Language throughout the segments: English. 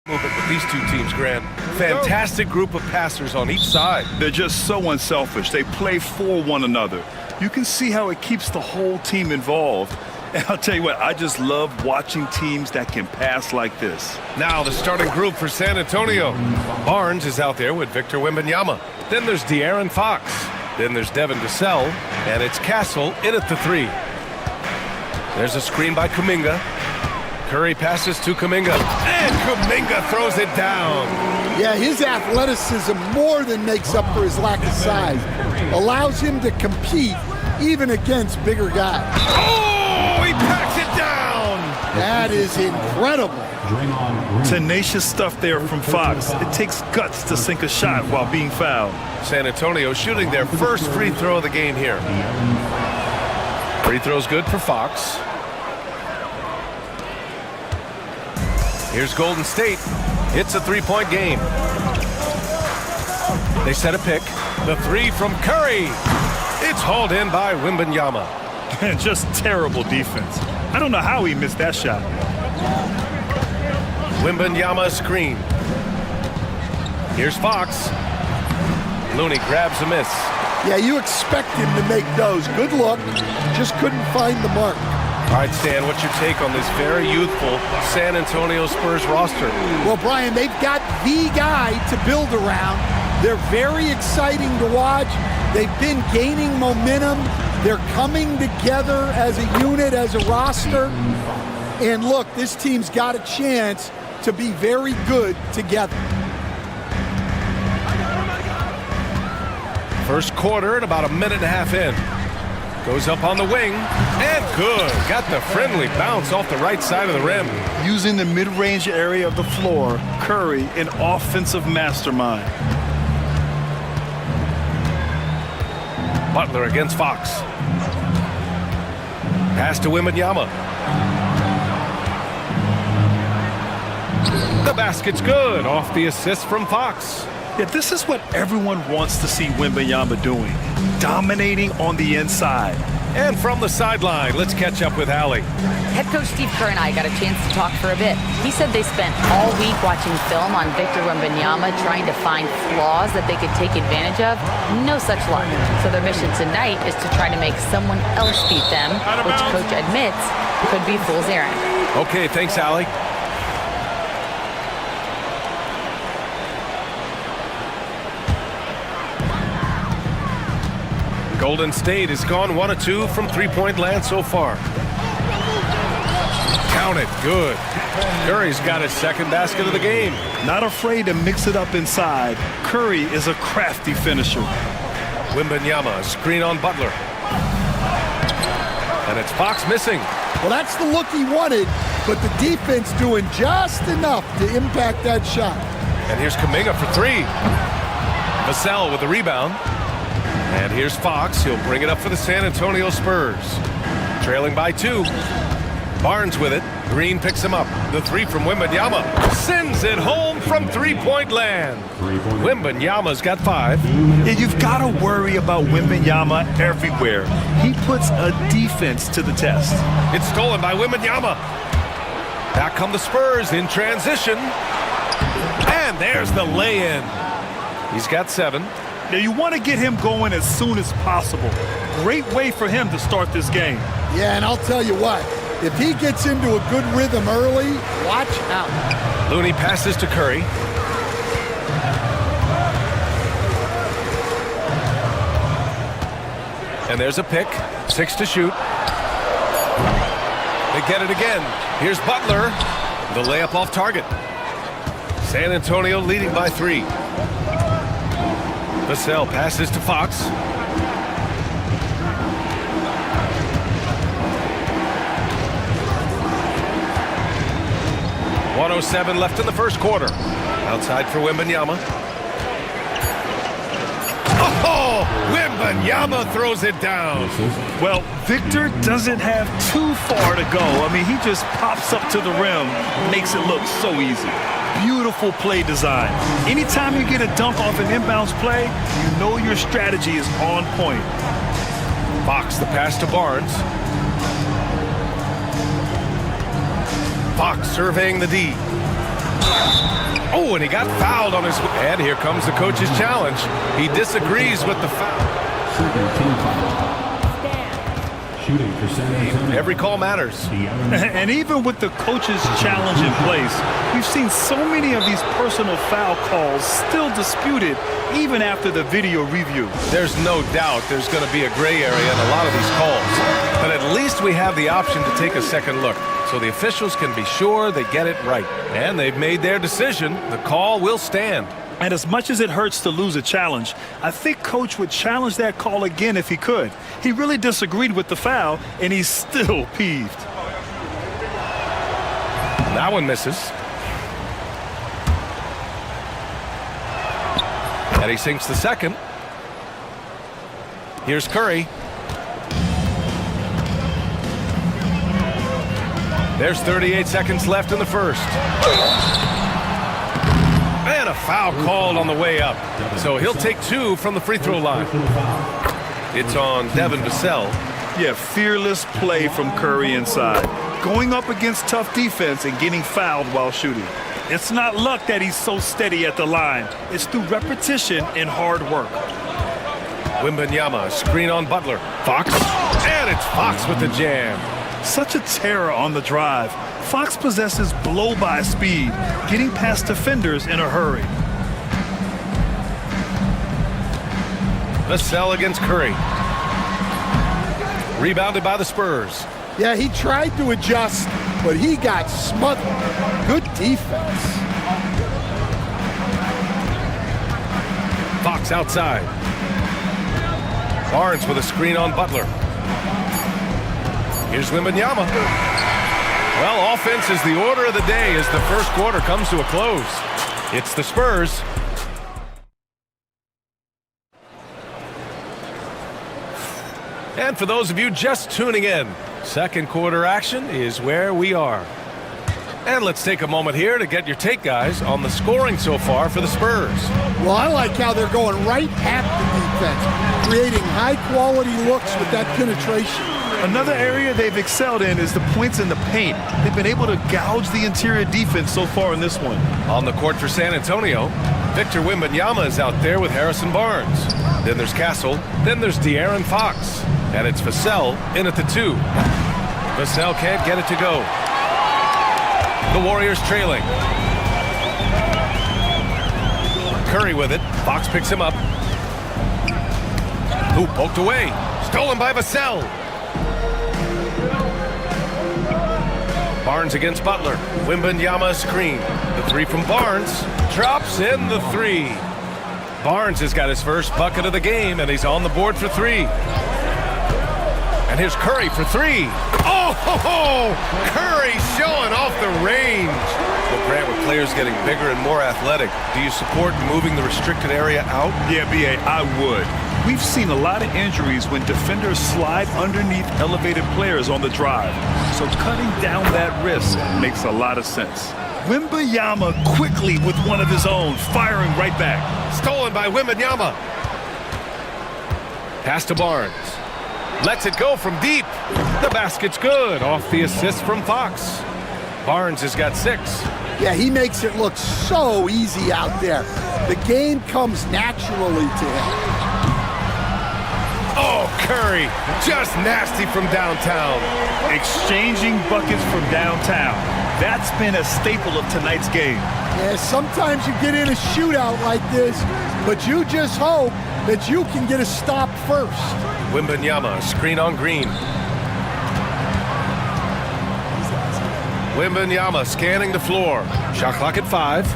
Movement with these two teams, Grant. Fantastic group of passers on each side. They're just so unselfish. They play for one another. You can see how it keeps the whole team involved. And I'll tell you what, I just love watching teams that can pass like this. Now the starting group for San Antonio. Barnes is out there with Victor Wembanyama. Then there's De'Aaron Fox. Then there's Devin Vassell. And it's Castle in at the 3. There's a screen by Kuminga. Curry passes to Kuminga, and Kuminga throws it down. Yeah, his athleticism more than makes up for his lack of size. Allows him to compete even against bigger guys. Oh, he packs it down. That is incredible. Tenacious stuff there from Fox. It takes guts to sink a shot while being fouled. San Antonio shooting their first free throw of the game here. Free throw's good for Fox. Here's Golden State. It's a three-point game. They set a pick. The 3 from Curry. It's hauled in by Wembanyama. Just terrible defense. I don't know how he missed that shot. Wembanyama screen. Here's Fox. Looney grabs a miss. Yeah, you expect him to make those. Good look. Just couldn't find the mark. All right, Stan, what's your take on this very youthful San Antonio Spurs roster? Well, Brian, they've got the guy to build around. They're very exciting to watch. They've been gaining momentum. They're coming together as a unit, as a roster. And look, this team's got a chance to be very good together. First quarter and about a minute and a half in. Goes up on the wing, and good. Got the friendly bounce off the right side of the rim. Using the mid-range area of the floor, Curry, an offensive mastermind. Butler against Fox. Pass to Wembanyama. The basket's good off the assist from Fox. Yeah, this is what everyone wants to see Wembanyama doing. Dominating on the inside. And from the sideline, let's catch up with Allie. Head coach Steve Kerr and I got a chance to talk for a bit. He said they spent all week watching film on Victor Wembanyama, trying to find flaws that they could take advantage of. No such luck. So their mission tonight is to try to make someone else beat them, which coach admits could be fool's errand. Okay, thanks, Allie. Golden State has gone 1 of 2 from three-point land so far. Count it, good. Curry's got his second basket of the game. Not afraid to mix it up inside. Curry is a crafty finisher. Wembanyama, screen on Butler. And it's Fox missing. Well, that's the look he wanted, but the defense doing just enough to impact that shot. And here's Kuminga for 3. Vassell with the rebound. And here's Fox. He'll bring it up for the San Antonio Spurs. Trailing by 2. Barnes with it. Green picks him up. The 3 from Wembanyama. Sends it home from three-point land. Wembanyama's got 5. Yeah, you've got to worry about Wembanyama everywhere. He puts a defense to the test. It's stolen by Wembanyama. Back come the Spurs in transition. And there's the lay-in. He's got 7. Now, you want to get him going as soon as possible. Great way for him to start this game. Yeah, and I'll tell you what, if he gets into a good rhythm early, watch out. Looney passes to Curry. And there's a pick. 6 to shoot. They get it again. Here's Butler. The layup off target. San Antonio leading by 3. Vassell passes to Fox. .107 left in the first quarter. Outside for Wembanyama. Oh, Wembanyama throws it down. Well, Victor doesn't have too far to go. I mean, he just pops up to the rim, makes it look so easy. Beautiful play design. Anytime you get a dunk off an inbounds play, you know your strategy is on point. Fox the pass to Barnes. Fox surveying the D. Oh, and he got fouled on his... And here comes the coach's challenge. He disagrees with the foul. Shooting percentage. Every call matters. And even with the coach's challenge in place, we've seen so many of these personal foul calls still disputed even after the video review. There's no doubt there's going to be a gray area in a lot of these calls. But at least we have the option to take a second look, so the officials can be sure they get it right. And they've made their decision. The call will stand. And as much as it hurts to lose a challenge, I think Coach would challenge that call again if he could. He really disagreed with the foul, and he's still peeved. That one misses. And he sinks the second. Here's Curry. There's 38 seconds left in the first. And a foul called on the way up. So he'll take two from the free throw line. It's on Devin Vassell. Yeah, fearless play from Curry inside. Going up against tough defense and getting fouled while shooting. It's not luck that he's so steady at the line. It's through repetition and hard work. Wembanyama, screen on Butler. Fox. And it's Fox with the jam. Such a terror on the drive. Fox possesses blow-by speed, getting past defenders in a hurry. Vassell against Curry. Rebounded by the Spurs. Yeah, he tried to adjust, but he got smothered. Good defense. Fox outside. Barnes with a screen on Butler. Here's Wembanyama. Well, offense is the order of the day as the first quarter comes to a close. It's the Spurs. And for those of you just tuning in, second quarter action is where we are. And let's take a moment here to get your take, guys, on the scoring so far for the Spurs. Well, I like how they're going right at the defense, creating high-quality looks with that penetration. Another area they've excelled in is the points in the paint. They've been able to gouge the interior defense so far in this one. On the court for San Antonio, Victor Wembanyama is out there with Harrison Barnes. Then there's Castle. Then there's De'Aaron Fox. And it's Vassell in at the 2. Vassell can't get it to go. The Warriors trailing. Curry with it. Fox picks him up. Ooh, poked away. Stolen by Vassell. Barnes against Butler. Wembanyama screen. The 3 from Barnes. Drops in the 3. Barnes has got his first bucket of the game, and he's on the board for 3. And here's Curry for 3. Oh, ho, ho! Curry showing off the range. Well, Grant, with players getting bigger and more athletic, do you support moving the restricted area out? Yeah, B.A., I would. We've seen a lot of injuries when defenders slide underneath elevated players on the drive. So cutting down that risk makes a lot of sense. Wembanyama quickly with one of his own, firing right back. Stolen by Wembanyama. Pass to Barnes. Lets it go from deep. The basket's good off the assist from Fox. Barnes has got 6. Yeah, he makes it look so easy out there. The game comes naturally to him. Oh, Curry, just nasty from downtown. Exchanging buckets from downtown. That's been a staple of tonight's game. Yeah, sometimes you get in a shootout like this, but you just hope that you can get a stop first. Wembanyama, screen on Green. Wembanyama scanning the floor. Shot clock at 5.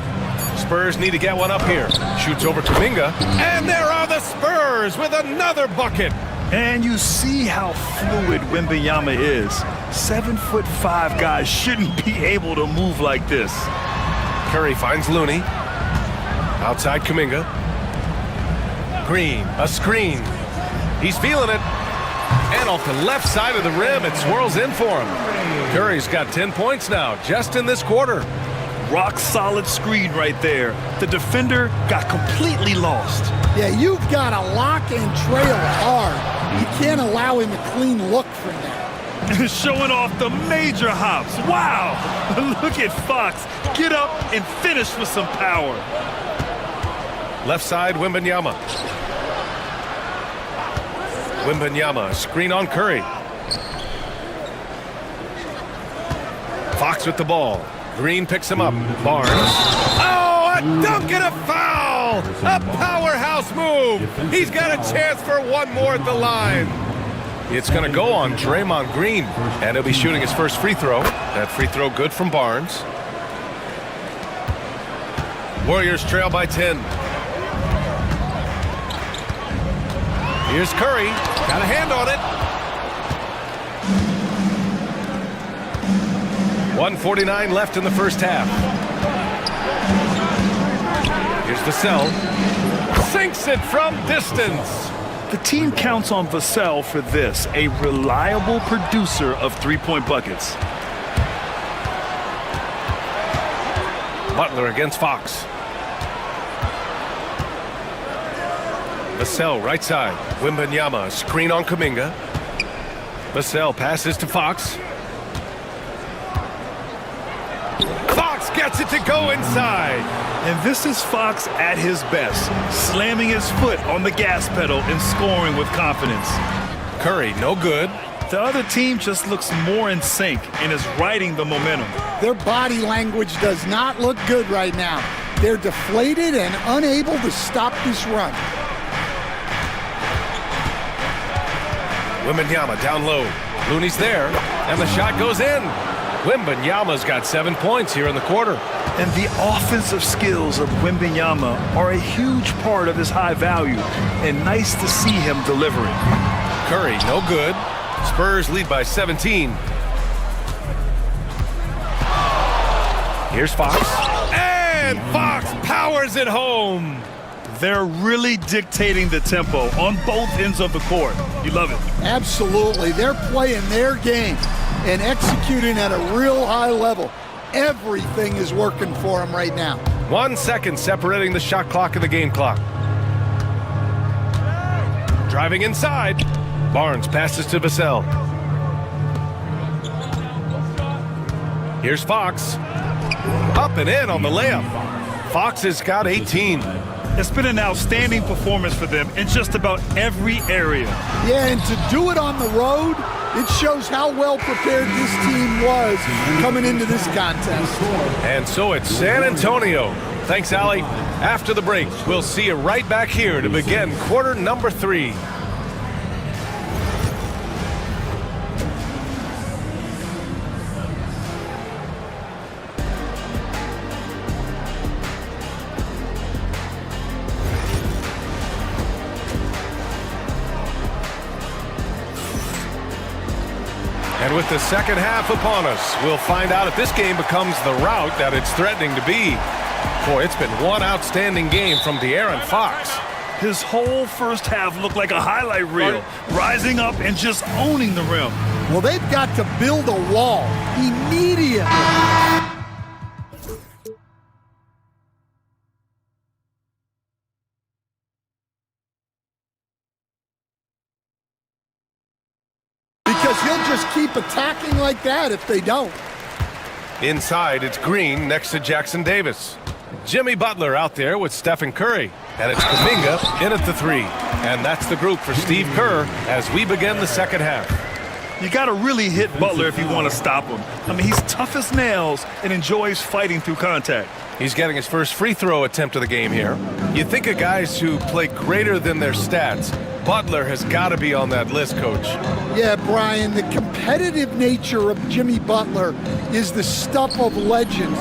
Spurs need to get one up here. Shoots over Kuminga. And there are the Spurs with another bucket. And you see how fluid Wembanyama is. 7'5" guys shouldn't be able to move like this. Curry finds Looney. Outside Kuminga. Green, a screen. He's feeling it. And off the left side of the rim, it swirls in for him. Curry's got 10 points now, just in this quarter. Rock solid screen right there. The defender got completely lost. Yeah, you've got to lock and trail hard. You can't allow him a clean look from that. Showing off the major hops. Wow! Look at Fox. Get up and finish with some power. Left side, Wembanyama. Wembanyama, screen on Curry. Fox with the ball. Green picks him up. Barnes. Oh, a dunk and a foul! A powerhouse move! He's got a chance for one more at the line. It's going to go on Draymond Green, and he'll be shooting his first free throw. That free throw good from Barnes. Warriors trail by 10. Here's Curry. Got a hand on it. 1:49 left in the first half. Here's Vassell. Sinks it from distance. The team counts on Vassell for this, a reliable producer of three-point buckets. Butler against Fox. Vassell right side. Wembanyama, screen on Kuminga. Vassell passes to Fox. Fox gets it to go inside. And this is Fox at his best, slamming his foot on the gas pedal and scoring with confidence. Curry, no good. The other team just looks more in sync and is riding the momentum. Their body language does not look good right now. They're deflated and unable to stop this run. Wembanyama down low. Looney's there, and the shot goes in. Wembanyama's got 7 points here in the quarter. And the offensive skills of Wembanyama are a huge part of his high value, and nice to see him delivering. Curry, no good. Spurs lead by 17. Here's Fox. And Fox powers it home. They're really dictating the tempo on both ends of the court. You love it. Absolutely. They're playing their game and executing at a real high level. Everything is working for them right now. 1 second separating the shot clock and the game clock. Driving inside. Barnes passes to Vassell. Here's Fox. Up and in on the layup. Fox has got 18. It's been an outstanding performance for them in just about every area. Yeah, and to do it on the road, it shows how well prepared this team was coming into this contest. And so it's San Antonio. Thanks, Allie. After the break, we'll see you right back here to begin quarter number 3. And with the second half upon us, we'll find out if this game becomes the rout that it's threatening to be. Boy, it's been one outstanding game from De'Aaron Fox. His whole first half looked like a highlight reel, rising up and just owning the rim. Well, they've got to build a wall immediately. Because he'll just keep attacking like that if they don't. Inside, it's Green next to Jackson Davis. Jimmy Butler out there with Stephen Curry. And it's Kuminga in at the 3. And that's the group for Steve Kerr as we begin the second half. You got to really hit Butler if you want to stop him. I mean, he's tough as nails and enjoys fighting through contact. He's getting his first free throw attempt of the game here. You think of guys who play greater than their stats. Butler has got to be on that list, Coach. Yeah, Brian, the competitive nature of Jimmy Butler is the stuff of legends.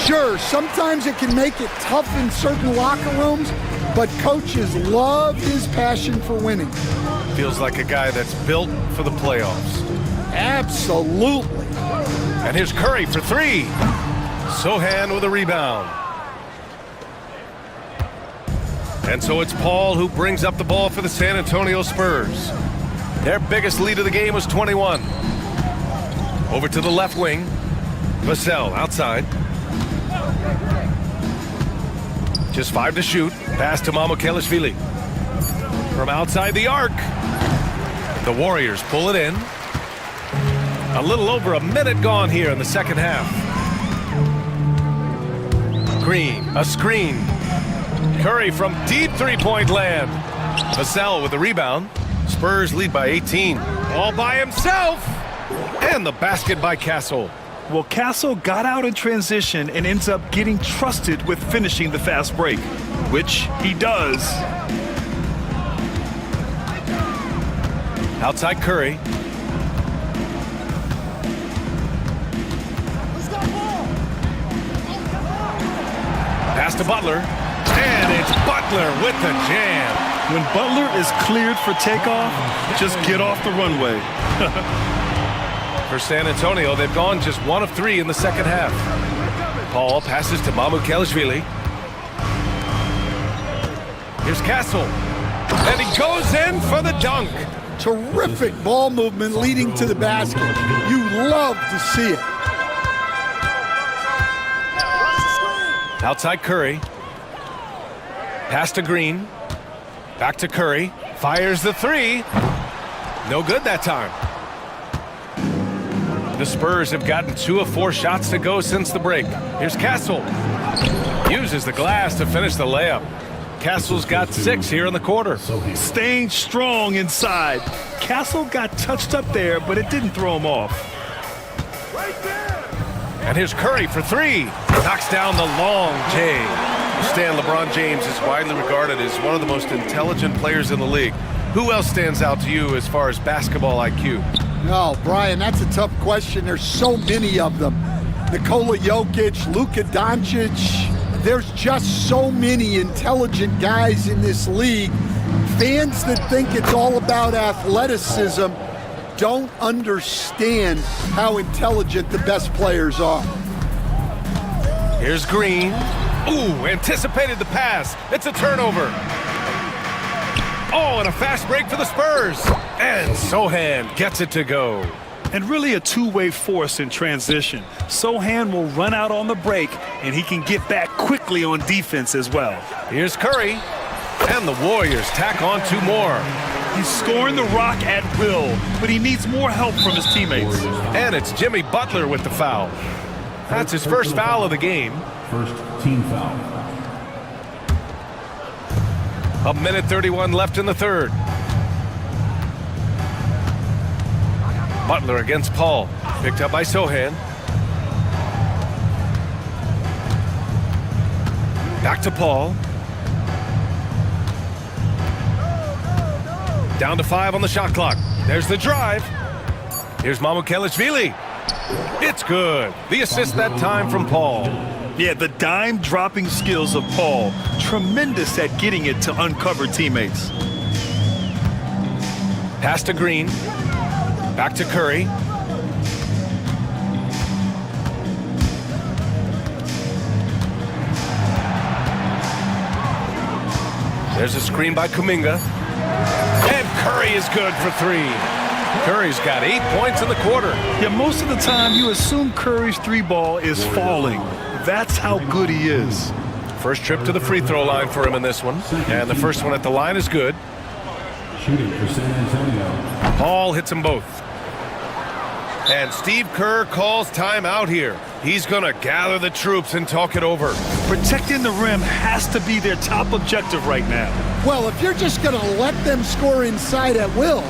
Sure, sometimes it can make it tough in certain locker rooms, but coaches love his passion for winning. Feels like a guy that's built for the playoffs. Absolutely. And here's Curry for 3. Sohan with a rebound. And so it's Paul who brings up the ball for the San Antonio Spurs. Their biggest lead of the game was 21. Over to the left wing. Vassell outside. Just 5 to shoot. Pass to Mamukelashvili. From outside the arc. The Warriors pull it in. A little over a minute gone here in the second half. Green, a screen. Curry from deep three-point land. Vassell with the rebound. Spurs lead by 18. All by himself. And the basket by Castle. Well, Castle got out in transition and ends up getting trusted with finishing the fast break, which he does. Outside Curry. Pass to Butler. And it's Butler with the jam. When Butler is cleared for takeoff, just get off the runway. For San Antonio, they've gone just 1 of 3 in the second half. Paul passes to Mamukelashvili. Here's Castle. And he goes in for the dunk. Terrific ball movement leading to the basket. You love to see it. Outside Curry. Pass to Green. Back to Curry. Fires the three. No good that time. The Spurs have gotten 2 of 4 shots to go since the break. Here's Castle. Uses the glass to finish the layup. Castle's got 6 here in the quarter. Staying strong inside. Castle got touched up there, but it didn't throw him off. And here's Curry for 3. Knocks down the long J. Stan, LeBron James is widely regarded as one of the most intelligent players in the league. Who else stands out to you as far as basketball IQ? No, Brian, that's a tough question. There's so many of them. Nikola Jokic, Luka Doncic. There's just so many intelligent guys in this league. Fans that think it's all about athleticism don't understand how intelligent the best players are. Here's Green. Ooh, anticipated the pass. It's a turnover. Oh, and a fast break for the Spurs. And Sohan gets it to go. And really a two-way force in transition. Sohan will run out on the break, and he can get back quickly on defense as well. Here's Curry. And the Warriors tack on 2 more. He's scoring the rock at will, but he needs more help from his teammates. And it's Jimmy Butler with the foul. That's his first foul of the game. First team foul. 1:31 left in the third. Butler against Paul. Picked up by Sohan. Back to Paul. Down to 5 on the shot clock. There's the drive. Here's Mamukelashvili. It's good. The assist that time from Paul. Yeah, the dime-dropping skills of Paul. Tremendous at getting it to uncover teammates. Pass to Green. Back to Curry. There's a screen by Kuminga. And Curry is good for 3. Curry's got 8 points in the quarter. Yeah, most of the time you assume Curry's 3-ball is falling. That's how good he is. First trip to the free throw line for him in this one. And the first one at the line is good. Shooting for San Antonio. Paul hits them both. And Steve Kerr calls timeout here. He's going to gather the troops and talk it over. Protecting the rim has to be their top objective right now. Well, if you're just going to let them score inside at will,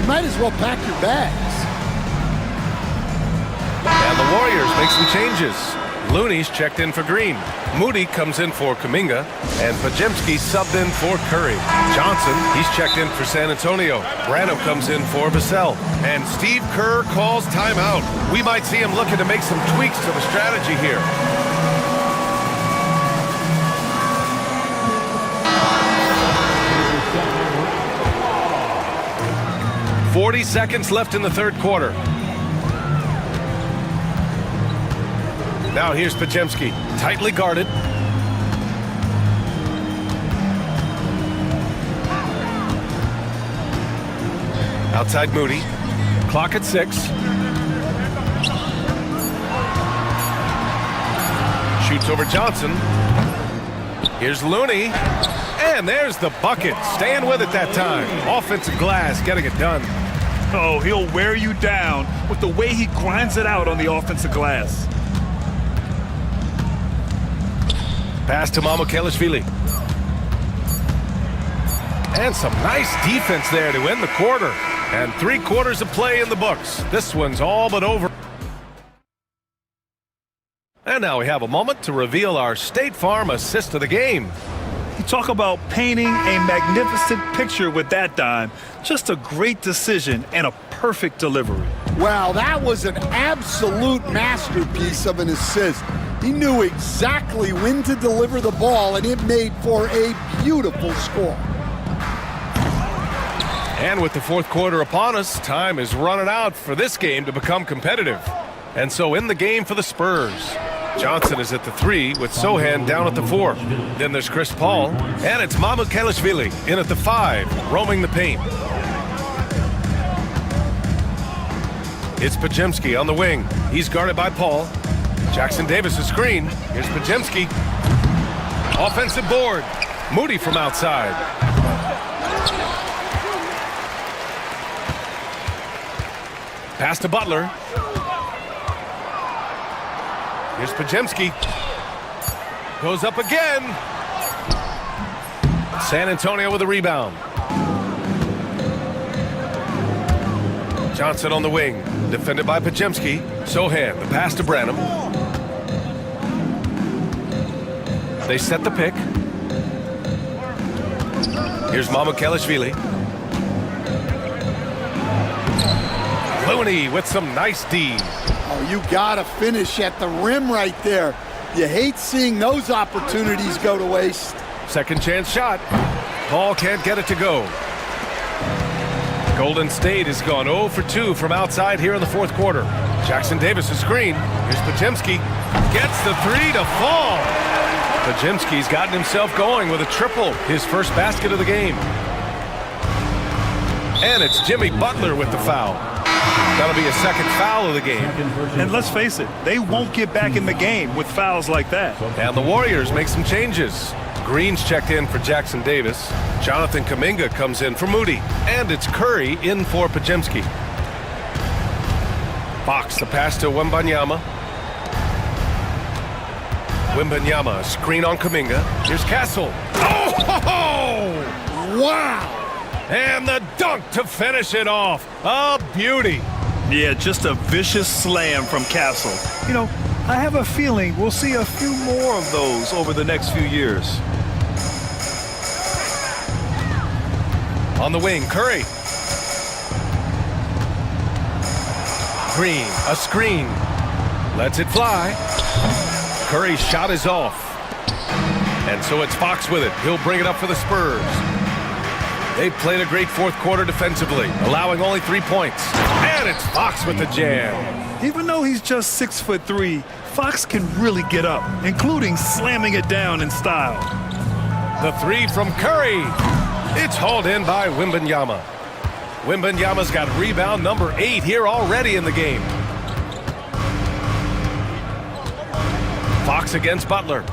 you might as well pack your bags. And the Warriors make some changes. Looney's checked in for Green. Moody comes in for Kuminga. And Pajemski subbed in for Curry. Johnson, he's checked in for San Antonio. Brano comes in for Vassell. And Steve Kerr calls timeout. We might see him looking to make some tweaks to the strategy here. "40 seconds left in the third quarter. Now here's Pajemski, tightly guarded. Outside Moody. Clock at 6. Shoots over Johnson. Here's Looney. And there's the bucket. Staying with it that time. Offensive glass, getting it done. Oh, he'll wear you down with the way he grinds it out on the offensive glass. Pass to Mamukelishvili. And some nice defense there to end the quarter. And 3 quarters of play in the books. This one's all but over. And now we have a moment to reveal our State Farm assist of the game. You talk about painting a magnificent picture with that dime. Just a great decision and a perfect delivery. Wow, that was an absolute masterpiece of an assist. He knew exactly when to deliver the ball, and it made for a beautiful score. And with the 4th quarter upon us, time is running out for this game to become competitive. And so in the game for the Spurs, Johnson is at the 3 with Sohan down at the 4. Then there's Chris Paul, and it's Mamukelishvili in at the 5, roaming the paint. It's Podziemski on the wing. He's guarded by Paul. Jackson Davis' screen. Here's Podziemski. Offensive board. Moody from outside. Pass to Butler. Here's Podziemski. Goes up again. San Antonio with a rebound. Johnson on the wing. Defended by Podziemski. Sohan, the pass to Branham. They set the pick. Here's Mamukelishvili. Looney with some nice D. Oh, you gotta finish at the rim right there. You hate seeing those opportunities go to waste. Second chance shot. Paul can't get it to go. Golden State has gone 0 for 2 from outside here in the 4th quarter. Jackson Davis' screen. Here's Podziemski. Gets the 3 to fall. Podziemski's gotten himself going with a triple, his first basket of the game. And it's Jimmy Butler with the foul. That'll be a second foul of the game. And let's face it, they won't get back in the game with fouls like that. And the Warriors make some changes. Green's checked in for Jackson Davis. Jonathan Kuminga comes in for Moody. And it's Curry in for Podziemski. Fox, the pass to Wembanyama. Wembanyama, screen on Kuminga. Here's Castle. Oh! Wow! And the dunk to finish it off. A beauty. Yeah, just a vicious slam from Castle. You know, I have a feeling we'll see a few more of those over the next few years. On the wing, Curry. Green, a screen. Lets it fly. Curry's shot is off. And so it's Fox with it. He'll bring it up for the Spurs. They've played a great 4th quarter defensively, allowing only 3 points. And it's Fox with the jam. Even though he's just 6'3", Fox can really get up, including slamming it down in style. The 3 from Curry. It's hauled in by Wembanyama. Wembanyama's got rebound number 8 here already in the game. Fox against Butler. 2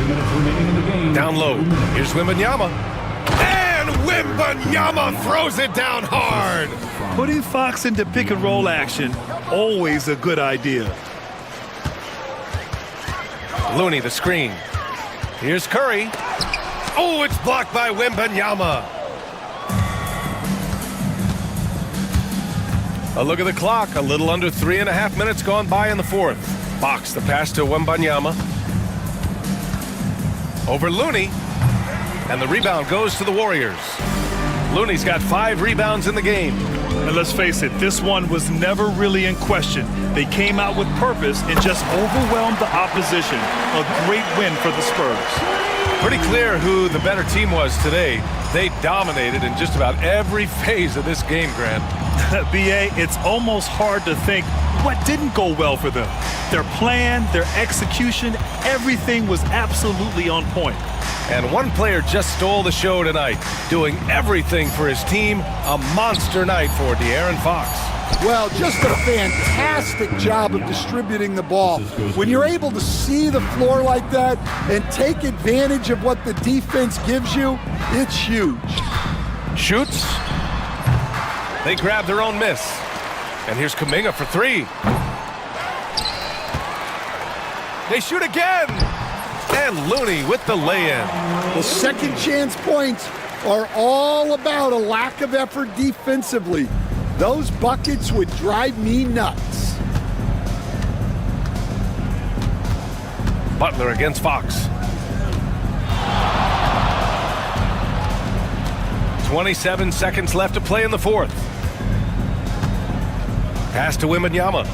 minutes remaining in the game. Down low. Here's Wembanyama. And Wembanyama throws it down hard. Putting Fox into pick-and-roll action, always a good idea. Looney, the screen. Here's Curry. Oh, it's blocked by Wembanyama. A look at the clock. A little under 3.5 minutes gone by in the 4th. Fox, the pass to Wembanyama. Over Looney. And the rebound goes to the Warriors. Looney's got 5 rebounds in the game. And let's face it, this one was never really in question. They came out with purpose and just overwhelmed the opposition. A great win for the Spurs. Pretty clear who the better team was today. They dominated in just about every phase of this game, Grant. B.A., it's almost hard to think what didn't go well for them. Their plan, their execution, everything was absolutely on point. And one player just stole the show tonight, doing everything for his team. A monster night for De'Aaron Fox. Well, just a fantastic job of distributing the ball. When you're able to see the floor like that and take advantage of what the defense gives you, it's huge. Shoots, They grab their own miss. And here's Kuminga for three. They shoot again. And Looney with the lay-in. The second chance points are all about a lack of effort defensively. Those buckets would drive me nuts. Butler against Fox. 27 seconds left to play in the fourth. Pass to Wembanyama.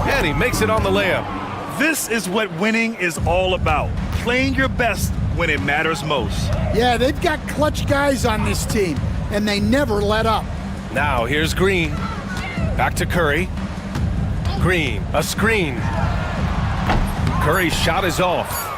And he makes it on the layup. This is what winning is all about. Playing your best when it matters most. Yeah, they've got clutch guys on this team, and they never let up. Now here's Green. Back to Curry. Green, a screen. Curry's shot is off.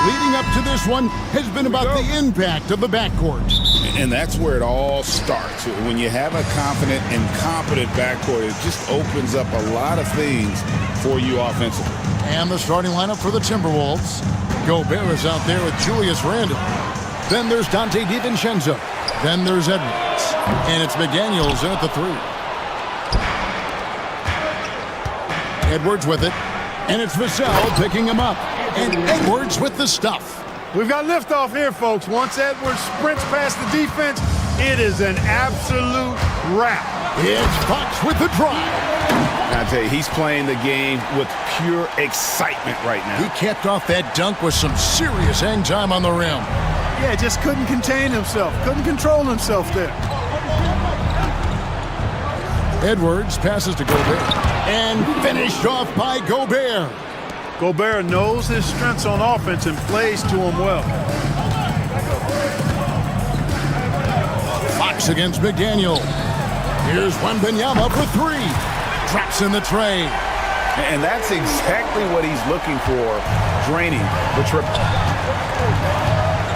leading up to this one has been about the impact of the backcourt. And that's where it all starts. When you have a confident and competent backcourt, it just opens up a lot of things for you offensively. And the starting lineup for the Timberwolves. Gobert is out there with Julius Randle. Then there's Dante DiVincenzo. Then there's Edwards. And it's McDaniels in at the 3. Edwards with it. And it's Vassell picking him up. And Edwards with the stuff. We've got liftoff here, folks. Once Edwards sprints past the defense, it is an absolute wrap. It's Fox with the drive. I tell you, he's playing the game with pure excitement right now. He capped off that dunk with some serious hang time on the rim. Yeah, just couldn't contain himself. Couldn't control himself there. Edwards passes to Gobert. And finished off by Gobert. Gobert knows his strengths on offense and plays to them well. Fox against McDaniel. Here's Wembanyama for 3. Drops in the tray. And that's exactly what he's looking for, draining the triple.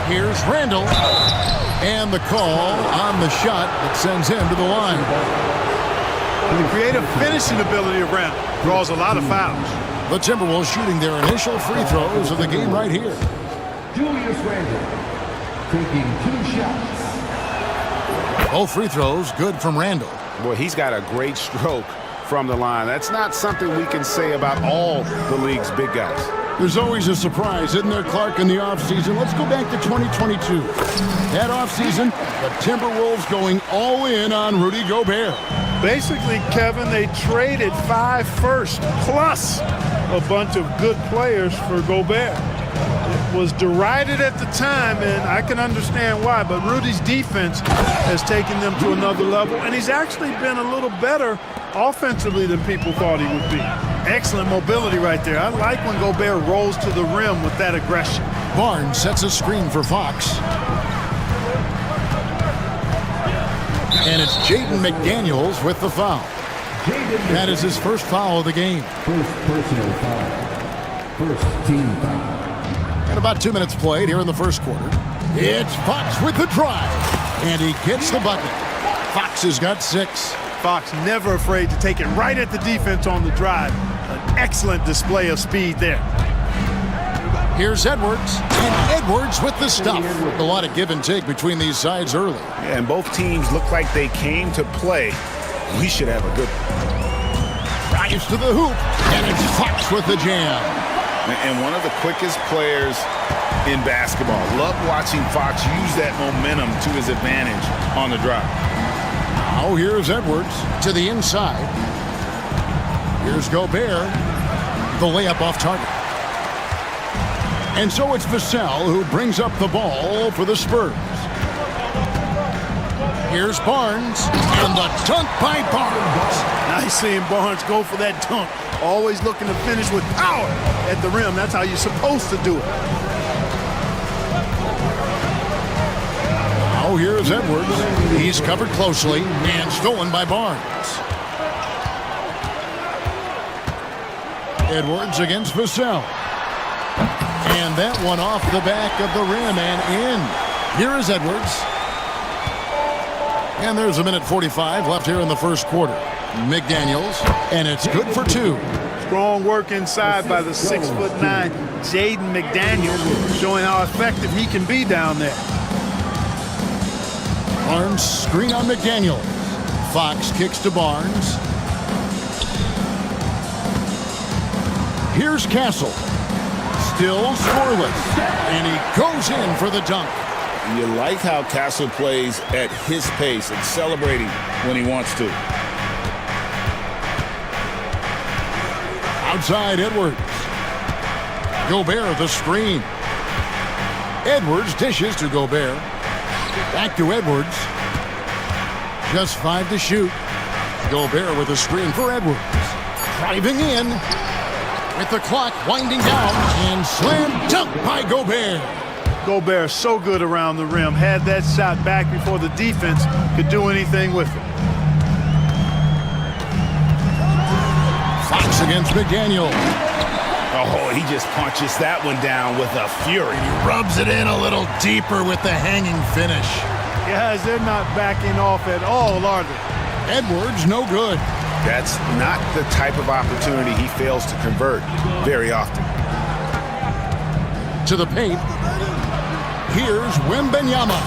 Here's Randle. And the call on the shot that sends him to the line. The creative finishing ability of Randle draws a lot of fouls. The Timberwolves shooting their initial free throws of the game right here. Julius Randle taking 2 shots. Both free throws good from Randle. Boy, he's got a great stroke from the line. That's not something we can say about all the league's big guys. There's always a surprise, isn't there, Clark, in the offseason? Let's go back to 2022. That offseason, the Timberwolves going all in on Rudy Gobert. Basically, Kevin, they traded 5 firsts plus a bunch of good players for Gobert. It was derided at the time, and I can understand why, but Rudy's defense has taken them to another level, and he's actually been a little better offensively than people thought he would be. Excellent mobility right there. I like when Gobert rolls to the rim with that aggression. Barnes sets a screen for Fox. And it's Jaden McDaniels with the foul. That is his first foul of the game. First personal foul. First team foul. And about 2 minutes played here in the first quarter. It's Fox with the drive. And he gets the bucket. Fox has got 6. Fox never afraid to take it right at the defense on the drive. An excellent display of speed there. Here's Edwards. And Edwards with the stuff. A lot of give and take between these sides early. Yeah, and both teams look like they came to play. We should have a good one. Drives to the hoop. And it's Fox with the jam. And one of the quickest players in basketball. Love watching Fox use that momentum to his advantage on the drive. Now here's Edwards to the inside. Here's Gobert. The layup off target. And so it's Vassell who brings up the ball for the Spurs. Here's Barnes. And the dunk by Barnes. Nice seeing Barnes go for that dunk. Always looking to finish with power at the rim. That's how you're supposed to do it. Now here's Edwards. He's covered closely and stolen by Barnes. Edwards against Vassell. And that one off the back of the rim and in. Here is Edwards. And there's a minute 45 left here in the first quarter. McDaniels, and it's good for 2. Strong work inside by the 6'9" Jaden McDaniels, showing how effective he can be down there. Barnes screen on McDaniels. Fox kicks to Barnes. Here's Castle. Still scoreless. And he goes in for the dunk. You like how Castle plays at his pace and celebrating when he wants to. Outside Edwards. Gobert the screen. Edwards dishes to Gobert. Back to Edwards. Just 5 to shoot. Gobert with a screen for Edwards. Driving in. With the clock winding down. And slam dunk by Gobert. Gobert so good around the rim. Had that shot back before the defense could do anything with it. Fox against McDaniel. Oh, he just punches that one down with a fury. He rubs it in a little deeper with the hanging finish. Guys, they're not backing off at all, are they? Edwards, no good. That's not the type of opportunity he fails to convert very often. To the paint. Here's Wembanyama.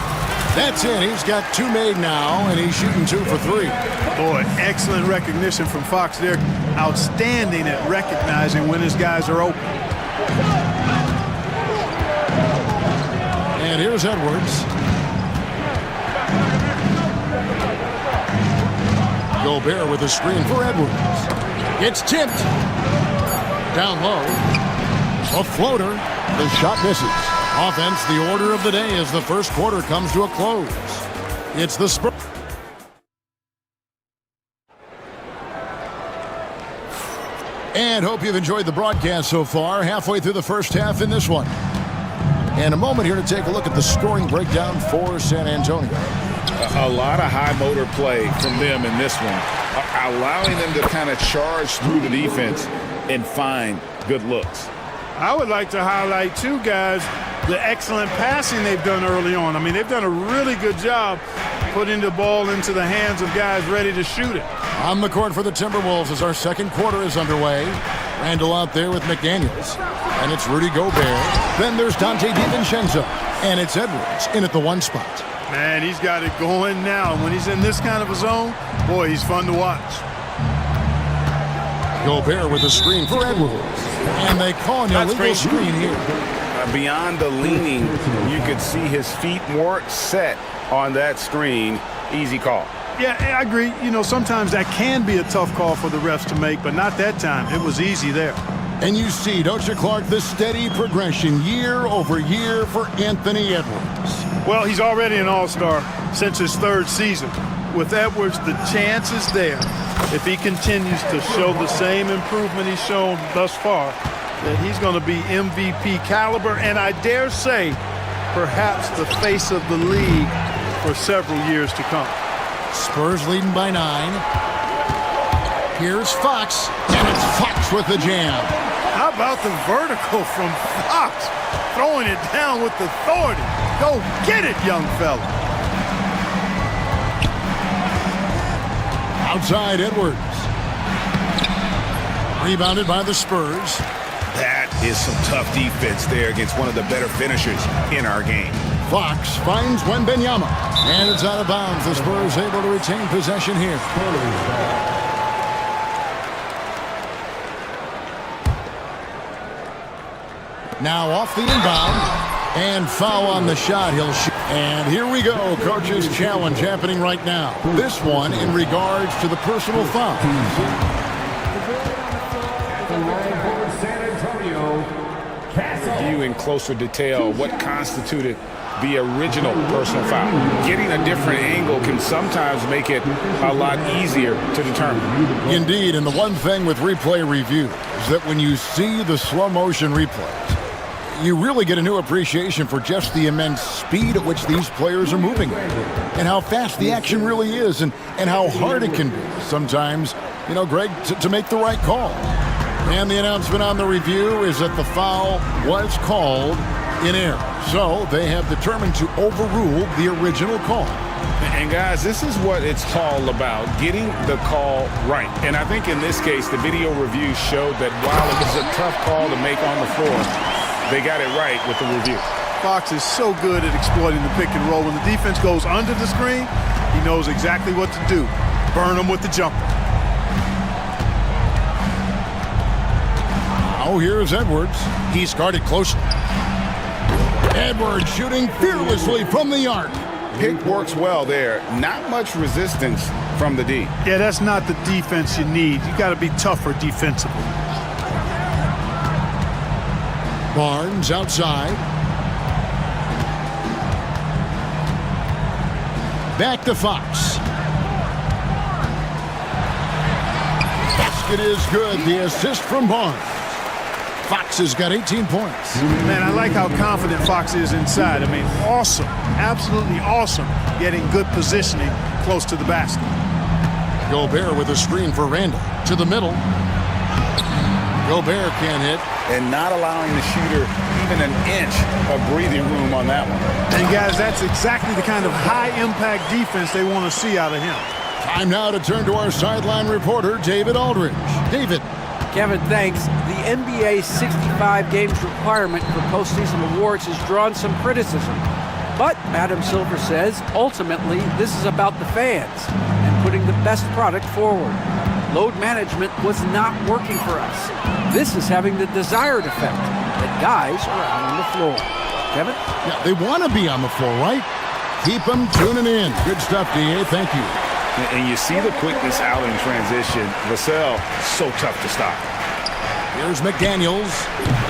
That's it. He's got 2 made now, and he's shooting 2 for 3. Boy, excellent recognition from Fox. They're outstanding at recognizing when his guys are open. And here's Edwards. Gobert with a screen for Edwards. It's tipped. Down low. A floater. The shot misses. Offense, the order of the day as the first quarter comes to a close. It's the Spurs. And hope you've enjoyed the broadcast so far. Halfway through the first half in this one. And a moment here to take a look at the scoring breakdown for San Antonio. A lot of high motor play from them in this one, allowing them to kind of charge through the defense and find good looks. I would like to highlight, too, guys, the excellent passing they've done early on. I mean, they've done a really good job putting the ball into the hands of guys ready to shoot it. On the court for the Timberwolves as our second quarter is underway. Randall out there with McDaniels. And it's Rudy Gobert. Then there's Dante DiVincenzo. And it's Edwards in at the 1 spot. Man, he's got it going now. When he's in this kind of a zone, boy, he's fun to watch. Gobert with a screen for Edwards. And they call an illegal screen here. Beyond the leaning, you could see his feet more set on that screen. Easy call. Yeah, I agree. You know, sometimes that can be a tough call for the refs to make, but not that time. It was easy there. And you see, don't you, Clark, the steady progression year over year for Anthony Edwards. Well, he's already an all-star since his 3rd season. With Edwards, the chance is there, if he continues to show the same improvement he's shown thus far, that he's going to be MVP caliber, and I dare say, perhaps the face of the league for several years to come. Spurs leading by 9. Here's Fox, and it's Fox with the jam. How about the vertical from Fox? Throwing it down with authority. Go get it, young fella. Outside Edwards. Rebounded by the Spurs. That is some tough defense there against one of the better finishers in our game. Fox finds Wembanyama. And it's out of bounds. The Spurs able to retain possession here. Now off the inbound. And foul on the shot. He'll shoot. And here we go. Coach's challenge happening right now. This one in regards to the personal foul. View in closer detail what constituted the original personal foul. Getting a different angle can sometimes make it a lot easier to determine. Indeed, and the one thing with replay review is that when you see the slow motion replays, you really get a new appreciation for just the immense speed at which these players are moving and how fast the action really is and how hard it can be sometimes, you know, Greg, to make the right call. And the announcement on the review is that the foul was called in error. So they have determined to overrule the original call. And guys, this is what it's all about, getting the call right. And I think in this case, the video review showed that while it was a tough call to make on the floor, they got it right with the review. Fox is so good at exploiting the pick and roll. When the defense goes under the screen, he knows exactly what to do. Burn them with the jumper. Now here's Edwards. He's guarded closely. Edwards shooting fearlessly from the arc. Pick works well there. Not much resistance from the D. Yeah, that's not the defense you need. You got to be tougher defensively. Barnes outside. Back to Fox. Basket is good. The assist from Barnes. Fox has got 18 points. Man, I like how confident Fox is inside. I mean, awesome. Absolutely awesome. Getting good positioning close to the basket. Gobert with a screen for Randall. To the middle. Gobert can't hit. and not allowing the shooter even an inch of breathing room on that one. And guys, that's exactly the kind of high-impact defense they want to see out of him. Time now to turn to our sideline reporter, David Aldridge. David. Kevin, thanks. The NBA's 65 games requirement for postseason awards has drawn some criticism. But, Adam Silver says, ultimately, this is about the fans and putting the best product forward. Load management was not working for us. This is having the desired effect, that guys are out on the floor. Kevin? Yeah, they want to be on the floor, right? Keep them tuning in. Good stuff, D.A. Thank you. And you see the quickness out in transition. Vassell, so tough to stop. Here's McDaniels,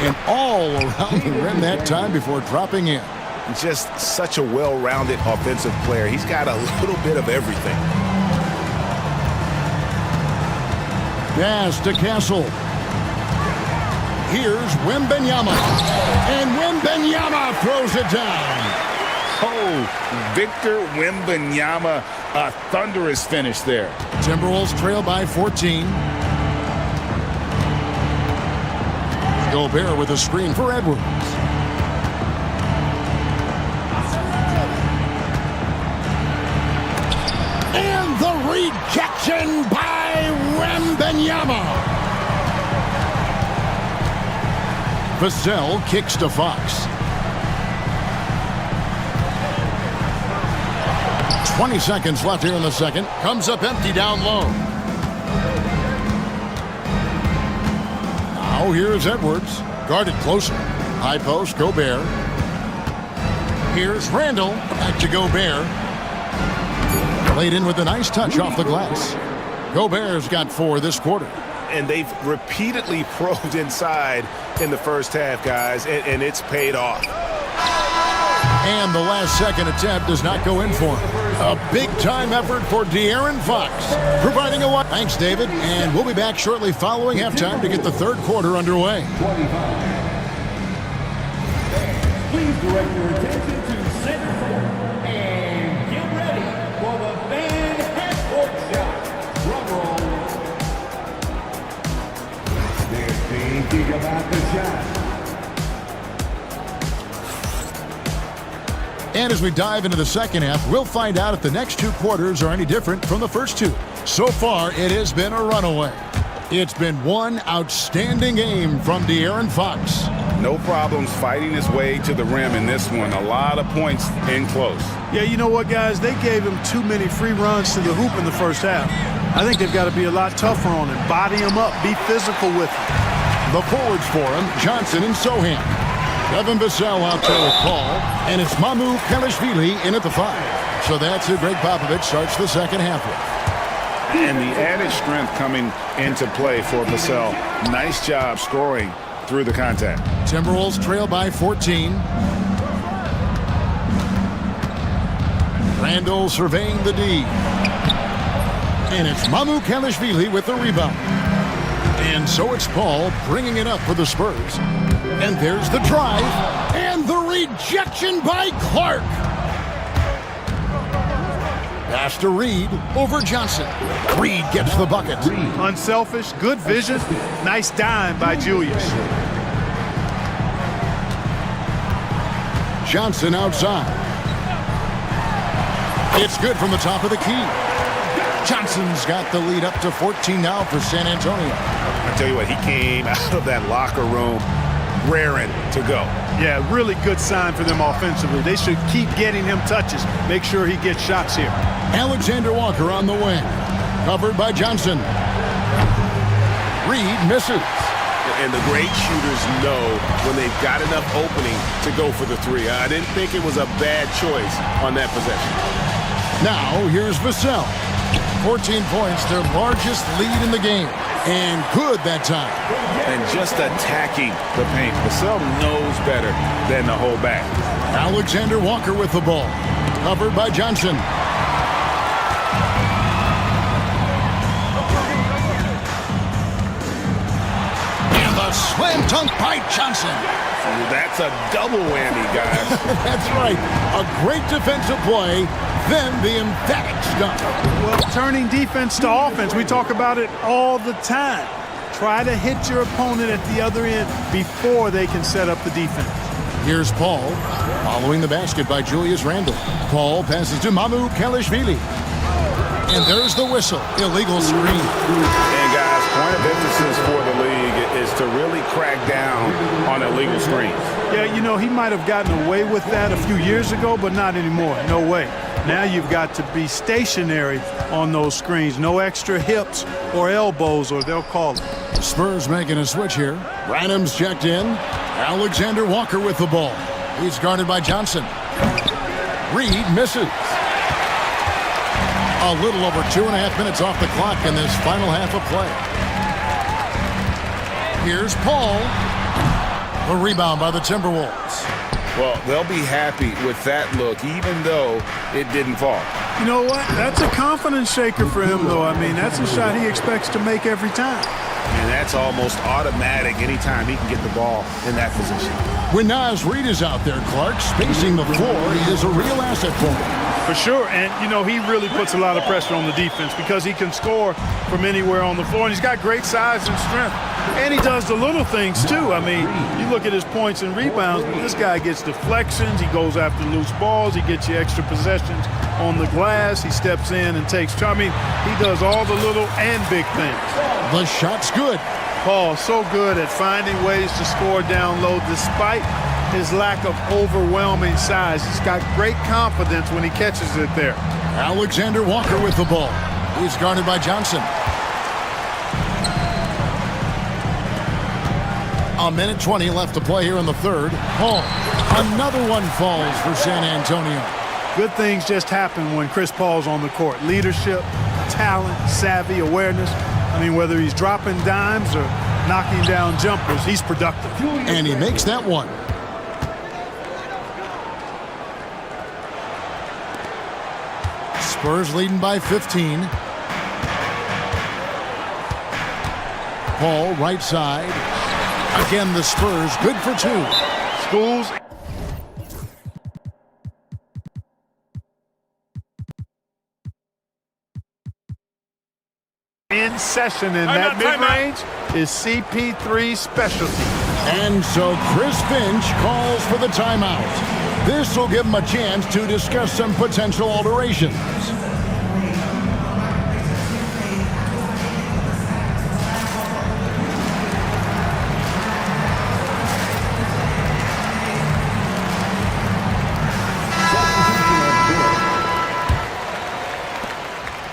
and all around the rim that time before dropping in. Just such a well-rounded offensive player. He's got a little bit of everything. Pass to Castle. Here's Wembanyama. And Wembanyama throws it down. Oh, Victor Wembanyama, a thunderous finish there. Timberwolves trail by 14. Gobert with a screen for Edwards. And the rejection by Wembanyama. Vassell kicks to Fox. 20 seconds left here in the second. Comes up empty down low. Now here's Edwards. Guarded closer. High post, Gobert. Here's Randall. Back to Gobert. Laid in with a nice touch off the glass. Gobert's got 4 this quarter. And they've repeatedly probed inside in the first half, guys, and it's paid off. And the last second attempt does not go in for him. A big-time effort for De'Aaron Fox, providing a one. Thanks, David. And we'll be back shortly following halftime to get the third quarter underway. 25. Please direct your attention to center court and get ready for the fan half-court shot. Drum roll. They're thinking about the shot. And as we dive into the second half, we'll find out if the next 2 quarters are any different from the first 2. So far, it has been a runaway. It's been one outstanding game from De'Aaron Fox. No problems fighting his way to the rim in this one. A lot of points in close. Yeah, you know what, guys? They gave him too many free runs to the hoop in the first half. I think they've got to be a lot tougher on him. Body him up. Be physical with him. The forwards for him, Johnson and Sohan. Kevin Vassell out there with Paul, and it's Mamu Kelishvili in at the 5. So that's who Greg Popovich starts the second half with. And the added strength coming into play for Vassell. Nice job scoring through the contact. Timberwolves trail by 14. Randall surveying the D. And it's Mamu Kelishvili with the rebound. And so it's Paul bringing it up for the Spurs. And there's the drive. And the rejection by Clark. Pass to Reed over Johnson. Reed gets the bucket. Unselfish, good vision. Nice dime by Julius. Johnson outside. It's good from the top of the key. Johnson's got the lead up to 14 now for San Antonio. I tell you what, he came out of that locker room raring to go. Yeah, really good sign for them offensively. They should keep getting him touches. Make sure he gets shots here. Alexander Walker on the wing. Covered by Johnson. Reed misses. And the great shooters know when they've got enough opening to go for the 3. I didn't think it was a bad choice on that possession. Now here's Vassell. 14 points, their largest lead in the game. And good that time. And just attacking the paint. Vassell knows better than to hold back. Alexander Walker with the ball. Covered by Johnson. And the slam dunk by Johnson. That's a double whammy, guys. That's right. A great defensive play, then the emphatic stuff. Well, turning defense to offense, we talk about it all the time. Try to hit your opponent at the other end before they can set up the defense. Here's Paul, following the basket by Julius Randle. Paul passes to Mamu Kelishvili. And there's the whistle. Illegal screen. And guys, point of emphasis for the league is to really crack down on illegal screens. Yeah, you know, he might have gotten away with that a few years ago, but not anymore. No way. Now you've got to be stationary on those screens. No extra hips or elbows, or they'll call it. Spurs making a switch here. Branham's checked in. Alexander Walker with the ball. He's guarded by Johnson. Reed misses. A little over 2.5 minutes off the clock in this final half of play. Here's Paul. The rebound by the Timberwolves. Well, they'll be happy with that look, even though it didn't fall. You know what? That's a confidence shaker for him, though. I mean, that's a shot he expects to make every time. And that's almost automatic anytime he can get the ball in that position. When Naz Reid is out there, Clark, spacing the floor, he is a real asset for him. For sure, and you know, he really puts a lot of pressure on the defense because he can score from anywhere on the floor, and he's got great size and strength. And he does the little things too. I mean, you look at his points and rebounds, but this guy gets deflections, he goes after loose balls, he gets you extra possessions on the glass, he steps in and takes charge. I mean, he does all the little and big things. The shot's good. Paul, so good at finding ways to score down low despite his lack of overwhelming size. He's got great confidence when he catches it there. Alexander Walker with the ball. He's guarded by Johnson. 1:20 left to play here in the third. Paul, another one falls for San Antonio. Good things just happen when Chris Paul's on the court. Leadership, talent, savvy, awareness. I mean, whether he's dropping dimes or knocking down jumpers, he's productive. And he makes that one. Spurs leading by 15. Paul, right side. Again, the Spurs, good for two. Schools. In session in that mid-range is CP3's specialty. And so Chris Finch calls for the timeout. This will give him a chance to discuss some potential alterations.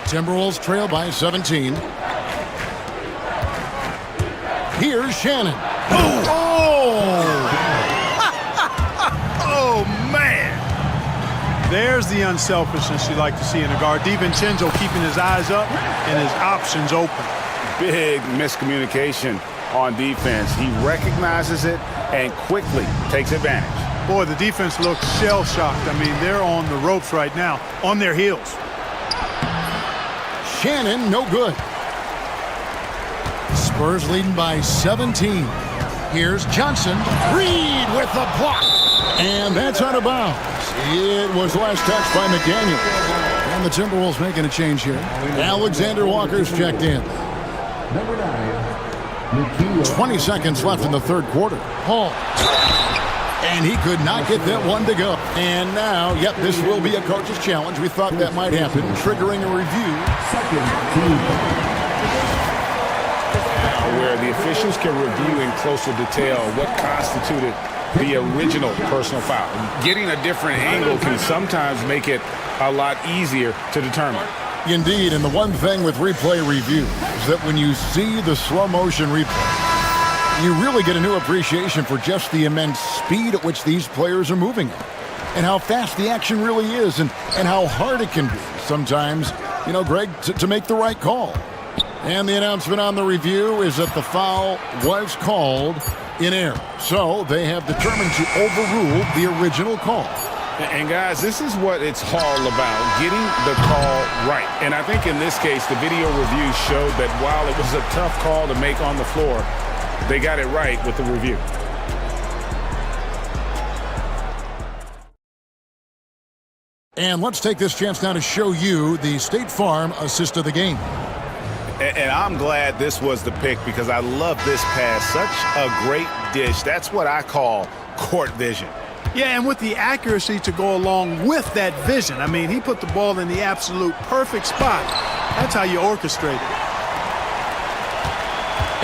Timberwolves trail by 17. Here's Shannon. Oh, man. There's the unselfishness you like to see in a guard. DiVincenzo keeping his eyes up and his options open. Big miscommunication on defense. He recognizes it and quickly takes advantage. Boy, the defense looks shell-shocked. I mean, they're on the ropes right now, on their heels. Shannon, no good. Spurs leading by 17. Here's Johnson. Reed with the block. And that's out of bounds. It was last touched by McDaniel. And the Timberwolves making a change here. Alexander Walker's checked in. Number 9, 20 seconds left in the third quarter. Paul. And he could not get that one to go. And now, yep, this will be a coach's challenge. We thought that might happen, triggering a review. Where the officials can review in closer detail what constituted the original personal foul. Getting a different angle can sometimes make it a lot easier to determine. Indeed, and the one thing with replay review is that when you see the slow motion replay, you really get a new appreciation for just the immense speed at which these players are moving at, and how fast the action really is, and how hard it can be sometimes, you know, Greg, to make the right call. And the announcement on the review is that the foul was called in error. So they have determined to overrule the original call. And guys, this is what it's all about, getting the call right. And I think in this case, the video review showed that while it was a tough call to make on the floor, they got it right with the review. And let's take this chance now to show you the State Farm assist of the game. And I'm glad this was the pick because I love this pass. Such a great dish. That's what I call court vision. Yeah, and with the accuracy to go along with that vision. I mean, he put the ball in the absolute perfect spot. That's how you orchestrate it.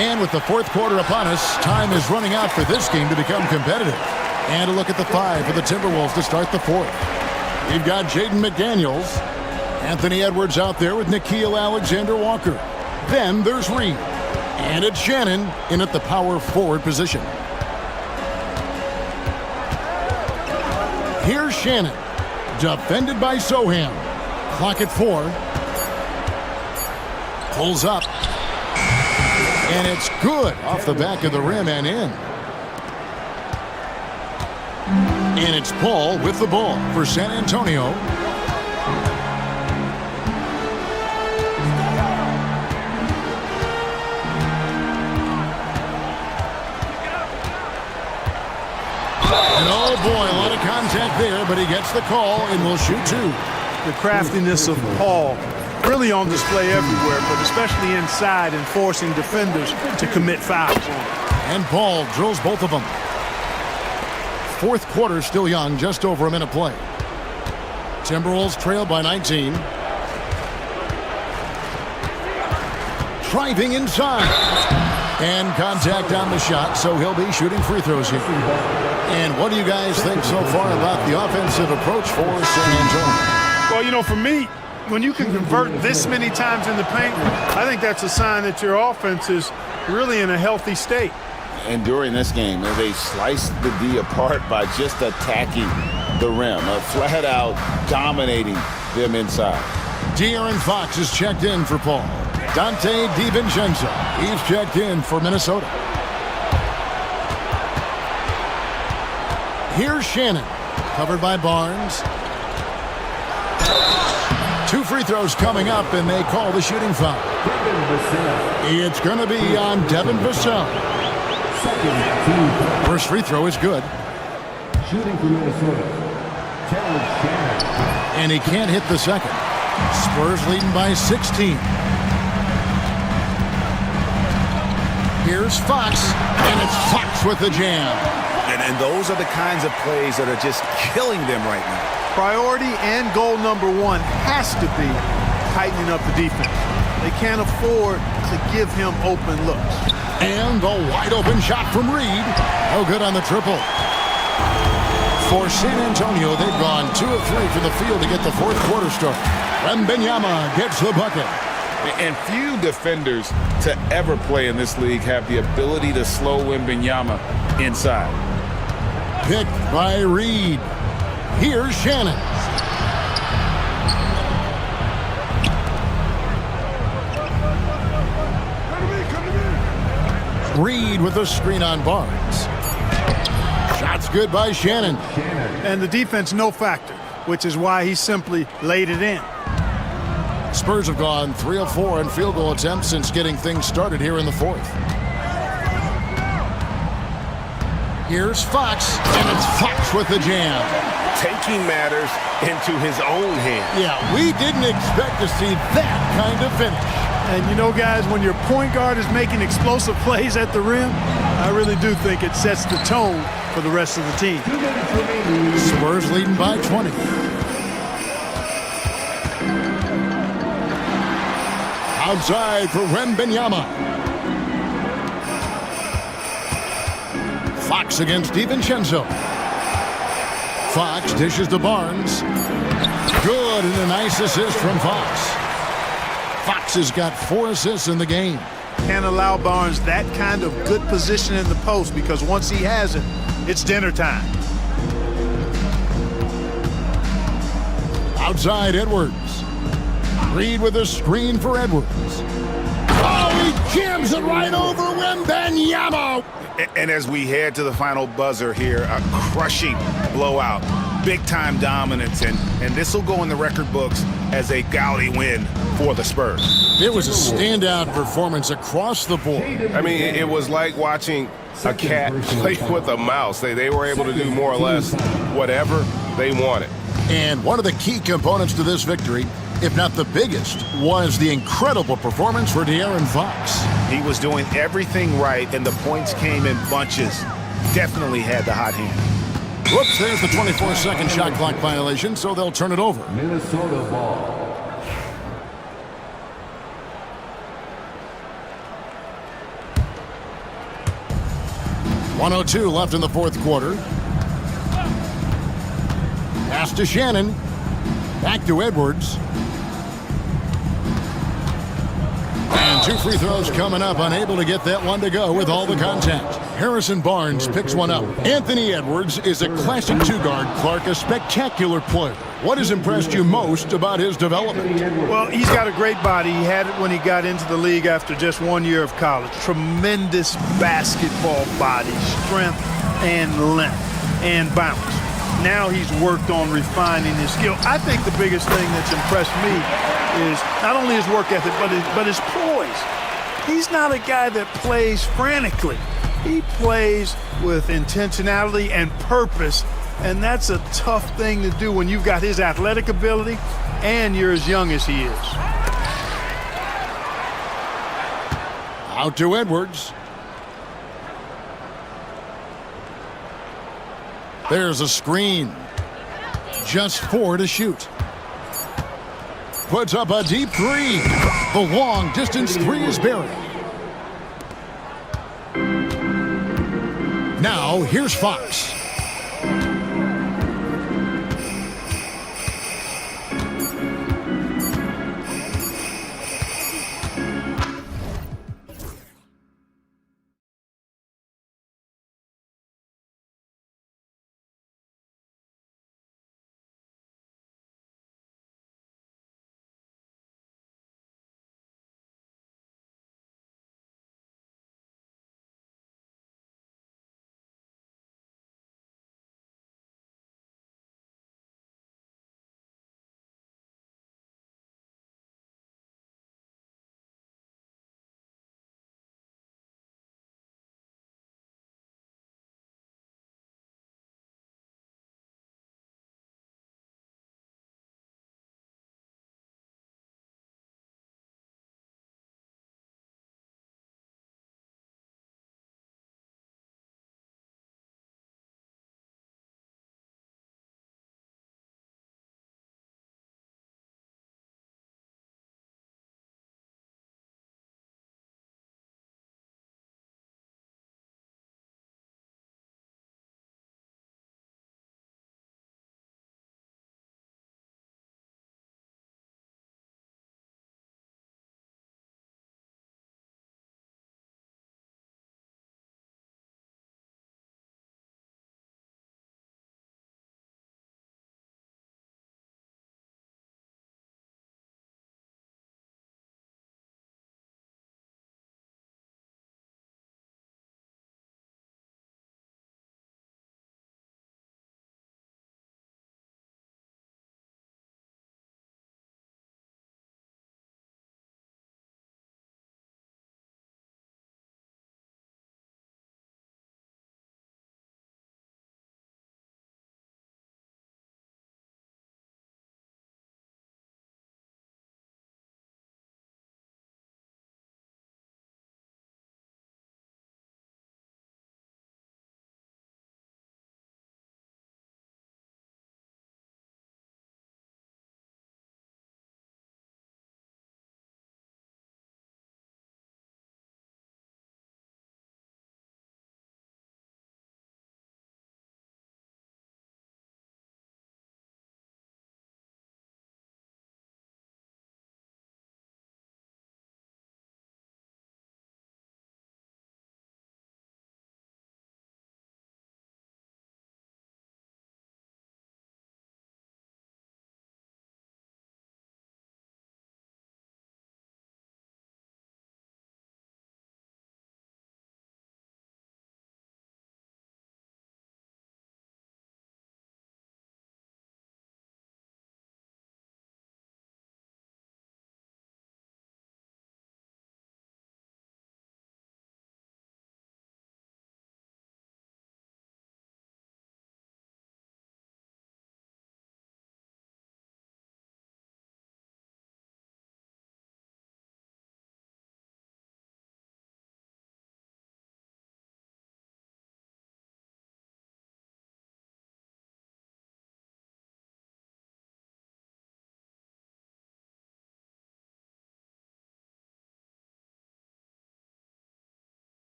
And with the fourth quarter upon us, time is running out for this game to become competitive. And a look at the five for the Timberwolves to start the fourth. We've got Jaden McDaniels, Anthony Edwards out there with Nickeil Alexander-Walker. Then there's Reed. And it's Shannon in at the power forward position. Here's Shannon. Defended by Soham. Clock at 4. Pulls up. And it's good off the back of the rim and in. And it's Paul with the ball for San Antonio. And oh boy, a lot of contact there, but he gets the call and will shoot 2. The craftiness of Paul really on display everywhere, but especially inside and forcing defenders to commit fouls. And Paul drills both of them. Fourth quarter still young, just over a minute play. Timberwolves trail by 19. Driving inside. And contact on the shot, so he'll be shooting free throws here. And what do you guys think so far about the offensive approach for San Antonio? Well, you know, for me, when you can convert this many times in the paint, I think that's a sign that your offense is really in a healthy state. And during this game, they sliced the D apart by just attacking the rim, flat out dominating them inside. De'Aaron Fox is checked in for Paul. Dante DiVincenzo, he's checked in for Minnesota. Here's Shannon, covered by Barnes. 2 free throws coming up, and they call the shooting foul. It's going to be on Devin Vassell. First free throw is good. Shooting for Minnesota, Terrence Shannon. And he can't hit the second. Spurs leading by 16. Here's Fox, and it's Fox with the jam. And those are the kinds of plays that are just killing them right now. Priority and goal number 1 has to be tightening up the defense. They can't afford to give him open looks. And the wide open shot from Reed. No good on the triple. For San Antonio, they've gone 2 of 3 from the field to get the fourth quarter start. Wembanyama gets the bucket. And few defenders to ever play in this league have the ability to slow Wembanyama inside. Picked by Reed. Here's Shannon. Reed with a screen on Barnes. Shot's good by Shannon. And the defense no factor, which is why he simply laid it in. Spurs have gone 3 of 4 in field goal attempts since getting things started here in the fourth. Here's Fox, and it's Fox with the jam. Taking matters into his own hands. Yeah, we didn't expect to see that kind of finish. And you know, guys, when your point guard is making explosive plays at the rim, I really do think it sets the tone for the rest of the team. Spurs leading by 20. Outside for Wembanyama. Fox against DiVincenzo. Fox dishes to Barnes. Good, and a nice assist from Fox. Fox has got 4 assists in the game. Can't allow Barnes that kind of good position in the post, because once he has it, it's dinner time. Outside Edwards. Reed with a screen for Edwards. Oh, he jams it right over Wembanyama. And as we head to the final buzzer here, a crushing blowout, big-time dominance, and this will go in the record books as a gaudy win for the Spurs. It was a standout performance across the board. I mean, it was like watching a cat play with a mouse. They were able to do more or less whatever they wanted. And one of the key components to this victory if not the biggest, was the incredible performance for De'Aaron Fox. He was doing everything right, and the points came in bunches. Definitely had the hot hand. Whoops, there's the 24-second shot clock violation, so they'll turn it over. Minnesota ball. .102 left in the fourth quarter. Pass to Shannon. Back to Edwards. And 2 free throws coming up, unable to get that one to go with all the contact. Harrison Barnes picks one up. Anthony Edwards is a classic two-guard. Clark, a spectacular player. What has impressed you most about his development? Well, he's got a great body. He had it when he got into the league after just 1 year of college. Tremendous basketball body, strength and length and bounce. Now he's worked on refining his skill. I think the biggest thing that's impressed me is not only his work ethic, but his poise. He's not a guy that plays frantically. He plays with intentionality and purpose, and that's a tough thing to do when you've got his athletic ability and you're as young as he is. Out to Edwards. There's a screen. Just 4 to shoot. Puts up a deep 3. The long distance 3 is buried. Now, here's Fox.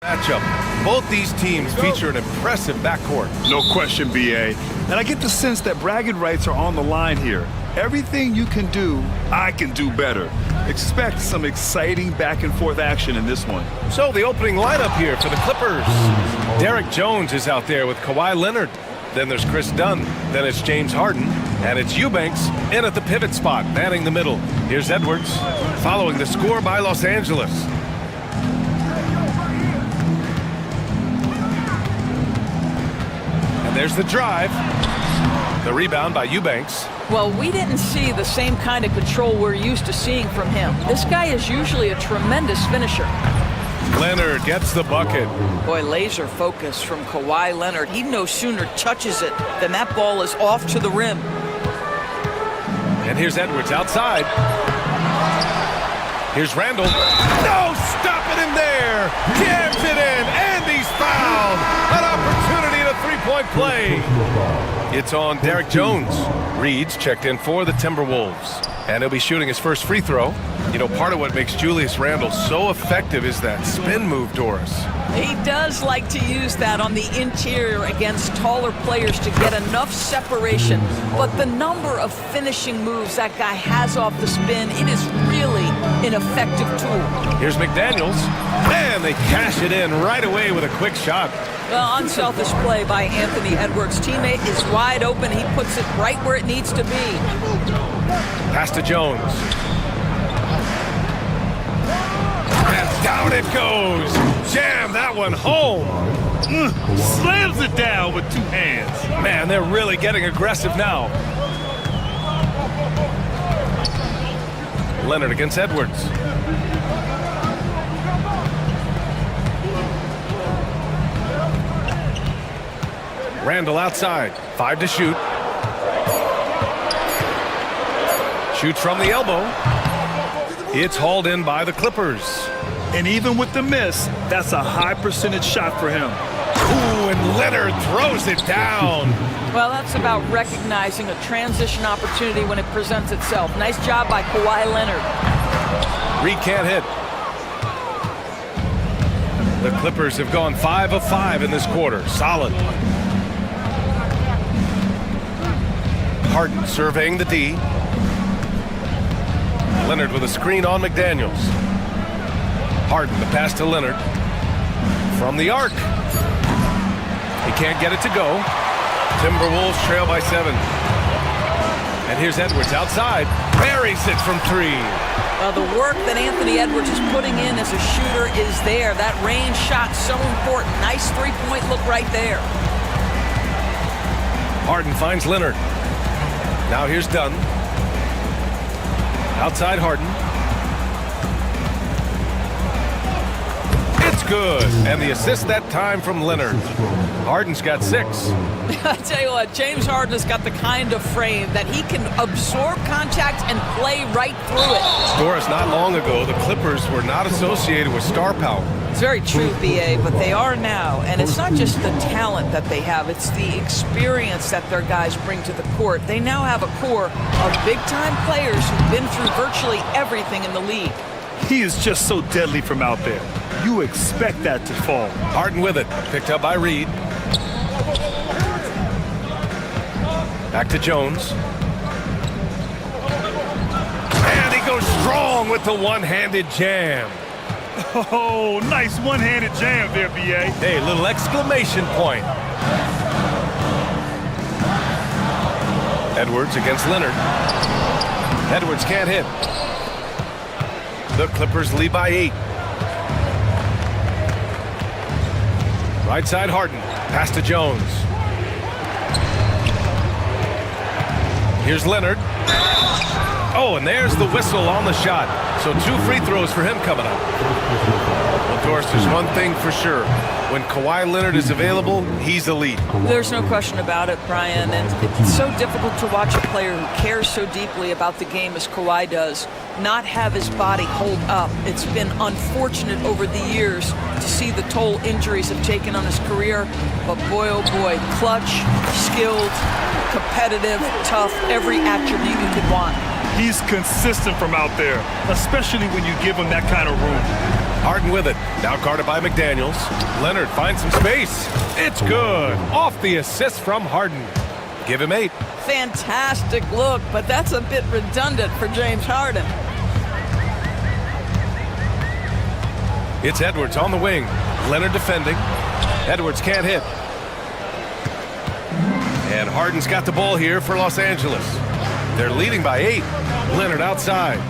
Matchup. Both these teams feature an impressive backcourt. No question, BA. And I get the sense that bragging rights are on the line here. Everything you can do, I can do better. Expect some exciting back-and-forth action in this one. So the opening lineup here for the Clippers. Derek Jones is out there with Kawhi Leonard. Then there's Chris Dunn. Then it's James Harden. And it's Eubanks in at the pivot spot, manning the middle. Here's Edwards, following the score by Los Angeles. And there's the drive. The rebound by Eubanks. Well, we didn't see the same kind of control we're used to seeing from him. This guy is usually a tremendous finisher. Leonard gets the bucket. Boy, laser focus from Kawhi Leonard. He no sooner touches it than that ball is off to the rim. And here's Edwards outside. Here's Randall. No, stop it in there. Jams it in, and he's fouled. An opportunity at a three-point play. It's on Derek Jones. Reed's checked in for the Timberwolves. And he'll be shooting his first free throw. You know, part of what makes Julius Randle so effective is that spin move, Doris. He does like to use that on the interior against taller players to get enough separation. But the number of finishing moves that guy has off the spin, it is really an effective tool. Here's McDaniels. And they cash it in right away with a quick shot. Well, unselfish play by Anthony Edwards. Teammate is wide open. He puts it right where it needs to be. Pass to Jones. And down it goes. Jam that one home. Slams it down with two hands. Man, they're really getting aggressive now. Leonard against Edwards. Randall outside. 5 to shoot. Shoots from the elbow. It's hauled in by the Clippers. And even with the miss, that's a high percentage shot for him. Ooh, and Leonard throws it down. Well, that's about recognizing a transition opportunity when it presents itself. Nice job by Kawhi Leonard. Reed can't hit. The Clippers have gone 5 of 5 in this quarter. Solid. Harden surveying the D. Leonard with a screen on McDaniels. Harden, the pass to Leonard. From the arc. He can't get it to go. Timberwolves trail by 7. And here's Edwards outside. Buries it from 3. Well, the work that Anthony Edwards is putting in as a shooter is there. That range shot so important. Nice three-point look right there. Harden finds Leonard. Now here's Dunn. Outside Harden. It's good. And the assist that time from Leonard. Harden's got 6. I tell you what, James Harden has got the kind of frame that he can absorb contact and play right through it. Doris, not long ago, the Clippers were not associated with star power. It's very true, BA, but they are now. And it's not just the talent that they have, it's the experience that their guys bring to the court. They now have a core of big-time players who've been through virtually everything in the league. He is just so deadly from out there. You expect that to fall. Harden with it. Picked up by Reed. Back to Jones. And he goes strong with the one-handed jam. Oh, nice one-handed jam there, BA. Hey, little exclamation point. Edwards against Leonard. Edwards can't hit. The Clippers lead by 8. Right side Harden. Pass to Jones. Here's Leonard. Oh, and there's the whistle on the shot. So 2 free throws for him coming up. Well, Doris, there's one thing for sure. When Kawhi Leonard is available, he's elite. There's no question about it, Brian. And it's so difficult to watch a player who cares so deeply about the game as Kawhi does not have his body hold up. It's been unfortunate over the years to see the toll injuries have taken on his career. But boy, oh boy, clutch, skilled, competitive, tough, every attribute you could want. He's consistent from out there, especially when you give him that kind of room. Harden with it. Now guarded by McDaniels. Leonard finds some space. It's good. Off the assist from Harden. Give him 8. Fantastic look, but that's a bit redundant for James Harden. It's Edwards on the wing. Leonard defending. Edwards can't hit. And Harden's got the ball here for Los Angeles. They're leading by 8. Leonard outside.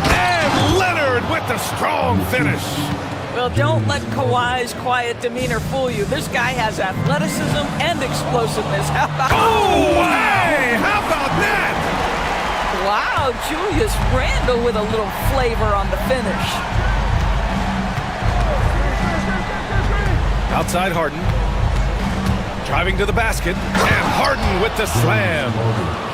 And Leonard with the strong finish. Well, don't let Kawhi's quiet demeanor fool you. This guy has athleticism and explosiveness. How about... Oh, hey! How about that? Wow, Julius Randle with a little flavor on the finish. Outside Harden. Driving to the basket. And Harden with the slam.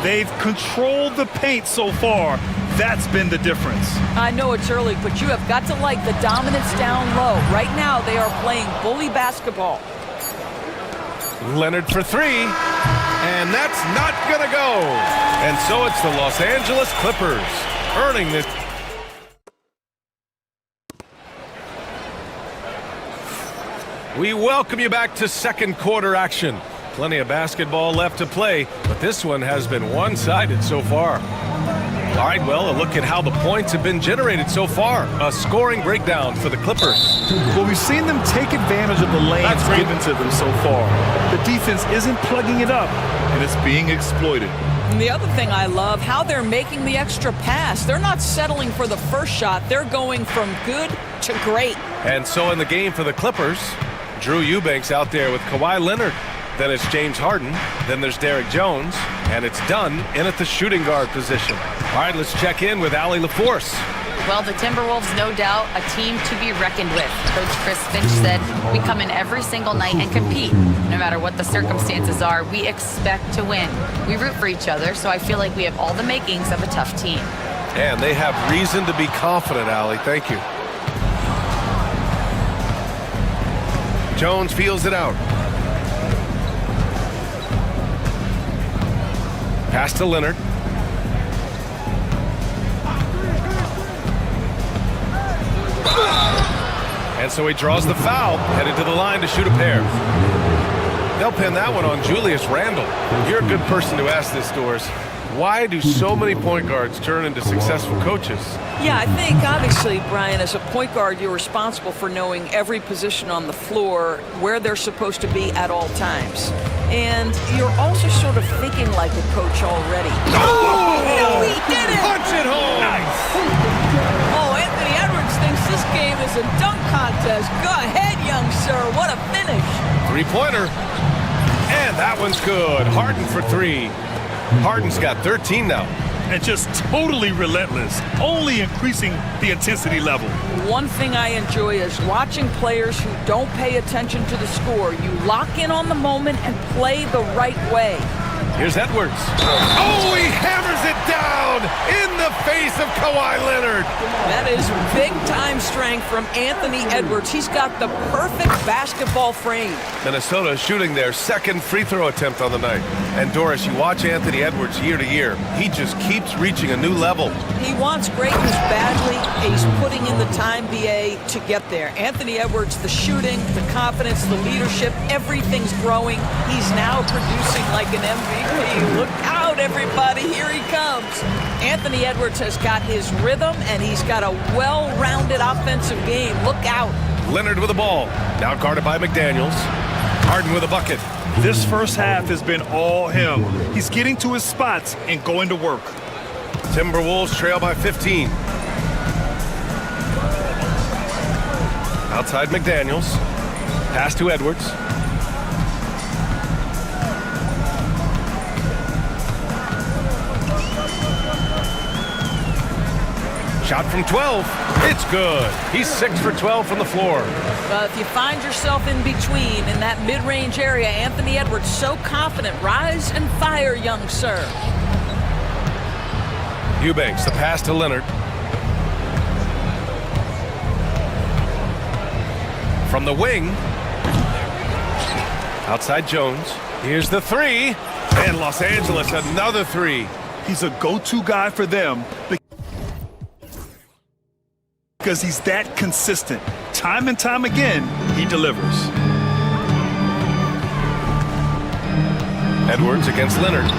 They've controlled the paint so far. That's been the difference. I know it's early, but you have got to like the dominance down low. Right now, they are playing bully basketball. Leonard for 3. And that's not gonna go. And so it's the Los Angeles Clippers earning this. We welcome you back to second quarter action. Plenty of basketball left to play, but this one has been one-sided so far. All right, well, a look at how the points have been generated so far. A scoring breakdown for the Clippers. Well, we've seen them take advantage of the lanes given to them so far. The defense isn't plugging it up, and it's being exploited. And the other thing I love, how they're making the extra pass. They're not settling for the first shot. They're going from good to great. And so in the game for the Clippers, Drew Eubanks out there with Kawhi Leonard. Then it's James Harden. Then there's Derek Jones. And it's Dunn in at the shooting guard position. All right, let's check in with Allie LaForce. Well, the Timberwolves, no doubt, a team to be reckoned with. Coach Chris Finch said, we come in every single night and compete. No matter what the circumstances are, we expect to win. We root for each other, so I feel like we have all the makings of a tough team. And they have reason to be confident, Allie. Thank you. Jones feels it out. Pass to Leonard. And so he draws the foul, headed to the line to shoot a pair. They'll pin that one on Julius Randle. You're a good person to ask this, Doris. Why do so many point guards turn into successful coaches? Yeah, I think obviously, Brian, as a point guard, you're responsible for knowing every position on the floor, where they're supposed to be at all times. And you're also sort of thinking like a coach already. Oh! No, he did it! Punch it home! Nice! Oh, Anthony Edwards thinks this game is a dunk contest. Go ahead, young sir. What a finish. Three-pointer. And that one's good. Harden for 3. Harden's got 13 now. And just totally relentless, only increasing the intensity level. One thing I enjoy is watching players who don't pay attention to the score. You lock in on the moment and play the right way. Here's Edwards. Oh, he hammers it down in the face of Kawhi Leonard. That is big-time strength from Anthony Edwards. He's got the perfect basketball frame. Minnesota shooting their second free throw attempt on the night. And Doris, you watch Anthony Edwards year to year. He just keeps reaching a new level. He wants greatness badly. He's putting in the time, BA, to get there. Anthony Edwards, the shooting, the confidence, the leadership, everything's growing. He's now producing like an MVP. Look out, everybody. Here he comes. Anthony Edwards has got his rhythm, and he's got a well-rounded offensive game. Look out. Leonard with the ball. Now guarded by McDaniels. Harden with a bucket. This first half has been all him. He's getting to his spots and going to work. Timberwolves trail by 15. Outside McDaniels. Pass to Edwards. Shot from 12. It's good. He's 6 for 12 from the floor. If you find yourself in between in that mid-range area, Anthony Edwards so confident. Rise and fire, young sir. Eubanks, the pass to Leonard. From the wing. Outside Jones. Here's the 3. And Los Angeles, another 3. He's a go-to guy for them. because he's that consistent. Time and time again, he delivers. Edwards against Leonard.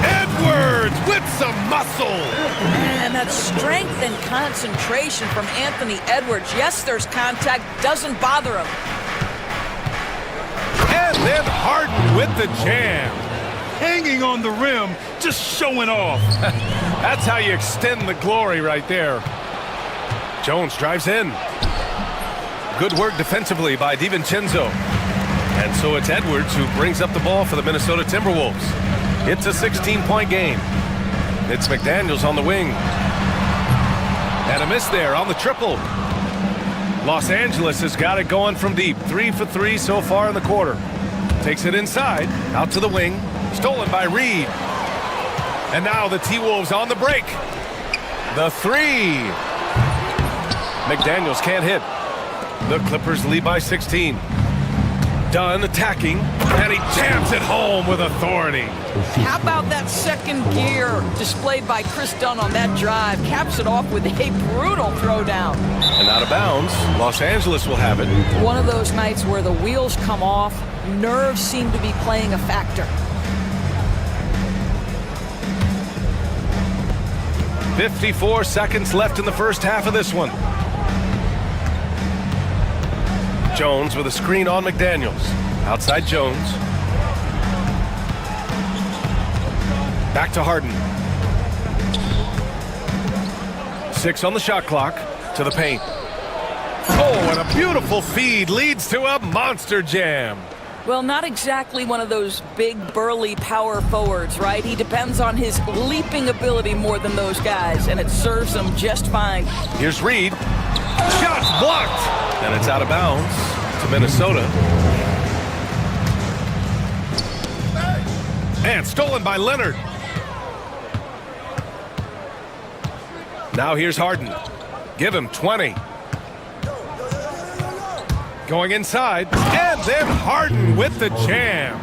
Edwards with some muscle. Man, that strength and concentration from Anthony Edwards. Yes, there's contact, doesn't bother him. And then Harden with the jam. Hanging on the rim, just showing off. That's how you extend the glory right there. Jones drives in. Good work defensively by DiVincenzo. And so it's Edwards who brings up the ball for the Minnesota Timberwolves. It's a 16-point game. It's McDaniels on the wing. And a miss there on the triple. Los Angeles has got it going from deep. 3 for 3 so far in the quarter. Takes it inside, out to the wing. Stolen by Reed. And now the T-Wolves on the break. The three. McDaniels can't hit. The Clippers lead by 16. Dunn attacking, and he jams it home with authority. How about that second gear displayed by Chris Dunn on that drive? Caps it off with a brutal throwdown. And out of bounds, Los Angeles will have it. One of those nights where the wheels come off, nerves seem to be playing a factor. 54 seconds left in the first half of this one. Jones with a screen on McDaniels. Outside Jones. Back to Harden. 6 on the shot clock. To the paint. Oh, and a beautiful feed leads to a monster jam. Well, not exactly one of those big, burly power forwards, right? He depends on his leaping ability more than those guys, and it serves him just fine. Here's Reed. Shots blocked. And it's out of bounds to Minnesota. And stolen by Leonard. Now here's Harden. Give him 20. Going inside, and then Harden with the jam.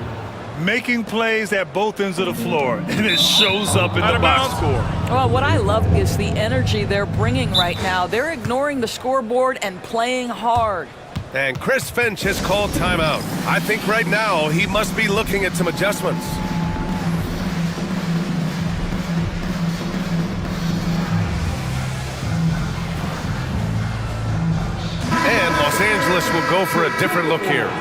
Making plays at both ends of the floor, and it shows up in the box score. Well, what I love is the energy they're bringing right now. They're ignoring the scoreboard and playing hard. And Chris Finch has called timeout. I think right now he must be looking at some adjustments. And Los Angeles will go for a different look here.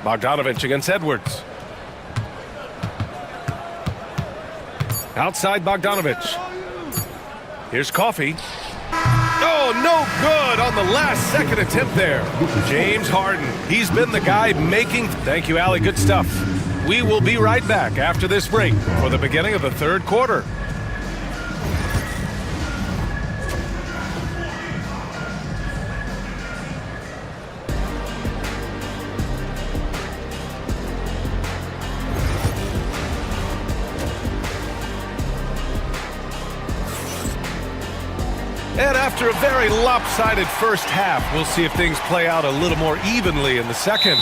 Bogdanovich against Edwards. Outside Bogdanovich. Here's Coffey. Oh, no good on the last second attempt there. James Harden. He's been the guy making... Thank you, Allie. Good stuff. We will be right back after this break for the beginning of the third quarter. And after a very lopsided first half, we'll see if things play out a little more evenly in the second.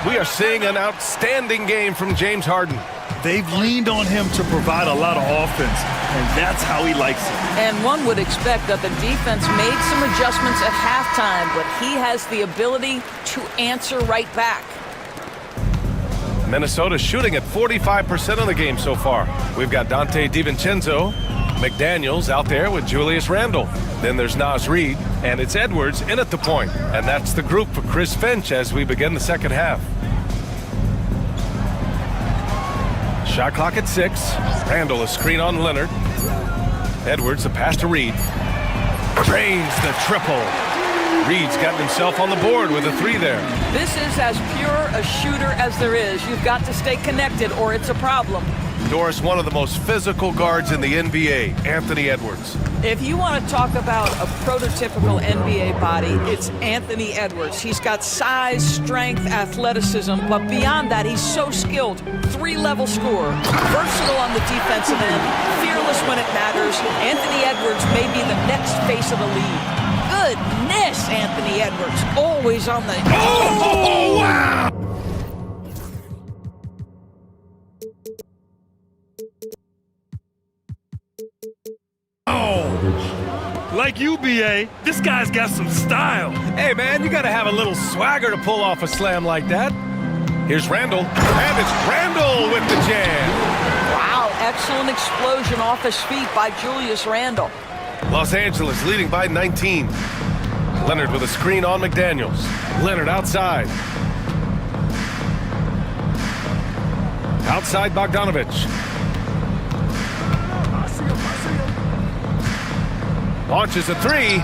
We are seeing an outstanding game from James Harden. They've leaned on him to provide a lot of offense, and that's how he likes it. And one would expect that the defense made some adjustments at halftime, but he has the ability to answer right back. Minnesota shooting at 45% of the game so far. We've got Dante DiVincenzo, McDaniels out there with Julius Randle. Then there's Naz Reid, and it's Edwards in at the point. And that's the group for Chris Finch as we begin the second half. Shot clock at 6. Randle a screen on Leonard. Edwards a pass to Reid. Drains the triple. Reed's gotten himself on the board with a 3 there. This is as pure a shooter as there is. You've got to stay connected or it's a problem. Doris, one of the most physical guards in the NBA, Anthony Edwards. If you want to talk about a prototypical NBA body, it's Anthony Edwards. He's got size, strength, athleticism, but beyond that, he's so skilled. 3-level scorer, versatile on the defensive end, fearless when it matters. Anthony Edwards may be the next face of the league. Goodness, Anthony Edwards, always on the... Oh, wow! Like you, BA, this guy's got some style. Hey, man, you got to have a little swagger to pull off a slam like that. Here's Randall, and it's Randall with the jam. Wow, excellent explosion off his feet by Julius Randle. Los Angeles leading by 19. Leonard with a screen on McDaniels. Leonard outside. Outside Bogdanovich. Launches a three.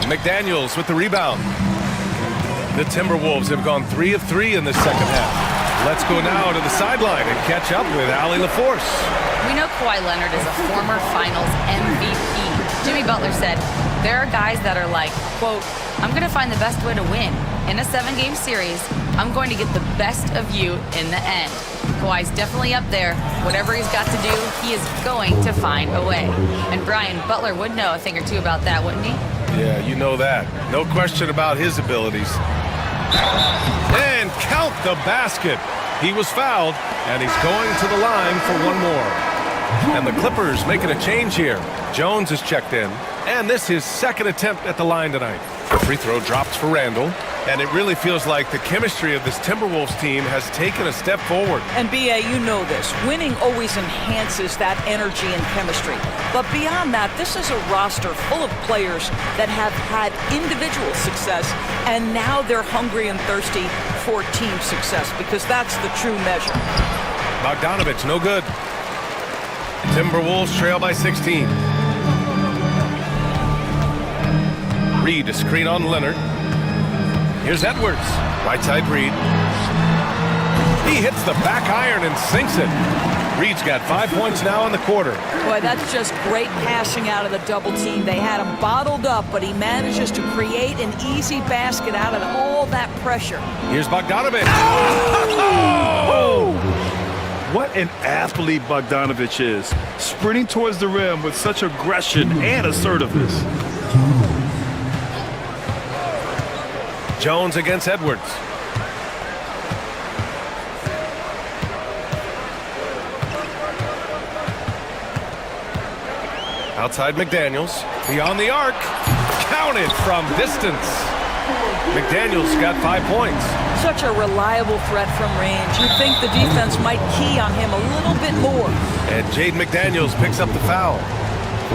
McDaniels with the rebound. The Timberwolves have gone 3 of 3 in the second half. Let's go now to the sideline and catch up with Allie LaForce. We know Kawhi Leonard is a former Finals MVP. Jimmy Butler said, there are guys that are like, quote, I'm going to find the best way to win. In a 7-game series, I'm going to get the best of you in the end. Kawhi's definitely up there. Whatever he's got to do, he is going to find a way. And Brian, Butler would know a thing or two about that, wouldn't he? Yeah, you know that. No question about his abilities. And count the basket. He was fouled, and he's going to the line for one more. And the Clippers making a change here. Jones is checked in, and this is his second attempt at the line tonight. The free throw drops for Randall, and it really feels like the chemistry of this Timberwolves team has taken a step forward. And BA, you know this. Winning always enhances that energy and chemistry. But beyond that, this is a roster full of players that have had individual success, and now they're hungry and thirsty for team success, because that's the true measure. Bogdanovich, no good. Timberwolves trail by 16. Reed, a screen on Leonard. Here's Edwards. Right side Reed. He hits the back iron and sinks it. Reed's got 5 points now in the quarter. Boy, that's just great passing out of the double team. They had him bottled up, but he manages to create an easy basket out of all that pressure. Here's Bogdanovich. Oh! What an athlete Bogdanovich is. Sprinting towards the rim with such aggression and assertiveness. Jones against Edwards. Outside McDaniels. Beyond the arc. Counted from distance. McDaniels got 5 points. Such a reliable threat from range. You'd think the defense might key on him a little bit more. And Jaden McDaniels picks up the foul.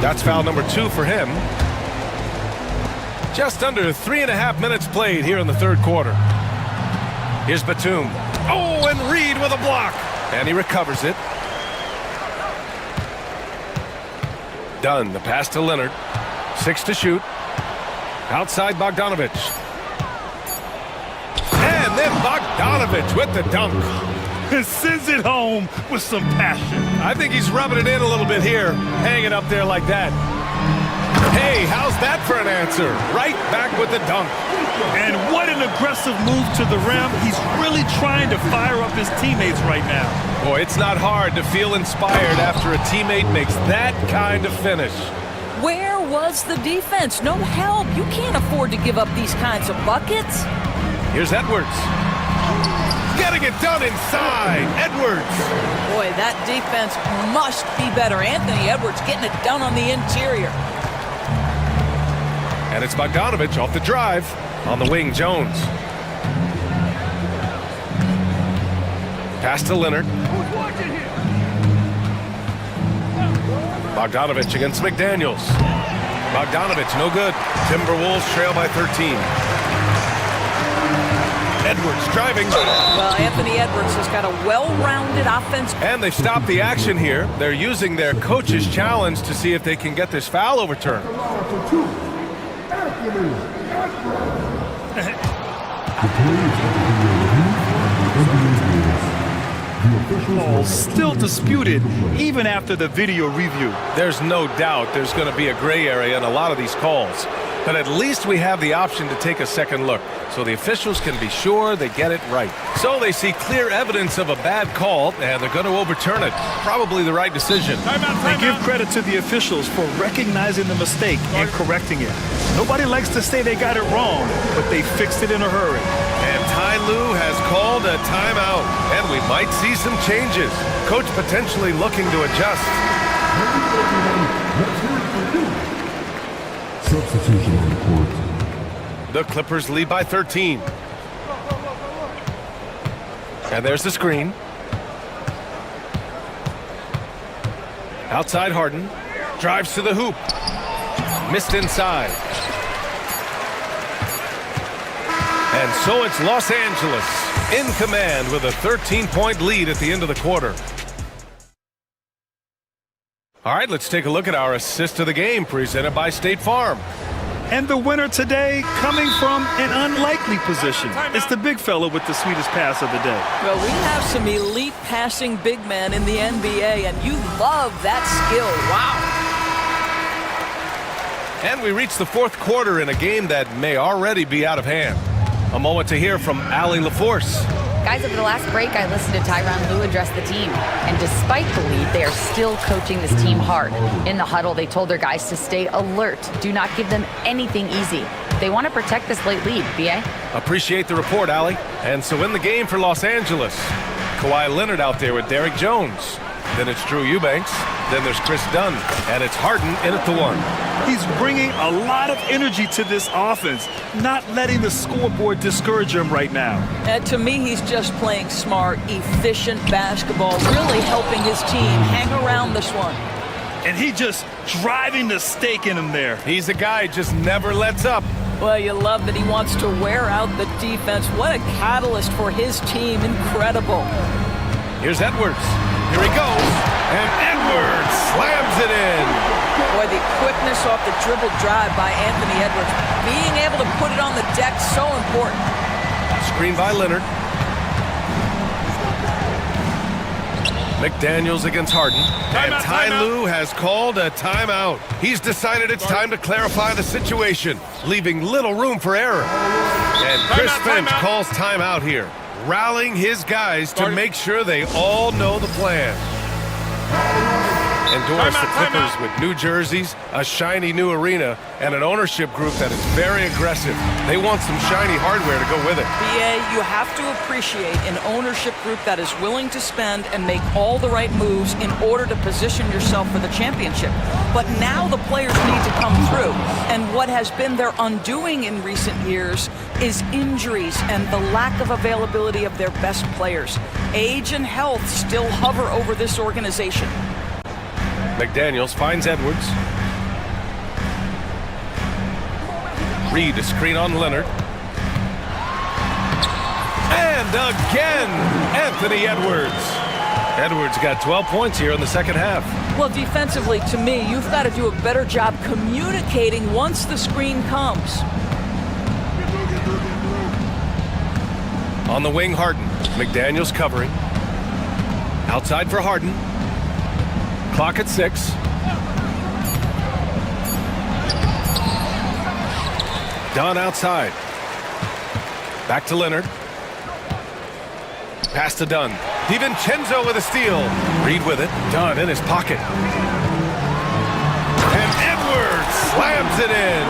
That's foul number 2 for him. Just under 3.5 minutes played here in the third quarter. Here's Batum. Oh, and Reed with a block. And he recovers it. Dunn, the pass to Leonard. 6 to shoot. Outside Bogdanovich. And then Bogdanovich with the dunk. And sends it home with some passion. I think he's rubbing it in a little bit here. Hanging up there like that. Hey, how's that for an answer? Right back with the dunk. And what an aggressive move to the rim. He's really trying to fire up his teammates right now. Boy, it's not hard to feel inspired after a teammate makes that kind of finish. Where was the defense? No help. You can't afford to give up these kinds of buckets. Here's Edwards. Getting it done inside. Edwards. Boy, that defense must be better. Anthony Edwards getting it done on the interior. And it's Bogdanovich off the drive. On the wing, Jones. Pass to Leonard. Bogdanovich against McDaniels. Bogdanovich, no good. Timberwolves trail by 13. Edwards driving. Well, Anthony Edwards has got a well-rounded offense. And they've stopped the action here. They're using their coach's challenge to see if they can get this foul overturned. Oh, still disputed even after the video review. There's no doubt there's going to be a gray area in a lot of these calls. But at least we have the option to take a second look, so the officials can be sure they get it right. So they see clear evidence of a bad call, and they're going to overturn it. Probably the right decision. They give credit to the officials for recognizing the mistake and correcting it. Nobody likes to say they got it wrong, but they fixed it in a hurry. And time Ty Lue has called a timeout, and we might see some changes. Coach potentially looking to adjust. Substitution on the court. The Clippers lead by 13. And there's the screen. Outside Harden. Drives to the hoop. Missed inside. And so it's Los Angeles in command with a 13-point lead at the end of the quarter. All right, let's take a look at our assist of the game presented by State Farm. And the winner today coming from an unlikely position. It's the big fella with the sweetest pass of the day. Well, we have some elite passing big men in the NBA, and you love that skill. Wow. And we reach the fourth quarter in a game that may already be out of hand. A moment to hear from Allie LaForce. Guys, over the last break, I listened to Tyronn Lue address the team. And despite the lead, they are still coaching this team hard. In the huddle, they told their guys to stay alert. Do not give them anything easy. They want to protect this late lead, B.A. Appreciate the report, Allie. And so in the game for Los Angeles, Kawhi Leonard out there with Derrick Jones. Then it's Drew Eubanks. Then there's Chris Dunn. And it's Harden in at the one. He's bringing a lot of energy to this offense, not letting the scoreboard discourage him right now. And to me, he's just playing smart, efficient basketball, really helping his team hang around this one. And he just driving the stake in him there. He's a guy who just never lets up. Well, you love that he wants to wear out the defense. What a catalyst for his team. Incredible. Here's Edwards. Here he goes. And Edwards slams it in. Boy, the quickness off the dribble drive by Anthony Edwards. Being able to put it on the deck, so important. Screen by Leonard. McDaniels against Harden. And Ty Lue has called a timeout. He's decided it's time to clarify the situation, leaving little room for error. And Chris Finch calls timeout here, rallying his guys to make sure they all know the plan. Endorse the Clippers with new jerseys, a shiny new arena, and an ownership group that is very aggressive. They want some shiny hardware to go with it. BA, you have to appreciate an ownership group that is willing to spend and make all the right moves in order to position yourself for the championship. But now the players need to come through. And what has been their undoing in recent years is injuries and the lack of availability of their best players. Age and health still hover over this organization. McDaniels finds Edwards. Reed a screen on Leonard. And again, Anthony Edwards. Edwards got 12 points here in the second half. Well, defensively, to me, you've got to do a better job communicating once the screen comes. On the wing, Harden. McDaniels covering. Outside for Harden. Clock at 6. Dunn outside. Back to Leonard. Pass to Dunn. DiVincenzo with a steal. Reed with it. Dunn in his pocket. And Edwards slams it in.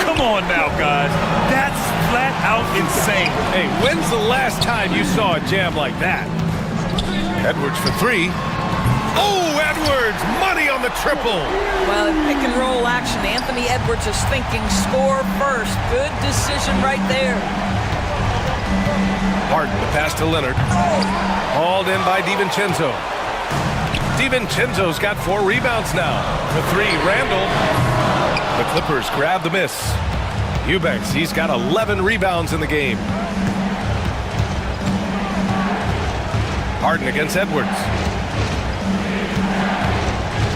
Come on now, guys. That's flat out insane. Hey, when's the last time you saw a jam like that? Edwards for 3. Oh, Edwards! Money on the triple! Well, in pick and roll action, Anthony Edwards is thinking score first. Good decision right there. Harden, the pass to Leonard. Hauled in by DiVincenzo. DiVincenzo's got 4 rebounds now. For 3, Randall. The Clippers grab the miss. Eubanks, he's got 11 rebounds in the game. Harden against Edwards.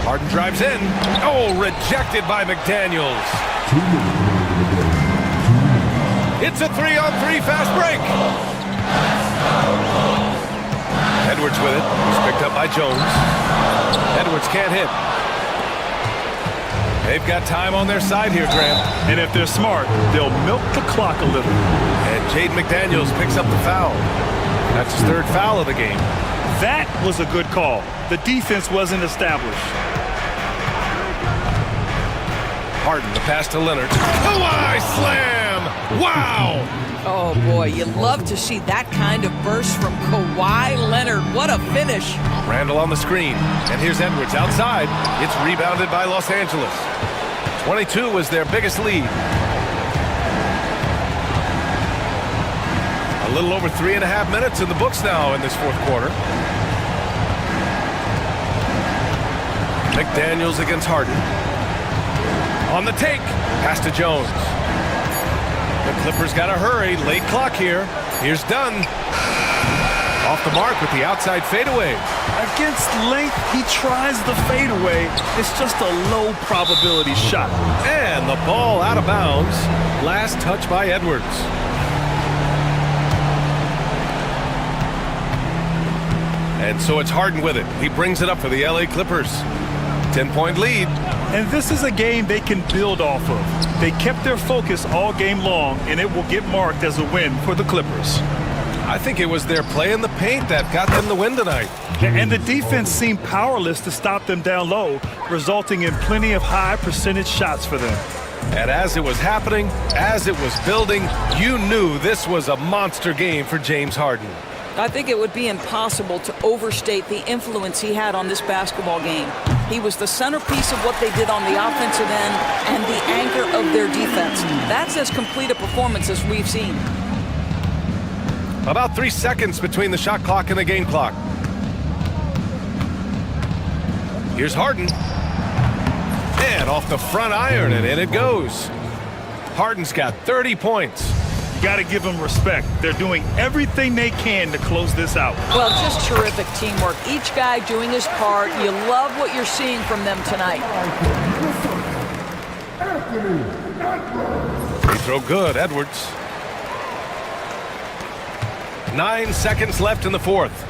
Harden drives in. Oh, rejected by McDaniels. It's a 3-on-3 fast break. Edwards with it. He's picked up by Jones. Edwards can't hit. They've got time on their side here, Grant. And if they're smart, they'll milk the clock a little. And Jaden McDaniels picks up the foul. That's his 3rd foul of the game. That was a good call. The defense wasn't established. Harden, the pass to Leonard. Kawhi slam! Wow! Oh, boy, you love to see that kind of burst from Kawhi Leonard. What a finish. Randall on the screen. And here's Edwards outside. It's rebounded by Los Angeles. 22 was their biggest lead. A little over 3.5 minutes in the books now in this fourth quarter. McDaniels against Harden. On the take. Pass to Jones. The Clippers got to hurry. Late clock here. Here's Dunn. Off the mark with the outside fadeaway. Against length, he tries the fadeaway. It's just a low probability shot. And the ball out of bounds. Last touch by Edwards. And so it's Harden with it. He brings it up for the LA Clippers. 10-point lead. And this is a game they can build off of. They kept their focus all game long, and it will get marked as a win for the Clippers. I think it was their play in the paint that got them the win tonight. And the defense seemed powerless to stop them down low, resulting in plenty of high percentage shots for them. And as it was happening, as it was building, you knew this was a monster game for James Harden. I think it would be impossible to overstate the influence he had on this basketball game. He was the centerpiece of what they did on the offensive end and the anchor of their defense. That's as complete a performance as we've seen. About 3 seconds between the shot clock and the game clock. Here's Harden. And off the front iron, and in it goes. Harden's got 30 points. Got to give them respect. They're doing everything they can to close this out. Well, just terrific teamwork. Each guy doing his part. You love what you're seeing from them tonight. Free throw good, Edwards. 9 seconds left in the fourth.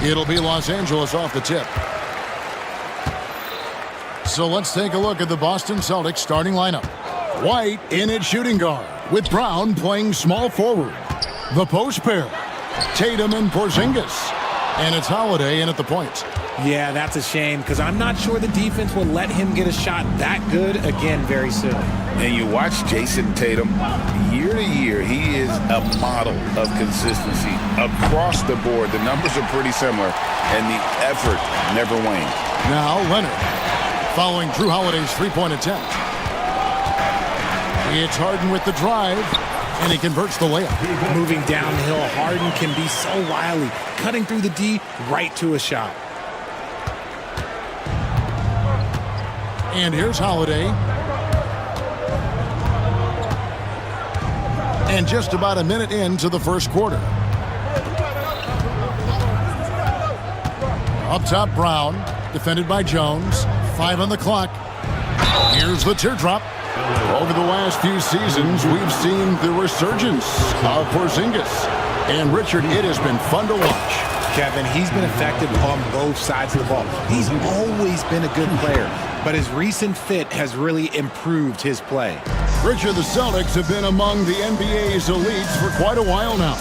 It'll be Los Angeles off the tip. So let's take a look at the Boston Celtics starting lineup. White in at shooting guard, with Brown playing small forward. The post pair, Tatum and Porzingis. And it's Holiday in at the point. Yeah, that's a shame because I'm not sure the defense will let him get a shot that good again very soon. And you watch Jason Tatum, year to year, he is a model of consistency across the board. The numbers are pretty similar, and the effort never wanes. Now Leonard, following Drew Holiday's three-point attempt. It's Harden with the drive, and he converts the layup. Moving downhill, Harden can be so wily, cutting through the D right to a shot. And here's Holiday. And just about a minute into the first quarter. Up top, Brown, defended by Jones. 5 on the clock. Here's the teardrop. Over the last few seasons, we've seen the resurgence of Porzingis. And Richard, it has been fun to watch. Kevin, he's been effective on both sides of the ball. He's always been a good player, but his recent fit has really improved his play. Richard, the Celtics have been among the NBA's elites for quite a while now.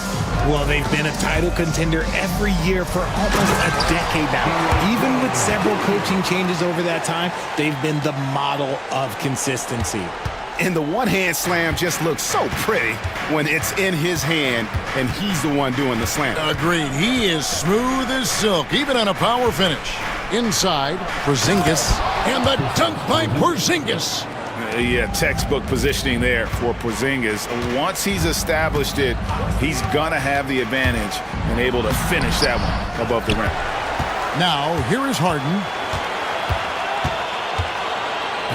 Well, they've been a title contender every year for almost a decade now. Even with several coaching changes over that time, they've been the model of consistency. And the one-hand slam just looks so pretty when it's in his hand and he's the one doing the slam. Agreed. He is smooth as silk, even on a power finish. Inside, Porzingis, and the dunk by Porzingis. Yeah, textbook positioning there for Porzingis. Once he's established it, he's going to have the advantage and able to finish that one above the rim. Now, here is Harden.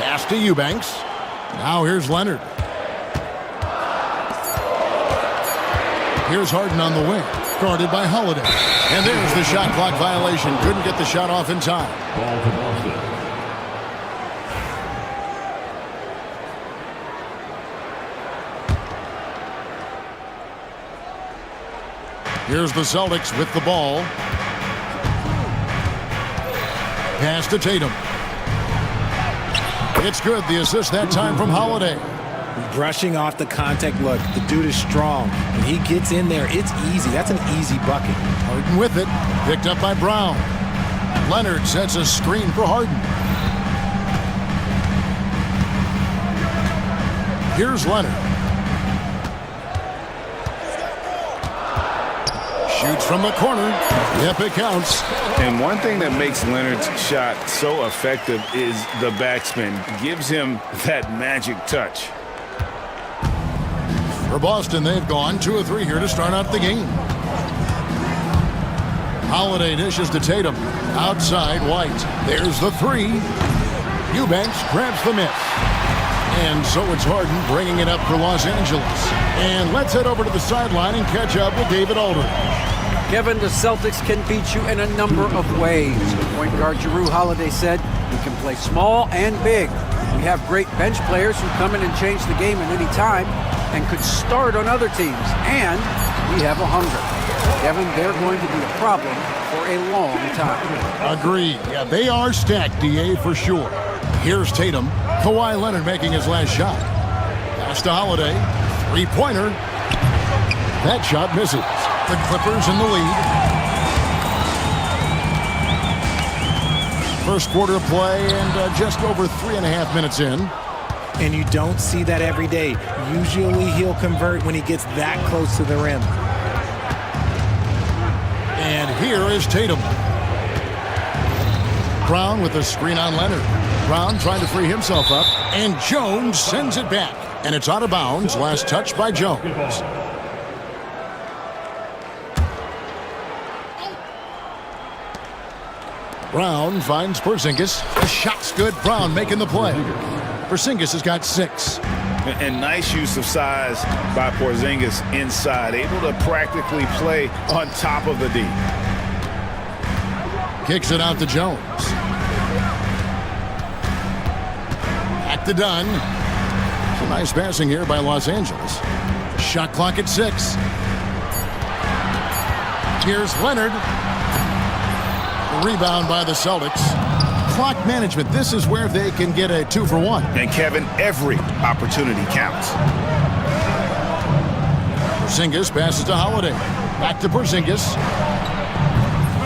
Pass to Eubanks. Now here's Leonard. Here's Harden on the wing, guarded by Holiday. And there's the shot clock violation. Couldn't get the shot off in time. Ball to Boston. Here's the Celtics with the ball. Pass to Tatum. It's good. The assist that time from Holiday. Brushing off the contact look. The dude is strong. When he gets in there, it's easy. That's an easy bucket. Harden with it. Picked up by Brown. Leonard sets a screen for Harden. Here's Leonard. Shoots from the corner. Yep, it counts. And one thing that makes Leonard's shot so effective is the backspin. Gives him that magic touch. For Boston, they've gone 2 of 3 here to start out the game. Holiday dishes to Tatum. Outside, White. There's the 3. Eubanks grabs the miss. And so it's Harden bringing it up for Los Angeles. And let's head over to the sideline and catch up with David Aldridge. Kevin, the Celtics can beat you in a number of ways. Point guard Jrue Holiday said we can play small and big. We have great bench players who come in and change the game at any time and could start on other teams. And we have a hunger. Kevin, they're going to be a problem for a long time. Agreed. Yeah, they are stacked, DA, for sure. Here's Tatum. Kawhi Leonard making his last shot. Pass to Holiday. 3-pointer. That shot misses. The Clippers in the lead. First quarter of play and just over 3.5 minutes in. And you don't see that every day. Usually he'll convert when he gets that close to the rim. And here is Tatum. Brown with a screen on Leonard. Brown trying to free himself up. And Jones sends it back. And it's out of bounds. Last touch by Jones. Brown finds Porzingis. The shot's good. Brown making the play. Porzingis has got 6. And nice use of size by Porzingis inside. Able to practically play on top of the D. Kicks it out to Jones. Back to Dunn. Some nice passing here by Los Angeles. Shot clock at 6. Here's Leonard. Rebound by the Celtics. Clock management, this is where they can get a 2-for-1. And Kevin, every opportunity counts. Porzingis passes to Holiday. Back to Porzingis.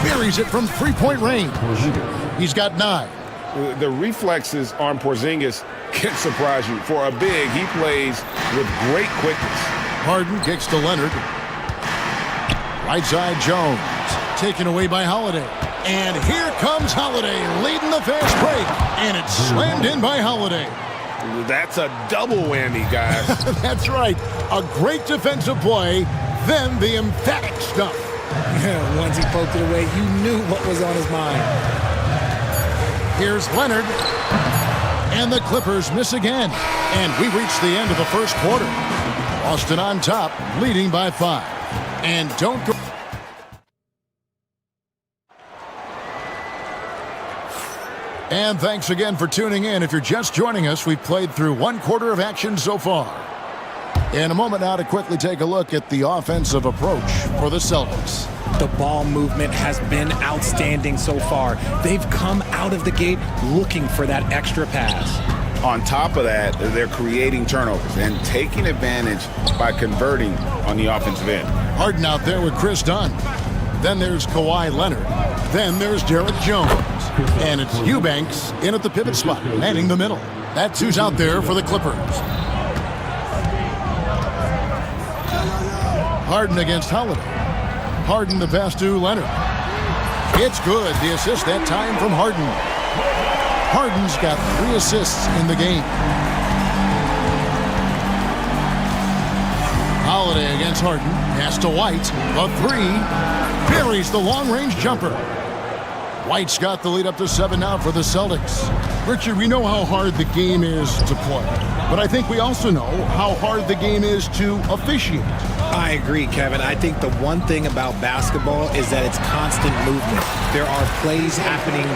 Buries it from three-point range. He's got 9. The reflexes on Porzingis can surprise you. For a big, he plays with great quickness. Harden kicks to Leonard. Right side Jones. Taken away by Holiday. And here comes Holiday leading the fast break. And it's slammed in by Holiday. That's a double whammy, guys. That's right. A great defensive play, then the emphatic stuff. Once he poked it away, you knew what was on his mind. Here's Leonard. And the Clippers miss again. And we reach the end of the first quarter. Boston on top, leading by 5. And don't go... And thanks again for tuning in. If you're just joining us, we've played through one quarter of action so far. In a moment now to quickly take a look at the offensive approach for the Celtics. The ball movement has been outstanding so far. They've come out of the gate looking for that extra pass. On top of that, they're creating turnovers and taking advantage by converting on the offensive end. Harden out there with Chris Dunn. Then there's Kawhi Leonard. Then there's Derek Jones. And it's Eubanks in at the pivot spot, manning the middle. That's who's out there for the Clippers. Harden against Holiday. Harden the pass to Leonard. It's good. The assist that time from Harden. Harden's got 3 assists in the game. Holiday against Harden. Pass to White. The 3. Buries the long-range jumper. White's got the lead up to 7 now for the Celtics. Richard, we know how hard the game is to play, but I think we also know how hard the game is to officiate. I agree, Kevin. I think the one thing about basketball is that it's constant movement. There are plays happening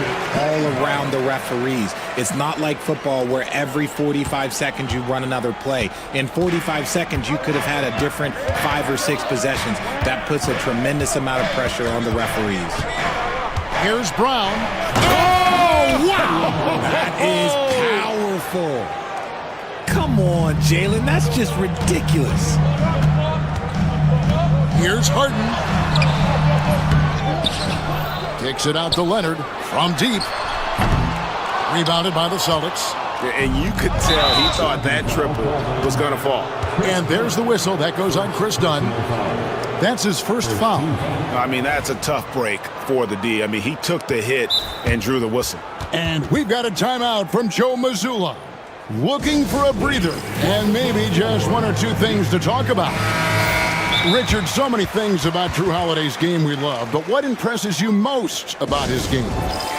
all around the referees. It's not like football where every 45 seconds you run another play. In 45 seconds, you could have had a different 5 or 6 possessions. That puts a tremendous amount of pressure on the referees. Here's Brown. Oh, wow! That is powerful. Come on, Jalen. That's just ridiculous. Here's Harden. Kicks it out to Leonard from deep. Rebounded by the Celtics. And you could tell he thought that triple was going to fall. And there's the whistle. That goes on Chris Dunn. That's his first foul. I mean, that's a tough break for the D. I mean, he took the hit and drew the whistle. And we've got a timeout from Joe Mazzulla. Looking for a breather and maybe just 1 or 2 things to talk about. Richard, so many things about Jrue Holiday's game we love, but what impresses you most about his game?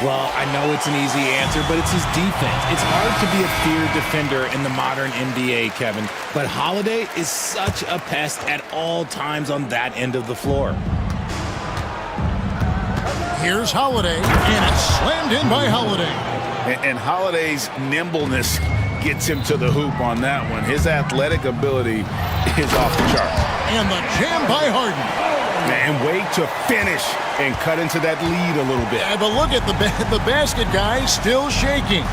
Well, I know it's an easy answer, but it's his defense. It's hard to be a feared defender in the modern NBA, Kevin, but Holiday is such a pest at all times on that end of the floor. Here's Holiday, and it's slammed in by Holiday. And Holiday's nimbleness gets him to the hoop on that one. His athletic ability is off the charts. And the jam by Harden. And wait to finish and cut into that lead a little bit. Yeah, but look at the basket guy still shaking.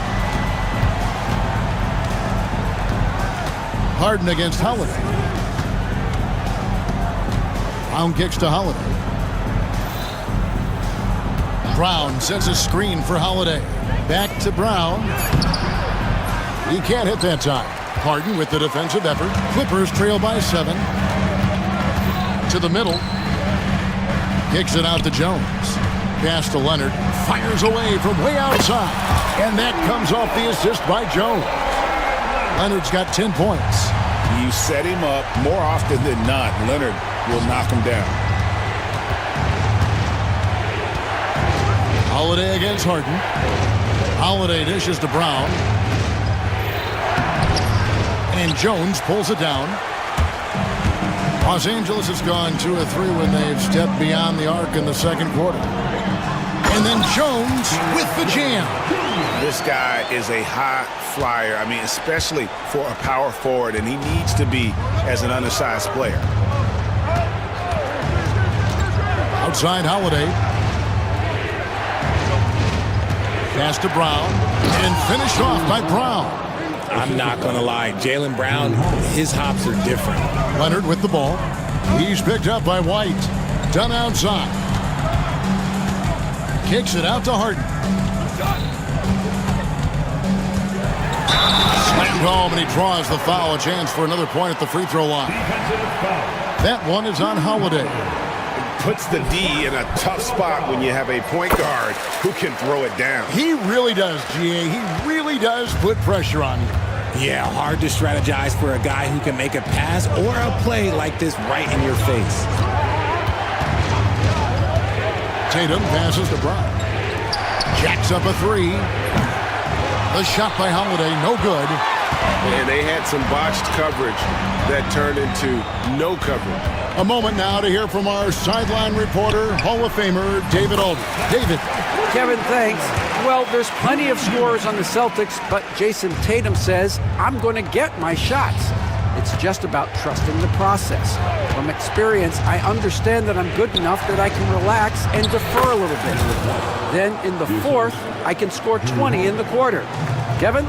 Harden against Holiday. Brown kicks to Holiday. Brown sets a screen for Holiday. Back to Brown. He can't hit that time. Harden with the defensive effort. Clippers trail by 7. To the middle. Kicks it out to Jones. Pass to Leonard. Fires away from way outside. And that comes off the assist by Jones. Leonard's got 10 points. You set him up more often than not. Leonard will knock him down. Holiday against Harden. Holiday dishes to Brown. And Jones pulls it down. Los Angeles has gone 2 of 3 when they've stepped beyond the arc in the second quarter. And then Jones with the jam. This guy is a high flyer. I mean, especially for a power forward, and he needs to be as an undersized player. Outside Holiday. Pass to Brown, and finished off by Brown. I'm not going to lie. Jaylen Brown, his hops are different. Leonard with the ball. He's picked up by White. Done outside. Kicks it out to Harden. Slammed home, and he draws the foul. A chance for another point at the free throw line. That one is on Holiday. Puts the D in a tough spot when you have a point guard who can throw it down. He really does, GA. He really does put pressure on you. Yeah, hard to strategize for a guy who can make a pass or a play like this right in your face. Tatum passes to Brown. Jacks up a three. The shot by Holiday, no good. And they had some botched coverage that turned into no coverage. A moment now to hear from our sideline reporter, Hall of Famer David Aldridge. David. Kevin, thanks. Well, there's plenty of scorers on the Celtics, but Jason Tatum says, I'm going to get my shots. It's just about trusting the process. From experience, I understand that I'm good enough that I can relax and defer a little bit. Then in the fourth, I can score 20 in the quarter. Kevin,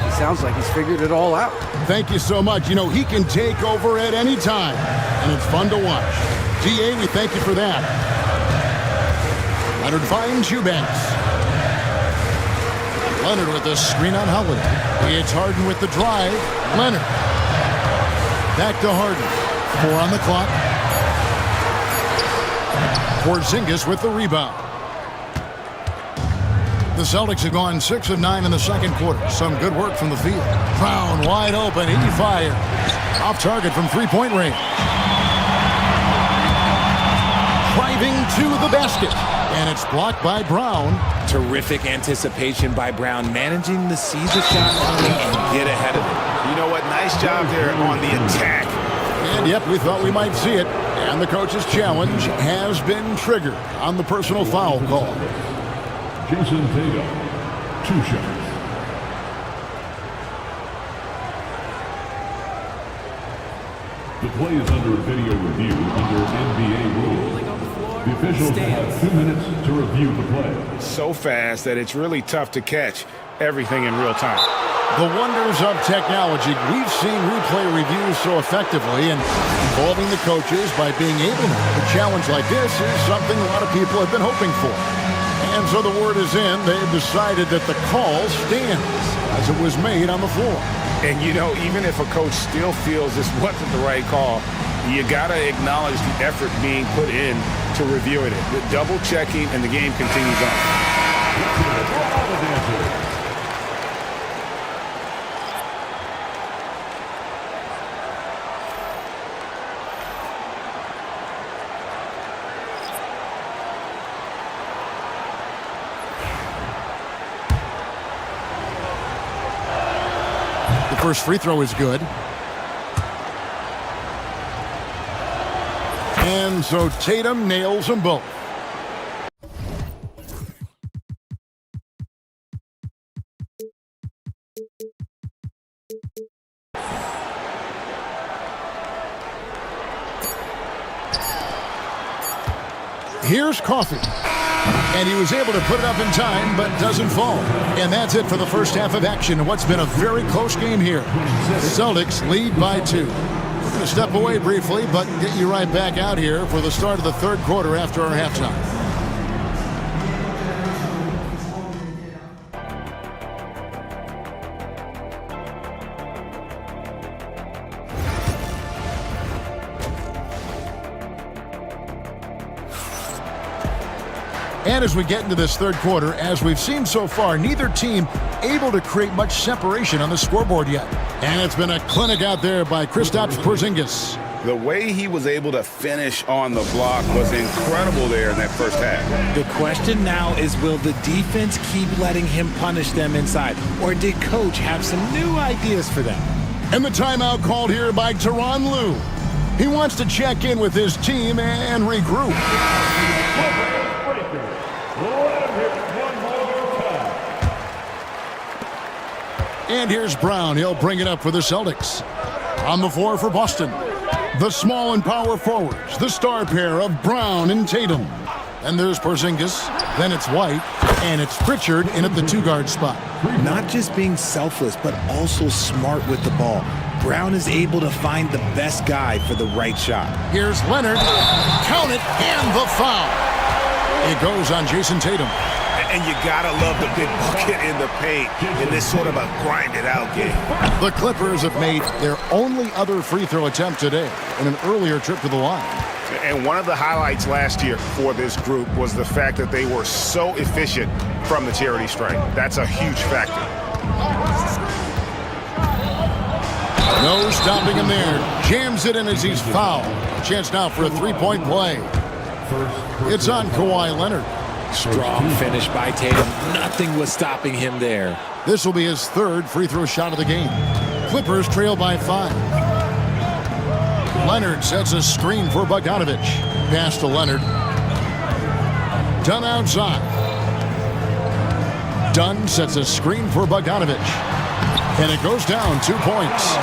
he sounds like he's figured it all out. Thank you so much. You know, he can take over at any time, and it's fun to watch. DA, we thank you for that. Leonard finds Eubanks. Leonard with the screen on Holiday. It's Harden with the drive. Leonard. Back to Harden. 4 on the clock. Porzingis with the rebound. The Celtics have gone 6 of 9 in the second quarter. Some good work from the field. Brown wide open. He fires. Off target from three-point range. Driving to the basket. And it's blocked by Brown. Terrific anticipation by Brown, managing to see the shot coming and get ahead of it. You know what? Nice job there on the attack. And yep, we thought we might see it. And the coach's challenge has been triggered on the personal foul call. Jason Tatum, 2 shots. The play is under video review under NBA rules. The officials have 2 minutes to review the play. So fast that it's really tough to catch everything in real time. The wonders of technology. We've seen replay reviews so effectively, and involving the coaches by being able to have a challenge like this is something a lot of people have been hoping for. And so the word is in. They've decided that the call stands as it was made on the floor. And, you know, even if a coach still feels this wasn't the right call, you got to acknowledge the effort being put in to reviewing it. The double checking, and the game continues on. First free throw is good. And so Tatum nails them both. Here's Coffey. And he was able to put it up in time, but doesn't fall. And that's it for the first half of action in what's been a very close game here. The Celtics lead by 2. We're going to step away briefly, but get you right back out here for the start of the third quarter after our halftime. And as we get into this third quarter, as we've seen so far, neither team able to create much separation on the scoreboard yet. And it's been a clinic out there by Kristaps Porzingis. The way he was able to finish on the block was incredible there in that first half. The question now is, will the defense keep letting him punish them inside? Or did coach have some new ideas for them? And the timeout called here by Tyronn Lue. He wants to check in with his team and regroup. And here's Brown. He'll bring it up for the Celtics. On the floor for Boston, the small and power forwards, the star pair of Brown and Tatum. And there's Porzingis. Then it's White, and it's Pritchard in at the two-guard spot. Not just being selfless, but also smart with the ball. Brown is able to find the best guy for the right shot. Here's Leonard. Count it, and the foul. It goes on Jason Tatum. And you gotta love the big bucket in the paint in this sort of a grinded-out game. The Clippers have made their only other free throw attempt today in an earlier trip to the line. And one of the highlights last year for this group was the fact that they were so efficient from the charity stripe. That's a huge factor. No stopping him there. Jams it in as he's fouled. Chance now for a three-point play. It's on Kawhi Leonard. Strong finish by Tatum. Nothing was stopping him there. This will be his third free throw shot of the game. Clippers trail by 5. Leonard sets a screen for Bogdanovich. Pass to Leonard. Dunn outside. Dunn sets a screen for Bogdanovich. And it goes down 2 points.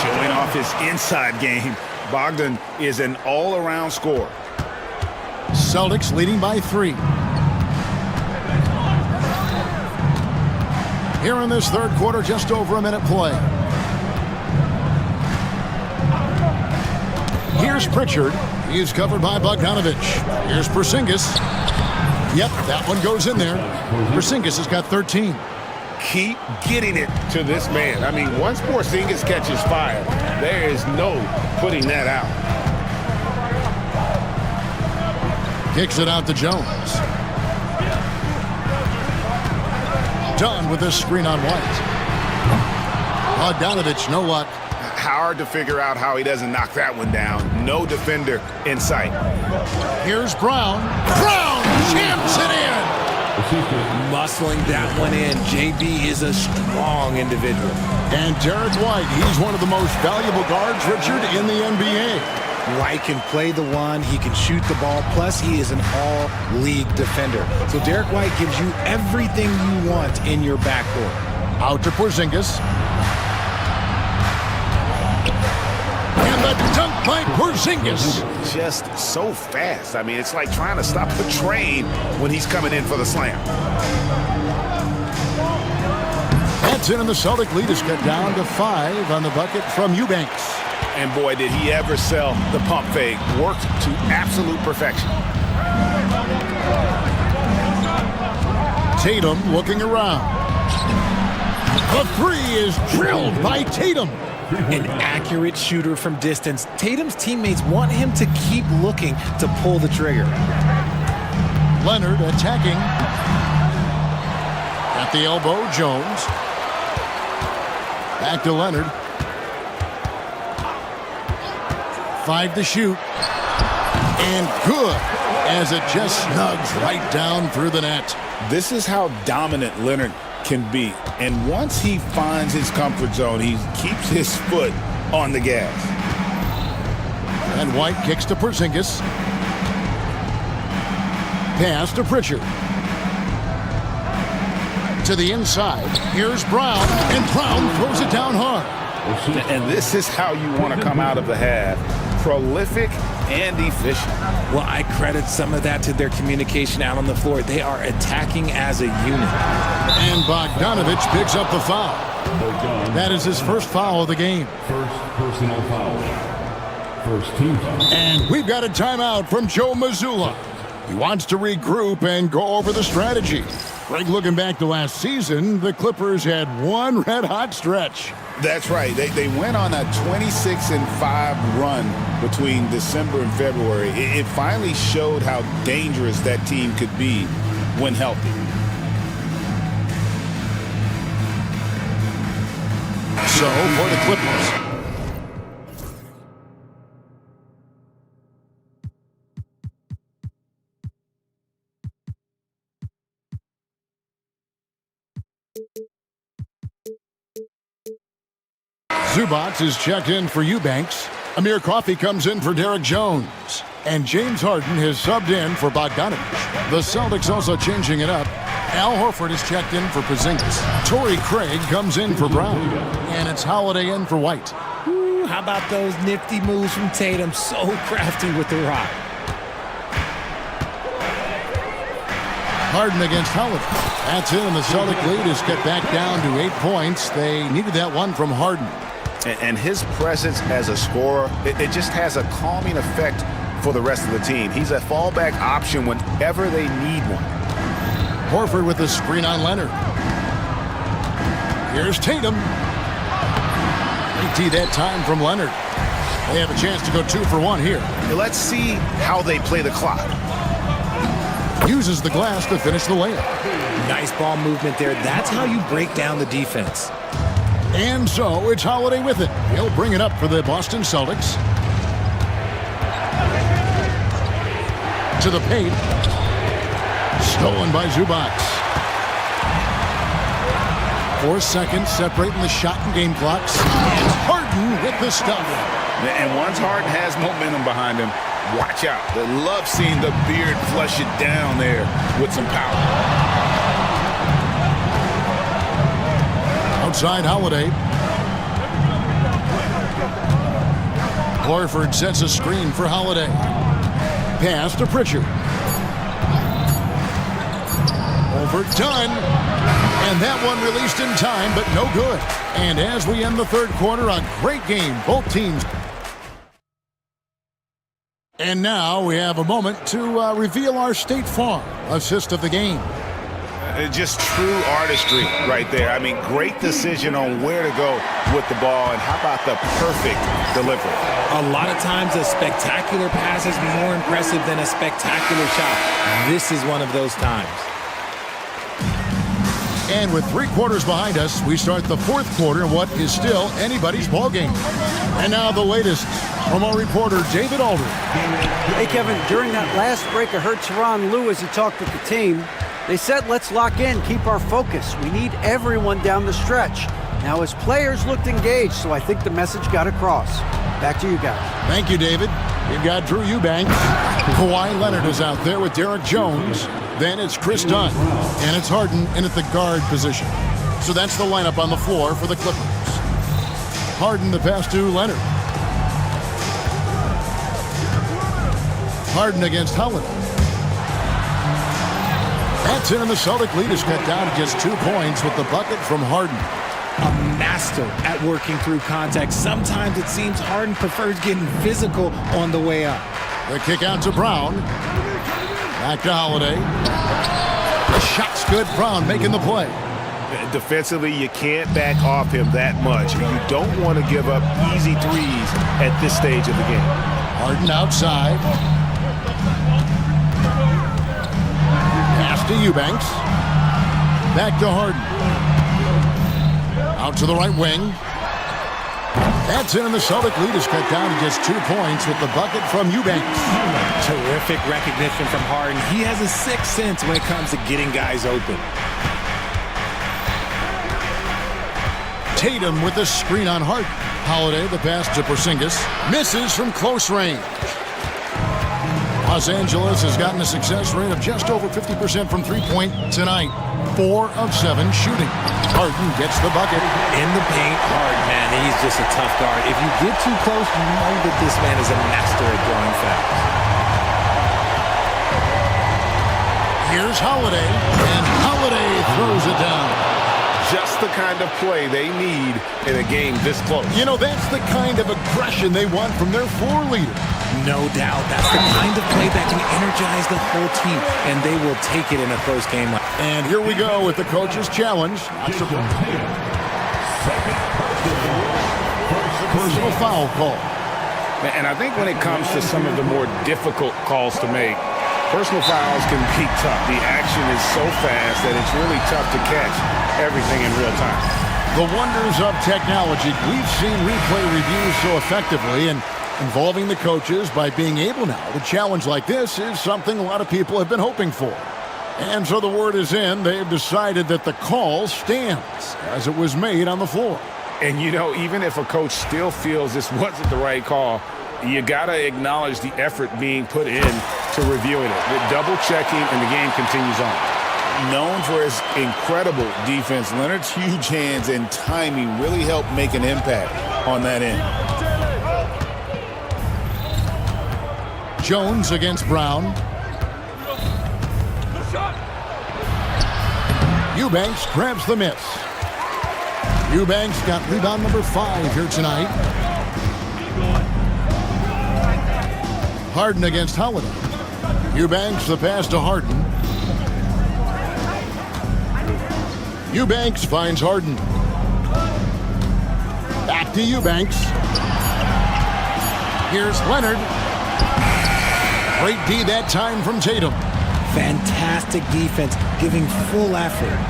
Showing off his inside game. Bogdan is an all-around scorer. Celtics leading by 3. Here in this third quarter, just over a minute play. Here's Pritchard. He's covered by Bogdanovich. Here's Porzingis. Yep, that one goes in there. Porzingis has got 13. Keep getting it to this man. I mean, once Porzingis catches fire, there is no putting that out. Kicks it out to Jones. Dunn with this screen on White. Bogdanovich, no luck. Hard to figure out how he doesn't knock that one down. No defender in sight. Here's Brown. Brown jams it in. Muscling that one in. JB is a strong individual. And Derek White, he's one of the most valuable guards, Richard, in the NBA. White can play the one, he can shoot the ball, plus he is an all-league defender. So Derek White gives you everything you want in your backcourt. Out to Porzingis. And the dunk by Porzingis. Just so fast. I mean, it's like trying to stop the train when he's coming in for the slam. That's it, and the Celtic lead is cut down to 5 on the bucket from Eubanks. And boy, did he ever sell the pump fake. Worked to absolute perfection. Tatum looking around. The three is drilled by Tatum. An accurate shooter from distance. Tatum's teammates want him to keep looking to pull the trigger. Leonard attacking. At the elbow, Jones. Back to Leonard. 5 to shoot. And good, as it just snugs right down through the net. This is how dominant Leonard can be. And once he finds his comfort zone, he keeps his foot on the gas. And White kicks to Porzingis. Pass to Pritchard. To the inside. Here's Brown, and Brown throws it down hard. And this is how you want to come out of the half. Prolific and efficient. Well, I credit some of that to their communication out on the floor. They are attacking as a unit. And Bogdanovich picks up the foul. That is his first foul of the game. First personal foul. First team foul. And we've got a timeout from Joe Mazzulla. He wants to regroup and go over the strategy. Greg, looking back to last season, the Clippers had one red-hot stretch. That's right. They went on a 26-5 run between December and February. It finally showed how dangerous that team could be when healthy. So, for the Clippers, Zubac is checked in for Eubanks. Amir Coffey comes in for Derek Jones. And James Harden has subbed in for Bogdanovich. The Celtics also changing it up. Al Horford is checked in for Porzingis. Torrey Craig comes in for Brown. And it's Holiday in for White. Ooh, how about those nifty moves from Tatum? So crafty with the rock. Harden against Holiday. That's it, and the Celtic lead is cut back down to 8 points. They needed that one from Harden. And his presence as a scorer, it just has a calming effect for the rest of the team. He's a fallback option whenever they need one. Horford with the screen on Leonard. Here's Tatum. AT that time from Leonard. They have a chance to go 2 for 1 here. Let's see how they play the clock. Uses the glass to finish the layup. Nice ball movement there. That's how you break down the defense. And so it's Holiday with it. He'll bring it up for the Boston Celtics. To the paint. Stolen by Zubac. 4 seconds separating the shot and game clocks. And Harden with the stuff. And once Harden has momentum behind him, watch out. They love seeing the beard flush it down there with some power. Outside Holiday. Horford sets a screen for Holiday. Pass to Pritchard. Overdone. And that one released in time, but no good. And as we end the third quarter, a great game. Both teams. And now we have a moment to reveal our State Farm assist of the game. Just true artistry right there. I mean, great decision on where to go with the ball, and how about the perfect delivery? A lot of times a spectacular pass is more impressive than a spectacular shot. This is one of those times. And with 3 quarters behind us, we start the fourth quarter in what is still anybody's ball game. And now the latest from our reporter, David Aldridge. Hey, Kevin, during that last break, I heard Tyronn Lue as he talked with the team. They said, let's lock in, keep our focus. We need everyone down the stretch. Now, his players looked engaged, so I think the message got across. Back to you guys. Thank you, David. You've got Drew Eubanks. Kawhi Leonard is out there with Derek Jones. Then it's Chris Dunn. And it's Harden in at the guard position. So that's the lineup on the floor for the Clippers. Harden the pass to Leonard. Harden against Holiday. That's it, and the Celtic lead is cut down to just 2 points with the bucket from Harden. A master at working through contact. Sometimes it seems Harden prefers getting physical on the way up. The kick out to Brown. Back to Holiday. The shot's good. Brown making the play. Defensively, you can't back off him that much. You don't want to give up easy threes at this stage of the game. Harden outside. Pass to Eubanks. Back to Harden. Out to the right wing. That's in, and the Celtic lead is cut down to just 2 points with the bucket from Eubanks. Terrific recognition from Harden. He has a sixth sense when it comes to getting guys open. Tatum with the screen on Harden. Holiday, the pass to Porzingis. Misses from close range. Los Angeles has gotten a success rate of just over 50% from three-point tonight. 4 of 7 shooting. Harden gets the bucket. In the paint, Harden, man, he's just a tough guard. If you get too close, you know that this man is a master at drawing fouls. Here's Holiday, and Holiday throws it down. Just the kind of play they need in a game this close. You know, that's the kind of aggression they want from their floor leader. No doubt. That's the kind of play that can energize the whole team, and they will take it in a close game. And here we go with the coach's challenge. Personal foul call. And I think when it comes to some of the more difficult calls to make, personal fouls can be tough. The action is so fast that it's really tough to catch everything in real time. The wonders of technology. We've seen replay reviews so effectively, and involving the coaches by being able now to challenge like this is something a lot of people have been hoping for. And so the word is in. They've decided that the call stands as it was made on the floor. And, you know, even if a coach still feels this wasn't the right call, you got to acknowledge the effort being put in to reviewing it. With double-checking, and the game continues on. Known for his incredible defense, Leonard's huge hands and timing really helped make an impact on that end. Jones against Brown. Eubanks grabs the miss. Eubanks got rebound number 5 here tonight. Harden against Holiday. Eubanks the pass to Harden. Eubanks finds Harden. Back to Eubanks. Here's Leonard. Great D that time from Tatum. Fantastic defense, giving full effort.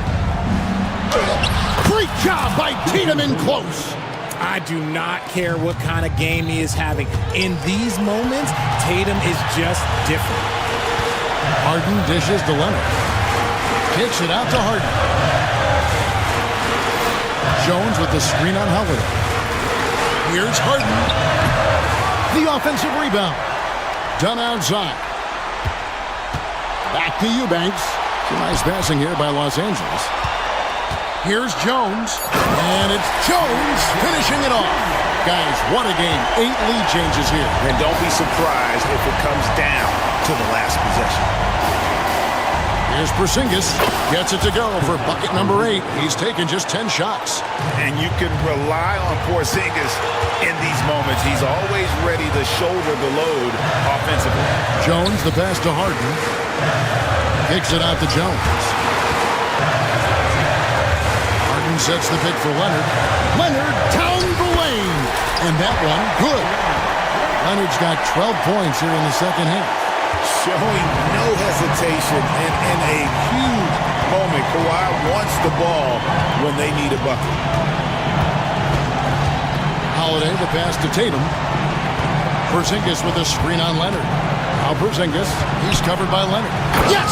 Great job by Tatum in close. I do not care what kind of game he is having. In these moments, Tatum is just different. Harden dishes to Leonard. Kicks it out to Harden. Jones with the screen on Holiday. Here's Harden. The offensive rebound. Done outside. Back to Eubanks. Some nice passing here by Los Angeles. Here's Jones. And it's Jones finishing it off. Guys, what a game. 8 lead changes here. And don't be surprised if it comes down to the last possession. Here's Porzingis. Gets it to go for bucket number 8. He's taken just 10 shots. And you can rely on Porzingis in these moments. He's always ready to shoulder the load offensively. Jones, the pass to Harden. Kicks it out to Jones. Harden sets the pick for Leonard. Leonard down the lane. And that one, good. Leonard's got 12 points here in the second half. Showing no hesitation and in a huge moment. Kawhi wants the ball when they need a bucket. Holiday, the pass to Tatum. Porzingis with a screen on Leonard. Now Porzingis, he's covered by Leonard. Yes!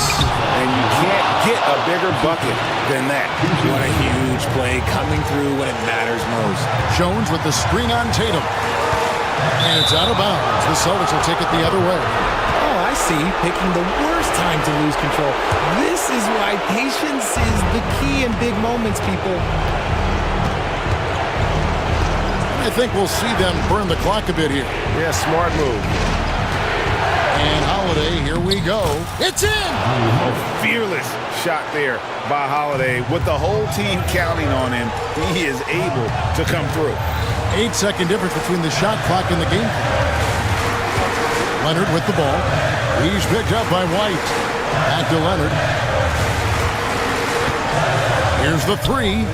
And you can't get a bigger bucket than that. What a huge play coming through when it matters most. Jones with the screen on Tatum. And it's out of bounds. The Celtics will take it the other way. Oh, I see. Picking the worst time to lose control. This is why patience is the key in big moments, people. I think we'll see them burn the clock a bit here. Yeah, smart move. And Holiday, here we go. It's in! A fearless shot there by Holiday. With the whole team counting on him, he is able to come through. 8-second difference between the shot clock and the game clock. Leonard with the ball. He's picked up by White. Back to Leonard. Here's the 3.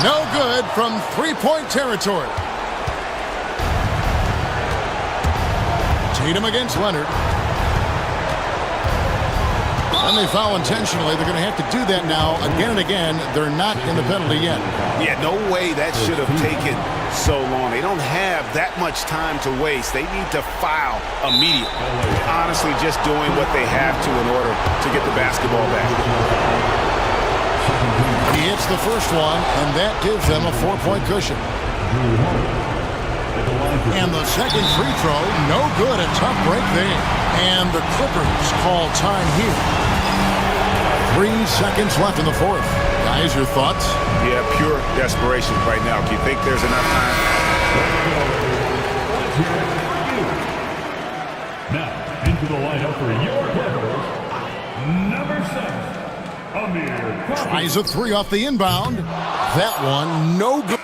No good from three-point territory. Tatum against Leonard. And they foul intentionally. They're going to have to do that now again and again. They're not in the penalty yet. Yeah, no way that should have taken so long. They don't have that much time to waste. They need to foul immediately. Honestly, just doing what they have to in order to get the basketball back. He hits the first one, and that gives them a 4-point cushion. And the second free throw, no good. A tough break there. And the Clippers call time here. 3 seconds left in the fourth. Guys, your thoughts? Yeah, pure desperation right now. Do you think there's enough time? Now, into the lineup for your Clippers, number 7, Amir. Tries a 3 off the inbound. That one, no good.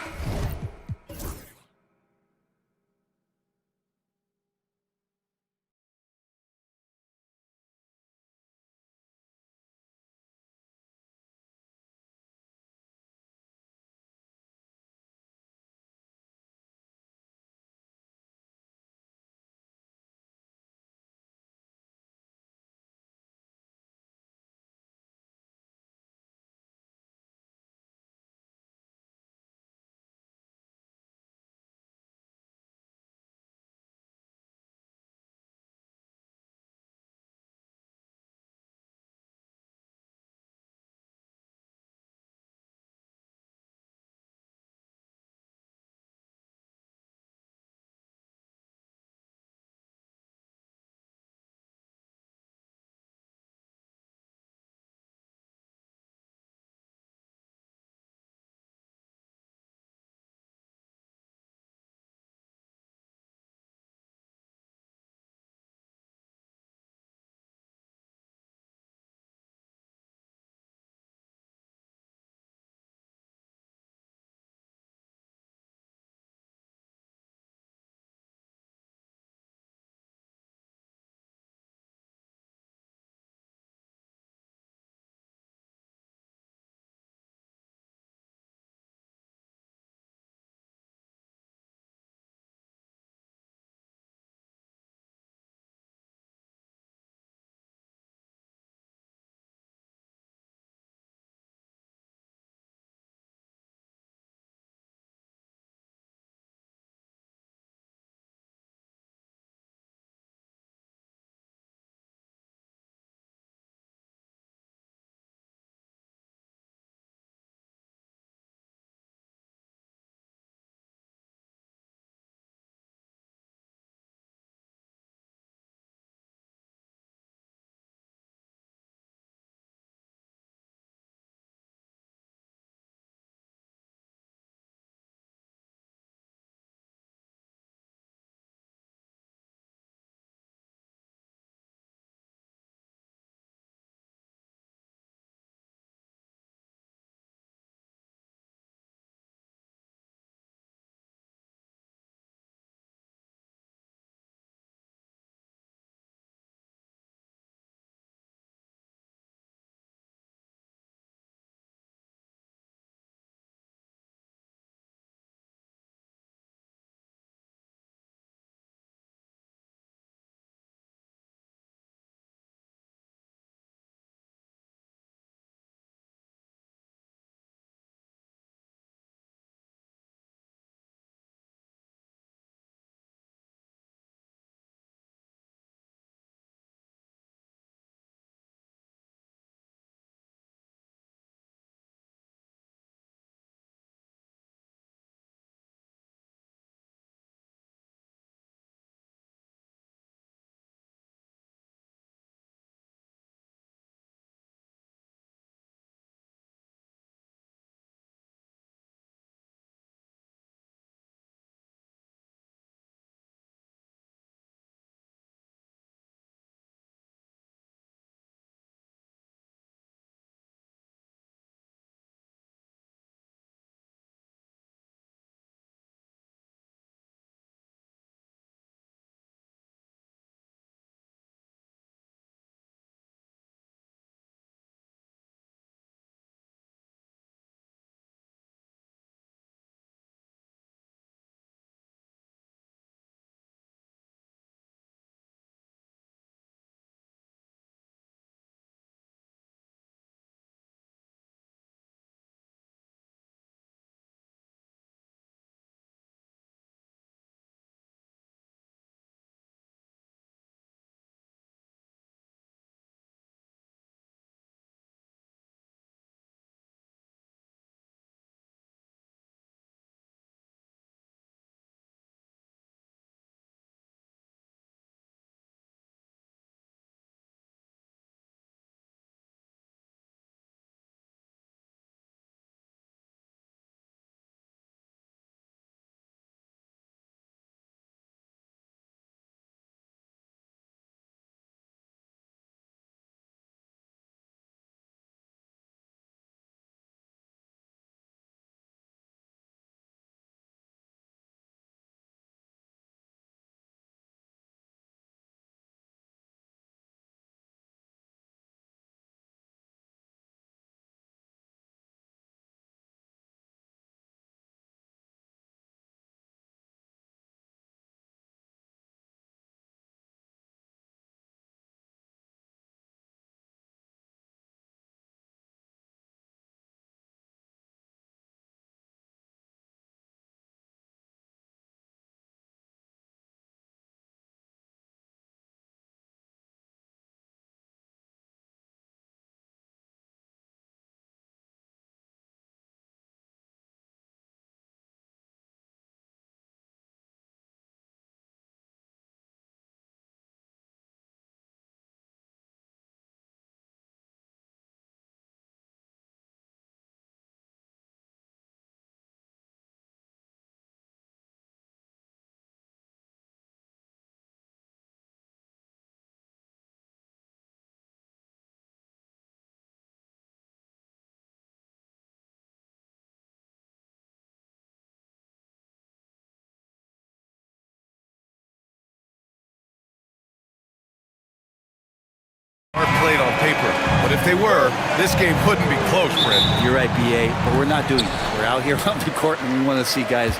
paper. But if they were, this game couldn't be close, Brent. You're right, BA, but we're not doing it. We're out here on the court, and we want to see guys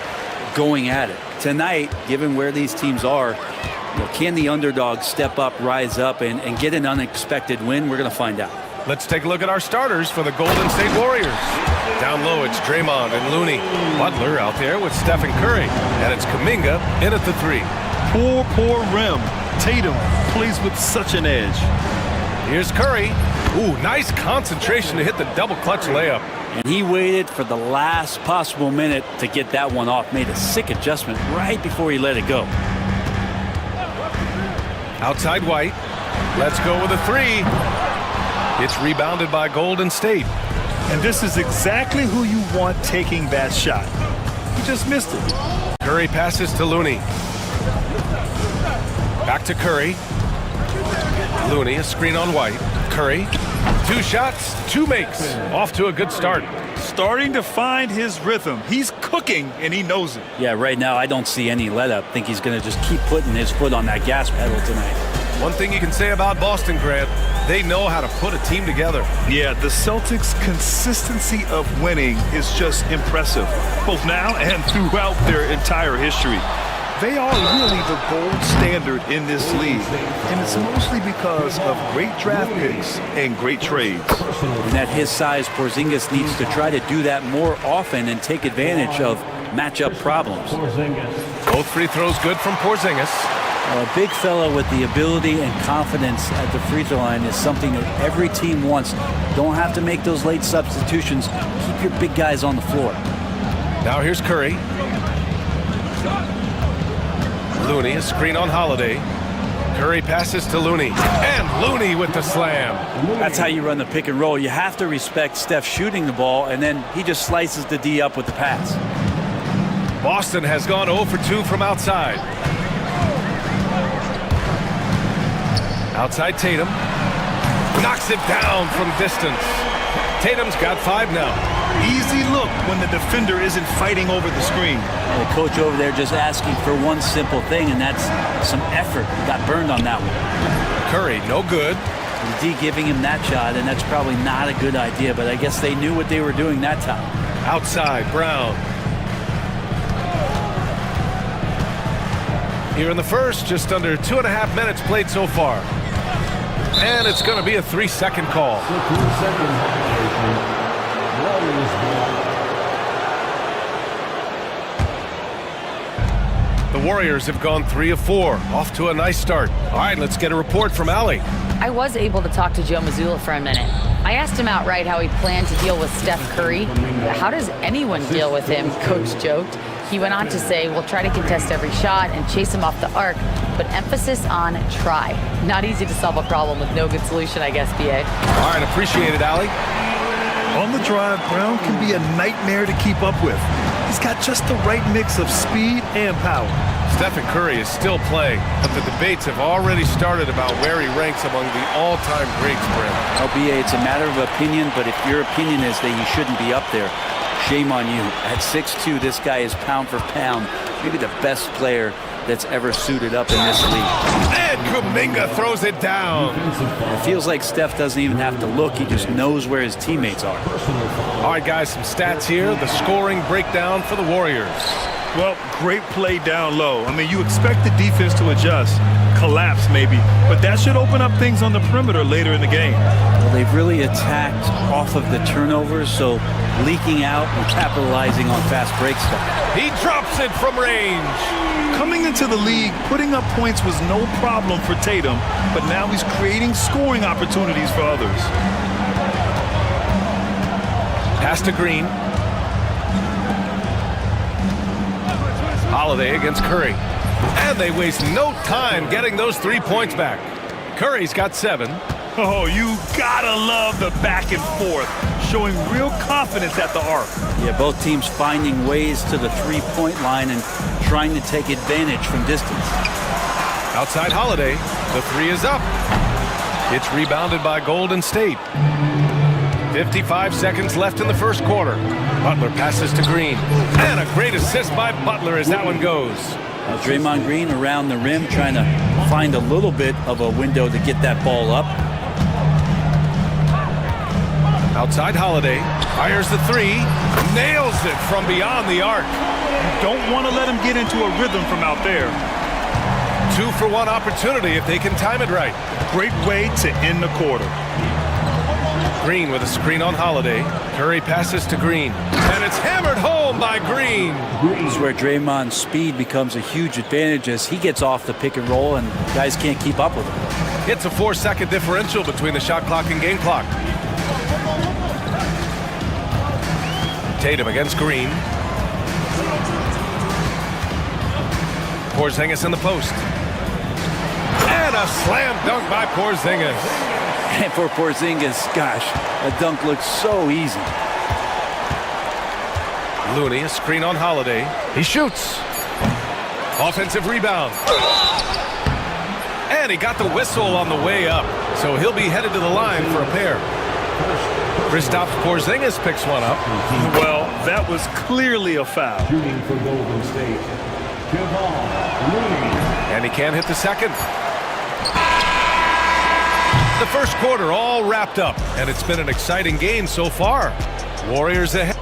going at it. Tonight, given where these teams are, can the underdog step up, rise up, and get an unexpected win? We're going to find out. Let's take a look at our starters for the Golden State Warriors. Down low, it's Draymond and Looney. Butler out there with Stephen Curry. And it's Kuminga in at the 3. Poor rim. Tatum plays with such an edge. Here's Curry. Ooh, nice concentration to hit the double clutch layup. And he waited for the last possible minute to get that one off. Made a sick adjustment right before he let it go. Outside White. Let's go with a 3. It's rebounded by Golden State. And this is exactly who you want taking that shot. He just missed it. Curry passes to Looney. Back to Curry. Looney, a screen on White. Curry, 2 shots, 2 makes. Off to a good start. Starting to find his rhythm. He's cooking, and he knows it. Yeah, right now I don't see any let-up. I think he's going to just keep putting his foot on that gas pedal tonight. One thing you can say about Boston, Grant, they know how to put a team together. Yeah, the Celtics' consistency of winning is just impressive, both now and throughout their entire history. They are really the gold standard in this league, and it's mostly because of great draft picks and great trades. And at his size, Porzingis needs to try to do that more often and take advantage of matchup problems. Both free throws good from Porzingis. A big fella with the ability and confidence at the free throw line is something that every team wants. Don't have to make those late substitutions. Keep your big guys on the floor. Now here's Curry. Looney, a screen on Holiday. Curry passes to Looney. And Looney with the slam. That's how you run the pick and roll. You have to respect Steph shooting the ball, and then he just slices the D up with the pass. Boston has gone 0 for 2 from outside. Outside Tatum. Knocks it down from distance. Tatum's got 5 now. Easy look when the defender isn't fighting over the screen. The coach over there just asking for one simple thing, and that's some effort. Got burned on that one. Curry, no good. The D giving him that shot, and that's probably not a good idea, but I guess they knew what they were doing that time. Outside, Brown. Here in the first, just under 2.5 minutes played so far. And it's going to be a 3-second call. The Warriors have gone 3 of 4, off to a nice start. All right, let's get a report from Allie. I was able to talk to Joe Mazzulla for a minute. I asked him outright how he planned to deal with Steph Curry. How does anyone deal with him, Coach joked. He went on to say, we'll try to contest every shot and chase him off the arc, but emphasis on try. Not easy to solve a problem with no good solution, I guess, BA. All right, appreciate it, Allie. On the drive, Brown can be a nightmare to keep up with. He's got just the right mix of speed and power. Stephen Curry is still playing, but the debates have already started about where he ranks among the all-time greats, Brent. LBA, it's a matter of opinion, but if your opinion is that he shouldn't be up there, shame on you. At 6'2", this guy is pound for pound, maybe the best player that's ever suited up in this league. And Kuminga throws it down. It feels like Steph doesn't even have to look. He just knows where his teammates are. All right, guys, some stats here. The scoring breakdown for the Warriors. Well, great play down low. I mean, you expect the defense to adjust, collapse maybe, but that should open up things on the perimeter later in the game. Well, they've really attacked off of the turnovers, so leaking out and capitalizing on fast break stuff. He drops it from range. Coming into the league, putting up points was no problem for Tatum, but now he's creating scoring opportunities for others. Pass to Green. Holiday against Curry. And they waste no time getting those 3 points back. Curry's got 7. Oh, you gotta love the back and forth, showing real confidence at the arc. Yeah, both teams finding ways to the three-point line and trying to take advantage from distance. Outside Holiday, the 3 is up. It's rebounded by Golden State. 55 seconds left in the first quarter. Butler passes to Green. And a great assist by Butler as that one goes. Draymond Green around the rim trying to find a little bit of a window to get that ball up. Outside Holiday, fires the three, nails it from beyond the arc. Don't want to let him get into a rhythm from out there. 2-for-1 opportunity if they can time it right. Great way to end the quarter. Green with a screen on Holiday. Curry passes to Green. And it's hammered home by Green. This is where Draymond's speed becomes a huge advantage as he gets off the pick and roll and guys can't keep up with him. It's a 4-second differential between the shot clock and game clock. Tatum against Green. Porzingis in the post. And a slam dunk by Porzingis. And for Porzingis, gosh, a dunk looks so easy. Looney, a screen on Holiday. He shoots. Offensive rebound. And he got the whistle on the way up. So he'll be headed to the line for a pair. Kristaps Porzingis picks one up. Well, that was clearly a foul. Shooting for Golden State, Looney. And he can't hit the second. The first quarter all wrapped up, and it's been an exciting game so far. Warriors ahead.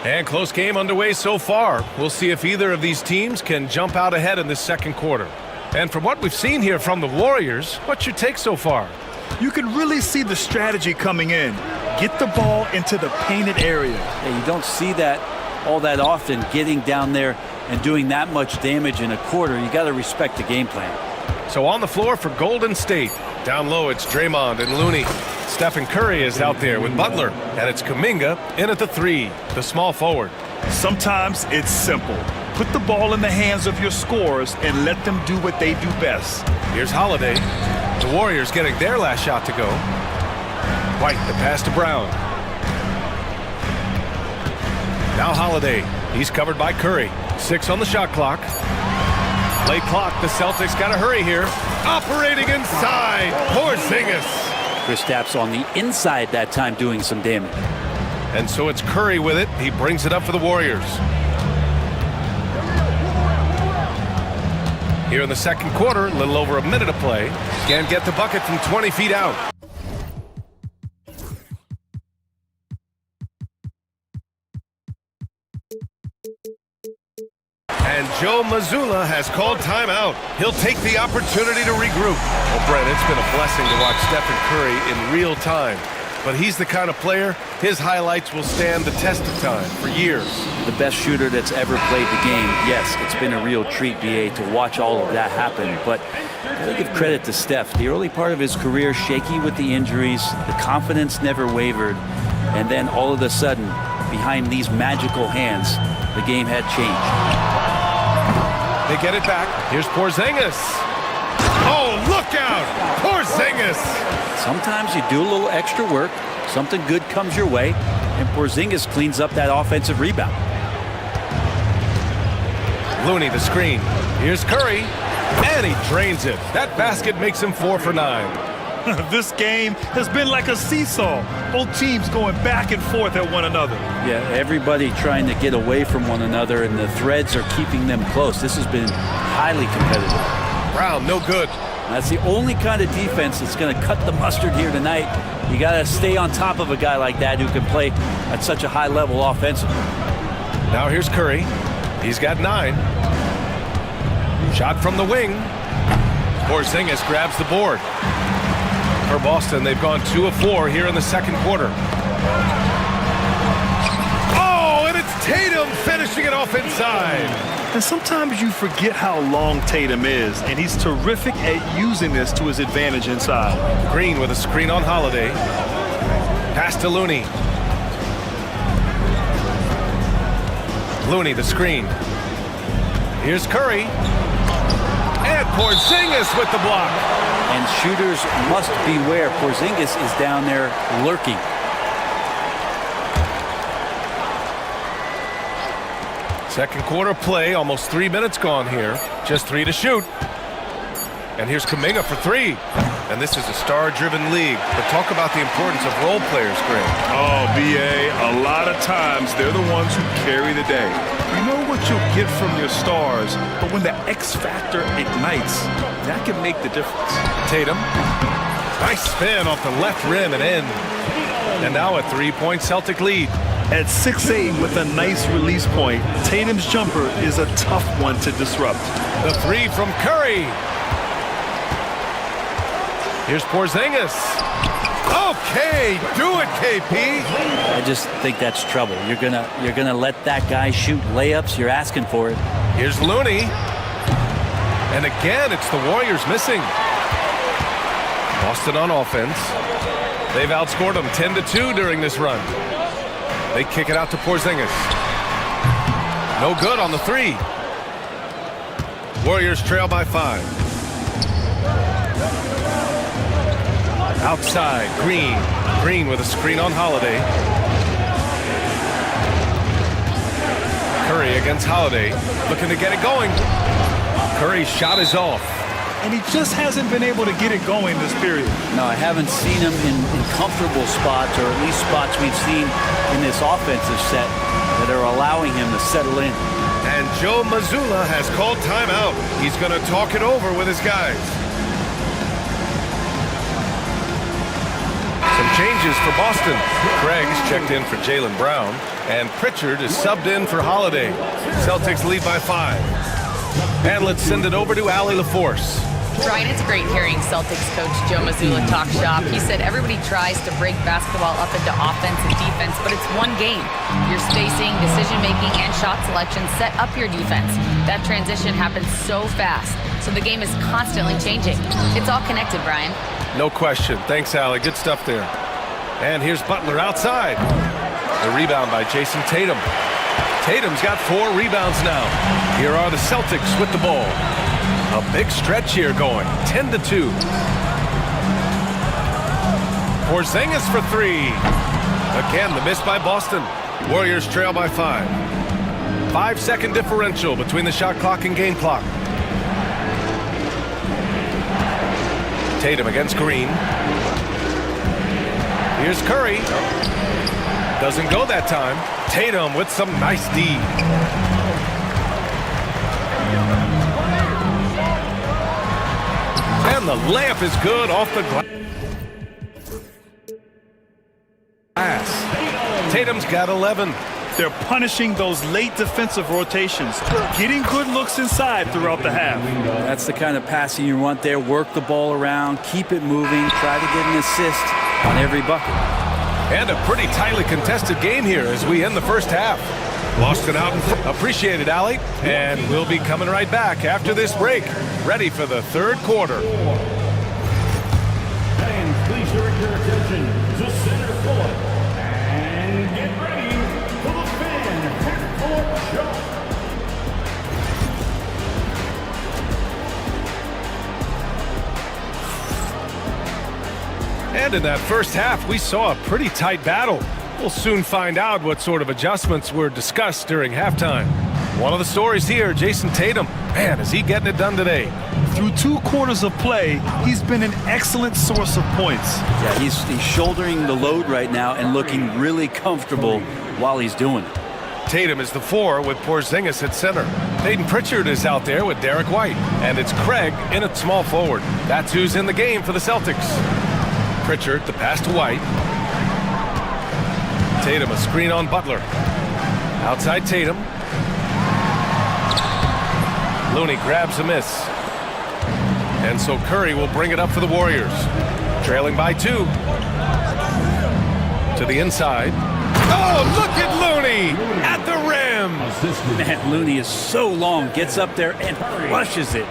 And close game underway so far. We'll see if either of these teams can jump out ahead in this second quarter. And from what we've seen here from the Warriors, what's your take so far? You can really see the strategy coming in. Get the ball into the painted area. Yeah, you don't see that all that often, getting down there and doing that much damage in a quarter. You got to respect the game plan. So on the floor for Golden State. Down low, it's Draymond and Looney. Stephen Curry is out there with Butler. And it's Kuminga in at the three, the small forward. Sometimes it's simple. Put the ball in the hands of your scorers and let them do what they do best. Here's Holiday. The Warriors getting their last shot to go. White, the pass to Brown. Now Holiday. He's covered by Curry. 6 on the shot clock. Late clock. The Celtics got to hurry here. Operating inside. Porzingis. Kristaps on the inside that time doing some damage. And so it's Curry with it. He brings it up for the Warriors. Here in the second quarter, a little over a minute of play. Can't get the bucket from 20 feet out. And Joe Mazzulla has called timeout. He'll take the opportunity to regroup. Well, Brent, it's been a blessing to watch Stephen Curry in real time. But he's the kind of player, his highlights will stand the test of time for years. The best shooter that's ever played the game. Yes, it's been a real treat, BA, to watch all of that happen. But I give credit to Steph. The early part of his career, shaky with the injuries, the confidence never wavered. And then all of a sudden, behind these magical hands, the game had changed. They get it back. Here's Porzingis. Oh, look out! Porzingis! Sometimes you do a little extra work, something good comes your way, and Porzingis cleans up that offensive rebound. Looney, the screen. Here's Curry, and he drains it. That basket makes him 4 for 9. This game has been like a seesaw. Both teams going back and forth at one another. Yeah, everybody trying to get away from one another, and the threads are keeping them close. This has been highly competitive. Brown, no good. That's the only kind of defense that's going to cut the mustard here tonight. You got to stay on top of a guy like that who can play at such a high level offensively. Now here's Curry. He's got 9. Shot from the wing. Porzingis grabs the board. For Boston, they've gone 2 of 4 here in the second quarter. Oh, and it's Tatum finishing it off inside. And sometimes you forget how long Tatum is, and he's terrific at using this to his advantage inside. Green with a screen on Holiday. Pass to Looney. Looney, the screen. Here's Curry. And Porzingis with the block. And shooters must beware. Porzingis is down there lurking. Second quarter play, almost 3 minutes gone here. Just 3 to shoot. And here's Kuminga for 3. And this is a star-driven league. But talk about the importance of role players, Greg. Oh, BA, a lot of times they're the ones who carry the day. You know what you'll get from your stars, but when the X factor ignites, that can make the difference. Tatum. Nice spin off the left rim and in. And now a three-point Celtic lead. At 6'8" with a nice release point, Tatum's jumper is a tough one to disrupt. The three from Curry. Here's Porzingis. Okay, do it, KP. I just think that's trouble. You're gonna let that guy shoot layups. You're asking for it. Here's Looney. And again, it's the Warriors missing. Boston on offense. They've outscored them 10-2 during this run. They kick it out to Porzingis. No good on the three. Warriors trail by 5. Outside, Green. Green with a screen on Holiday. Curry against Holiday, looking to get it going. Curry's shot is off. And he just hasn't been able to get it going this period. No, I haven't seen him in comfortable spots, or at least spots we've seen in this offensive set that are allowing him to settle in. And Joe Mazzulla has called timeout. He's going to talk it over with his guys. Some changes for Boston. Craig's checked in for Jaylen Brown, and Pritchard is subbed in for Holiday. Celtics lead by 5. And let's send it over to Allie LaForce. Brian, it's great hearing Celtics coach Joe Mazzulla talk shop. He said everybody tries to break basketball up into offense and defense, but it's one game. Your spacing, decision-making, and shot selection set up your defense. That transition happens so fast, so the game is constantly changing. It's all connected, Brian. No question. Thanks, Allie. Good stuff there. And here's Butler outside. The rebound by Jason Tatum. Tatum's got 4 rebounds now. Here are the Celtics with the ball. A big stretch here going, 10-2. Porzingis for 3. Again, the miss by Boston. Warriors trail by 5. 5-second differential between the shot clock and game clock. Tatum against Green. Here's Curry. Doesn't go that time. Tatum with some nice D. And the layup is good off the glass. Tatum's got 11. They're punishing those late defensive rotations, getting good looks inside throughout the half. That's the kind of passing you want there. Work the ball around, keep it moving, try to get an assist on every bucket. And a pretty tightly contested game here as we end the first half. Lost it out. Appreciate it, Allie. And we'll be coming right back after this break. Ready for the third quarter. Fans, please direct your attention to center court. And get ready for the fan half-court show. And in that first half, we saw a pretty tight battle. We'll soon find out what sort of adjustments were discussed during halftime. One of the stories here, Jason Tatum. Man, is he getting it done today? Through 2 quarters of play, he's been an excellent source of points. Yeah, he's shouldering the load right now and looking really comfortable while he's doing it. Tatum is the 4 with Porzingis at center. Peyton Pritchard is out there with Derek White. And it's Craig in at small forward. That's who's in the game for the Celtics. Pritchard, the pass to White. Tatum, a screen on Butler. Outside Tatum. Looney grabs a miss. And so Curry will bring it up for the Warriors. Trailing by 2. To the inside. Oh, look at Looney at the rim. Man, Looney is so long, gets up there and crushes it.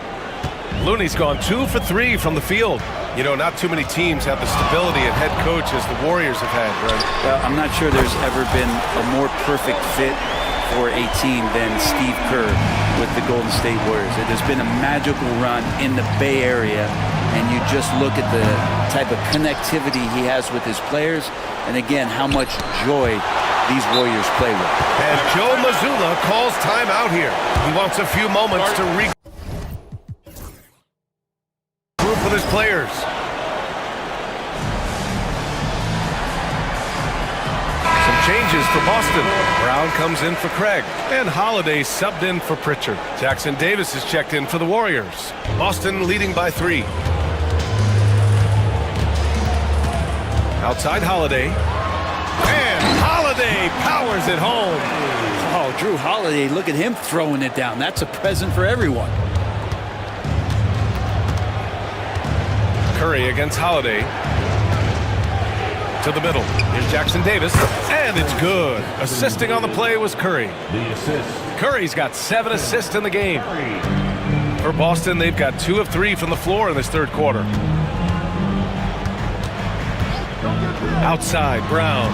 Looney's gone 2 for 3 from the field. You know, not too many teams have the stability and head coach as the Warriors have had, right? Well, I'm not sure there's ever been a more perfect fit for a team than Steve Kerr with the Golden State Warriors. It has been a magical run in the Bay Area, and you just look at the type of connectivity he has with his players, and again, how much joy these Warriors play with. And Joe Mazzulla calls timeout here. He wants a few moments to regroup with his players. Some changes for Boston. Brown comes in for Craig, and Holiday subbed in for Pritchard. Jackson Davis is checked in for the Warriors. Boston leading by 3. Outside Holiday, and Holiday powers it home. Oh, Drew Holiday, look at him throwing it down. That's a present for everyone. Curry against Holiday. To the middle. Here's Jackson Davis, and it's good. Assisting on the play was Curry. The assist. Curry's got 7 assists in the game. For Boston, they've got 2 of 3 from the floor in this third quarter. Outside, Brown.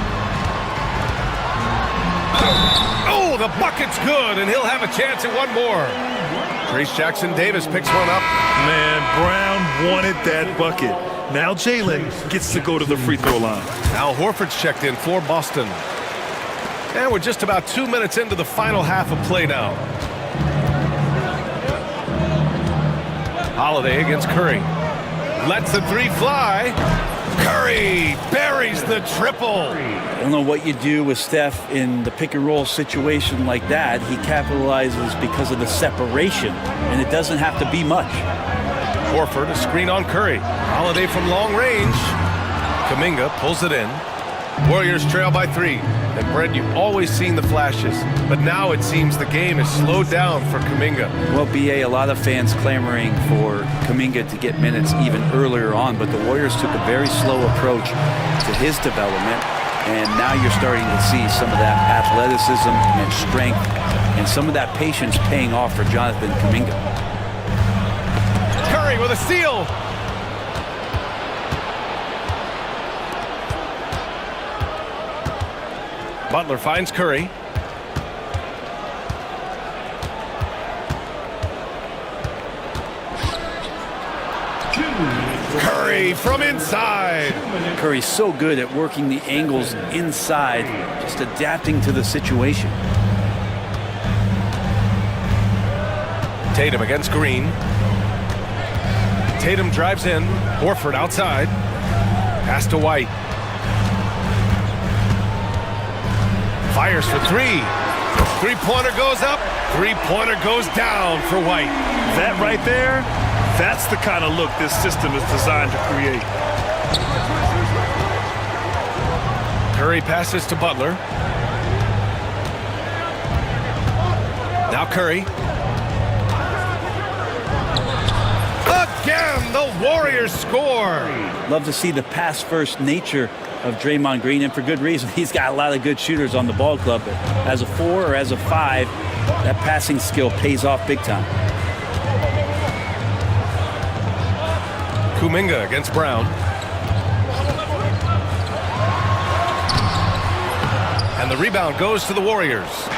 Oh, the bucket's good, and he'll have a chance at one more. Trace Jackson Davis picks one up. Man, Brown wanted that bucket. Now Jalen gets to go to the free throw line. Al Horford's checked in for Boston. And we're just about 2 minutes into the final half of play now. Holiday against Curry. Lets the 3 fly. Curry buries the triple. I don't know what you do with Steph in the pick and roll situation like that. He capitalizes because of the separation, and it doesn't have to be much. Horford, a screen on Curry. Holiday from long range. Kuminga pulls it in. Warriors trail by 3. And Brent, you've always seen the flashes, but now it seems the game is slowed down for Kuminga. Well, BA, a lot of fans clamoring for Kuminga to get minutes even earlier on, but the Warriors took a very slow approach to his development, and now you're starting to see some of that athleticism and strength and some of that patience paying off for Jonathan Kuminga. Curry with a steal. Butler finds Curry. Curry from inside. Curry's so good at working the angles inside, just adapting to the situation. Tatum against Green. Tatum drives in. Horford outside. Pass to White. Fires for 3. 3-pointer goes up. 3-pointer goes down for White. That right there, that's the kind of look this system is designed to create. Curry passes to Butler. Now Curry. Again, the Warriors score. Love to see the pass-first nature of Draymond Green, and for good reason. He's got a lot of good shooters on the ball club, but as a 4 or as a 5, that passing skill pays off big time. Kuminga against Brown. And the rebound goes to the Warriors.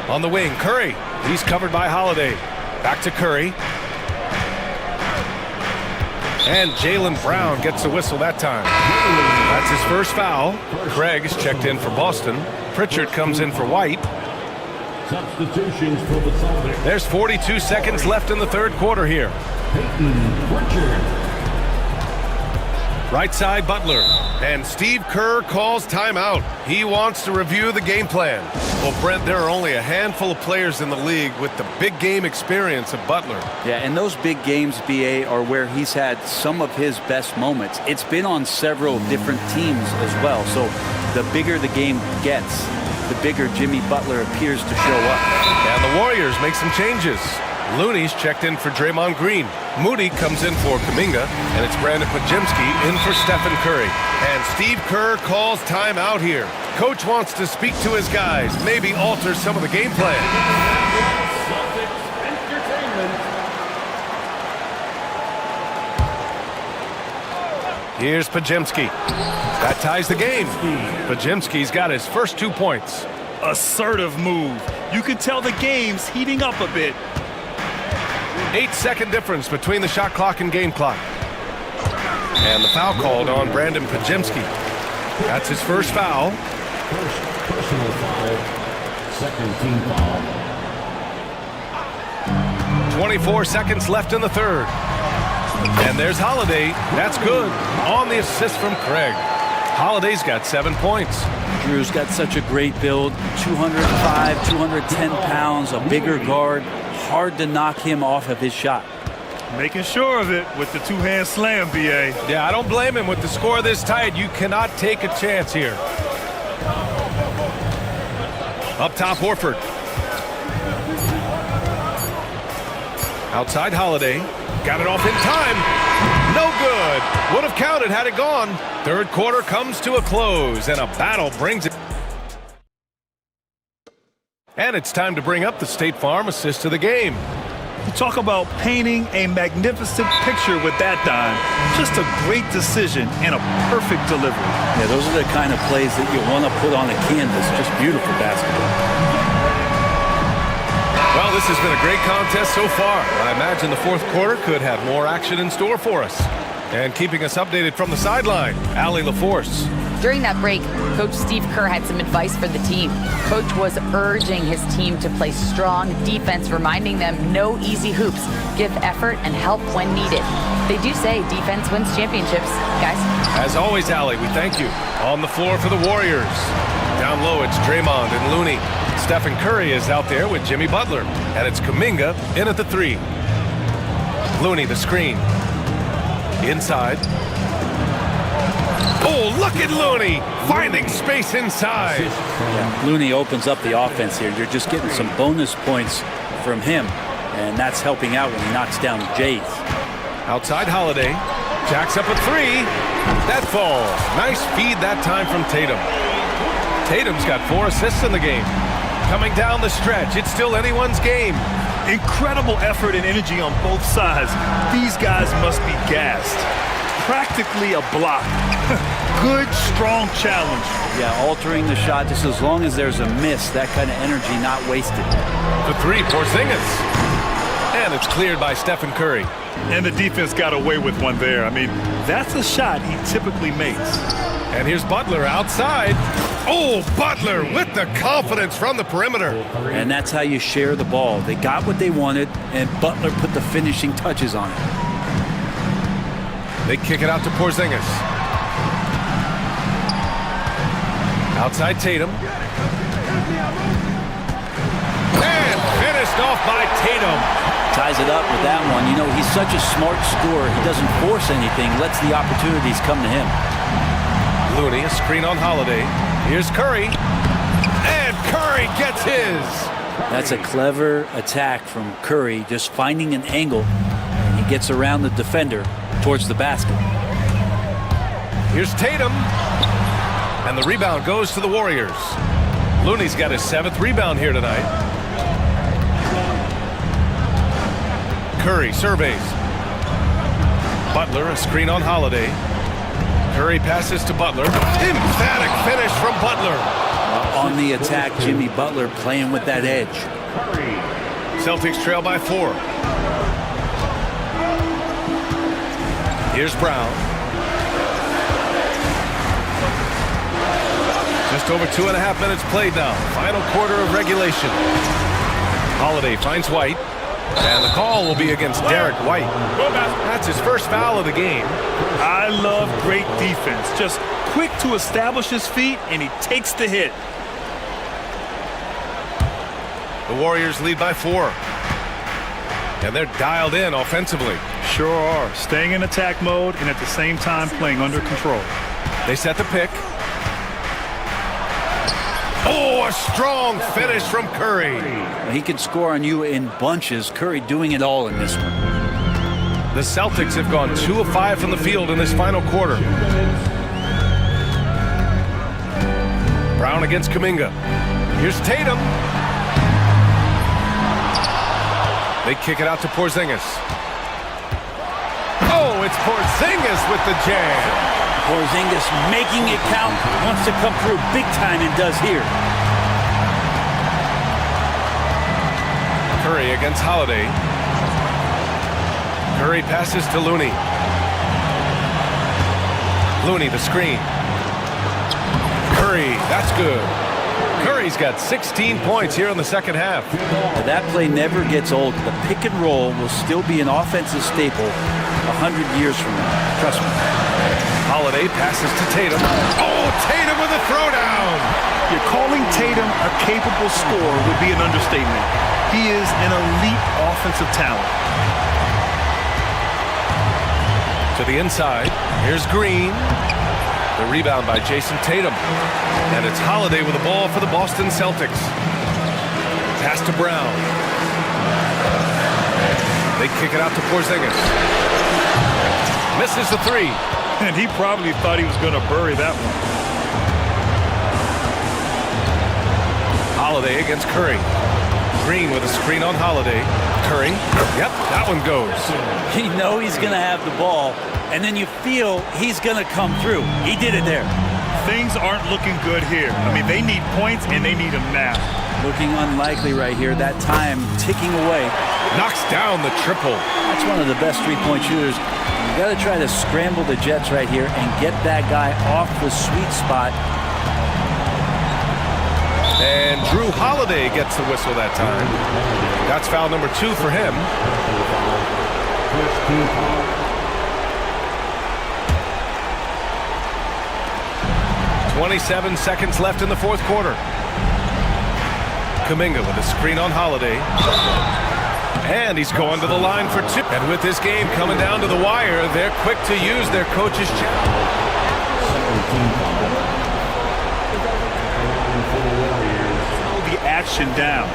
On the wing, Curry. He's covered by Holiday. Back to Curry. And Jaylen Brown gets a whistle that time. That's his first foul. Craig is checked in for Boston. Pritchard comes in for White. Substitutions for the Celtics. There's 42 seconds left in the third quarter here. Right side, Butler. And Steve Kerr calls timeout. He wants to review the game plan. Well, Brent, there are only a handful of players in the league with the big game experience of Butler. Yeah, and those big games, BA, are where he's had some of his best moments. It's been on several different teams as well. So the bigger the game gets, the bigger Jimmy Butler appears to show up. And the Warriors make some changes. Looney's checked in for Draymond Green. Moody comes in for Kuminga, and it's Brandon Pajemski in for Stephen Curry. And Steve Kerr calls timeout here. Coach wants to speak to his guys, maybe alter some of the game plan. Here's Pajemski. That ties the game. Pajemski's got his first 2 points. Assertive move. You can tell the game's heating up a bit. 8-second difference between the shot clock and game clock. And the foul called on Brandon Pajemski. That's his first foul. First personal foul. Second team foul. 24 seconds left in the third. And there's Holiday. That's good. On the assist from Craig. Holiday's got 7 points. Drew's got such a great build, 205, 210 pounds, a bigger guard. Hard to knock him off of his shot. Making sure of it with the two-hand slam, BA. Yeah, I don't blame him. With the score this tight, you cannot take a chance here. Up top, Horford. Outside, Holiday. Got it off in time. No good. Would have counted had it gone. Third quarter comes to a close, and a battle brings it. And it's time to bring up the State Farm assist of the game. You talk about painting a magnificent picture with that dime. Just a great decision and a perfect delivery. Yeah, those are the kind of plays that you want to put on a canvas. Just beautiful basketball. Well, this has been a great contest so far. I imagine the fourth quarter could have more action in store for us. And keeping us updated from the sideline, Allie LaForce. During that break, Coach Steve Kerr had some advice for the team. Coach was urging his team to play strong defense, reminding them no easy hoops, give effort and help when needed. They do say defense wins championships, guys. As always, Allie, we thank you. On the floor for the Warriors. Down low, it's Draymond and Looney. Stephen Curry is out there with Jimmy Butler. And it's Kuminga in at the 3. Looney, the screen. Inside. Oh, look at Looney finding space inside. Yeah, Looney opens up the offense here. You're just getting some bonus points from him, and that's helping out when he knocks down Jays. Outside, Holiday. Jacks up a 3. That falls. Nice feed that time from Tatum. Tatum's got 4 assists in the game. Coming down the stretch, it's still anyone's game. Incredible effort and energy on both sides. These guys must be gassed. Practically a block. Good, strong challenge. Yeah, altering the shot just as long as there's a miss, that kind of energy not wasted. The 3, Porzingis. And it's cleared by Stephen Curry. And the defense got away with one there. I mean, that's a shot he typically makes. And here's Butler outside. Oh, Butler with the confidence from the perimeter. And that's how you share the ball. They got what they wanted, and Butler put the finishing touches on it. They kick it out to Porzingis. Outside Tatum. And finished off by Tatum. Ties it up with that one. You know, he's such a smart scorer. He doesn't force anything, lets the opportunities come to him. Looney, a screen on Holiday. Here's Curry. And Curry gets his. That's a clever attack from Curry, just finding an angle. And he gets around the defender towards the basket. Here's Tatum. And the rebound goes to the Warriors. Looney's got his 7th rebound here tonight. Curry surveys. Butler, a screen on Holiday. Curry passes to Butler. Emphatic finish from Butler. On the attack, Jimmy Butler playing with that edge. Celtics trail by 4. Here's Brown. Just over 2.5 minutes played now. Final quarter of regulation. Holiday finds White. And the call will be against Derek White. That's his first foul of the game. I love great defense. Just quick to establish his feet, and he takes the hit. The Warriors lead by 4. And they're dialed in offensively. Sure are. Staying in attack mode and at the same time playing under control. They set the pick. Oh, a strong finish from Curry. He can score on you in bunches. Curry doing it all in this one. The Celtics have gone 2 of 5 from the field in this final quarter. Brown against Kuminga. Here's Tatum. They kick it out to Porzingis. Oh, it's Porzingis with the jam. Porzingis making it count, wants to come through big time and does here. Curry against Holiday. Curry passes to Looney. Looney, the screen. Curry, that's good. Curry's got 16 points here in the second half. That play never gets old. The pick and roll will still be an offensive staple 100 years from now. Trust me. Holiday Holiday passes to Tatum. Oh, Tatum with a throwdown. You're calling Tatum a capable scorer would be an understatement. He is an elite offensive talent. To the inside. Here's Green. The rebound by Jason Tatum. And it's Holiday with the ball for the Boston Celtics. Pass to Brown. They kick it out to Porzingis. Misses the three. And he probably thought he was going to bury that one. Holiday against Curry. Green with a screen on Holiday. Curry. Yep, that one goes. You know he's going to have the ball, and then you feel he's going to come through. He did it there. Things aren't looking good here. I mean, they need points, and they need them now. Looking unlikely right here. That time ticking away. Knocks down the triple. That's one of the best three-point shooters. You got to try to scramble the Jets right here and get that guy off the sweet spot. And Drew Holiday gets the whistle that time. That's foul number 2 for him. "27 seconds left in the fourth quarter. Kuminga with a screen on Holiday. And he's going to the line for 2. And with this game coming down to the wire, they're quick to use their coach's challenge. The action down.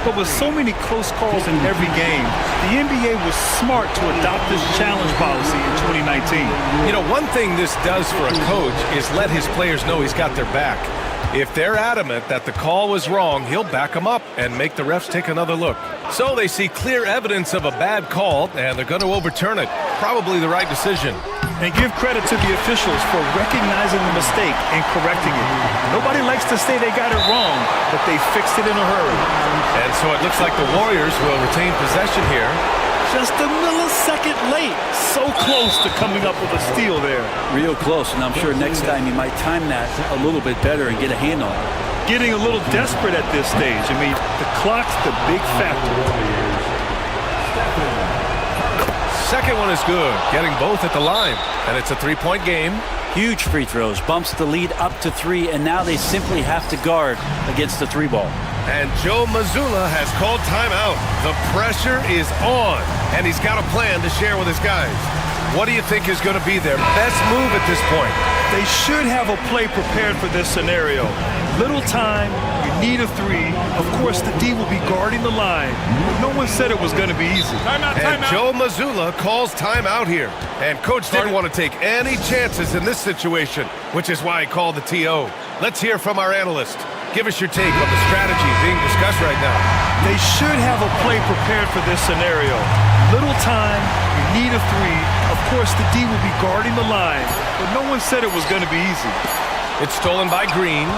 But with so many close calls in every game, the NBA was smart to adopt this challenge policy in 2019. You know, one thing this does for a coach is let his players know he's got their back. If they're adamant that the call was wrong, he'll back them up and make the refs take another look. So they see clear evidence of a bad call, and they're going to overturn it. Probably the right decision. And give credit to the officials for recognizing the mistake and correcting it. Nobody likes to say they got it wrong, but they fixed it in a hurry. And so it looks like the Warriors will retain possession here. Just a millisecond late. So close to coming up with a steal there. Real close, and I'm sure next time you might time that a little bit better and get a hand on it. Getting a little desperate at this stage. I mean, the clock's the big factor. Second one is good, getting both at the line. And it's a three-point game. Huge free throws, bumps the lead up to 3, and now they simply have to guard against the 3-ball. And Joe Mazzulla has called timeout. The pressure is on, and he's got a plan to share with his guys. What do you think is going to be their best move at this point? They should have a play prepared for this scenario. Little time, you need a 3. Of course, the D will be guarding the line. No one said it was going to be easy. And Joe Mazzulla calls timeout here. And Coach didn't want to take any chances in this situation, which is why he called the TO. Let's hear from our analyst. Give us your take on the strategy being discussed right now. They should have a play prepared for this scenario. Little time, you need a 3. Of course, the D will be guarding the line, but no one said it was going to be easy. It's stolen by Green.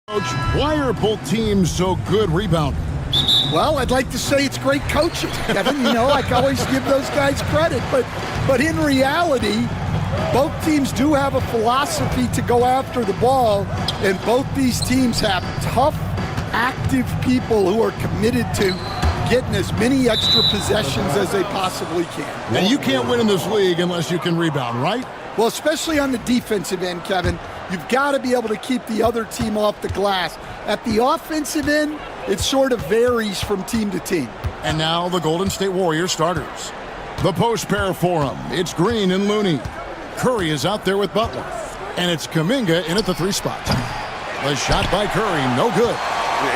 Coach, why are both teams so good rebounding? Well, I'd like to say it's great coaching, Kevin. You know, I always give those guys credit. But in reality, both teams do have a philosophy to go after the ball, and both these teams have tough, active people who are committed to getting as many extra possessions as they possibly can. And you can't win in this league unless you can rebound, right? Well, especially on the defensive end, Kevin, you've got to be able to keep the other team off the glass. At the offensive end, it sort of varies from team to team. And now the Golden State Warriors starters. The post pair for them. It's Green and Looney. Curry is out there with Butler. And it's Kuminga in at the 3 spot. The shot by Curry, no good.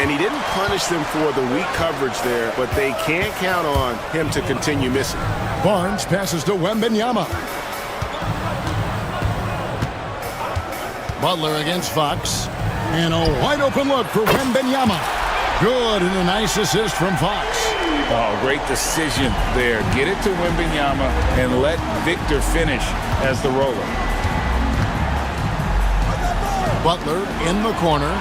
And he didn't punish them for the weak coverage there, but they can't count on him to continue missing. Barnes passes to Wembanyama. Butler against Fox. And a wide open look for Wembanyama. Good, and a nice assist from Fox. Oh, great decision there. Get it to Wembanyama and let Victor finish as the roller. Butler in the corner.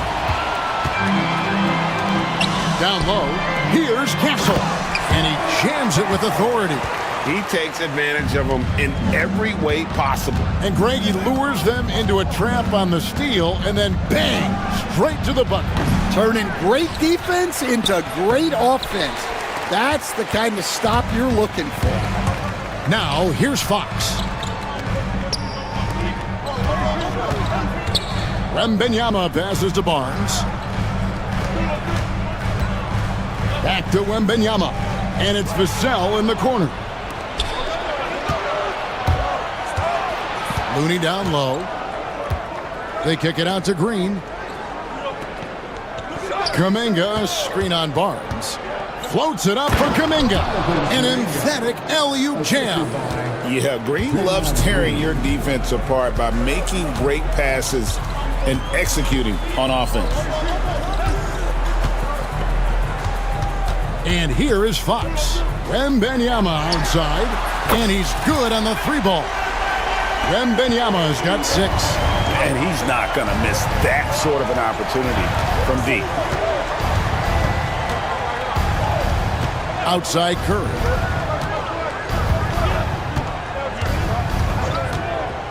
Down low, here's Castle. And he jams it with authority. He takes advantage of them in every way possible. And Greg, he lures them into a trap on the steal, and then bang, straight to the bucket. Turning great defense into great offense. That's the kind of stop you're looking for. Now, here's Fox. Wembanyama passes to Barnes. Back to Wembanyama. And it's Vassell in the corner. Looney down low. They kick it out to Green. Kuminga, screen on Barnes. Floats it up for Kuminga. An emphatic alley-oop jam. Yeah, Green loves tearing your defense apart by making great passes and executing on offense. And here is Fox. Wembanyama outside. And he's good on the 3-ball. Wembanyama's got 6. And he's not going to miss that sort of an opportunity from deep. Outside Curry.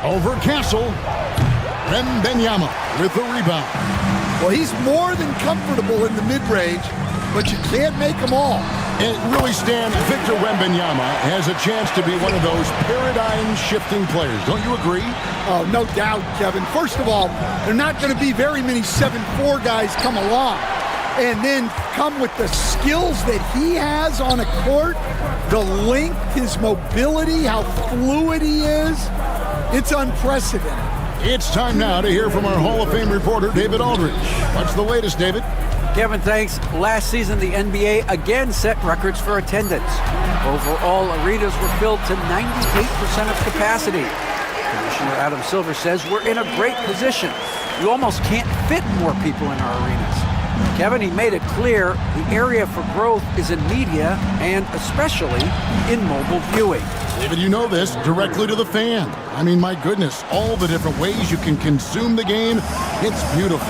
Over Castle. Wembanyama with the rebound. Well, he's more than comfortable in the mid-range, but you can't make them all. And really, Stan, Victor Wembanyama has a chance to be one of those paradigm-shifting players. Don't you agree? Oh, no doubt, Kevin. First of all, there are not going to be very many 7'4" guys come along and then come with the skills that he has on a court, the length, his mobility, how fluid he is. It's unprecedented. It's time now to hear from our Hall of Fame reporter, David Aldridge. What's the latest, David? Kevin, thanks. Last season, the NBA again set records for attendance. Overall, arenas were filled to 98% of capacity. Commissioner Adam Silver says we're in a great position. You almost can't fit more people in our arenas. Kevin, he made it clear the area for growth is in media and especially in mobile viewing. David, you know this, directly to the fan. I mean, my goodness, all the different ways you can consume the game, it's beautiful.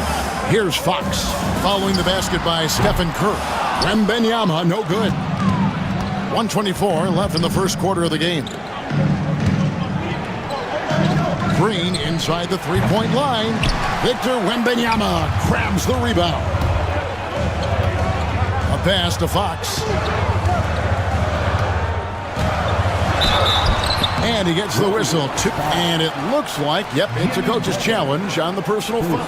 Here's Fox, following the basket by Stephen Curry. Wembanyama, no good. 1:24 left in the first quarter of the game. Green inside the three-point line. Victor Wembanyama grabs the rebound. A pass to Fox. And he gets the whistle. And it looks like, yep, it's a coach's challenge on the personal foul.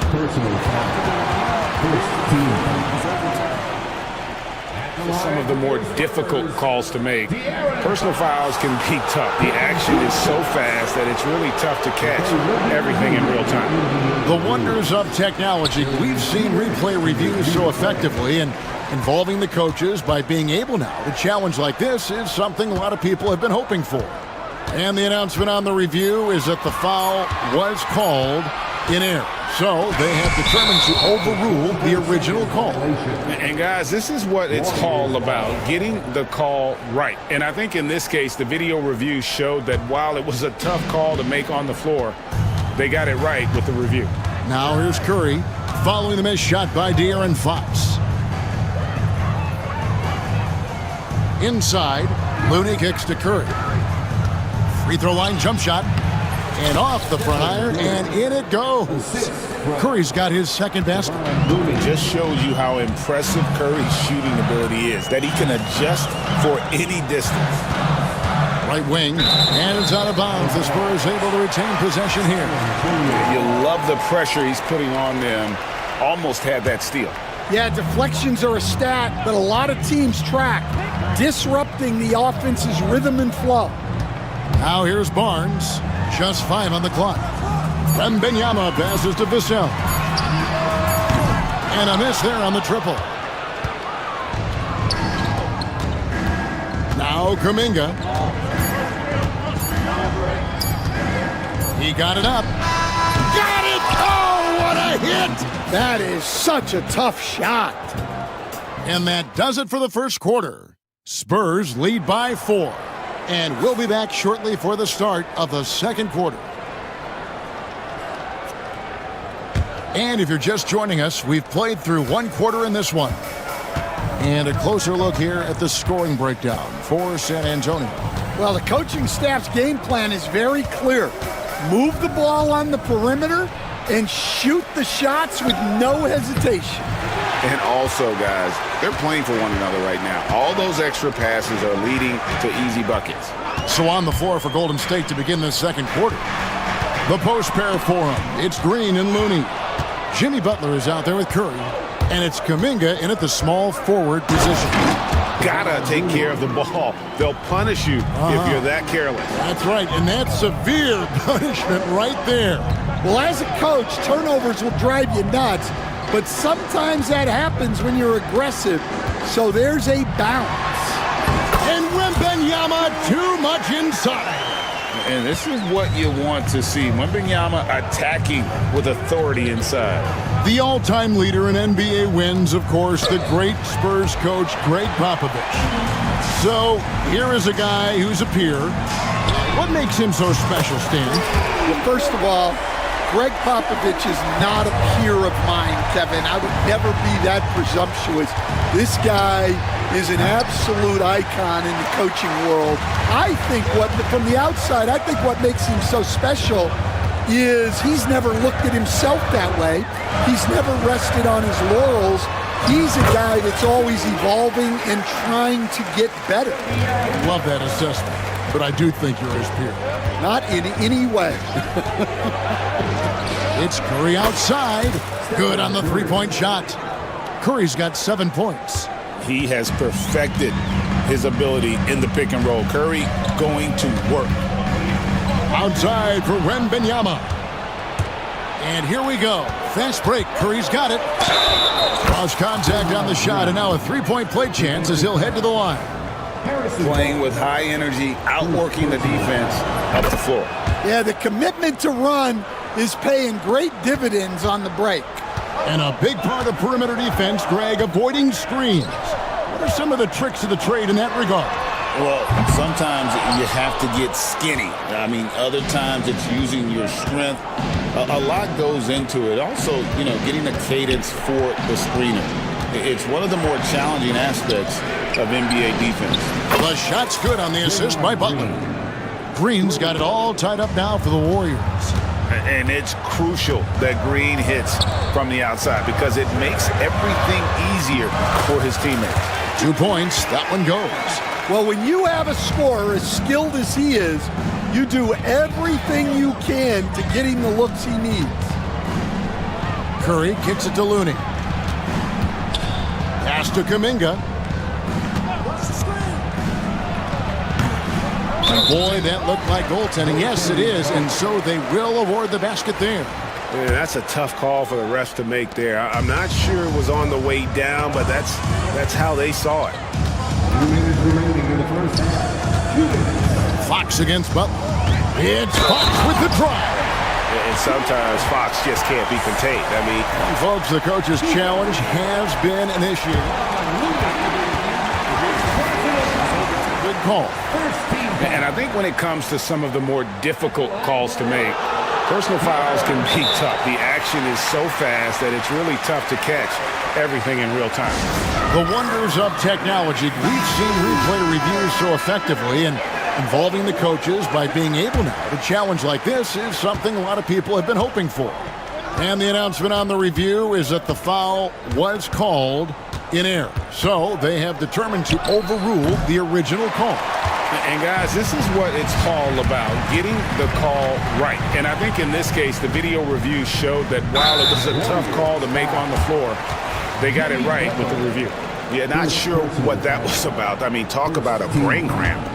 Some of the more difficult calls to make. Personal fouls can be tough. The action is so fast that it's really tough to catch everything in real time. The wonders of technology. We've seen replay reviews so effectively, and involving the coaches by being able now to challenge like this is something a lot of people have been hoping for. And the announcement on the review is that the foul was called in error. So they have determined to overrule the original call. And guys, this is what it's all about, getting the call right. And I think in this case, the video review showed that while it was a tough call to make on the floor, they got it right with the review. Now here's Curry, following the missed shot by De'Aaron Fox. Inside, Looney kicks to Curry. Free throw line jump shot. And off the front iron, and in it goes. Curry's got his second basket. It just shows you how impressive Curry's shooting ability is, that he can adjust for any distance. Right wing, and it's out of bounds. The Spurs able to retain possession here. You love the pressure he's putting on them. Almost had that steal. Yeah, deflections are a stat that a lot of teams track, disrupting the offense's rhythm and flow. Now here's Barnes. Just 5 on the clock. Wembanyama passes to Vassell. And a miss there on the triple. Now Kuminga. He got it up. Got it! Oh, what a hit! That is such a tough shot. And that does it for the first quarter. Spurs lead by 4. And we'll be back shortly for the start of the second quarter. And if you're just joining us, we've played through one quarter in this one. And a closer look here at the scoring breakdown for San Antonio. Well, the coaching staff's game plan is very clear. Move the ball on the perimeter and shoot the shots with no hesitation. And also, guys, they're playing for one another right now. All those extra passes are leading to easy buckets. So on the floor for Golden State to begin this second quarter. The post pair for them. It's Green and Looney. Jimmy Butler is out there with Curry. And it's Kuminga in at the small forward position. Gotta take care of the ball. They'll punish you if you're that careless. That's right, and that's severe punishment right there. Well, as a coach, turnovers will drive you nuts. But sometimes that happens when you're aggressive, so there's a balance. And Wembanyama too much inside. And this is what you want to see. Wembanyama attacking with authority inside. The all-time leader in NBA wins, of course, the great Spurs coach, Greg Popovich. So here is a guy who's a peer. What makes him so special, Stan? Well, first of all, Greg Popovich is not a peer of mine, Kevin. I would never be that presumptuous. This guy is an absolute icon in the coaching world. I think from the outside, I think what makes him so special is he's never looked at himself that way. He's never rested on his laurels. He's a guy that's always evolving and trying to get better. Love that assessment, but I do think you're his peer. Not in any way. It's Curry outside. Good on the three-point shot. Curry's got 7 points. He has perfected his ability in the pick and roll. Curry going to work. Outside for Wembanyama. And here we go. Fast break. Curry's got it. Cross contact on the shot, and now a three-point play chance as he'll head to the line. Playing with high energy, outworking the defense up the floor. Yeah, the commitment to run is paying great dividends on the break. And a big part of perimeter defense, Greg, avoiding screens. What are some of the tricks of the trade in that regard? Well, sometimes you have to get skinny. I mean, other times it's using your strength. A lot goes into it. Also, getting the cadence for the screener. It's one of the more challenging aspects of NBA defense. The shot's good on the assist by Butler. Green's got it all tied up now for the Warriors. And it's crucial that Green hits from the outside because it makes everything easier for his teammates. 2 points, that one goes. Well, when you have a scorer as skilled as he is, you do everything you can to get him the looks he needs. Curry kicks it to Looney. Pass to Kuminga. And boy, that looked like goaltending. Yes, it is, and so they will award the basket there. Yeah, that's a tough call for the refs to make there. I'm not sure it was on the way down, but that's how they saw it. Fox against Butler. It's Fox with the drive. And sometimes Fox just can't be contained. I mean, folks, the coach's challenge has been initiated. Good call. And I think when it comes to some of the more difficult calls to make, Personal fouls can be tough. The action is so fast that it's really tough to catch everything in real time. The wonders of technology. We've seen replay reviews so effectively, and involving the coaches by being able now to challenge like this is something a lot of people have been hoping for. And the announcement on the review is that the foul was called in error. So they have determined to overrule the original call. And guys, this is what it's all about, getting the call right. And I think in this case, the video review showed that while it was a tough call to make on the floor, they got it right with the review. Yeah, not sure what that was about. I mean, talk about a brain cramp.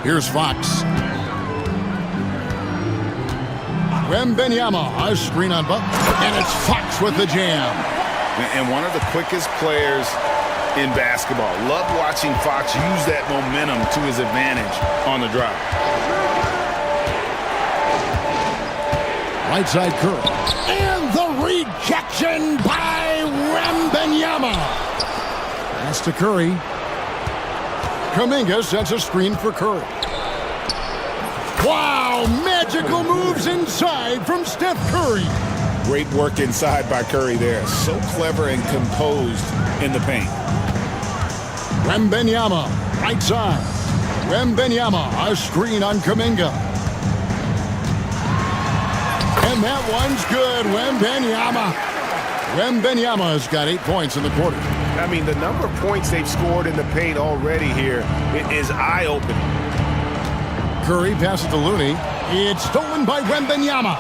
Here's Fox. Wembenyama, a screen on Butler, and it's Fox with the jam. And one of the quickest players in basketball. Love watching Fox use that momentum to his advantage on the drive. Right side Curry. And the rejection by Wembenyama. Pass to Curry. Kuminga sets a screen for Curry. Wow, magical moves inside from Steph Curry. Great work inside by Curry there. So clever and composed in the paint. Wembenyama, right side. Wembenyama, a screen on Kuminga. And that one's good. Wembenyama's got 8 points in the quarter. I mean, the number of points they've scored in the paint already here is eye-opening. Curry passes to Looney. It's stolen by Wembenyama.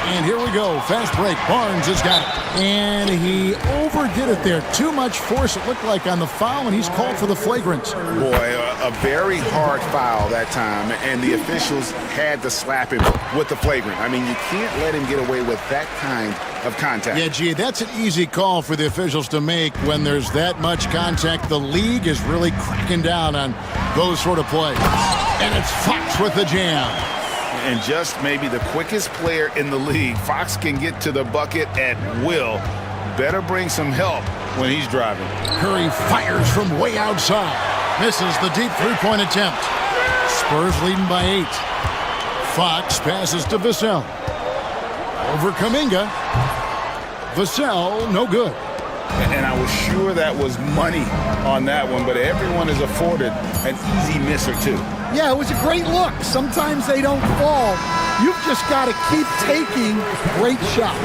And here we go. Fast break. Barnes has got it. And he overdid it there. Too much force, it looked like, on the foul, and he's called for the flagrant. Boy, a very hard foul that time, and the officials had to slap him with the flagrant. I mean, you can't let him get away with that kind of contact. Yeah, gee, that's an easy call for the officials to make when there's that much contact. The league is really cracking down on those sort of plays. And it's Fox with the jam. And just maybe the quickest player in the league. Fox can get to the bucket at will. Better bring some help when he's driving. Curry fires from way outside. Misses the deep three-point attempt. Spurs leading by 8. Fox passes to Vassell. Over Kuminga. Vassell, no good. And I was sure that was money on that one, but everyone is afforded an easy miss or two. Yeah, it was a great look. Sometimes they don't fall. You've just got to keep taking great shots.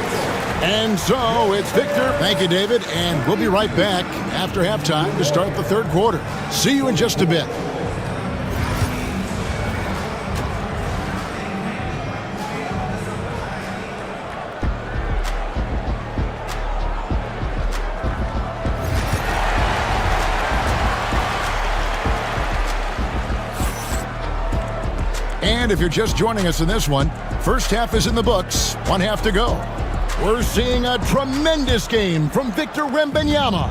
And so it's Victor. Thank you, David. And we'll be right back after halftime to start the third quarter. See you in just a bit. And if you're just joining us in this one, first half is in the books, 1 half to go. We're seeing a tremendous game from Victor Wembanyama.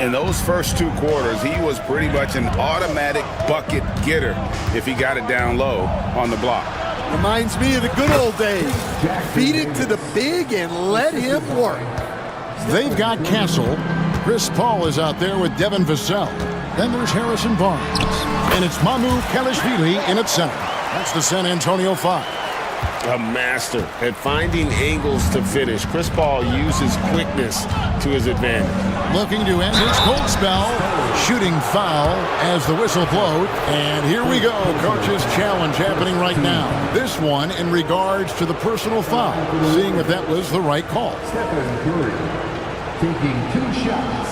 In those first 2 quarters, he was pretty much an automatic bucket getter if he got it down low on the block. Reminds me of the good old days. Feed it to the big and let him work. They've got Castle. Chris Paul is out there with Devin Vassell. Then there's Harrison Barnes. And it's Mamu Kalashvili in at center. That's the San Antonio 5. A master at finding angles to finish. Chris Paul uses quickness to his advantage. Looking to end his cold spell. Shooting foul as the whistle blows. And here we go. Coach's challenge happening right now. This one in regards to the personal foul. Seeing if that was the right call. Stephen Curry taking 2 shots.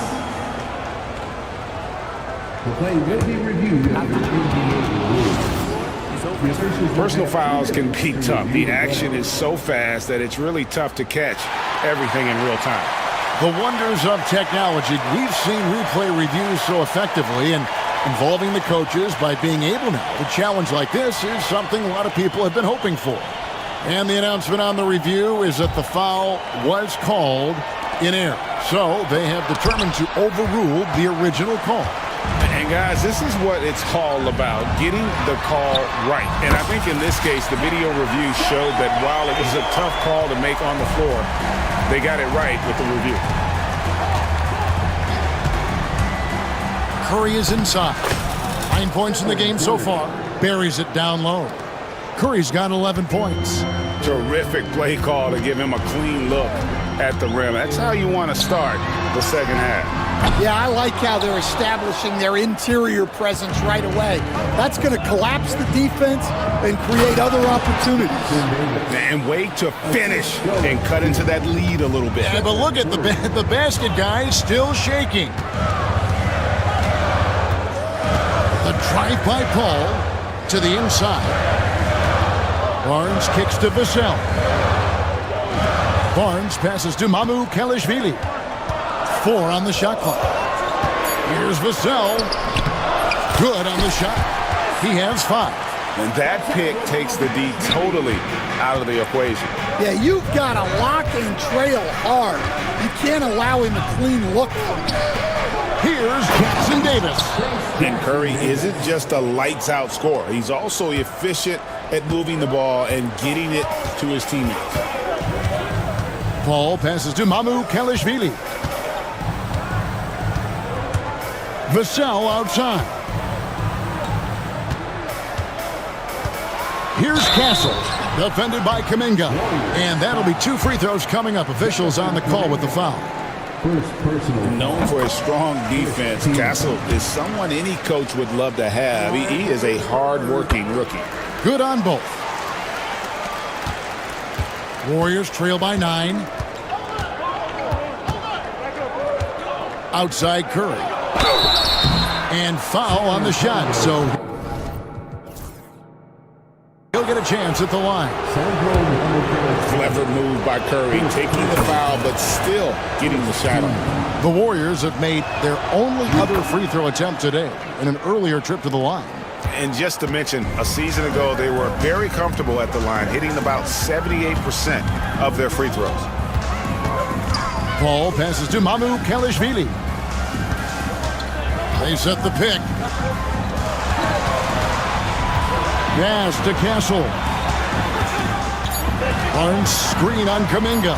The play will be reviewed under NBA rules. Personal fouls can be tough. The action is so fast that it's really tough to catch everything in real time. The wonders of technology. We've seen replay reviews so effectively, and involving the coaches by being able now to challenge like this is something a lot of people have been hoping for. And the announcement on the review is that the foul was called in error. So they have determined to overrule the original call. And guys, this is what it's all about, getting the call right. And I think in this case, the video review showed that while it was a tough call to make on the floor, they got it right with the review. Curry is inside. 9 points in the game so far. Buries it down low. Curry's got 11 points. Terrific play call to give him a clean look at the rim. That's how you want to start the second half. Yeah, I like how they're establishing their interior presence right away. That's going to collapse the defense and create other opportunities. And wait to finish and cut into that lead a little bit. Yeah, but look at the basket guy still shaking. The drive by Paul to the inside. Barnes kicks to Vassell. Barnes passes to Mamu Kalishvili. 4 on the shot clock. Here's Vassell. Good on the shot. He has 5. And that pick takes the D totally out of the equation. Yeah, you've got to lock and trail hard. You can't allow him a clean look from that. Here's Jackson Davis. And Curry isn't just a lights-out scorer. He's also efficient at moving the ball and getting it to his teammates. Paul passes to Mamu Kalishvili. Vassell outside. Here's Castle, defended by Kuminga. And that'll be 2 free throws coming up. Officials on the call with the foul. Known for his strong defense, Castle is someone any coach would love to have. He is a hard-working rookie. Good on both. Warriors trail by 9. Outside Curry. And foul on the shot, so he'll get a chance at the line. Clever move by Curry, taking the foul, but still getting the shot on. The Warriors have made their only other free throw attempt today in an earlier trip to the line. And just to mention, a season ago, they were very comfortable at the line, hitting about 78% of their free throws. Paul passes to Mamu Kalishvili. They set the pick. Pass to Castle. Barnes screen on Kuminga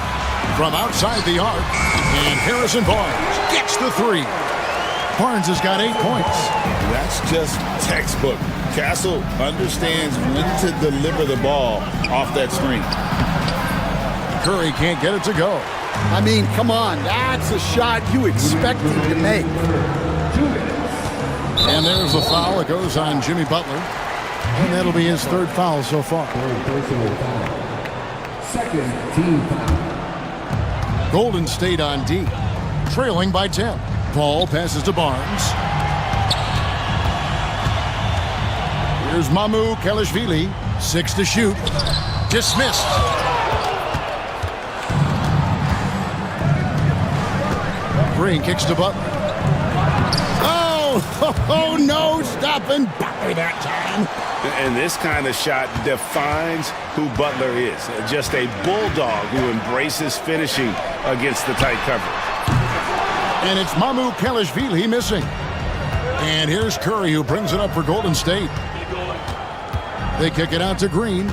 from outside the arc. And Harrison Barnes gets the 3. Barnes has got 8 points. That's just textbook. Castle understands when to deliver the ball off that screen. Curry can't get it to go. I mean, come on. That's a shot you expect him to make. And there's the foul. It goes on Jimmy Butler. And that'll be his 3rd foul so far. Second team foul. Golden State on D, trailing by 10. Paul passes to Barnes. Here's Mamu Kalishvili. 6 to shoot. Dismissed. Green kicks to Butler. Oh, no, stopping Butler that time. And this kind of shot defines who Butler is. Just a bulldog who embraces finishing against the tight coverage. And it's Mamu Kalishvili missing. And here's Curry, who brings it up for Golden State. They kick it out to Green.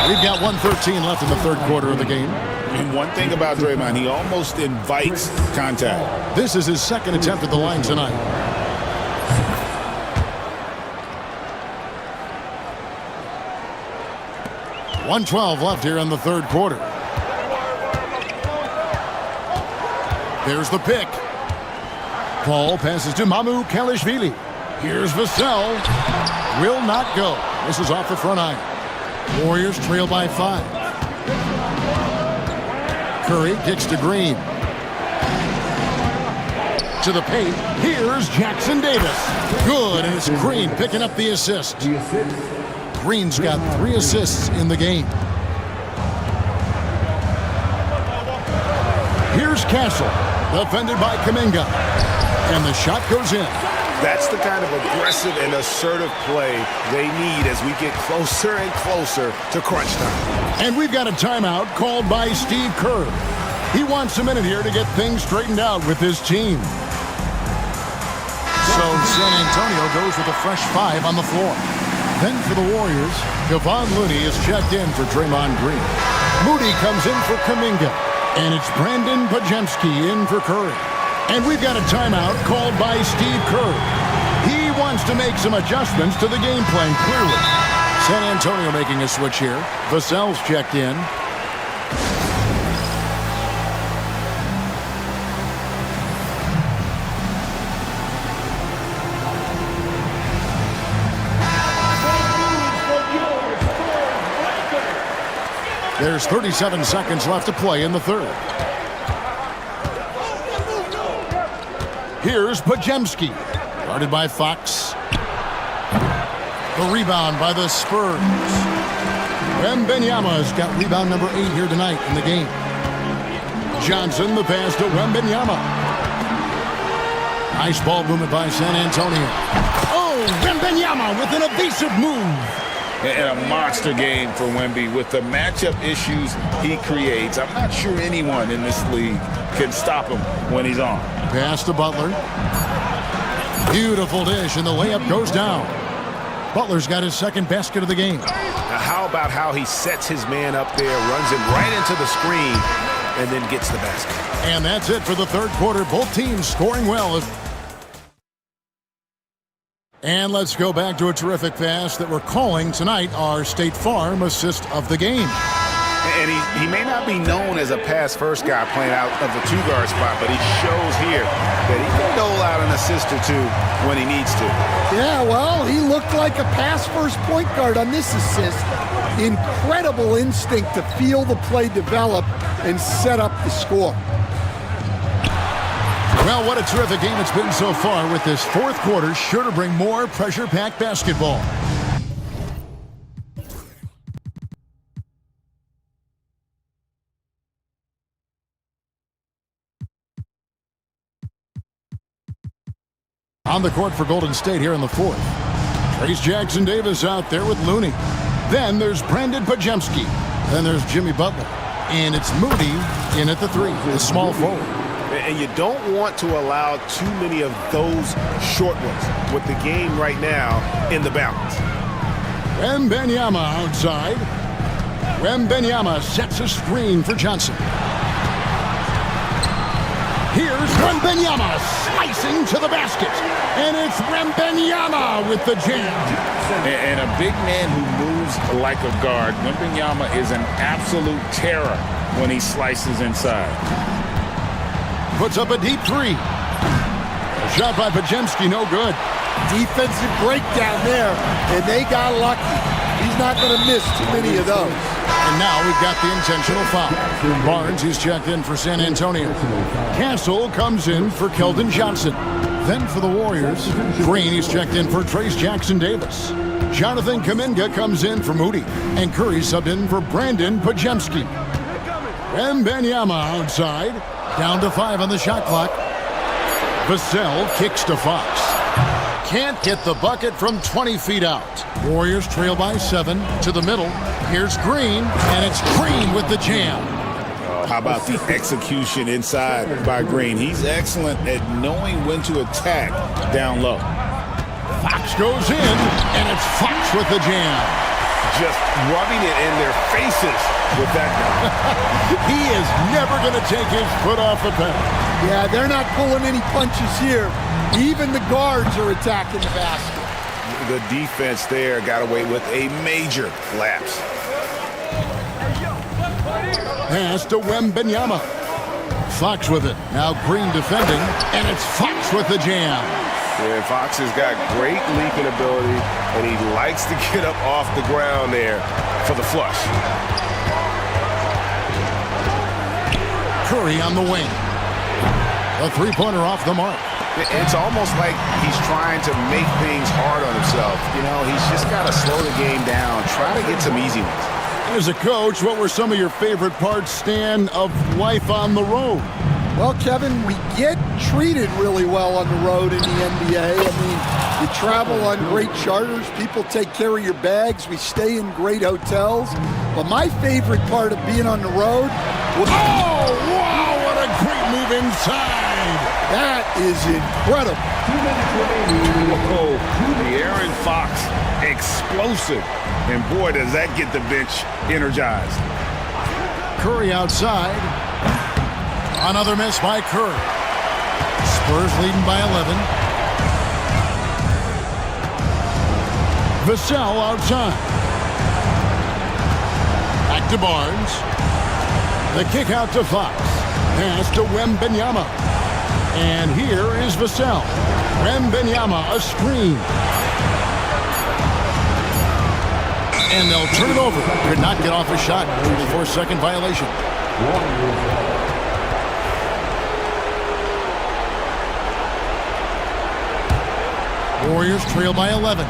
We've got 1:13 left in the 3rd quarter of the game. And one thing about Draymond, he almost invites contact. This is his 2nd attempt at the line tonight. .112 left here in the 3rd quarter. There's the pick. Paul passes to Mamu Kalishvili. Here's Vassell. Will not go. This is off the front iron. Warriors trail by 5. Curry kicks to Green. To the paint. Here's Jackson Davis. Good, and it's Green picking up the assist. Green's got 3 assists in the game. Here's Castle, defended by Kuminga. And the shot goes in. That's the kind of aggressive and assertive play they need as we get closer and closer to crunch time. And we've got a timeout called by Steve Kerr. He wants a minute here to get things straightened out with his team. So San Antonio goes with a fresh 5 on the floor. Then for the Warriors, Kevon Looney is checked in for Draymond Green. Moody comes in for Kuminga. And it's Brandon Pajemski in for Curry. And we've got a timeout called by Steve Kerr. He wants wants to make some adjustments to the game plan, clearly. San Antonio making a switch here. Vassell's checked in. There's 37 seconds left to play in the third. Here's Pajemski, guarded by Fox. The rebound by the Spurs. Wembanyama's got rebound number 8 here tonight in the game. Johnson, the pass to Wembanyama. Nice ball movement by San Antonio. Oh, Wembanyama with an evasive move. And a monster game for Wemby with the matchup issues he creates. I'm not sure anyone in this league can stop him when he's on. Pass to Butler. Beautiful dish, and the layup goes down. Butler's got his second basket of the game. Now how about how he sets his man up there, runs him right into the screen, and then gets the basket. And that's it for the third quarter. Both teams scoring well. And let's go back to a terrific pass that we're calling tonight our State Farm assist of the game. And he may not be known as a pass-first guy playing out of the two-guard spot, but he shows here that he can dole out an assist or two when he needs to. Yeah, well, he looked like a pass-first point guard on this assist. Incredible instinct to feel the play develop and set up the score. Well, what a terrific game it's been so far, with this fourth quarter sure to bring more pressure-packed basketball. On the court for Golden State here in the fourth. Trace Jackson-Davis out there with Looney. Then there's Brandon Pajemski. Then there's Jimmy Butler. And it's Moody in at the three, the small forward. And you don't want to allow too many of those short ones with the game right now in the balance. Wembanyama outside. Wembanyama sets a screen for Johnson. Here's Wembanyama slicing to the basket. And it's Wembanyama with the jam. And a big man who moves like a guard. Wembanyama is an absolute terror when he slices inside. Puts up a deep three. A shot by Pajemski, no good. Defensive breakdown there, and they got lucky. He's not going to miss too many of those. And now we've got the intentional foul. Barnes, he's checked in for San Antonio. Castle comes in for Keldon Johnson. Then for the Warriors, Green, he's checked in for Trace Jackson-Davis. Jonathan Kuminga comes in for Moody. And Curry subbed in for Brandon Pajemski. Wembanyama outside. Down to 5 on the shot clock. Vassell kicks to Fox. Can't get the bucket from 20 feet out. Warriors trail by 7 to the middle. Here's Green, and it's Green with the jam. How about the execution inside by Green? He's excellent at knowing when to attack down low. Fox goes in, and it's Fox with the jam. Just rubbing it in their faces with that guy. He is never going to take his foot off the pedal. Yeah, they're not pulling any punches here. Even the guards are attacking the basket. The defense there got away with a major lapse. Pass to Wembanyama. Fox with it. Now Green defending, and it's Fox with the jam. Yeah, Fox has got great leaping ability, and he likes to get up off the ground there for the flush. Curry on the wing. A three-pointer off the mark. It's almost like he's trying to make things hard on himself. You know, he's just got to slow the game down, try to get some easy ones. As a coach, what were some of your favorite parts, Stan, of life on the road? Well, Kevin, we get treated really well on the road in the NBA. I mean, you travel on great charters. People take care of your bags. We stay in great hotels. But my favorite part of being on the road was... Oh, wow, what a great move inside. That is incredible. Whoa, the Aaron Fox, explosive. And boy, does that get the bench energized. Curry outside. Another miss by Curry. Spurs leading by 11. Vassell outside. Back to Barnes. The kick out to Fox. Pass to Wembanyama. And here is Vassell. Wembanyama, a screen. And they'll turn it over. Could not get off a shot. 34-second violation. Warriors trail by 11.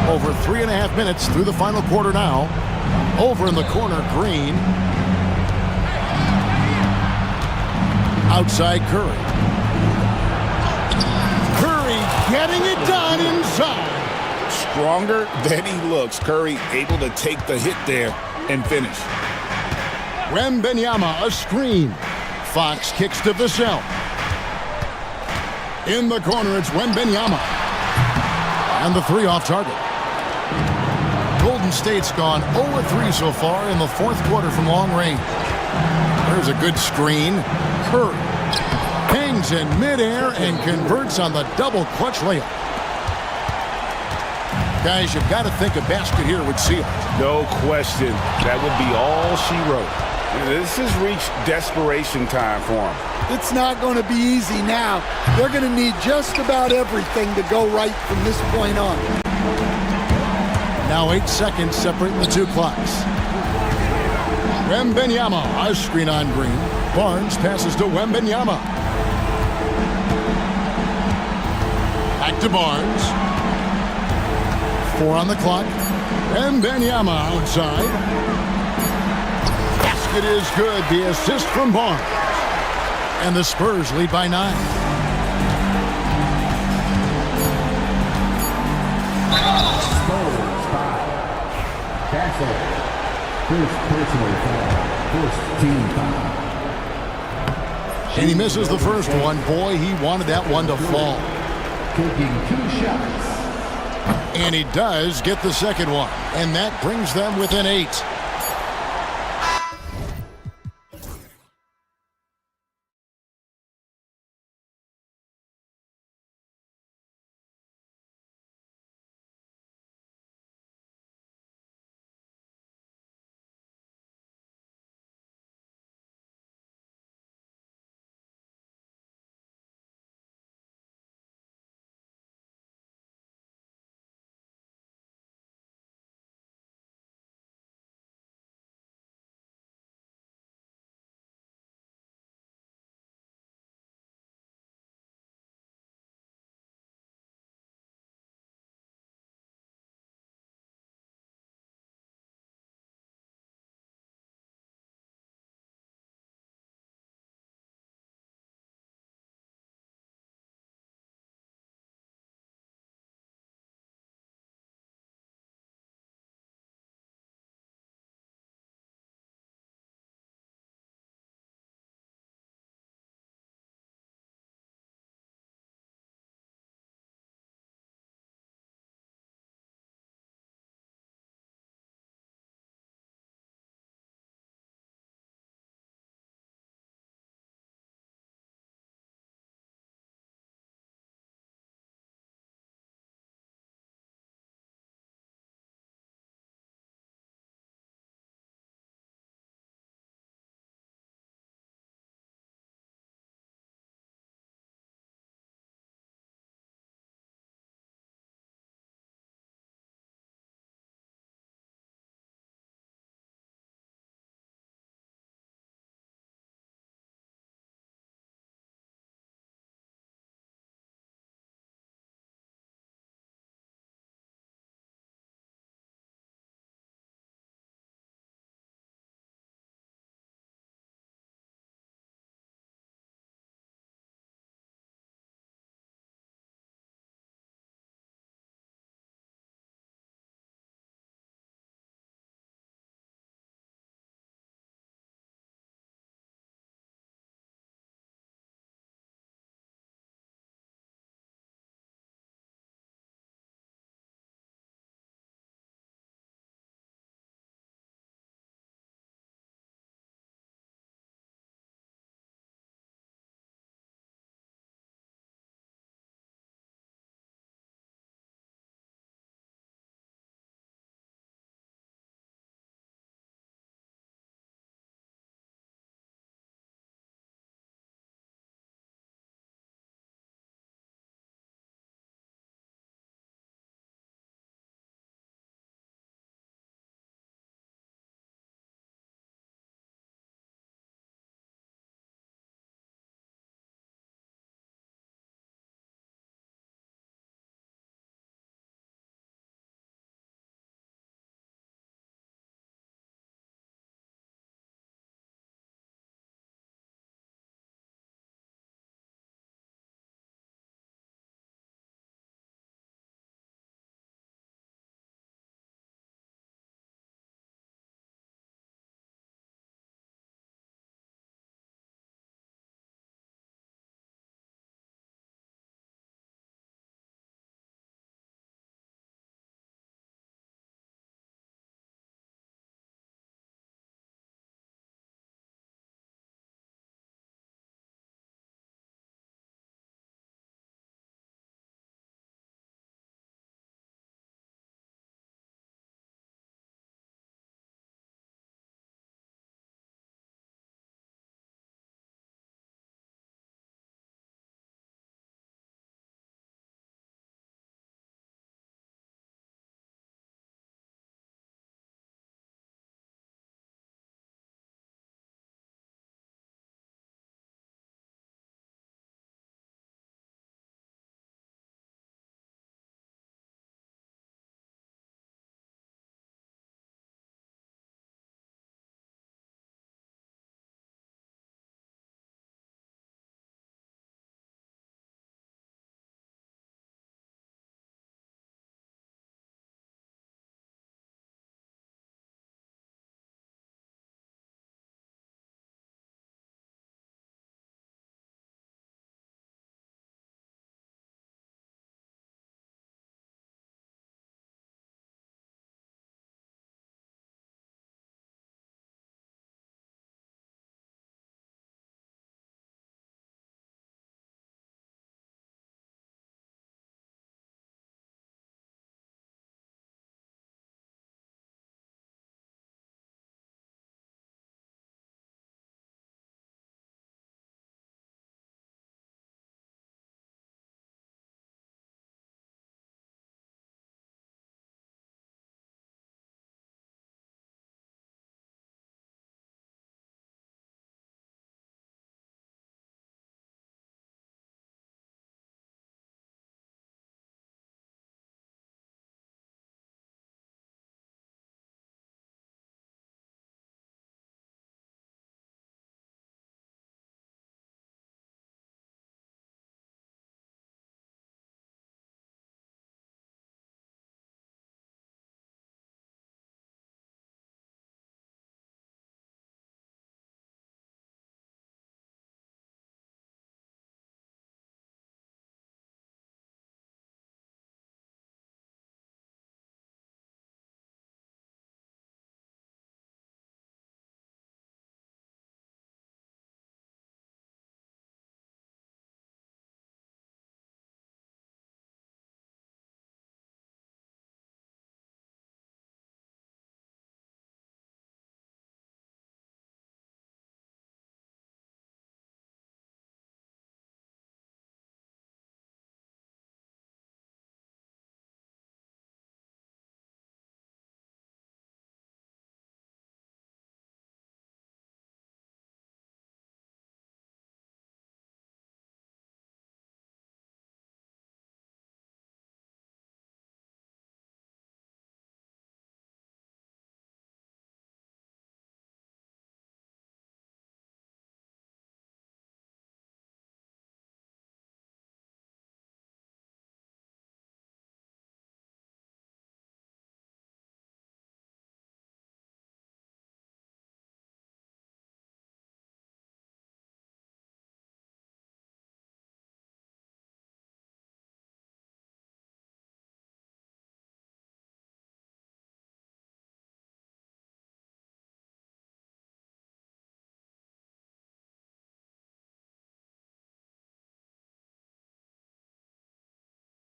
Over 3.5 minutes through the final quarter now. Over in the corner, Green. Outside Curry. Curry getting it done inside. Stronger than he looks. Curry able to take the hit there and finish. Wembanyama, a screen. Fox kicks to Vassell. In the corner, it's Wembanyama. And the three off target. Golden State's gone 0-3 so far in the fourth quarter from long range. There's a good screen. Curry hangs in midair and converts on the double clutch layup. Guys, you've got to think a basket here would seal it. No question. That would be all she wrote. This has reached desperation time for him. It's not going to be easy now. They're going to need just about everything to go right from this point on. Now 8 seconds separate the two clocks. Wembanyama, a screen on Green. Barnes passes to Wembanyama. Back to Barnes. 4 on the clock. Wembanyama outside. Basket is good. The assist from Barnes. And the Spurs lead by 9. Spurs 5. Castle. First personal foul. First team foul. And he misses the first one. Boy, he wanted that one to fall. Taking 2 shots. And he does get the second one. And that brings them within 8.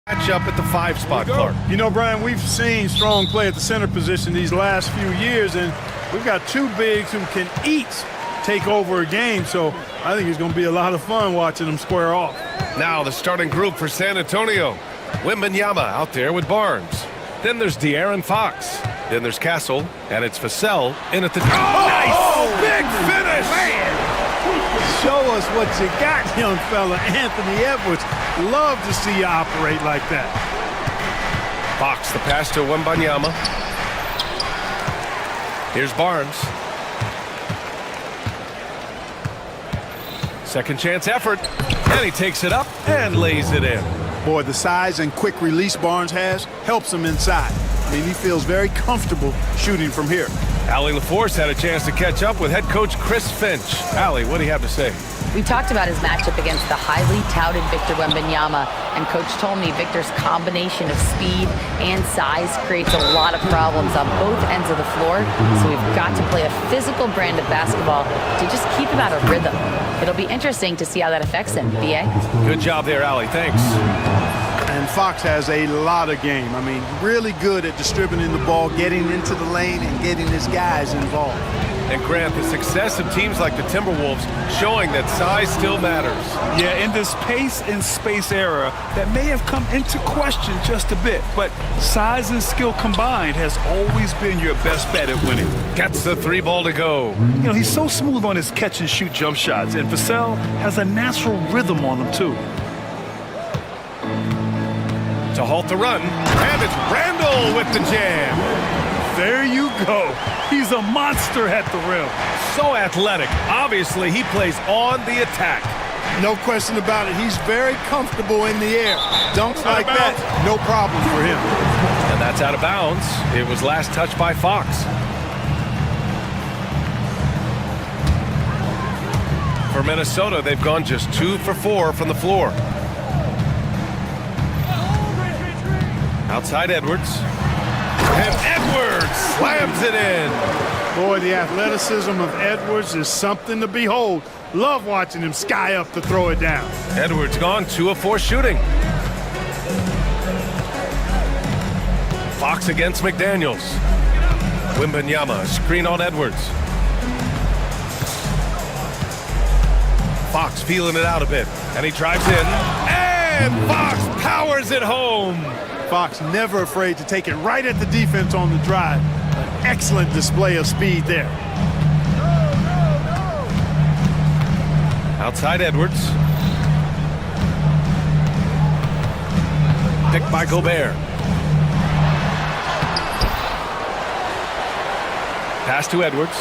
Match up at the 5 spot, Clark. You know, Brian, we've seen strong play at the center position these last few years, and we've got two bigs who can each take over a game, so I think it's going to be a lot of fun watching them square off. Now the starting group for San Antonio. Wembanyama out there with Barnes. Then there's De'Aaron Fox. Then there's Castle, and it's Vassell in at the... Oh, nice! Big finish! Man! Show us what you got, young fella. Anthony Edwards. Love to see you operate like that. Fox, the pass to Wembanyama. Here's Barnes. Second chance effort. And he takes it up and lays it in. Boy, the size and quick release Barnes has helps him inside. I mean, he feels very comfortable shooting from here. Allie LaForce had a chance to catch up with head coach Chris Finch. Allie, what do you have to say? We talked about his matchup against the highly touted Victor Wembanyama, and Coach told me Victor's combination of speed and size creates a lot of problems on both ends of the floor, so we've got to play a physical brand of basketball to just keep him out of rhythm. It'll be interesting to see how that affects him, B.A. Good job there, Allie. Thanks. And Fox has a lot of game. I mean, really good at distributing the ball, getting into the lane, and getting his guys involved. And Grant, the success of teams like the Timberwolves showing that size still matters. Yeah, in this pace and space era, that may have come into question just a bit, but size and skill combined has always been your best bet at winning. Gets the 3 ball to go. You know, he's so smooth on his catch and shoot jump shots, and Vassell has a natural rhythm on them too. To halt the run, and it's Randall with the jam. There you go. He's a monster at the rim. So athletic. Obviously, he plays on the attack. No question about it. He's very comfortable in the air. Dunks like that, no problem for him. And that's out of bounds. It was last touched by Fox. For Minnesota, they've gone just 2 for 4 from the floor. Outside Edwards. And Edwards slams it in. Boy, the athleticism of Edwards is something to behold. Love watching him sky up to throw it down. Edwards gone 2 of 4 shooting. Fox against McDaniels. Wembanyama, screen on Edwards. Fox feeling it out a bit, and he drives in, and Fox powers it home. Fox never afraid to take it right at the defense on the drive. An excellent display of speed there. Outside Edwards. Picked by Gobert. Pass to Edwards.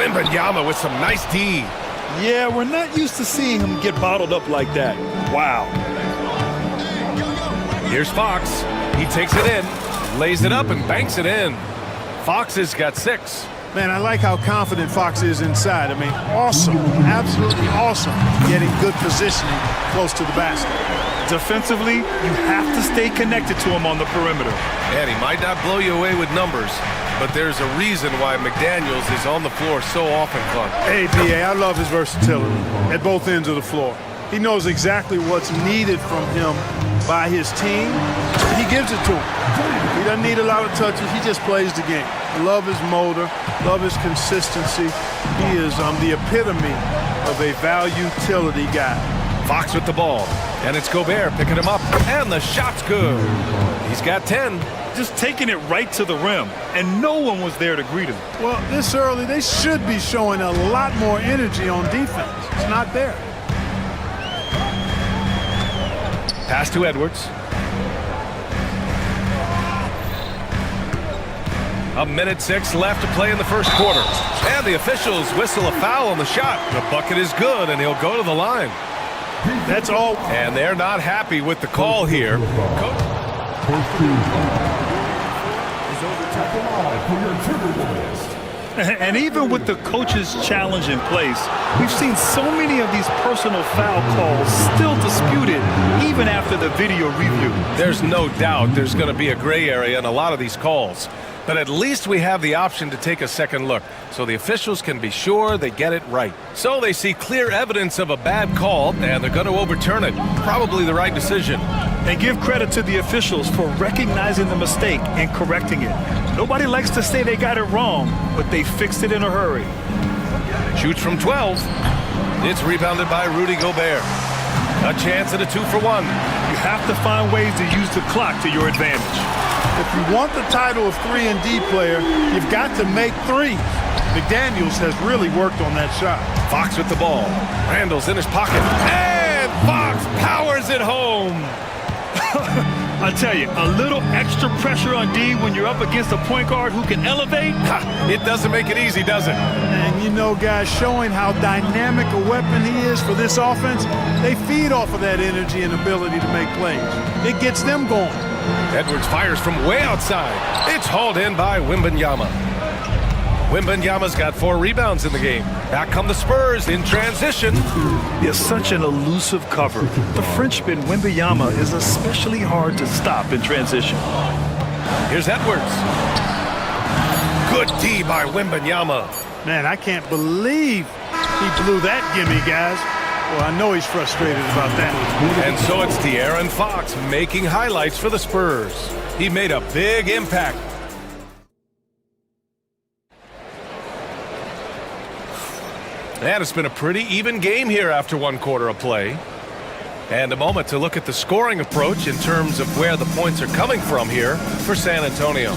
Wembanyama with some nice D. Yeah, we're not used to seeing him get bottled up like that. Wow. Here's Fox. He takes it in, lays it up, and banks it in. Fox has got 6. Man, I like how confident Fox is inside. I mean, awesome. Absolutely awesome. Getting good positioning close to the basket. Defensively, you have to stay connected to him on the perimeter. And he might not blow you away with numbers, but there's a reason why McDaniels is on the floor so often, Clark. Hey, B.A., I love his versatility at both ends of the floor. He knows exactly what's needed from him by his team, and he gives it to him. He doesn't need a lot of touches. He just plays the game. Love his motor, love his consistency. He is the epitome of a value-utility guy. Fox with the ball, and it's Gobert picking him up, and the shot's good. He's got 10. Just taking it right to the rim, and no one was there to greet him. Well, this early, they should be showing a lot more energy on defense. It's not there. Pass to Edwards. A minute 6 left to play in the first quarter. And the officials whistle a foul on the shot. The bucket is good, and he'll go to the line. That's all. And they're not happy with the call here. And even with the coach's challenge in place, we've seen so many of these personal foul calls still disputed even after the video review. There's no doubt there's going to be a gray area in a lot of these calls. But at least we have the option to take a second look, so the officials can be sure they get it right. So they see clear evidence of a bad call, and they're going to overturn it. Probably the right decision. And give credit to the officials for recognizing the mistake and correcting it. Nobody likes to say they got it wrong, but they fixed it in a hurry. Shoots from 12. It's rebounded by Rudy Gobert. A chance at a 2-for-1. You have to find ways to use the clock to your advantage. If you want the title of 3-and-D player, you've got to make threes. McDaniels has really worked on that shot. Fox with the ball. Randall's in his pocket. And Fox powers it home. I tell you, a little extra pressure on D when you're up against a point guard who can elevate. It doesn't make it easy, does it? And you know, guys, showing how dynamic a weapon he is for this offense, they feed off of that energy and ability to make plays. It gets them going. Edwards fires from way outside. It's hauled in by Wembanyama. Wembanyama's got 4 rebounds in the game. Back come the Spurs in transition. It's such an elusive cover. The Frenchman Wembanyama is especially hard to stop in transition. Here's Edwards. Good D by Wembanyama. Man, I can't believe he blew that gimme, guys. Well, I know he's frustrated about that. And so it's De'Aaron Fox making highlights for the Spurs. He made a big impact. And it's been a pretty even game here after 1 quarter of play. And a moment to look at the scoring approach in terms of where the points are coming from here for San Antonio.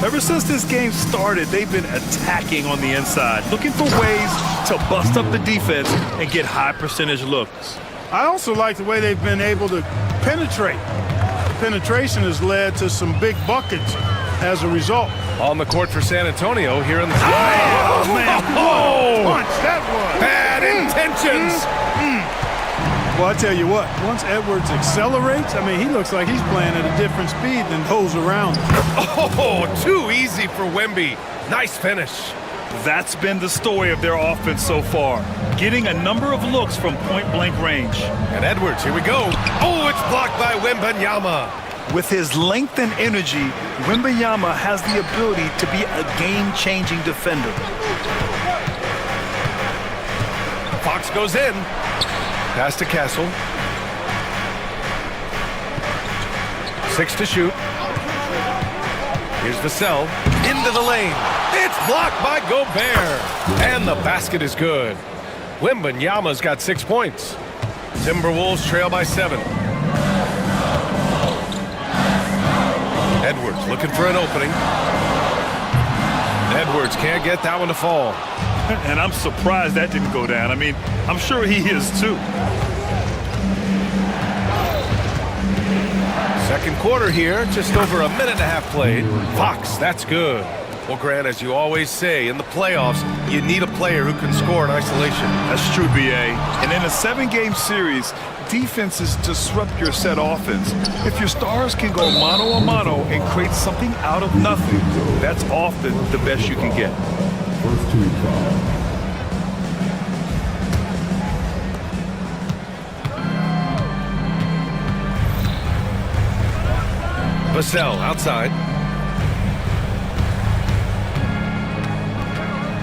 Ever since this game started, they've been attacking on the inside, looking for ways to bust up the defense and get high percentage looks. I also like the way they've been able to penetrate. The penetration has led to some big buckets as a result. On the court for San Antonio here in the... Oh, man, what a punch that was. Bad intentions. Well, I tell you what, once Edwards accelerates, I mean, he looks like he's playing at a different speed than those around him. Oh, too easy for Wemby. Nice finish. That's been the story of their offense so far, getting a number of looks from point-blank range. And Edwards, here we go. Oh, it's blocked by Wembanyama. With his length and energy, Wembanyama has the ability to be a game-changing defender. Fox goes in. Pass to Castle. 6 to shoot. Here's Vassell. Into the lane. It's blocked by Gobert. And the basket is good. Wembanyama's got 6 points. Timberwolves trail by 7. Edwards looking for an opening. Edwards can't get that one to fall. And I'm surprised that didn't go down. I mean, I'm sure he is too. Second quarter here, just over a minute and a half played. Fox, that's good. Well, Grant, as you always say, in the playoffs, you need a player who can score in isolation. That's true, B.A. And in a 7-game series, defenses disrupt your set offense. If your stars can go mano-a-mano and create something out of nothing, that's often the best you can get. First 2 fouls. Vassell outside.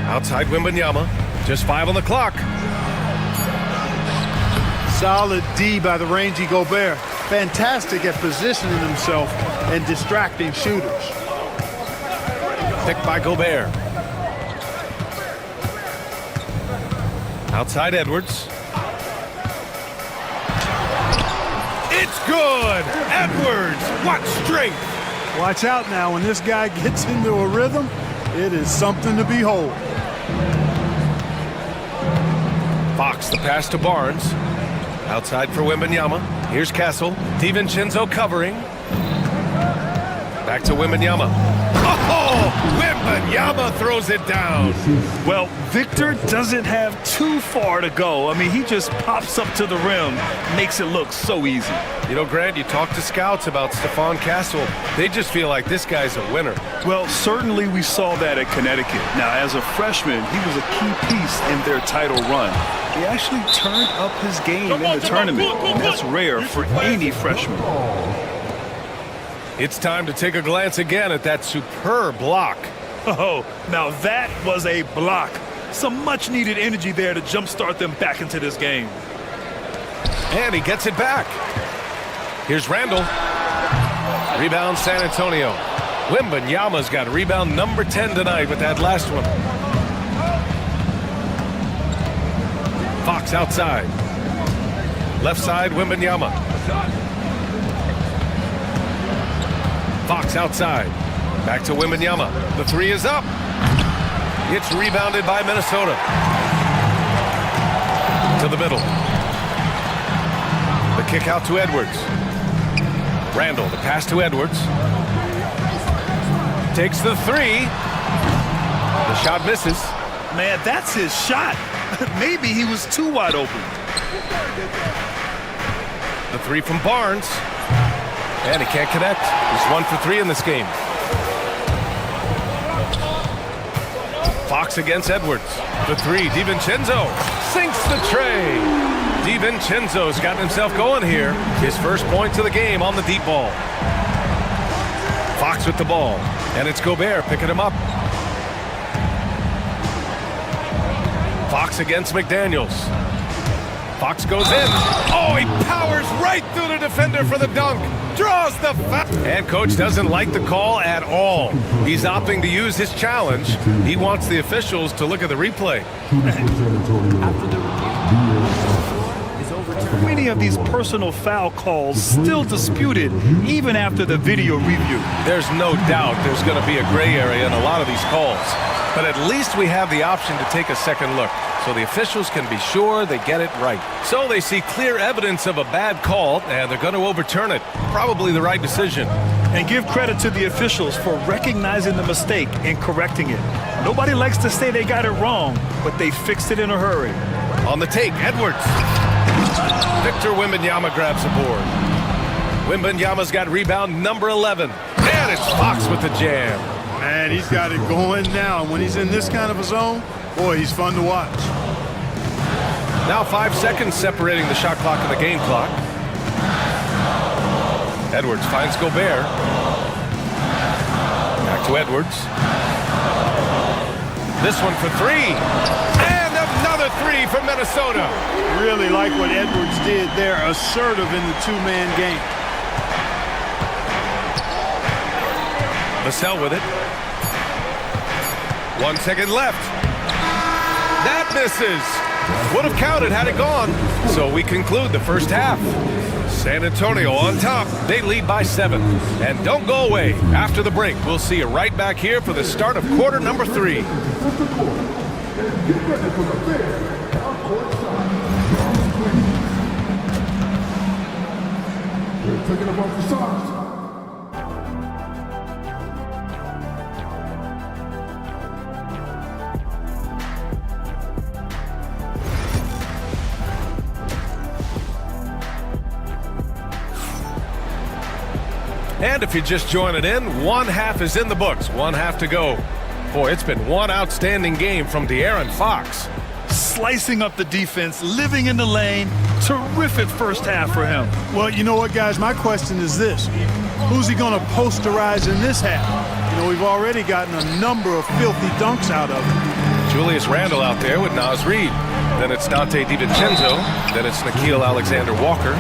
Outside Wembanyama. Just 5 on the clock. Solid D by the rangy Gobert. Fantastic at positioning himself and distracting shooters. Picked by Gobert. Outside Edwards. It's good! Edwards! What strength! Watch out now. When this guy gets into a rhythm, it is something to behold. Fox, the pass to Barnes. Outside for Wembanyama. Here's Castle. DiVincenzo covering. Back to Wembanyama. Oh! Wembanyama throws it down. Well, Victor doesn't have too far to go. I mean, he just pops up to the rim, makes it look so easy. You know, Grant, you talk to scouts about Stephon Castle. They just feel like this guy's a winner. Well, certainly we saw that at Connecticut. Now, as a freshman, he was a key piece in their title run. He actually turned up his game in the tournament, and that's rare for any freshman. It's time to take a glance again at that superb block. Oh, now that was a block. Some much-needed energy there to jumpstart them back into this game. And he gets it back. Here's Randall. Rebound San Antonio. Wembanyama's got rebound number 10 tonight with that last one. Fox outside. Left side, Wembanyama. Fox outside. Back to Wembanyama. The three is up. It's rebounded by Minnesota. To the middle. The kick out to Edwards. Randall, the pass to Edwards. Takes the three. The shot misses. Man, that's his shot. Maybe he was too wide open. The three from Barnes. And he can't connect. He's 1 for 3 in this game. Fox against Edwards. The three, DiVincenzo sinks the tray. DiVincenzo's gotten himself going here. His first point to the game on the deep ball. Fox with the ball. And it's Gobert picking him up. Fox against McDaniels. Fox goes in. Oh, he powers right through the defender for the dunk. Draws the foul. And coach doesn't like the call at all. He's opting to use his challenge. He wants the officials to look at the replay. Many of these personal foul calls still disputed even after the video review. There's no doubt there's going to be a gray area in a lot of these calls. But at least we have the option to take a second look, so the officials can be sure they get it right. So they see clear evidence of a bad call, and they're going to overturn it. Probably the right decision. And give credit to the officials for recognizing the mistake and correcting it. Nobody likes to say they got it wrong, but they fixed it in a hurry. On the take, Edwards. Victor Wembanyama grabs the board. Wembanyama's got rebound number 11. And it's Fox with the jam. Man, he's got it going now. When he's in this kind of a zone, boy, he's fun to watch. Now 5 seconds separating the shot clock and the game clock. Edwards finds Gobert. Back to Edwards. This one for three. And another three from Minnesota. Really like what Edwards did there, assertive in the two-man game. Vassell with it. 1 second left. That misses. Would have counted had it gone. So we conclude the first half. San Antonio on top. They lead by 7. And don't go away. After the break, we'll see you right back here for the start of quarter number 3. Taking up off the sides. And if you're just joining in, one half is in the books. One half to go. Boy, it's been one outstanding game from De'Aaron Fox. Slicing up the defense, living in the lane. Terrific first half for him. Well, you know what, guys? My question is this. Who's he going to posterize in this half? You know, we've already gotten a number of filthy dunks out of him. Julius Randle out there with Naz Reid. Then it's Dante DiVincenzo. Then it's Nickeil Alexander-Walker.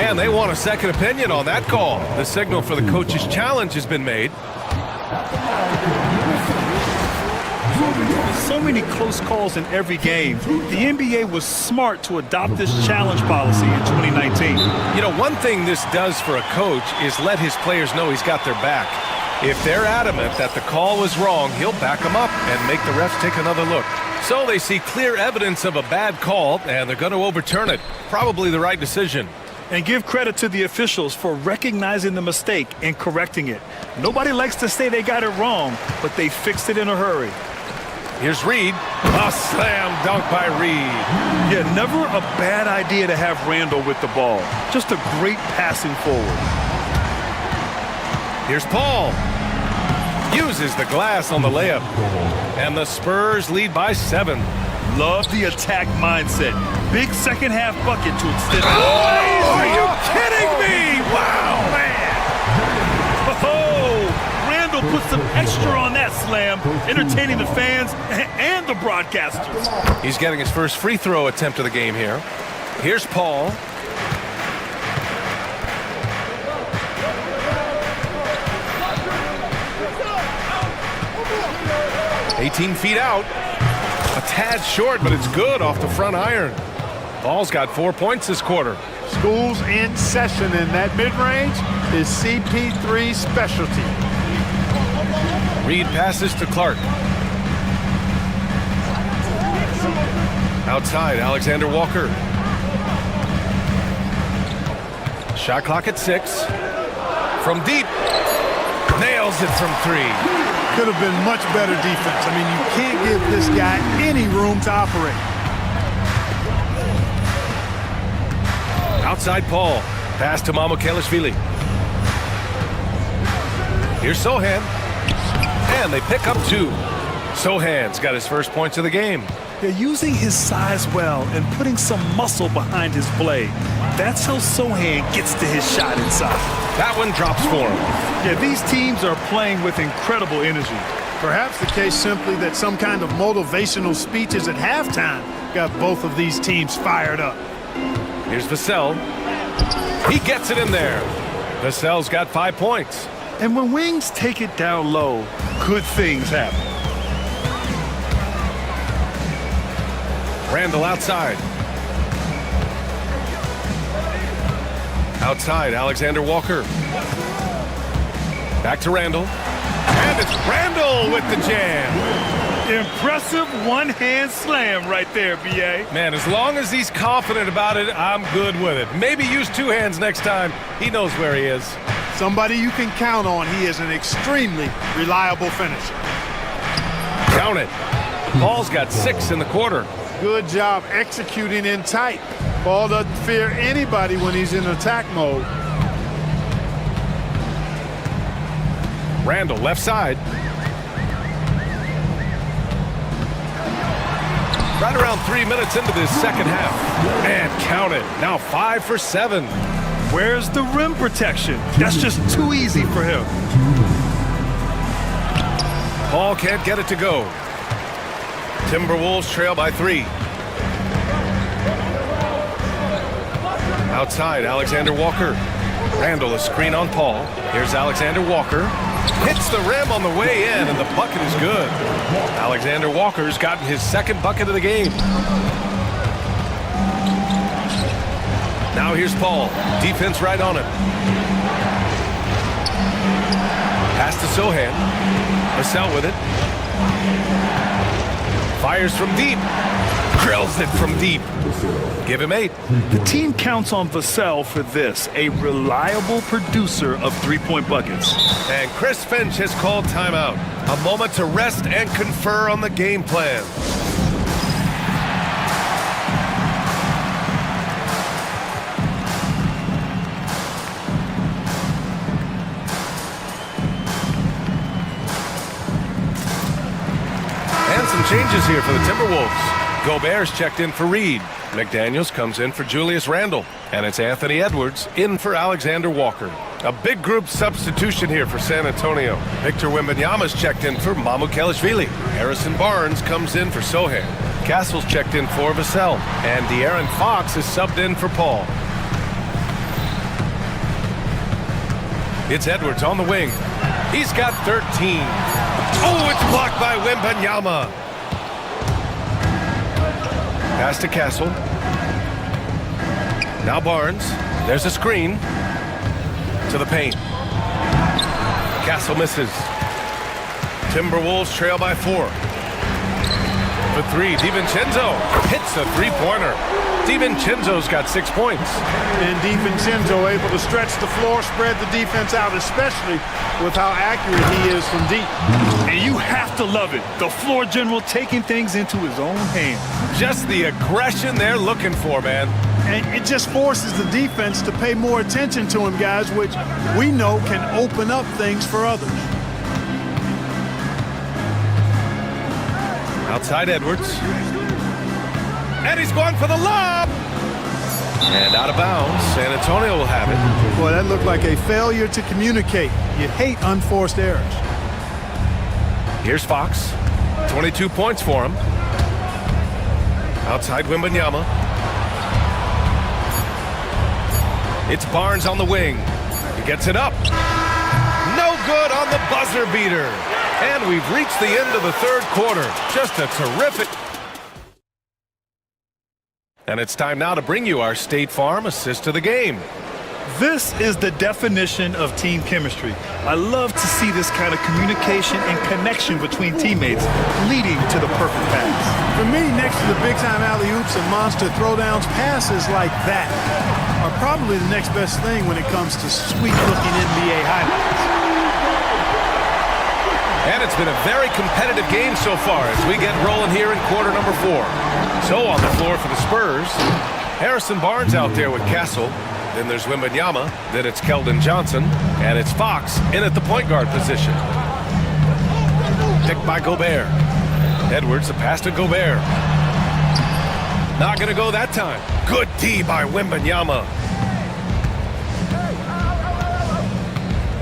And they want a second opinion on that call. The signal for the coach's challenge has been made. So many close calls in every game. The NBA was smart to adopt this challenge policy in 2019. You know, one thing this does for a coach is let his players know he's got their back. If they're adamant that the call was wrong, he'll back them up and make the refs take another look. So they see clear evidence of a bad call, and they're going to overturn it. Probably the right decision. And give credit to the officials for recognizing the mistake and correcting it. Nobody likes to say they got it wrong, but they fixed it in a hurry. Here's Reid. A slam dunk by Reid. Yeah, never a bad idea to have Randall with the ball. Just a great passing forward. Here's Paul. Uses the glass on the layup. And the Spurs lead by 7. Love the attack mindset. Big second half bucket to extend. Oh, are you kidding me? Wow, man. put some extra on that slam, entertaining the fans and the broadcasters. He's getting his first free throw attempt of the game here. Here's Paul. "18 feet out. A tad short, but it's good off the front iron. Paul's got 4 points this quarter. School's in session, and that mid-range is CP3's specialty. Reed passes to Clark. Outside, Alexander Walker. Shot clock at 6. From deep. Nails it from 3. Could have been much better defense. I mean, you can't give this guy any room to operate. Outside Paul. Pass to Mamukelashvili. Here's Sohan. And they pick up 2. Sohan's got his first points of the game. They're using his size well and putting some muscle behind his play. That's how Sohan gets to his shot inside. That one drops for him. Yeah, these teams are playing with incredible energy. Perhaps the case simply that some kind of motivational speeches at halftime got both of these teams fired up. Here's Vassell. He gets it in there. Vassell's got 5 points. And when wings take it down low, good things happen. Randall outside. Outside, Alexander Walker. Back to Randall. And it's Randall with the jam. Impressive one-hand slam right there, B.A. Man, as long as he's confident about it, I'm good with it. Maybe use 2 hands next time. He knows where he is. Somebody you can count on. He is an extremely reliable finisher. Count it. Paul's got 6 in the quarter. Good job executing in tight. Ball doesn't fear anybody when he's in attack mode. Randall left side. Right around 3 minutes into this second half. And count it. Now 5 for 7. Where's the rim protection? That's just too easy for him. Paul can't get it to go. Timberwolves trail by 3. Outside, Alexander Walker. Randall, a screen on Paul. Here's Alexander Walker. Hits the rim on the way in, and the bucket is good. Alexander Walker's gotten his second bucket of the game. Now here's Paul. Defense right on him. Pass to Sohan. Vassell with it. Fires from deep. Drills it from deep. Give him 8. The team counts on Vassell for this, a reliable producer of three-point buckets. And Chris Finch has called timeout. A moment to rest and confer on the game plan. And some changes here for the Timberwolves. Gobert's checked in for Reed. McDaniels comes in for Julius Randle. And it's Anthony Edwards in for Alexander Walker. A big group substitution here for San Antonio. Victor Wembanyama's checked in for Mamukelashvili. Harrison Barnes comes in for Sohan. Castle's checked in for Vassell. And De'Aaron Fox is subbed in for Paul. It's Edwards on the wing. He's got 13. Oh, it's blocked by Wembanyama. Pass to Castle. Now Barnes. There's a screen. To the paint. Castle misses. Timberwolves trail by 4. For 3, DiVincenzo hits a three-pointer. DiVincenzo's got 6 points. And DiVincenzo able to stretch the floor, spread the defense out, especially with how accurate he is from deep. And you have to love it. The floor general taking things into his own hands. Just the aggression they're looking for, man. And it just forces the defense to pay more attention to him, guys, which we know can open up things for others. Outside Edwards. And he's going for the lob. And out of bounds. San Antonio will have it. Boy, that looked like a failure to communicate. You hate unforced errors. Here's Fox. 22 points for him. Outside Wembanyama. It's Barnes on the wing. He gets it up. No good on the buzzer beater. And we've reached the end of the third quarter. Just a terrific... And it's time now to bring you our State Farm assist of the game. This is the definition of team chemistry. I love to see this kind of communication and connection between teammates leading to the perfect pass. For me, next to the big-time alley-oops and monster throwdowns, passes like that are probably the next best thing when it comes to sweet-looking NBA highlights. And it's been a very competitive game so far as we get rolling here in quarter number 4. So on the floor for the Spurs, Harrison Barnes out there with Castle. Then there's Wembanyama. Then it's Keldon Johnson. And it's Fox in at the point guard position. Picked by Gobert. Edwards, the pass to Gobert. Not going to go that time. Good D by Wembanyama.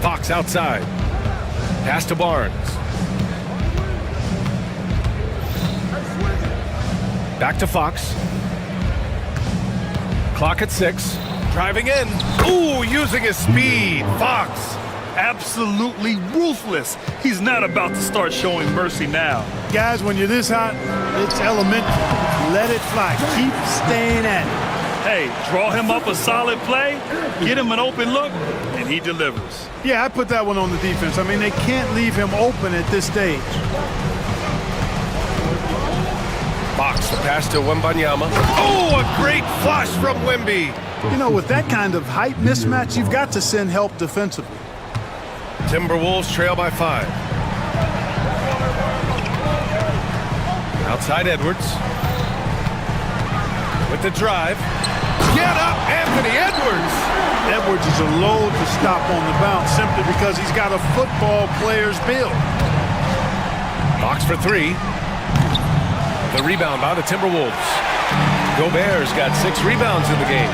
Fox outside. Pass to Barnes. Back to Fox. Clock at 6. Driving in. Ooh, using his speed. Fox. Absolutely ruthless. He's not about to start showing mercy now. Guys, when you're this hot, it's elementary. Let it fly. Keep staying at it. Hey, draw him up a solid play, get him an open look, and he delivers. Yeah, I put that one on the defense. I mean, they can't leave him open at this stage. Fox, the pass to Wembanyama. Oh, a great flush from Wemby. You know, with that kind of height mismatch, you've got to send help defensively. Timberwolves trail by 5. Outside Edwards. With the drive. Get up, Anthony Edwards! Edwards is a load to stop on the bounce simply because he's got a football player's build. Fox for 3. The rebound by the Timberwolves. Gobert's got 6 rebounds in the game.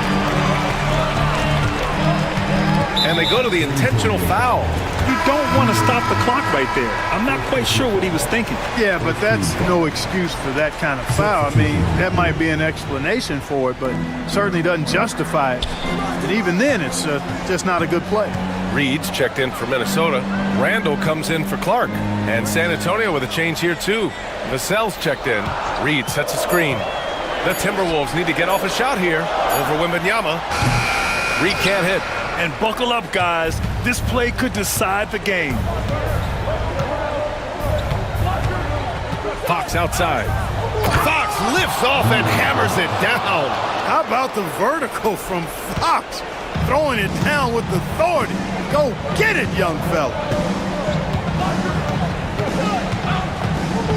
And they go to the intentional foul. You don't want to stop the clock right there. I'm not quite sure what he was thinking. Yeah, but that's no excuse for that kind of foul. I mean, that might be an explanation for it, but certainly doesn't justify it. And even then, it's just not a good play. Reed's checked in for Minnesota. Randall comes in for Clark. And San Antonio with a change here, too. Vassell's checked in. Reed sets a screen. The Timberwolves need to get off a shot here over Wembanyama. Reed can't hit. And buckle up, guys. This play could decide the game. Fox outside. Fox lifts off and hammers it down. How about the vertical from Fox? Throwing it down with authority. Go get it, young fella.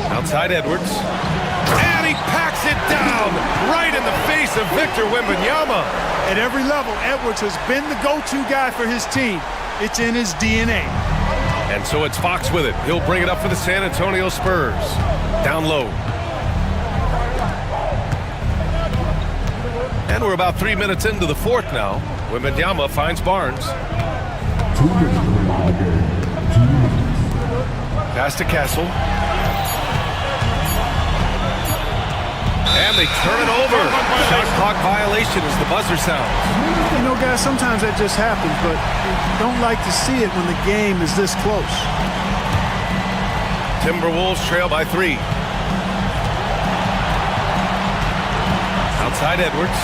Outside Edwards. And he packs it down right in the face of Victor Wembanyama. At every level, Edwards has been the go-to guy for his team. It's in his DNA. And so it's Fox with it. He'll bring it up for the San Antonio Spurs. Down low. And we're about 3 minutes into the fourth now. Wembanyama finds Barnes. Pass to Castle. And they turn it over. Shot clock violation as the buzzer sounds. You know, guys, sometimes that just happens, but you don't like to see it when the game is this close. Timberwolves trail by 3. Outside Edwards.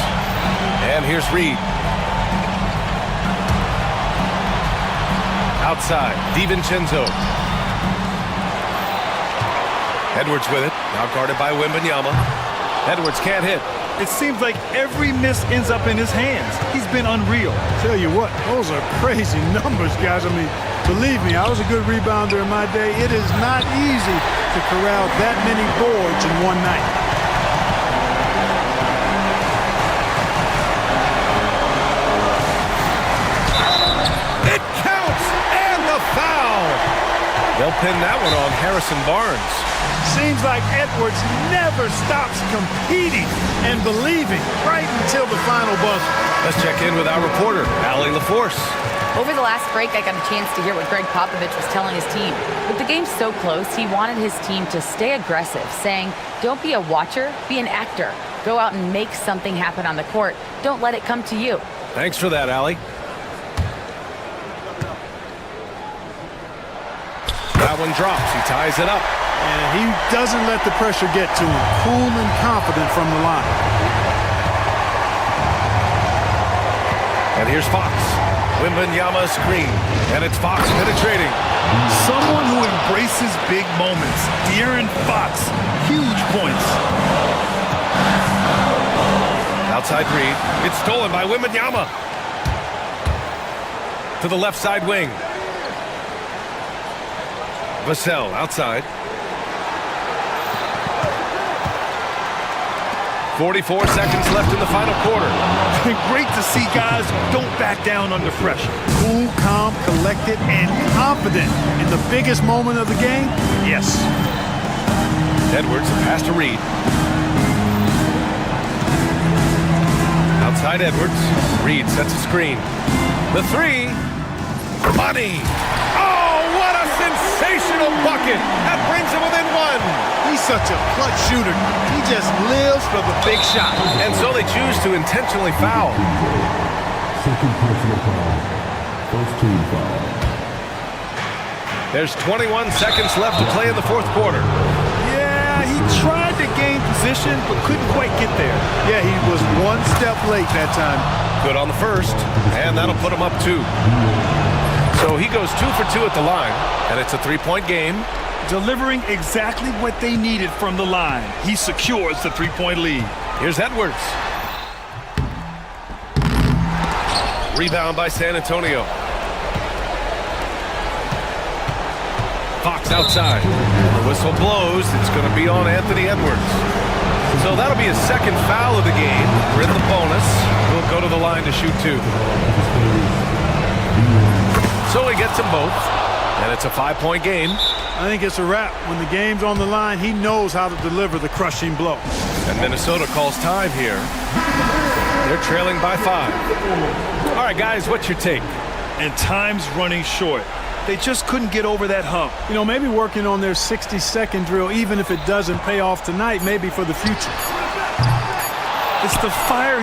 And here's Reed. Outside, DiVincenzo. Edwards with it. Now guarded by Wembanyama. Edwards can't hit. It seems like every miss ends up in his hands. He's been unreal. Tell you what, those are crazy numbers, guys. I mean, believe me, I was a good rebounder in my day. It is not easy to corral that many boards in one night. It counts! And the foul! They'll pin that one on Harrison Barnes. Seems like Edwards never stops competing and believing right until the final buzzer. Let's check in with our reporter, Allie LaForce. Over the last break, I got a chance to hear what Greg Popovich was telling his team. With the game so close, he wanted his team to stay aggressive, saying, "Don't be a watcher, be an actor. Go out and make something happen on the court. Don't let it come to you." Thanks for that, Allie. That one drops. He ties it up. And he doesn't let the pressure get to him. Cool and confident from the line. And here's Fox. Wembanyama screen. And it's Fox penetrating. Someone who embraces big moments. De'Aaron Fox, huge points. Outside Reed. It's stolen by Wembanyama. To the left side wing. Vassell outside. 44 seconds left in the final quarter. Great to see guys don't back down under pressure. Cool, calm, collected, and confident in the biggest moment of the game. Yes. Edwards, pass to Reed. Outside Edwards. Reed sets a screen. The three. Money. Oh, what a sensational bucket. That brings him within one. He's such a clutch shooter. He just lives for the big shot. And so they choose to intentionally foul. Second personal foul. First team foul. There's 21 seconds left to play in the fourth quarter. Yeah, he tried to gain position, but couldn't quite get there. Yeah, he was one step late that time. Good on the first, and that'll put him up 2. So he goes 2 for 2 at the line, and it's a 3-point game. Delivering exactly what they needed from the line. He secures the 3-point lead. Here's Edwards. Rebound by San Antonio. Fox outside. The whistle blows. It's going to be on Anthony Edwards. So that'll be his second foul of the game. We're in the bonus. We'll go to the line to shoot 2. So he gets them both, and it's a 5-point game. I think it's a wrap. When the game's on the line, he knows how to deliver the crushing blow. And Minnesota calls time here. They're trailing by 5. All right, guys, what's your take? And time's running short. They just couldn't get over that hump. You know, maybe working on their 60-second drill, even if it doesn't pay off tonight, maybe for the future. It's the fire.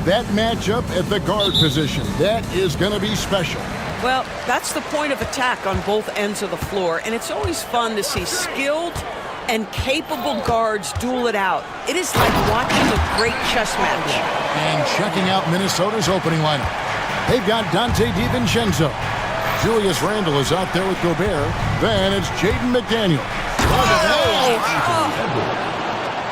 that matchup at the guard position. That is going to be special. Well, that's the point of attack on both ends of the floor, and it's always fun to see skilled and capable guards duel it out. It is like watching a great chess match. And checking out Minnesota's opening lineup. They've got Dante DiVincenzo. Julius Randle is out there with Gobert. Then it's Jaden McDaniel.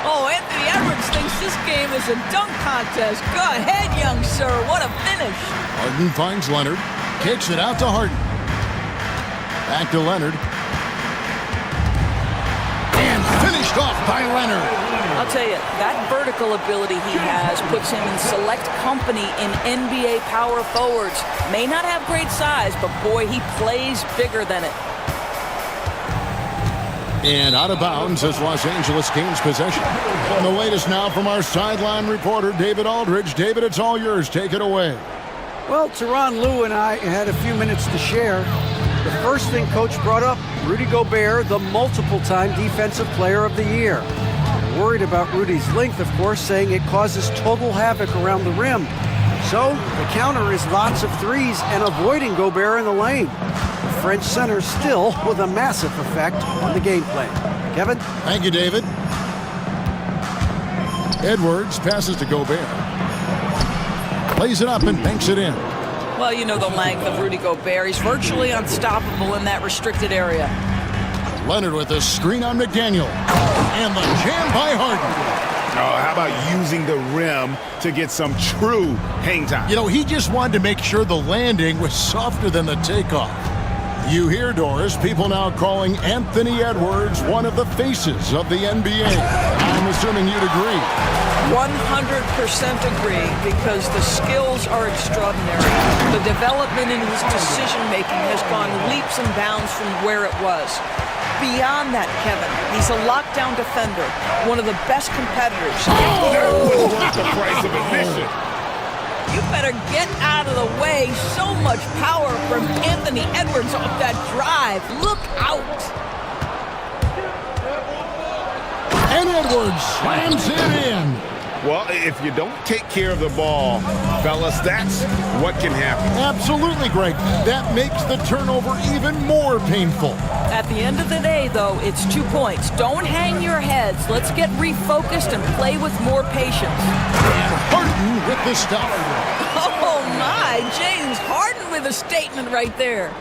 Oh, Anthony Edwards thinks this game is a dunk contest. Go ahead, young sir. What a finish. Harden finds Leonard. Kicks it out to Harden. Back to Leonard. And finished off by Leonard. I'll tell you, that vertical ability he has puts him in select company in NBA power forwards. May not have great size, but boy, he plays bigger than it. And out of bounds as Los Angeles gains possession. And the latest now from our sideline reporter, David Aldridge. David, it's all yours. Take it away. Well, Tyronn Lue and I had a few minutes to share. The first thing Coach brought up, Rudy Gobert, the multiple-time Defensive Player of the Year. Worried about Rudy's length, of course, saying it causes total havoc around the rim. So the counter is lots of threes and avoiding Gobert in the lane. The French center still with a massive effect on the game plan. Kevin? Thank you, David. Edwards passes to Gobert. Plays it up and banks it in. Well, you know the length of Rudy Gobert. He's virtually unstoppable in that restricted area. Leonard with a screen on McDaniel. And the jam by Harden. Oh, how about using the rim to get some true hang time? You know, he just wanted to make sure the landing was softer than the takeoff. You hear, Doris, people now calling Anthony Edwards one of the faces of the NBA. I'm assuming you'd agree. 100% agree, because the skills are extraordinary. The development in his decision-making has gone leaps and bounds from where it was. Beyond that, Kevin, he's a lockdown defender, one of the best competitors. That was worth the price of admission. You better get out of the way. So much power from Anthony Edwards off that drive. Look out. And Edwards slams it in. Well, if you don't take care of the ball, fellas, that's what can happen. Absolutely, Greg. That makes the turnover even more painful. At the end of the day, though, it's 2 points. Don't hang your heads. Let's get refocused and play with more patience. And Harden with the stuff. Oh, my. James Harden with a statement right there.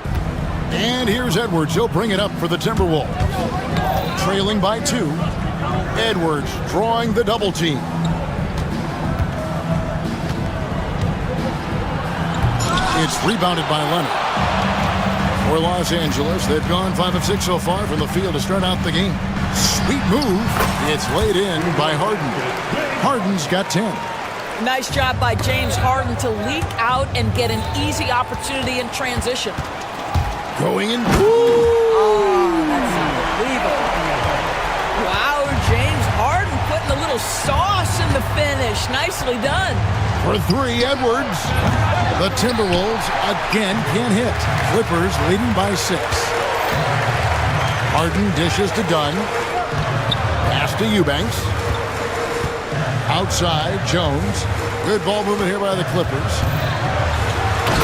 And here's Edwards. He'll bring it up for the Timberwolves. Trailing by 2. Edwards drawing the double team. It's rebounded by Leonard. For Los Angeles, they've gone 5 of 6 so far from the field to start out the game. Sweet move. It's laid in by Harden. Harden's got 10. Nice job by James Harden to leak out and get an easy opportunity in transition. Going in. Oh, that's unbelievable. Wow, James Harden putting a little sauce in the finish. Nicely done. For 3, Edwards. The Timberwolves again can't hit. Clippers leading by 6. Harden dishes to Dunn. Pass to Eubanks. Outside, Jones. Good ball movement here by the Clippers.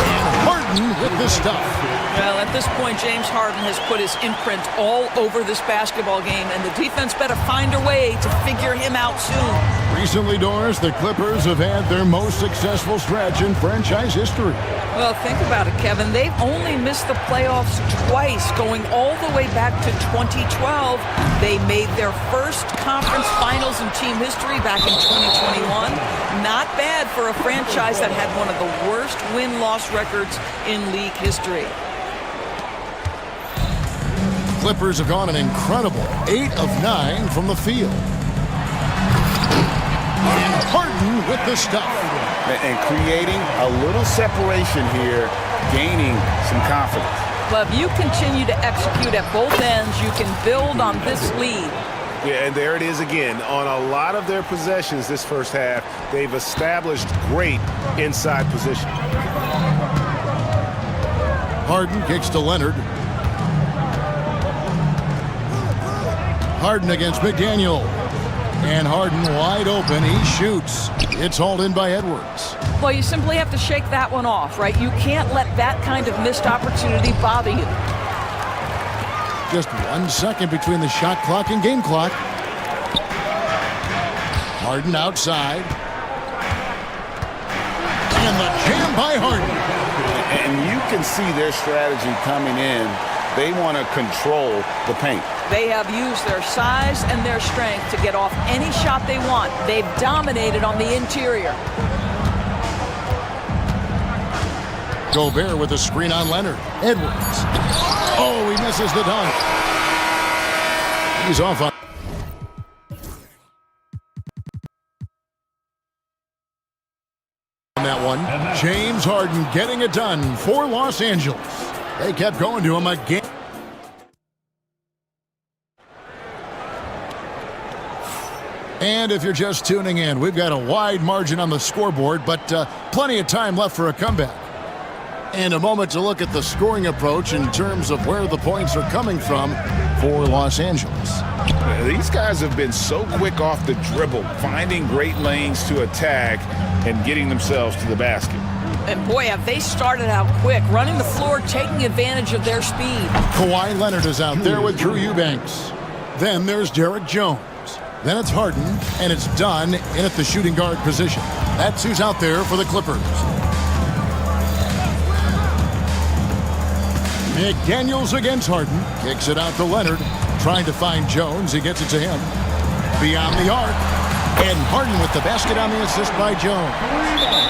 And Harden with the stuff. Well, at this point, James Harden has put his imprint all over this basketball game, and the defense better find a way to figure him out soon. Recently, Doris, the Clippers have had their most successful stretch in franchise history. Well, think about it, Kevin. They've only missed the playoffs twice, going all the way back to 2012. They made their first conference finals in team history back in 2021. Not bad for a franchise that had one of the worst win-loss records in league history. Clippers have gone an incredible 8 of 9 from the field. And Harden with the stuff. And creating a little separation here, gaining some confidence. But if you continue to execute at both ends, you can build on this lead. Yeah, and there it is again. On a lot of their possessions this first half, they've established great inside position. Harden kicks to Leonard. Harden against McDaniel. And Harden wide open. He shoots. It's hauled in by Edwards. Well, you simply have to shake that one off, right? You can't let that kind of missed opportunity bother you. Just 1 second between the shot clock and game clock. Harden outside. And the jam by Harden. And you can see their strategy coming in. They want to control the paint. They have used their size and their strength to get off any shot they want. They've dominated on the interior. Gobert with a screen on Leonard. Edwards. Oh, he misses the dunk. He's off on that one. James Harden getting it done for Los Angeles. They kept going to him again. And if you're just tuning in, we've got a wide margin on the scoreboard, but plenty of time left for a comeback. And a moment to look at the scoring approach in terms of where the points are coming from for Los Angeles. These guys have been so quick off the dribble, finding great lanes to attack and getting themselves to the basket. And boy, have they started out quick, running the floor, taking advantage of their speed. Kawhi Leonard is out there with Drew Eubanks. Then there's Derek Jones. Then it's Harden, and it's Dunn in at the shooting guard position. That's who's out there for the Clippers. McDaniels against Harden. Kicks it out to Leonard. Trying to find Jones. He gets it to him. Beyond the arc. And Harden with the basket on the assist by Jones.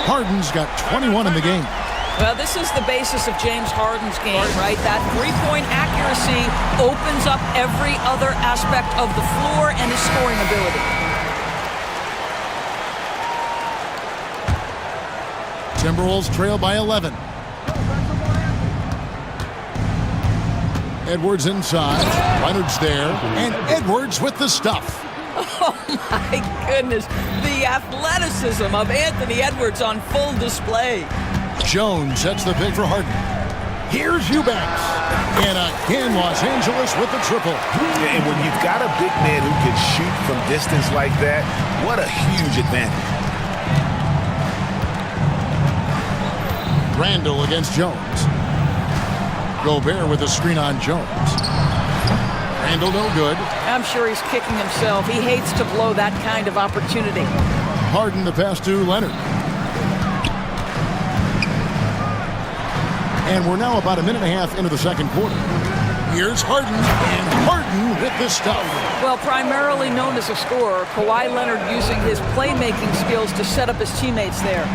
Harden's got 21 in the game. Well, this is the basis of James Harden's game, right? That three-point accuracy opens up every other aspect of the floor and his scoring ability. Timberwolves trail by 11. Edwards inside. Leonard's there. And Edwards with the stuff. Oh, my goodness. The athleticism of Anthony Edwards on full display. Jones sets the pick for Harden. Here's Eubanks. And again, Los Angeles with the triple. And when you've got a big man who can shoot from distance like that, what a huge advantage. Randall against Jones. Gobert with a screen on Jones. Randall no good. I'm sure he's kicking himself. He hates to blow that kind of opportunity. Harden the pass to Leonard. And we're now about a minute and a half into the second quarter. Here's Harden, and Harden with the stuff. Well, primarily known as a scorer, Kawhi Leonard using his playmaking skills to set up his teammates there.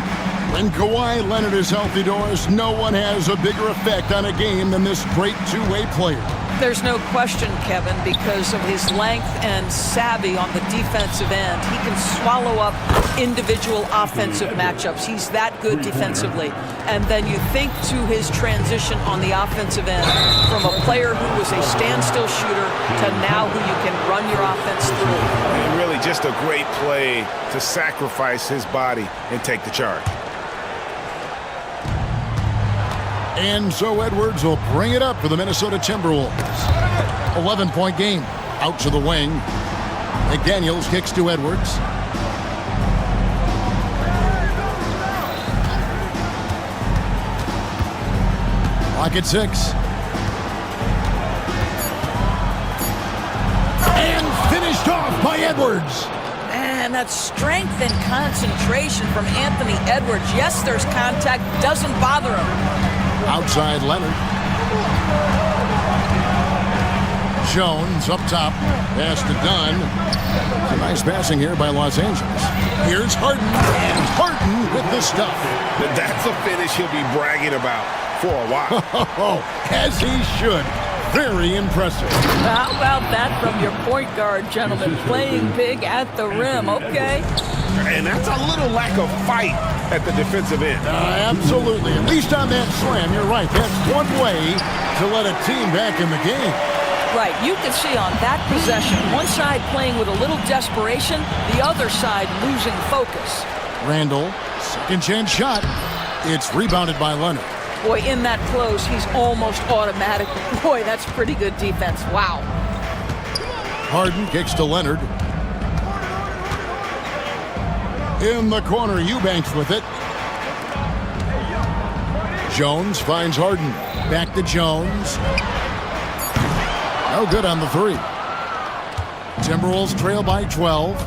When Kawhi Leonard is healthy, Doris, no one has a bigger effect on a game than this great two-way player. There's no question, Kevin, because of his length and savvy on the defensive end. He can swallow up individual offensive matchups. He's that good defensively. And then you think to his transition on the offensive end from a player who was a standstill shooter to now who you can run your offense through. And really just a great play to sacrifice his body and take the charge. And so Edwards will bring it up for the Minnesota Timberwolves. 11-point game. Out to the wing. McDaniels kicks to Edwards. Clock at 6. And finished off by Edwards. Man, that's strength and concentration from Anthony Edwards. Yes, there's contact. Doesn't bother him. Outside Leonard. Jones up top. Pass to Dunn. It's a nice passing here by Los Angeles. Here's Harden. And Harden with the stuff. That's a finish he'll be bragging about for a while. As he should. Very impressive. How about that from your point guard, gentlemen? Playing big at the rim. Okay. And that's a little lack of fight at the defensive end. Absolutely. At least on that slam, you're right. That's one way to let a team back in the game. Right. You can see on that possession, one side playing with a little desperation, the other side losing focus. Randall, second chance shot. It's rebounded by Leonard. Boy, in that close, he's almost automatic. Boy, that's pretty good defense. Wow. Harden kicks to Leonard. In the corner, Eubanks with it. Jones finds Harden. Back to Jones. No good on the three. Timberwolves trail by 12.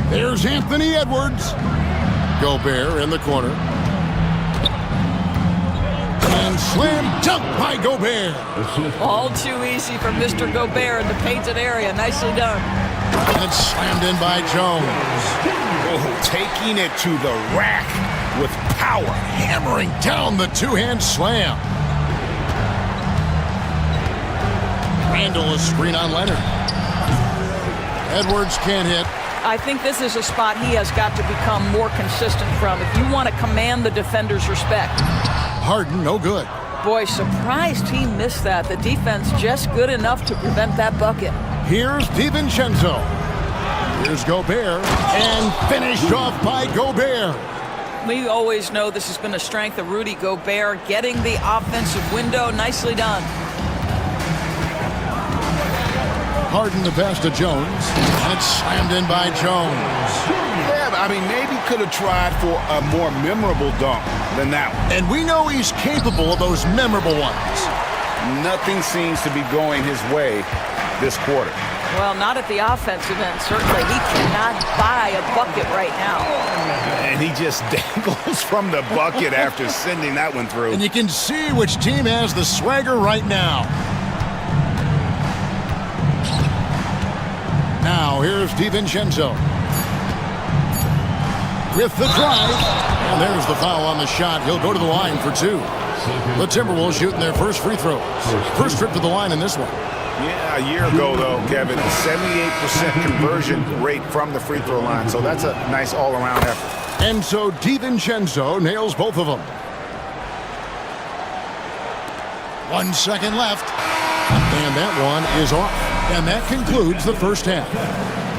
There's Anthony Edwards. Gobert in the corner. And slam dunk by Gobert. All too easy for Mr. Gobert in the painted area. Nicely done. And it's slammed in by Jones. Oh, taking it to the rack with power. Hammering down the two-hand slam. Randall is screen on Leonard. Edwards can't hit. I think this is a spot he has got to become more consistent from if you want to command the defender's respect. Harden, no good. Boy, surprised he missed that. The defense just good enough to prevent that bucket. Here's DiVincenzo. Here's Gobert. And finished off by Gobert. We always know this has been a strength of Rudy Gobert, getting the offensive window. Nicely done. Harden the pass to Jones. And it's slammed in by Jones. Yeah, I mean, maybe could have tried for a more memorable dunk than that one. And we know he's capable of those memorable ones. Nothing seems to be going his way this quarter. Well, not at the offensive end, certainly. He cannot buy a bucket right now. And he just dangles from the bucket after sending that one through. And you can see which team has the swagger right now. Now, here's DiVincenzo. With the drive. And there's the foul on the shot. He'll go to the line for two. The Timberwolves shooting their first free throws. First trip to the line in this one. Yeah, a year ago, though, Kevin, a 78% conversion rate from the free throw line. So that's a nice all-around effort. And so DiVincenzo nails both of them. 1 second left. And that one is off. And that concludes the first half.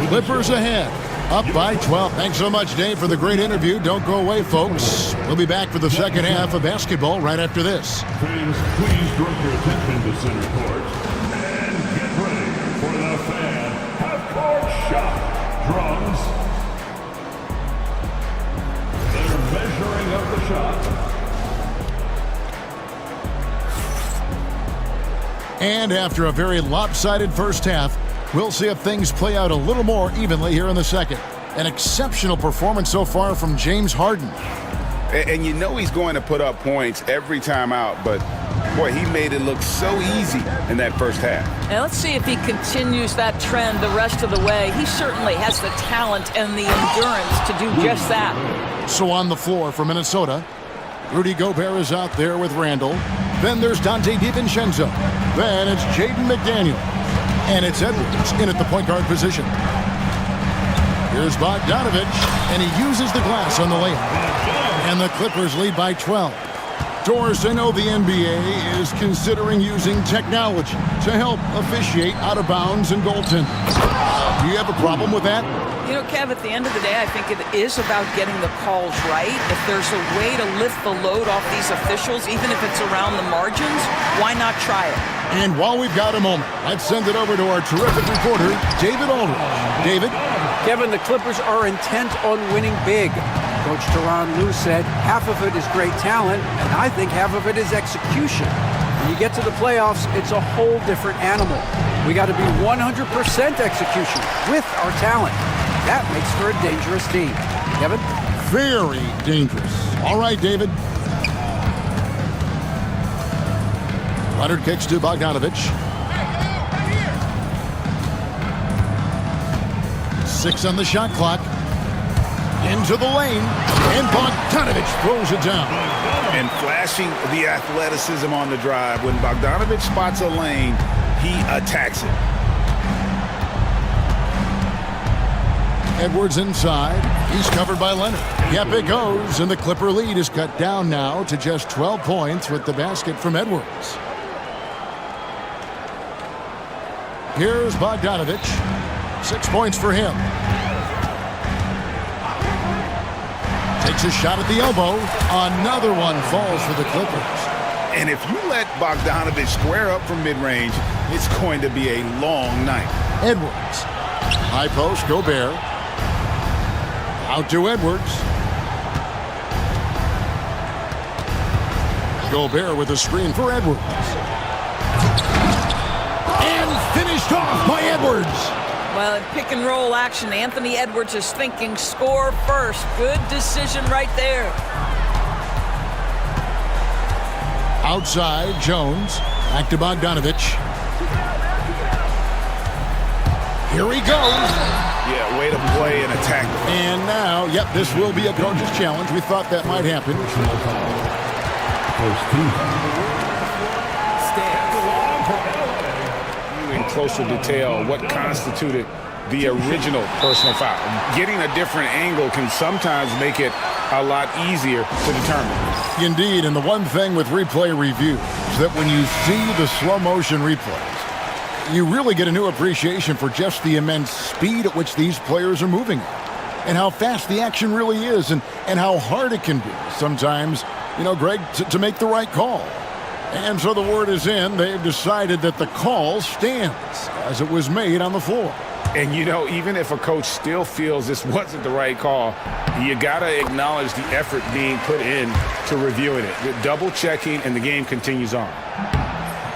Clippers ahead. Up by 12. Thanks so much, Dave, for the great interview. Don't go away, folks. We'll be back for the second half of basketball right after this. Fans, please direct your attention to center court. And get ready for the fan half-court shot. Drums. They're measuring up the shot. And after a very lopsided first half, we'll see if things play out a little more evenly here in the second. An exceptional performance so far from James Harden. And you know he's going to put up points every time out, but boy, he made it look so easy in that first half. Now let's see if he continues that trend the rest of the way. He certainly has the talent and the endurance to do just that. So on the floor for Minnesota, Rudy Gobert is out there with Randall. Then there's Dante DiVincenzo. Then it's Jaden McDaniel. And it's Edwards in at the point guard position. Here's Bogdanovich, and he uses the glass on the layup. And the Clippers lead by 12. Doris, I know the NBA is considering using technology to help officiate out of bounds and goaltending. Do you have a problem with that? You know, Kev, at the end of the day, I think it is about getting the calls right. If there's a way to lift the load off these officials, even if it's around the margins, why not try it? And while we've got a moment, let's send it over to our terrific reporter, David Aldridge. David? Kevin, the Clippers are intent on winning big. Coach Tyronn Lue said half of it is great talent, and I think half of it is execution. When you get to the playoffs, it's a whole different animal. We got to be 100% execution with our talent. That makes for a dangerous team. Kevin? Very dangerous. All right, David. Leonard kicks to Bogdanovich. 6 on the shot clock. Into the lane. And Bogdanovich throws it down. And flashing the athleticism on the drive. When Bogdanovich spots a lane, he attacks it. Edwards inside. He's covered by Leonard. Yep, it goes. And the Clipper lead is cut down now to just 12 points with the basket from Edwards. Here's Bogdanovich. 6 points for him. Takes a shot at the elbow. Another one falls for the Clippers. And if you let Bogdanovich square up from mid-range, it's going to be a long night. Edwards. High post, Gobert. Out to Edwards. Gobert with a screen for Edwards. And finished off by Edwards. Well, in pick and roll action, Anthony Edwards is thinking score first. Good decision right there. Outside, Jones. Back to Bogdanovich. Here he goes. Yeah, way to play and attack. And now, yep, this will be a coach's challenge. We thought that might happen. In closer detail, what constituted the original personal foul. Getting a different angle can sometimes make it a lot easier to determine. Indeed, and the one thing with replay review is that when you see the slow motion replays, you really get a new appreciation for just the immense speed at which these players are moving and how fast the action really is and how hard it can be sometimes, you know, Greg, to make the right call. And so the word is in. They've decided that the call stands as it was made on the floor. And, you know, even if a coach still feels this wasn't the right call, you got to acknowledge the effort being put in to reviewing it. The double checking, and the game continues on.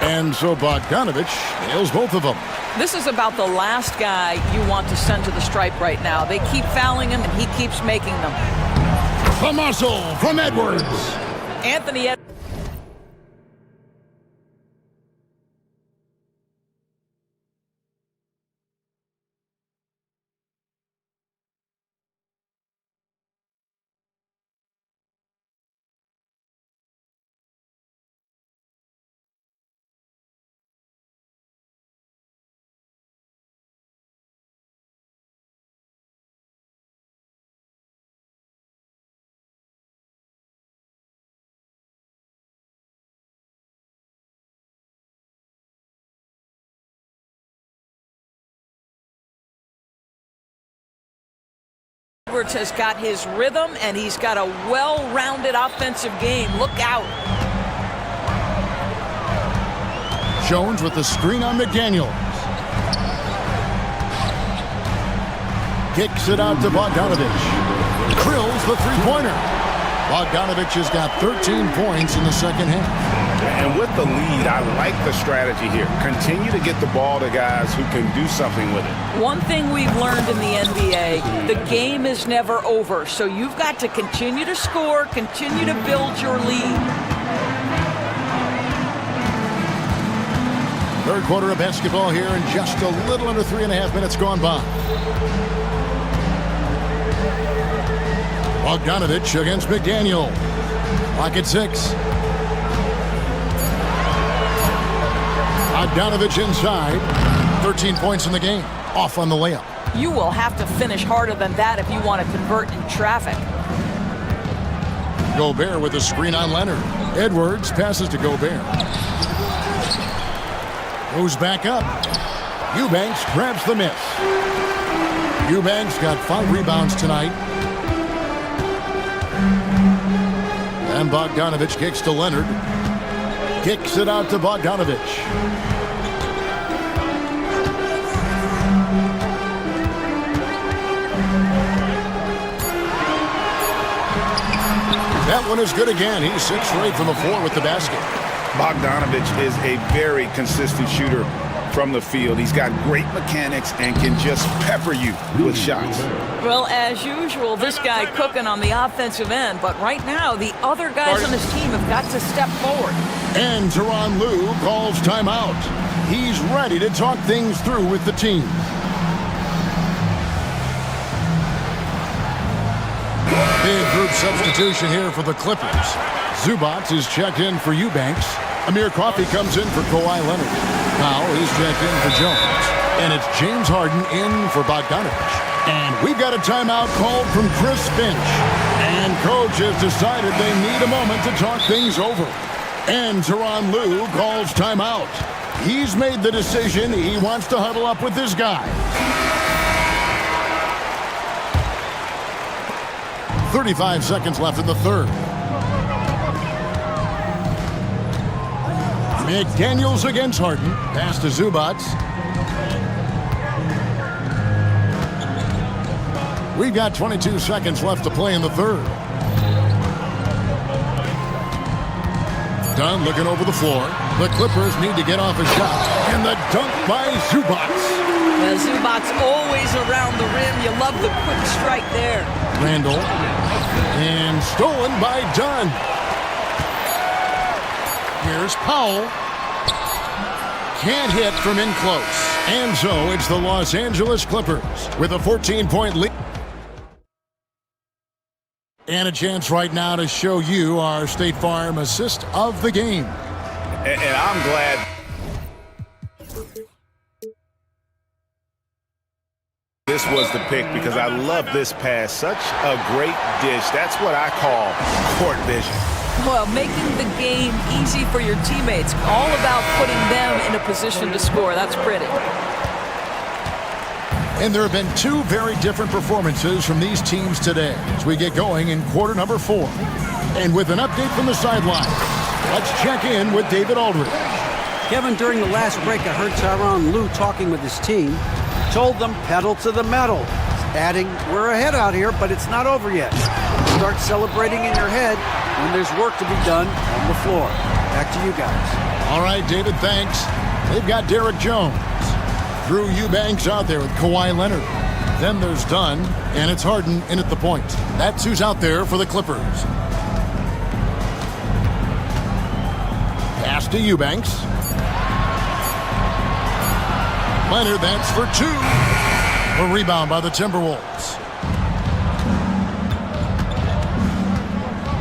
And so Bogdanovich nails both of them. This is about the last guy you want to send to the stripe right now. They keep fouling him, and he keeps making them. The muscle from Edwards. Anthony Edwards. Edwards has got his rhythm, and he's got a well-rounded offensive game. Look out. Jones with the screen on McDaniels. Kicks it out to Bogdanovich. Drills the three-pointer. Bogdanovich has got 13 points in the second half. And with the lead, I like the strategy here. Continue to get the ball to guys who can do something with it. One thing we've learned in the NBA, the game is never over. So you've got to continue to score, continue to build your lead. Third quarter of basketball here, and just a little under 3.5 minutes gone by. Bogdanovich against McDaniel. Clock at 6. Bogdanovich inside. 13 points in the game. Off on the layup. You will have to finish harder than that if you want to convert in traffic. Gobert with a screen on Leonard. Edwards passes to Gobert. Goes back up. Eubanks grabs the miss. Eubanks got 5 rebounds tonight. And Bogdanovich kicks to Leonard. Kicks it out to Bogdanovich. That one is good again. He's 6 straight from the floor with the basket. Bogdanovich is a very consistent shooter from the field. He's got great mechanics and can just pepper you with shots. Well, as usual, this guy cooking on the offensive end, but right now the other guys on his team have got to step forward. And Tyronn Lue calls timeout. He's ready to talk things through with the team. Big group substitution here for the Clippers. Zubac is checked in for Eubanks. Amir Coffey comes in for Kawhi Leonard. Now he's checked in for Jones. And it's James Harden in for Bogdanovich. And we've got a timeout called from Chris Finch. And coach has decided they need a moment to talk things over. And Tyronn Lue calls timeout. He's made the decision he wants to huddle up with this guy. 35 seconds left in the third. McDaniels against Harden. Pass to Zubac. We've got 22 seconds left to play in the third. Dunn looking over the floor. The Clippers need to get off a shot. And the dunk by Zubac. Well, Zubac's always around the rim. You love the quick strike there. Randall. And stolen by Dunn. Here's Powell. Can't hit from in close. And so it's the Los Angeles Clippers with a 14-point lead. And a chance right now to show you our State Farm assist of the game. And I'm glad this was the pick because I love this pass. Such a great dish. That's what I call court vision. Well, making the game easy for your teammates. All about putting them in a position to score. That's pretty. And there have been two very different performances from these teams today as we get going in quarter number 4. And with an update from the sideline, let's check in with David Aldridge. Kevin, during the last break, I heard Tyronn Lue talking with his team. Told them pedal to the metal, adding, we're ahead out here, but it's not over yet. Start celebrating in your head when there's work to be done on the floor. Back to you guys. All right, David, thanks. They've got Derek Jones. Drew Eubanks out there with Kawhi Leonard. Then there's Dunn, and it's Harden in at the point. That's who's out there for the Clippers. Pass to Eubanks. Leonard, that's for 2. A rebound by the Timberwolves.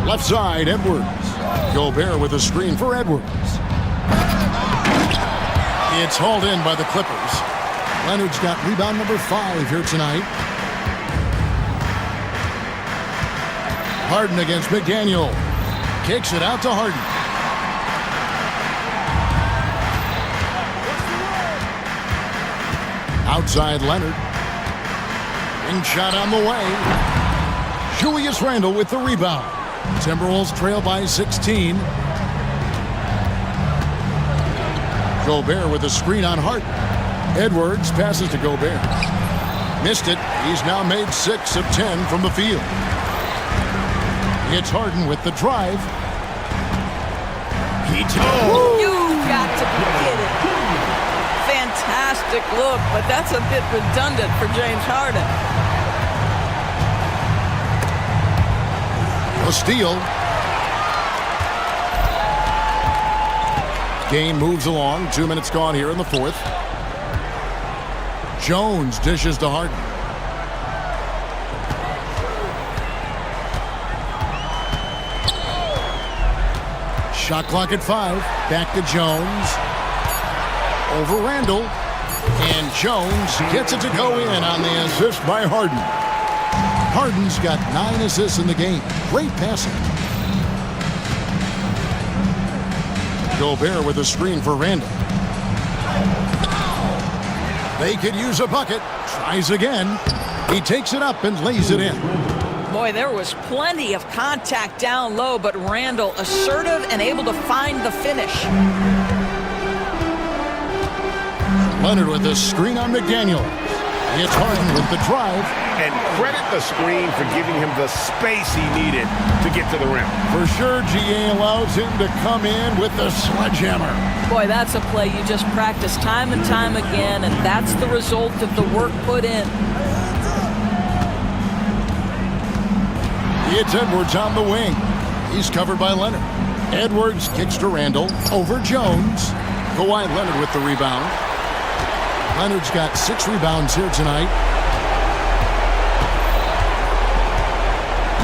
Left side, Edwards. Gobert with a screen for Edwards. It's hauled in by the Clippers. Leonard's got rebound number 5 here tonight. Harden against McDaniel. Kicks it out to Harden. Outside Leonard. Wing shot on the way. Julius Randle with the rebound. Timberwolves trail by 16. Gobert with a screen on Harden. Edwards passes to Gobert. Missed it. He's now made 6 of 10 from the field. It's Harden with the drive. You got to be kidding. Fantastic look, but that's a bit redundant for James Harden. A steal. Game moves along. 2 minutes gone here in the fourth. Jones dishes to Harden. Shot clock at 5. Back to Jones. Over Randall. And Jones gets it to go in on the assist by Harden. Harden's got 9 assists in the game. Great passing. Gobert with a screen for Randall. They could use a bucket. Tries again. He takes it up and lays it in. Boy, there was plenty of contact down low, but Randall assertive and able to find the finish. Leonard with a screen on McDaniel. It's Harden with the drive. And credit the screen for giving him the space he needed to get to the rim. For sure, GA allows him to come in with the sledgehammer. Boy, that's a play you just practice time and time again, and that's the result of the work put in. It's Edwards on the wing. He's covered by Leonard. Edwards kicks to Randall. Over Jones. Kawhi Leonard with the rebound. Leonard's got 6 rebounds here tonight.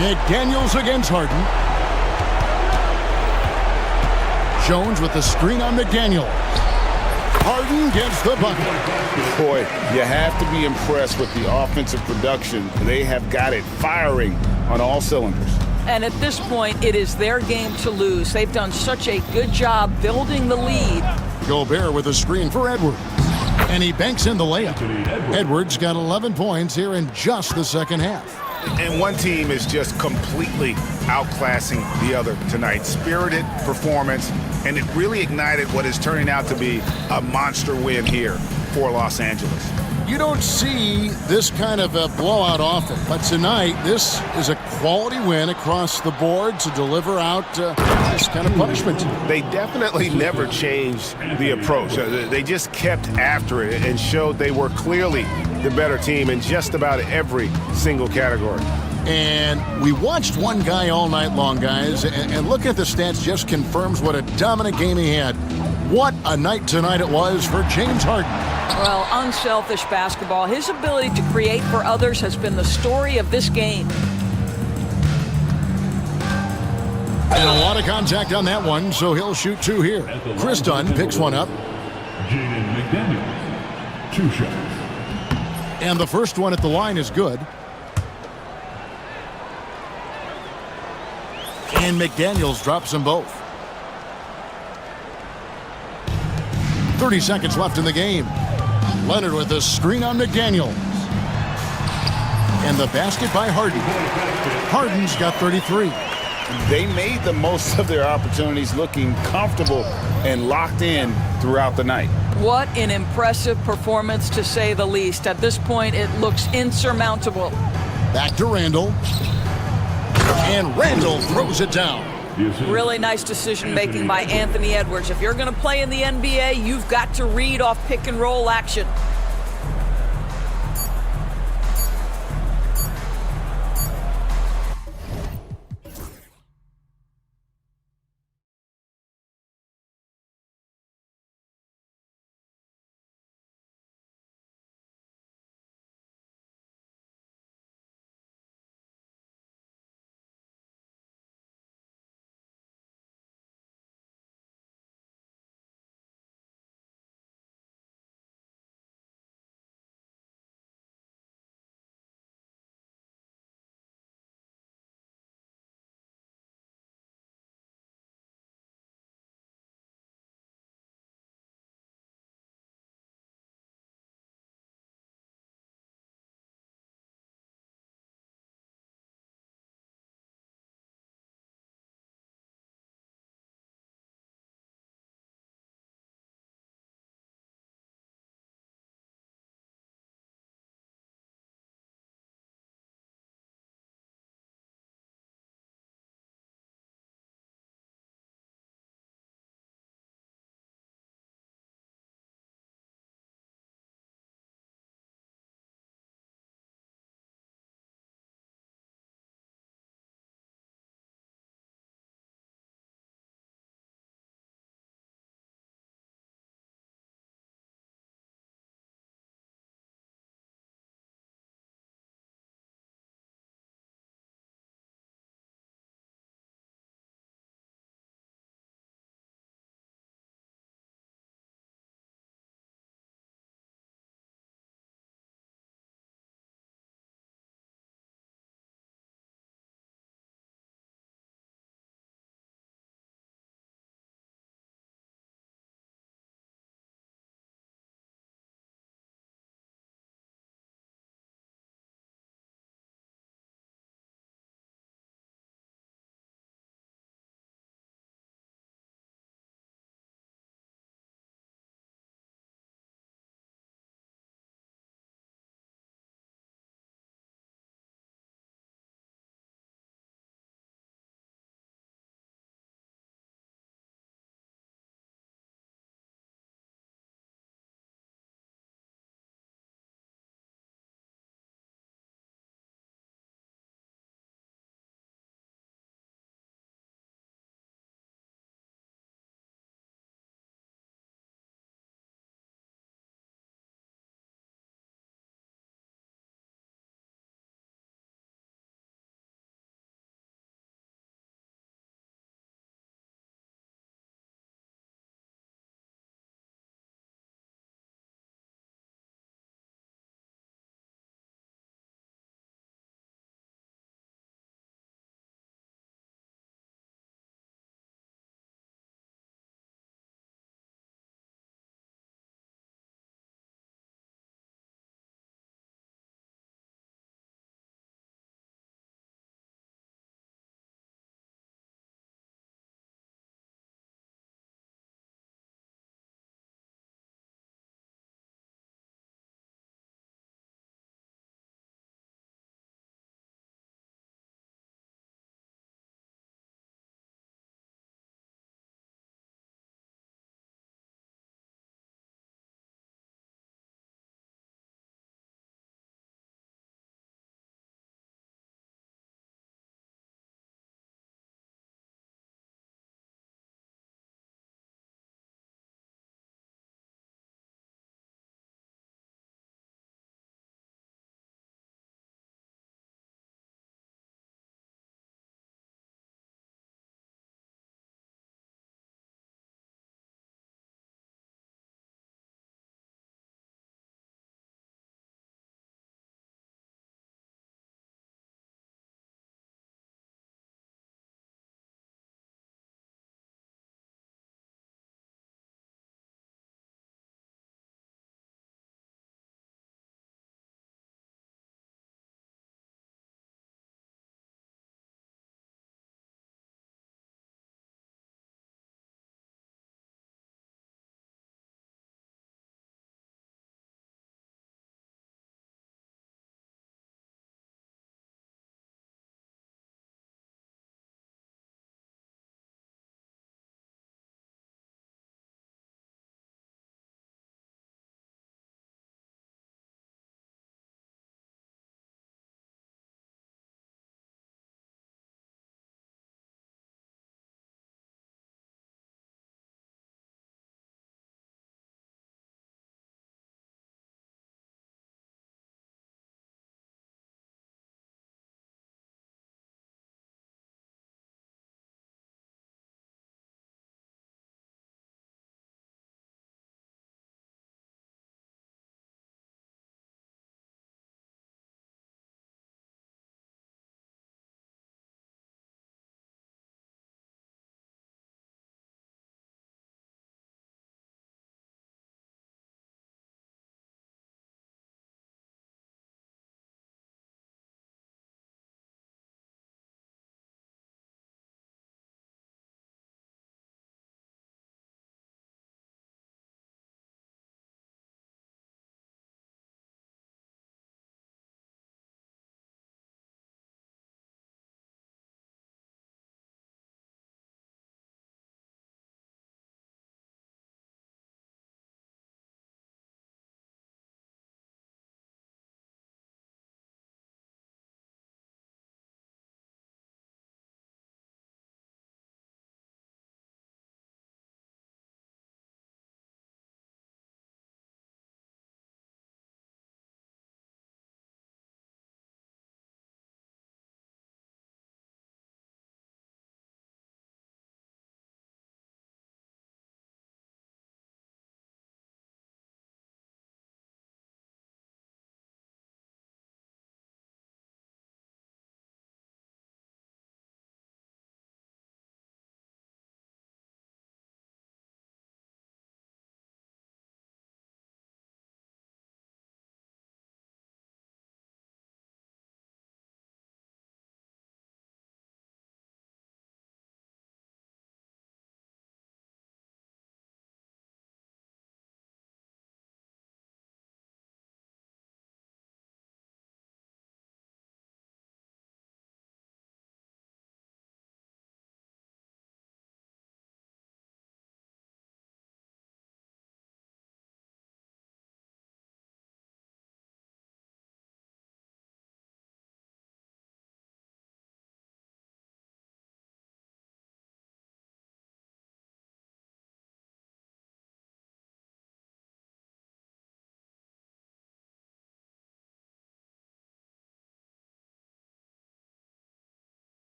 McDaniels against Harden. Jones with the screen on McDaniel. Harden gets the bucket. Boy, you have to be impressed with the offensive production. They have got it firing on all cylinders. And at this point, it is their game to lose. They've done such a good job building the lead. Gobert with a screen for Edwards. And he banks in the layup. Edwards got 11 points here in just the second half. And one team is just completely outclassing the other tonight. Spirited performance, and it really ignited what is turning out to be a monster win here for Los Angeles. You don't see this kind of a blowout often, but tonight this is a quality win across the board to deliver out this kind of punishment. They definitely never changed the approach. They just kept after it and showed they were clearly the better team in just about every single category. And we watched one guy all night long, guys, and looking at the stats just confirms what a dominant game he had. What a night tonight it was for James Harden. Well, unselfish basketball. His ability to create for others has been the story of this game. And a lot of contact on that one, so he'll shoot two here. Chris Dunn picks one up. Jaden McDaniels, 2 shots. And the first one at the line is good. And McDaniels drops them both. 30 seconds left in the game. Leonard with a screen on McDaniels. And the basket by Harden. Harden's got 33. They made the most of their opportunities, looking comfortable and locked in throughout the night. What an impressive performance, to say the least. At this point, it looks insurmountable. Back to Randall. And Randall throws it down. Really nice decision-making by Anthony Edwards. If you're going to play in the NBA, you've got to read off pick-and-roll action.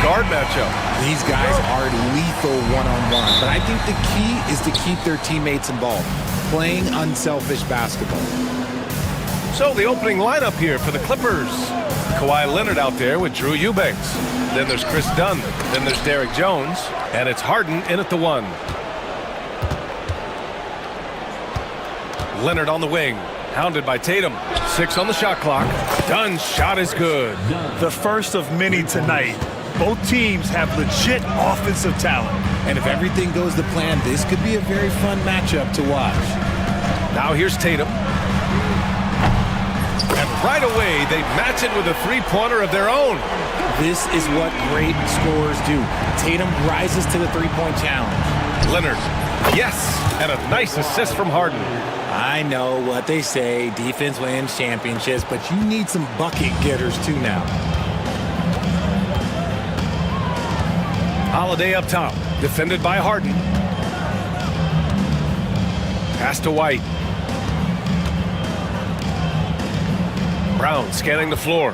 guard matchup. These guys are lethal one-on-one, but I think the key is to keep their teammates involved, playing unselfish basketball. So the opening lineup here for the Clippers. Kawhi Leonard out there with Drew Eubanks. Then there's Chris Dunn. Then there's Derek Jones. And it's Harden in at the 1. Leonard on the wing. Hounded by Tatum. 6 on the shot clock. Dunn's shot is good. The first of many tonight. Both teams have legit offensive talent. And if everything goes to plan, this could be a very fun matchup to watch. Now here's Tatum. And right away, they match it with a three-pointer of their own. This is what great scorers do. Tatum rises to the three-point challenge. Leonard, yes, and a nice assist from Harden. I know what they say, defense wins championships, but you need some bucket getters too now. Holiday up top, defended by Harden. Pass to White. Brown scanning the floor.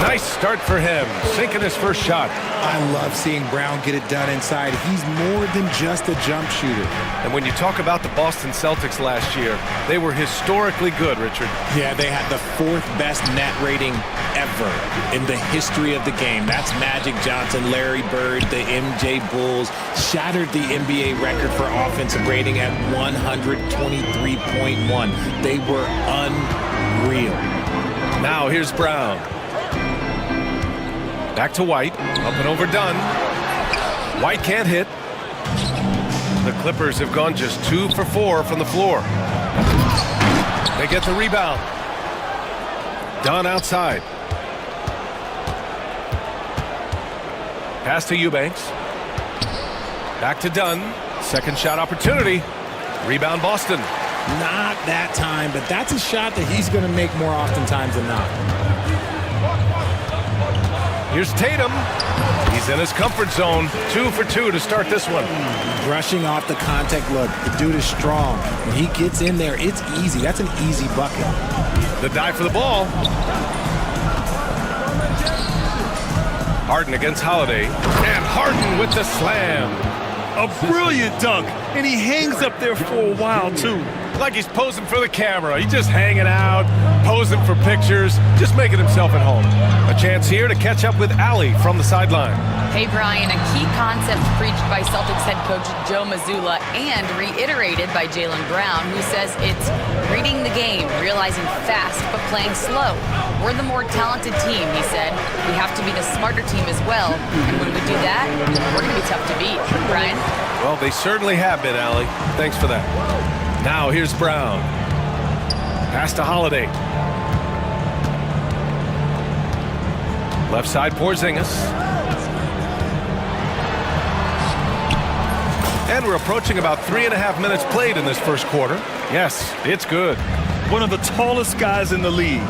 Nice start for him, sinking his first shot. I love seeing Brown get it done inside. He's more than just a jump shooter. And when you talk about the Boston Celtics last year, they were historically good, Richard. Yeah, they had the 4th best net rating ever in the history of the game. That's Magic Johnson, Larry Bird, the MJ Bulls. Shattered the NBA record for offensive rating at 123.1. They were unreal. Now here's Brown. Back to White, up and over Dunn. White can't hit. The Clippers have gone just 2 for 4 from the floor. They get the rebound. Dunn outside. Pass to Eubanks. Back to Dunn. Second shot opportunity. Rebound Boston. Not that time, but that's a shot that he's going to make more oftentimes than not. Here's Tatum. He's in his comfort zone. 2 for 2 to start this one. Brushing off the contact look. The dude is strong. When he gets in there, it's easy. That's an easy bucket. The dive for the ball. Harden against Holiday. And Harden with the slam. A brilliant dunk, and he hangs up there for a while, too. Like he's posing for the camera. He's just hanging out, posing for pictures, just making himself at home. A chance here to catch up with Allie from the sideline. Hey, Brian, a key concept preached by Celtics head coach Joe Mazzulla and reiterated by Jaylen Brown, who says it's reading the game, realizing fast but playing slow. We're the more talented team, he said. We have to be the smarter team as well, and when we do that, we're going to be tough to beat. Brian? Well, they certainly have been, Allie. Thanks for that. Now here's Brown. Pass to Holiday. Left side Porzingis. And we're approaching about 3.5 minutes played in this first quarter. Yes, it's good. One of the tallest guys in the league.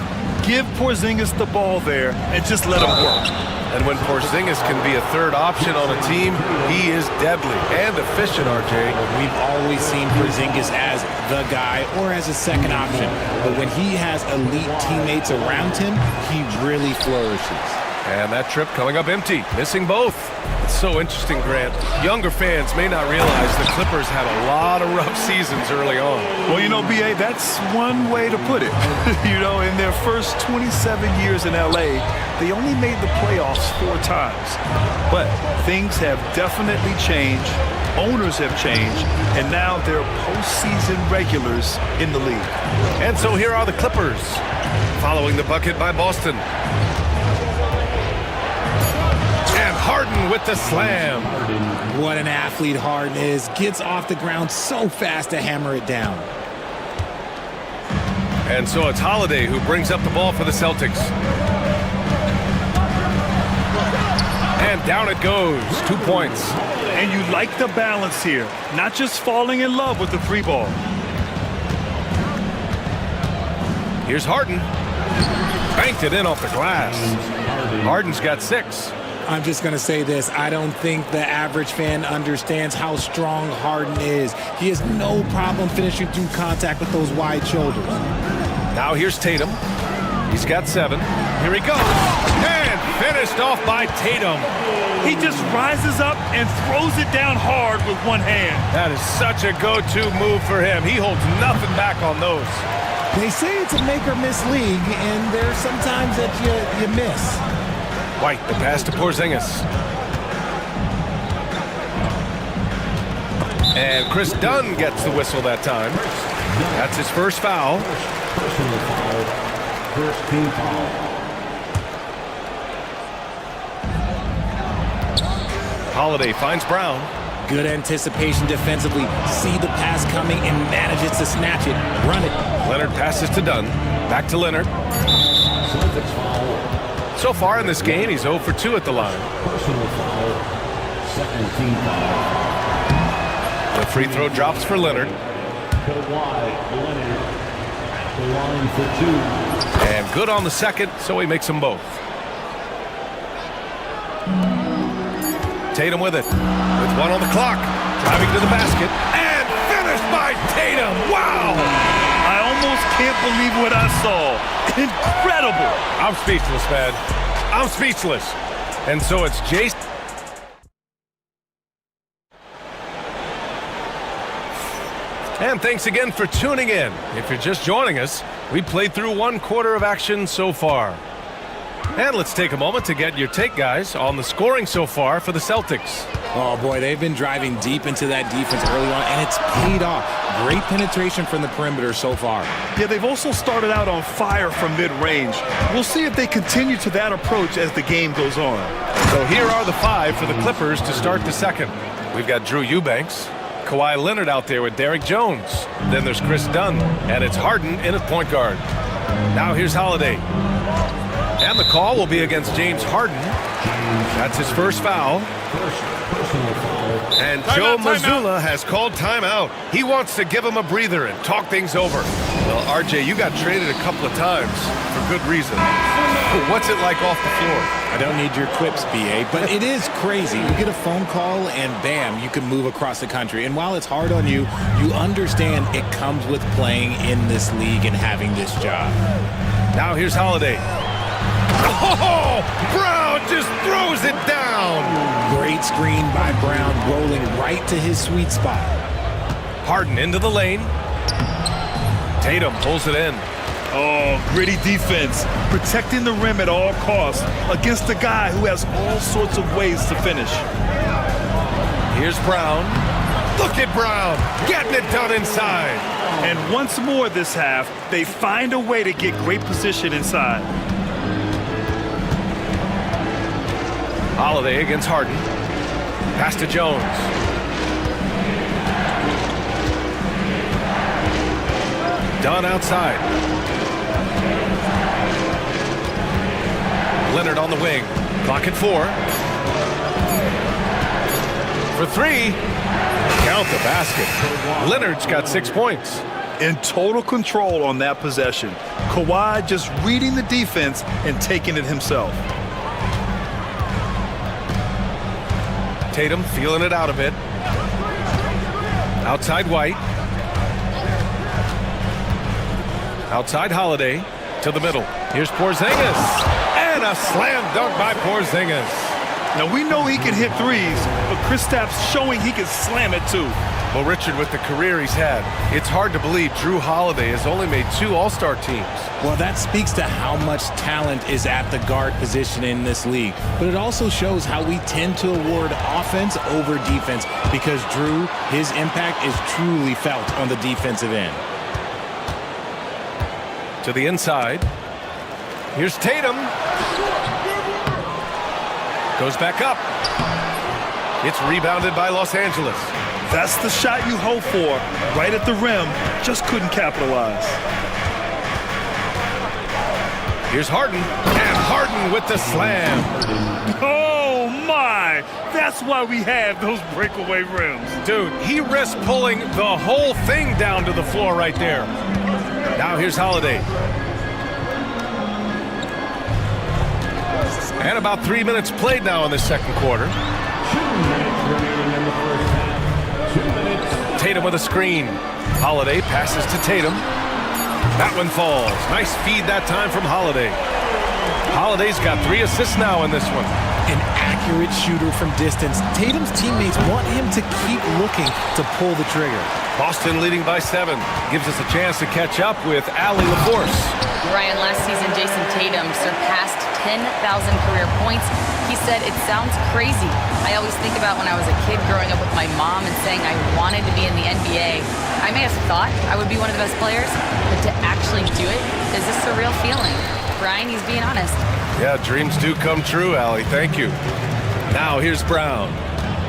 Give Porzingis the ball there and just let him work. And when Porzingis can be a third option on a team, he is deadly and efficient, RJ. We've always seen Porzingis as the guy or as a second option. But when he has elite teammates around him, he really flourishes. And that trip coming up empty, missing both. It's so interesting, Grant. Younger fans may not realize the Clippers had a lot of rough seasons early on. Well, you know, B.A., that's one way to put it. You know, in their first 27 years in L.A., they only made the playoffs 4 times. But things have definitely changed. Owners have changed. And now they're postseason regulars in the league. And so here are the Clippers, following the bucket by Boston. Harden with the slam. What an athlete Harden is. Gets off the ground so fast to hammer it down. And so it's Holiday who brings up the ball for the Celtics. And down it goes. 2 points. And you like the balance here. Not just falling in love with the 3 ball. Here's Harden. Banked it in off the glass. Harden's got 6. I'm just going to say this. I don't think the average fan understands how strong Harden is. He has no problem finishing through contact with those wide shoulders. Now here's Tatum. He's got 7. Here he goes. And finished off by Tatum. He just rises up and throws it down hard with one hand. That is such a go-to move for him. He holds nothing back on those. They say it's a make-or-miss league, and there's sometimes that you miss. White, the pass to Porzingis. And Chris Dunn gets the whistle that time. That's his first foul. Personal foul. First team foul. Holiday finds Brown. Good anticipation defensively. See the pass coming and manages to snatch it. Run it. Leonard passes to Dunn. Back to Leonard. Celtics foul. So far in this game, he's 0 for 2 at the line. Personal foul. Second team foul. The free throw drops for Leonard. Kawhi Leonard at the line for 2. And good on the second, so he makes them both. Tatum with it. With 1 on the clock. Driving to the basket. And finished by Tatum. Wow! I almost can't believe what I saw. Incredible. I'm speechless, man. I'm speechless. And so it's Jason. And thanks again for tuning in. If you're just joining us, we played through 1 quarter of action so far. And let's take a moment to get your take, guys, on the scoring so far for the Celtics. Oh, boy, they've been driving deep into that defense early on, and it's paid off. Great penetration from the perimeter so far. Yeah, they've also started out on fire from mid-range. We'll see if they continue to that approach as the game goes on. So here are the 5 for the Clippers to start the second. We've got Drew Eubanks, Kawhi Leonard out there with Derek Jones. Then there's Chris Dunn, and it's Harden in at point guard. Now here's Holiday. And the call will be against James Harden. That's his first foul. And Joe Mazzulla has called timeout. He wants to give him a breather and talk things over. Well, RJ, you got traded a couple of times for good reason. What's it like off the floor? I don't need your quips, BA, but it is crazy. You get a phone call and bam, you can move across the country. And while it's hard on you, you understand it comes with playing in this league and having this job. Now here's Holiday. Oh, Brown just throws it down. Great screen by Brown, rolling right to his sweet spot. Harden into the lane. Tatum pulls it in. Oh, gritty defense, protecting the rim at all costs against a guy who has all sorts of ways to finish. Here's Brown. Look at Brown, getting it done inside. And once more this half, they find a way to get great position inside. Holiday against Harden. Pass to Jones. Dunn outside. Leonard on the wing. Clock at 4. For 3. Count the basket. Leonard's got 6 points. In total control on that possession. Kawhi just reading the defense and taking it himself. Tatum feeling it out a bit. Outside White. Outside Holiday to the middle. Here's Porzingis. And a slam dunk by Porzingis. Now we know he can hit threes, but Kristaps showing he can slam it too. Well, Richard, with the career he's had, it's hard to believe Drew Holiday has only made 2 All-Star teams. Well, that speaks to how much talent is at the guard position in this league. But it also shows how we tend to award offense over defense because Drew, his impact is truly felt on the defensive end. To the inside. Here's Tatum. Goes back up. It's rebounded by Los Angeles. That's the shot you hope for. Right at the rim. Just couldn't capitalize. Here's Harden. And Harden with the slam. Oh, my. That's why we have those breakaway rims. Dude, he risked pulling the whole thing down to the floor right there. Now here's Holiday. And about 3 minutes played now in the second quarter. 2 minutes remaining in the first half. 2 minutes. Tatum with a screen. Holiday passes to Tatum. That one falls. Nice feed that time from Holiday. Holiday's got 3 assists now in this one. An accurate shooter from distance. Tatum's teammates want him to keep looking to pull the trigger. Boston leading by 7. Gives us a chance to catch up with Allie LaForce. Ryan, last season, Jason Tatum surpassed 10,000 career points. He said, it sounds crazy. I always think about when I was a kid growing up with my mom and saying I wanted to be in the NBA. I may have thought I would be one of the best players, but to actually do it is a surreal feeling. Brian, he's being honest. Yeah, dreams do come true, Allie. Thank you. Now here's Brown.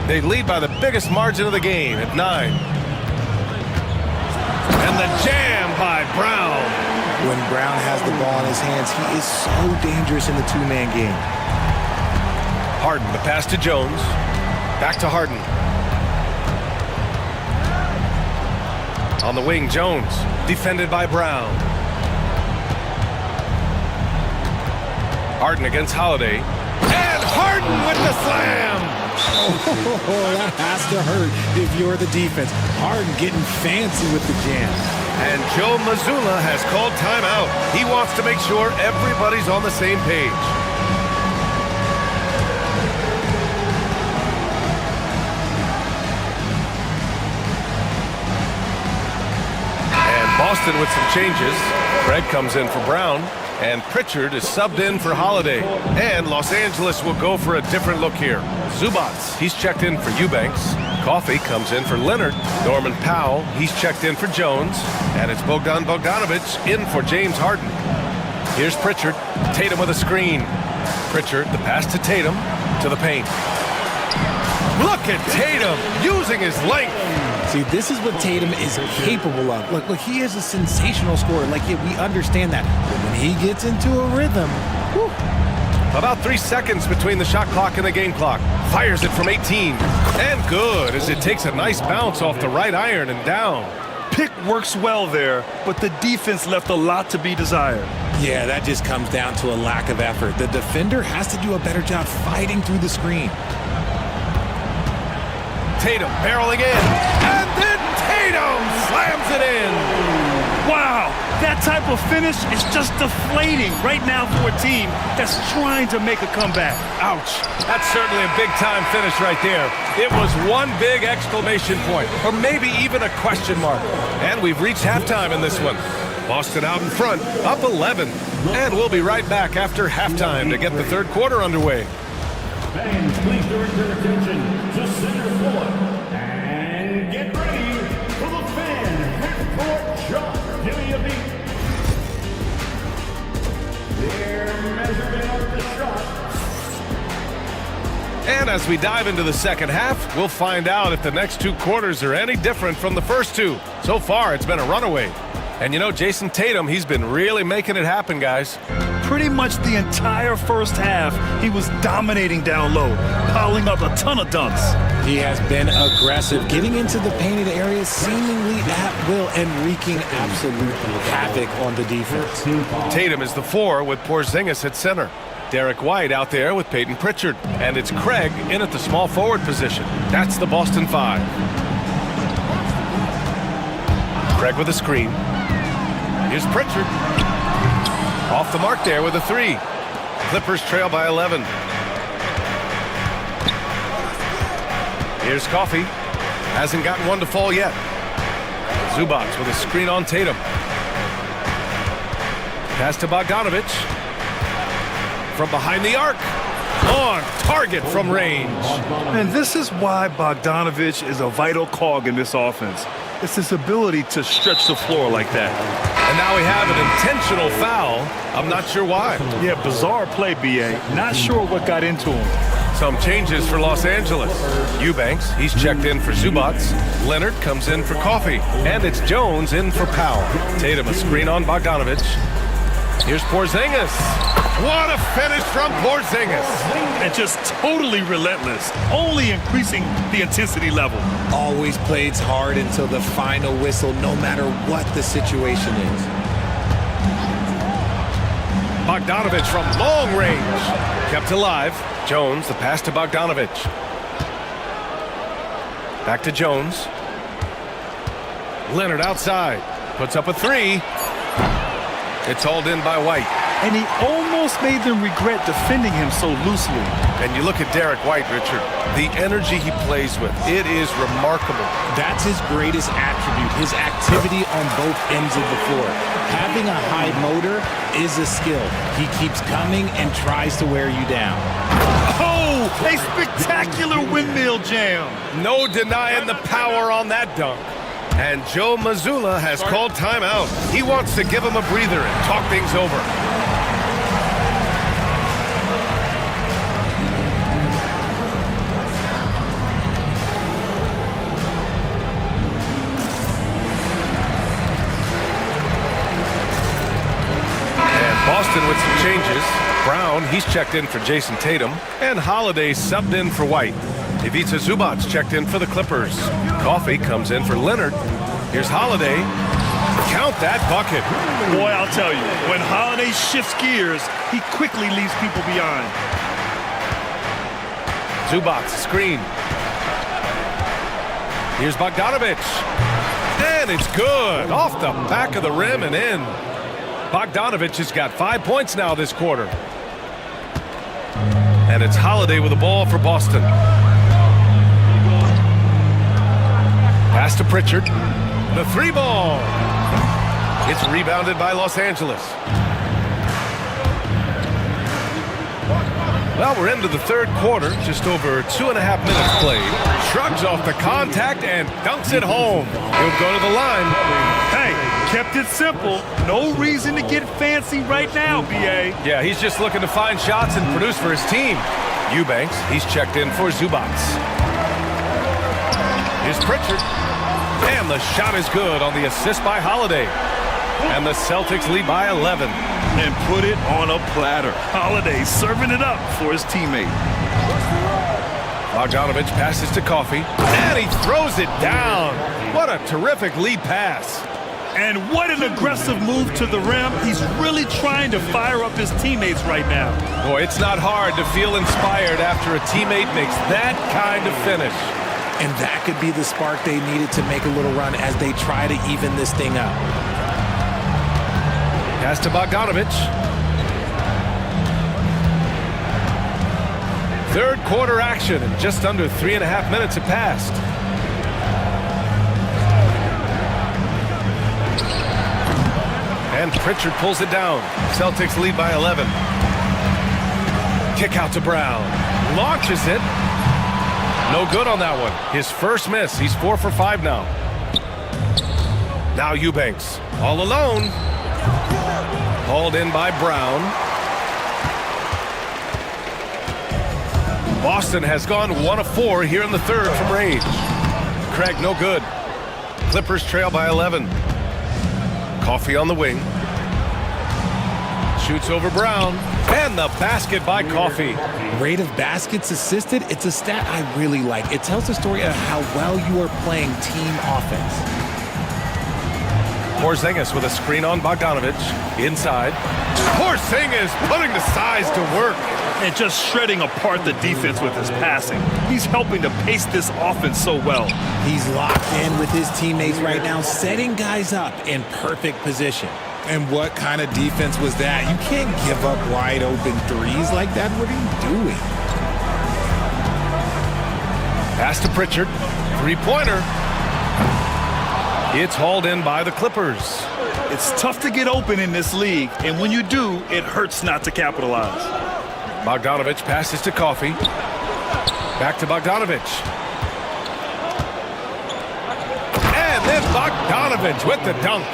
They lead by the biggest margin of the game at 9. And the jam by Brown. When Brown has the ball in his hands, he is so dangerous in the two-man game. Harden, the pass to Jones. Back to Harden. On the wing, Jones. Defended by Brown. Harden against Holiday. And Harden with the slam! Oh, that has to hurt if you're the defense. Harden getting fancy with the jam. And Joe Mazzulla has called timeout. He wants to make sure everybody's on the same page. And Boston with some changes. Craig comes in for Brown. And Pritchard is subbed in for Holiday. And Los Angeles will go for a different look here. Zubac, he's checked in for Eubanks. Coffey comes in for Leonard. Norman Powell, he's checked in for Jones. And it's Bogdan Bogdanovic in for James Harden. Here's Pritchard. Tatum with a screen. Pritchard, the pass to Tatum, to the paint. Look at Tatum using his length. See, this is what Tatum is capable of. Look, he is a sensational scorer. Like, yeah, we understand that. But when he gets into a rhythm, whew. About 3 seconds between the shot clock and the game clock. Fires it from 18. And good, as it takes a nice bounce off the right iron and down. Pick works well there, but the defense left a lot to be desired. Yeah, that just comes down to a lack of effort. The defender has to do a better job fighting through the screen. Tatum barreling in, and then Tatum slams it in. Wow, that type of finish is just deflating right now for a team that's trying to make a comeback. Ouch, that's certainly a big-time finish right there. It was one big exclamation point, or maybe even a question mark. And we've reached halftime in this one. Boston out in front, up 11. And we'll be right back after halftime to get the third quarter underway. Fans, please direct your attention to center court and get ready for the fan half-court shot. Give me a beat. They're measuring up the shot. And as we dive into the second half, we'll find out if the next 2 quarters are any different from the first 2. So far, it's been a runaway. And you know, Jason Tatum, he's been really making it happen, guys. Pretty much the entire first half, he was dominating down low, piling up a ton of dunks. He has been aggressive, getting into the painted areas seemingly at will and wreaking absolute havoc on the defense. Tatum is the 4 with Porzingis at center. Derek White out there with Peyton Pritchard. And it's Craig in at the small forward position. That's the Boston 5. Craig with a screen. Here's Pritchard. Off the mark there with a 3. Clippers trail by 11. Here's Coffey. Hasn't gotten one to fall yet. Zubac with a screen on Tatum. Pass to Bogdanovic. From behind the arc. On target from range. And this is why Bogdanovic is a vital cog in this offense. It's his ability to stretch the floor like that. And now we have an intentional foul. I'm not sure why. Yeah, bizarre play, B.A. Not sure what got into him. Some changes for Los Angeles. Eubanks, he's checked in for Zubac. Leonard comes in for Coffey. And it's Jones in for Powell. Tatum a screen on Bogdanovic. Here's Porzingis. What a finish from Porzingis. And just totally relentless, only increasing the intensity level. Always plays hard until the final whistle, no matter what the situation is. Bogdanovic from long range. Kept alive. Jones, the pass to Bogdanovic. Back to Jones. Leonard outside. Puts up a 3. It's hauled in by White. And he almost made them regret defending him so loosely. And you look at Derek White, Richard, the energy he plays with, it is remarkable. That's his greatest attribute, his activity on both ends of the floor. Having a high motor is a skill. He keeps coming and tries to wear you down. Oh, a spectacular windmill jam. No denying the power on that dunk. And Joe Mazzulla has called timeout. He wants to give him a breather and talk things over. Boston with some changes. Brown, he's checked in for Jason Tatum. And Holiday subbed in for White. Ivica Zubac's checked in for the Clippers. Coffee comes in for Leonard. Here's Holiday. Count that bucket. Boy, I'll tell you, when Holiday shifts gears, he quickly leaves people behind. Zubac, screen. Here's Bogdanović. And it's good. Off the back of the rim and in. Bogdanović has got 5 points now this quarter. And it's Holiday with the ball for Boston. Pass to Pritchard. The three ball. It's rebounded by Los Angeles. Well, we're into the third quarter. Just over 2.5 minutes played. Shrugs off the contact and dunks it home. He'll go to the line. Hey, kept it simple. No reason to get fancy right now, B.A. Yeah, he's just looking to find shots and produce for his team. Eubanks, he's checked in for Zubac. Here's Pritchard. And the shot is good on the assist by Holiday. And the Celtics lead by 11. And put it on a platter. Holiday serving it up for his teammate. Bogdanović passes to Coffee. And he throws it down. What a terrific lead pass. And what an aggressive move to the rim. He's really trying to fire up his teammates right now. Boy, it's not hard to feel inspired after a teammate makes that kind of finish. And that could be the spark they needed to make a little run as they try to even this thing up. Pass to Bogdanović. Third quarter action, and just under 3.5 minutes have passed. And Pritchard pulls it down. Celtics lead by 11. Kick out to Brown. Launches it. No good on that one. His first miss. He's 4 for 5 now. Now Eubanks. All alone. Hauled in by Brown. Boston has gone 1 of 4 here in the third from range. Craig, no good. Clippers trail by 11. Coffee on the wing. Shoots over Brown. And the basket by Coffee. Rate of baskets assisted, it's a stat I really like. It tells the story of how well you are playing team offense. Porzingis with a screen on Bogdanović. Inside. Porzingis putting the size to work. And just shredding apart the defense with his passing. He's helping to pace this offense so well. He's locked in with his teammates right now, setting guys up in perfect position. And what kind of defense was that? You can't give up wide open threes like that. What are you doing? Pass to Pritchard. Three-pointer. It's hauled in by the Clippers. It's tough to get open in this league, and when you do, it hurts not to capitalize. Bogdanović passes to Coffee. Back to Bogdanović. And then Bogdanović with the dunk.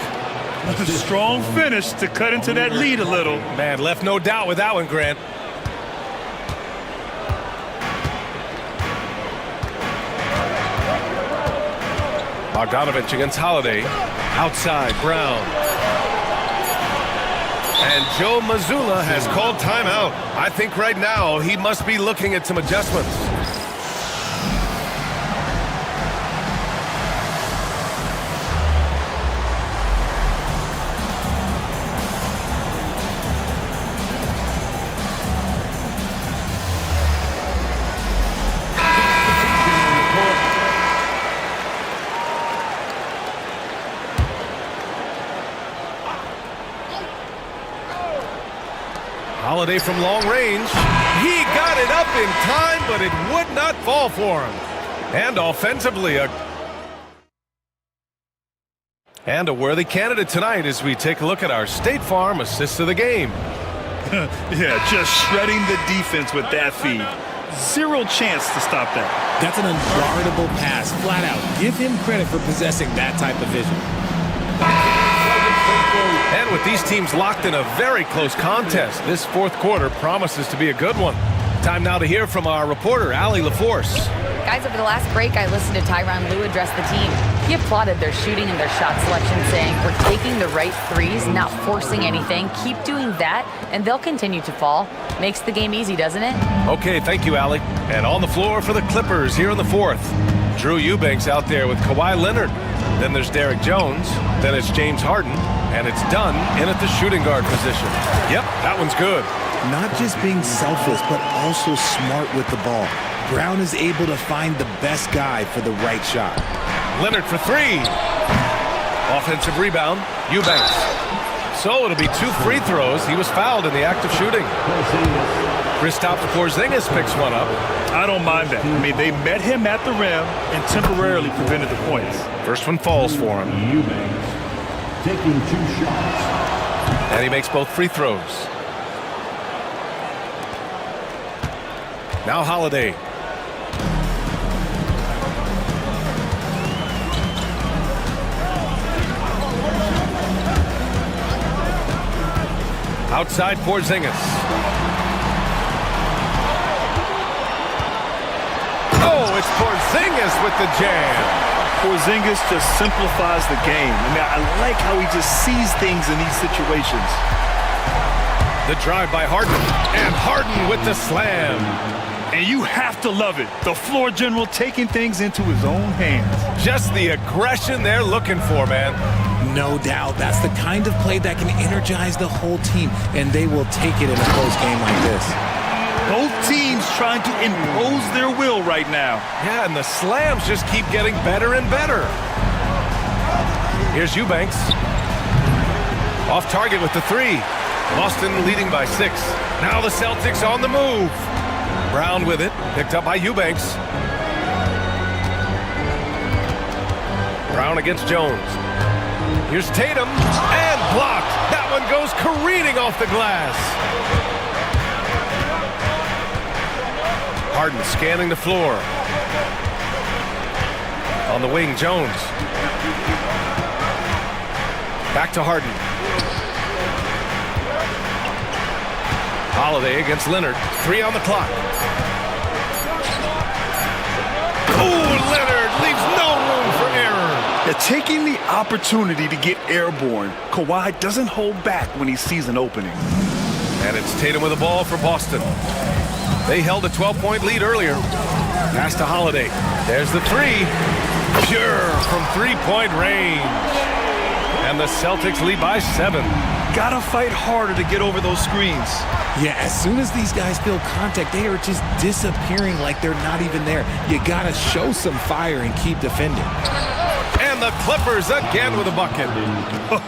A strong finish to cut into that lead a little. Man, left no doubt with that one, Grant. Bogdanović against Holiday. Outside, Brown. And Joe Mazzulla has called timeout. I think right now he must be looking at some adjustments. Holiday from long range. He got it up in time, but it would not fall for him. And offensively, a worthy candidate tonight as we take a look at our State Farm assists of the game. Yeah, just shredding the defense with that feed. Zero chance to stop that. That's an unguardable pass, flat out. Give him credit for possessing that type of vision. And with these teams locked in a very close contest, this fourth quarter promises to be a good one. Time now to hear from our reporter, Allie LaForce. Guys, over the last break, I listened to Tyronn Lue address the team. He applauded their shooting and their shot selection, saying, "We're taking the right threes, not forcing anything. Keep doing that, and they'll continue to fall." Makes the game easy, doesn't it? Okay, thank you, Allie. And on the floor for the Clippers here in the fourth. Drew Eubanks out there with Kawhi Leonard. Then there's Derek Jones. Then it's James Harden. And it's Dunn in at the shooting guard position. Yep, that one's good. Not just being selfless, but also smart with the ball. Brown is able to find the best guy for the right shot. Leonard for three. Offensive rebound, Eubanks. So it'll be 2 free throws. He was fouled in the act of shooting. Kristaps Porzingis picks one up. I don't mind that. I mean, they met him at the rim and temporarily prevented the points. First one falls for him. Eubanks taking 2 shots. And he makes both free throws. Now Holiday. Outside Porzingis. Oh, it's Porzingis with the jam. Porzingis just simplifies the game. I mean, I like how he just sees things in these situations. The drive by Harden. And Harden with the slam. And you have to love it. The floor general taking things into his own hands. Just the aggression they're looking for, man. No doubt. That's the kind of play that can energize the whole team, and they will take it in a close game like this. Both teams trying to impose their will right now. Yeah, and the slams just keep getting better and better. Here's Eubanks. Off target with the three. Boston leading by 6. Now the Celtics on the move. Brown with it, picked up by Eubanks. Brown against Jones. Here's Tatum, and blocked. That one goes careening off the glass. Harden scanning the floor. On the wing, Jones. Back to Harden. Holiday against Leonard. 3 on the clock. Oh, Leonard leaves no room for error. They're taking the opportunity to get airborne. Kawhi doesn't hold back when he sees an opening. And it's Tatum with the ball for Boston. They held a 12-point lead earlier. Pass to Holiday. There's the three. Pure from three-point range. And the Celtics lead by 7. Gotta fight harder to get over those screens. Yeah, as soon as these guys feel contact, they are just disappearing like they're not even there. You gotta show some fire and keep defending. And the Clippers again with a bucket.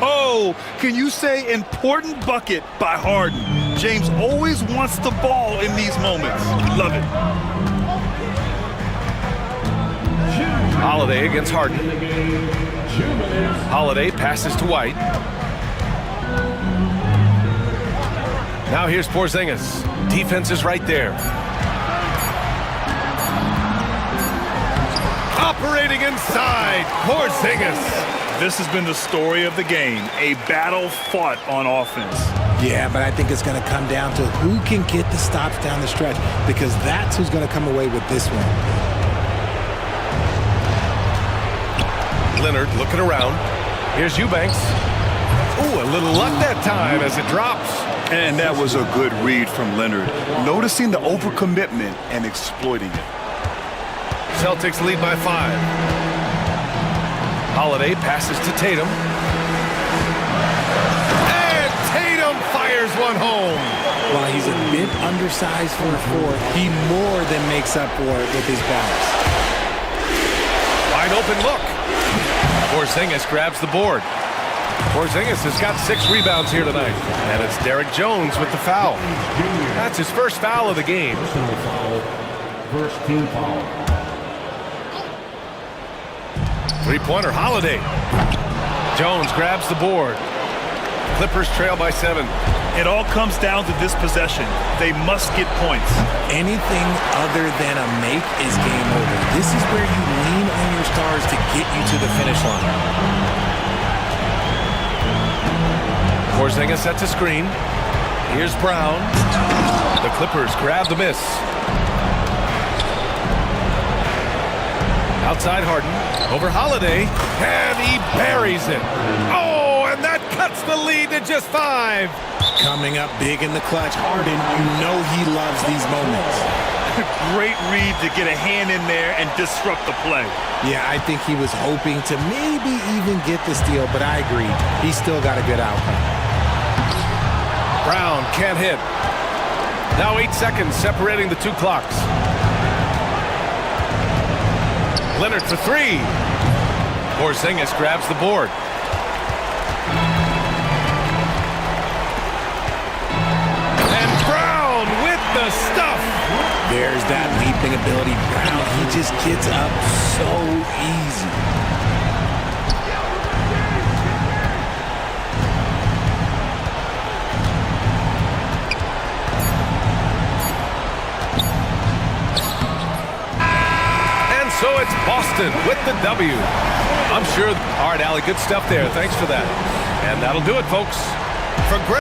Oh, can you say important bucket by Harden? James always wants the ball in these moments. Love it. Holiday against Harden. Holiday passes to White. Now here's Porzingis. Defense is right there. Operating inside, Porzingis. This has been the story of the game, a battle fought on offense. Yeah, but I think it's going to come down to who can get the stops down the stretch, because that's who's going to come away with this one. Leonard looking around. Here's Eubanks. Ooh, a little luck that time as it drops. And that was a good read from Leonard, noticing the overcommitment and exploiting it. Celtics lead by 5. Holiday passes to Tatum. And Tatum fires one home. While he's a bit undersized for a 4, he more than makes up for it with his balance. Wide open look. Porzingis grabs the board. Porzingis has got 6 rebounds here tonight. And it's Derek Jones with the foul. That's his first foul of the game. Personal foul. First team foul. Three-pointer, Holiday. Jones grabs the board. Clippers trail by 7. It all comes down to this possession. They must get points. Anything other than a make is game over. This is where you lean on your stars to get you to the finish line. Porzingis sets a screen. Here's Brown. The Clippers grab the miss. Outside Harden. Over Holiday. And he buries it. Oh, and that cuts the lead to just 5. Coming up big in the clutch. Harden, you know he loves these moments. Great read to get a hand in there and disrupt the play. Yeah, I think he was hoping to maybe even get the steal, but I agree. He still got a good outcome. Brown can't hit. Now 8 seconds separating the 2 clocks. Leonard for 3. Porzingis grabs the board. And Brown with the stuff. There's that leaping ability. Brown, he just gets up so easy. So it's Boston with the W. I'm sure. All right, Allie, good stuff there. Thanks for that. And that'll do it, folks. For Greg.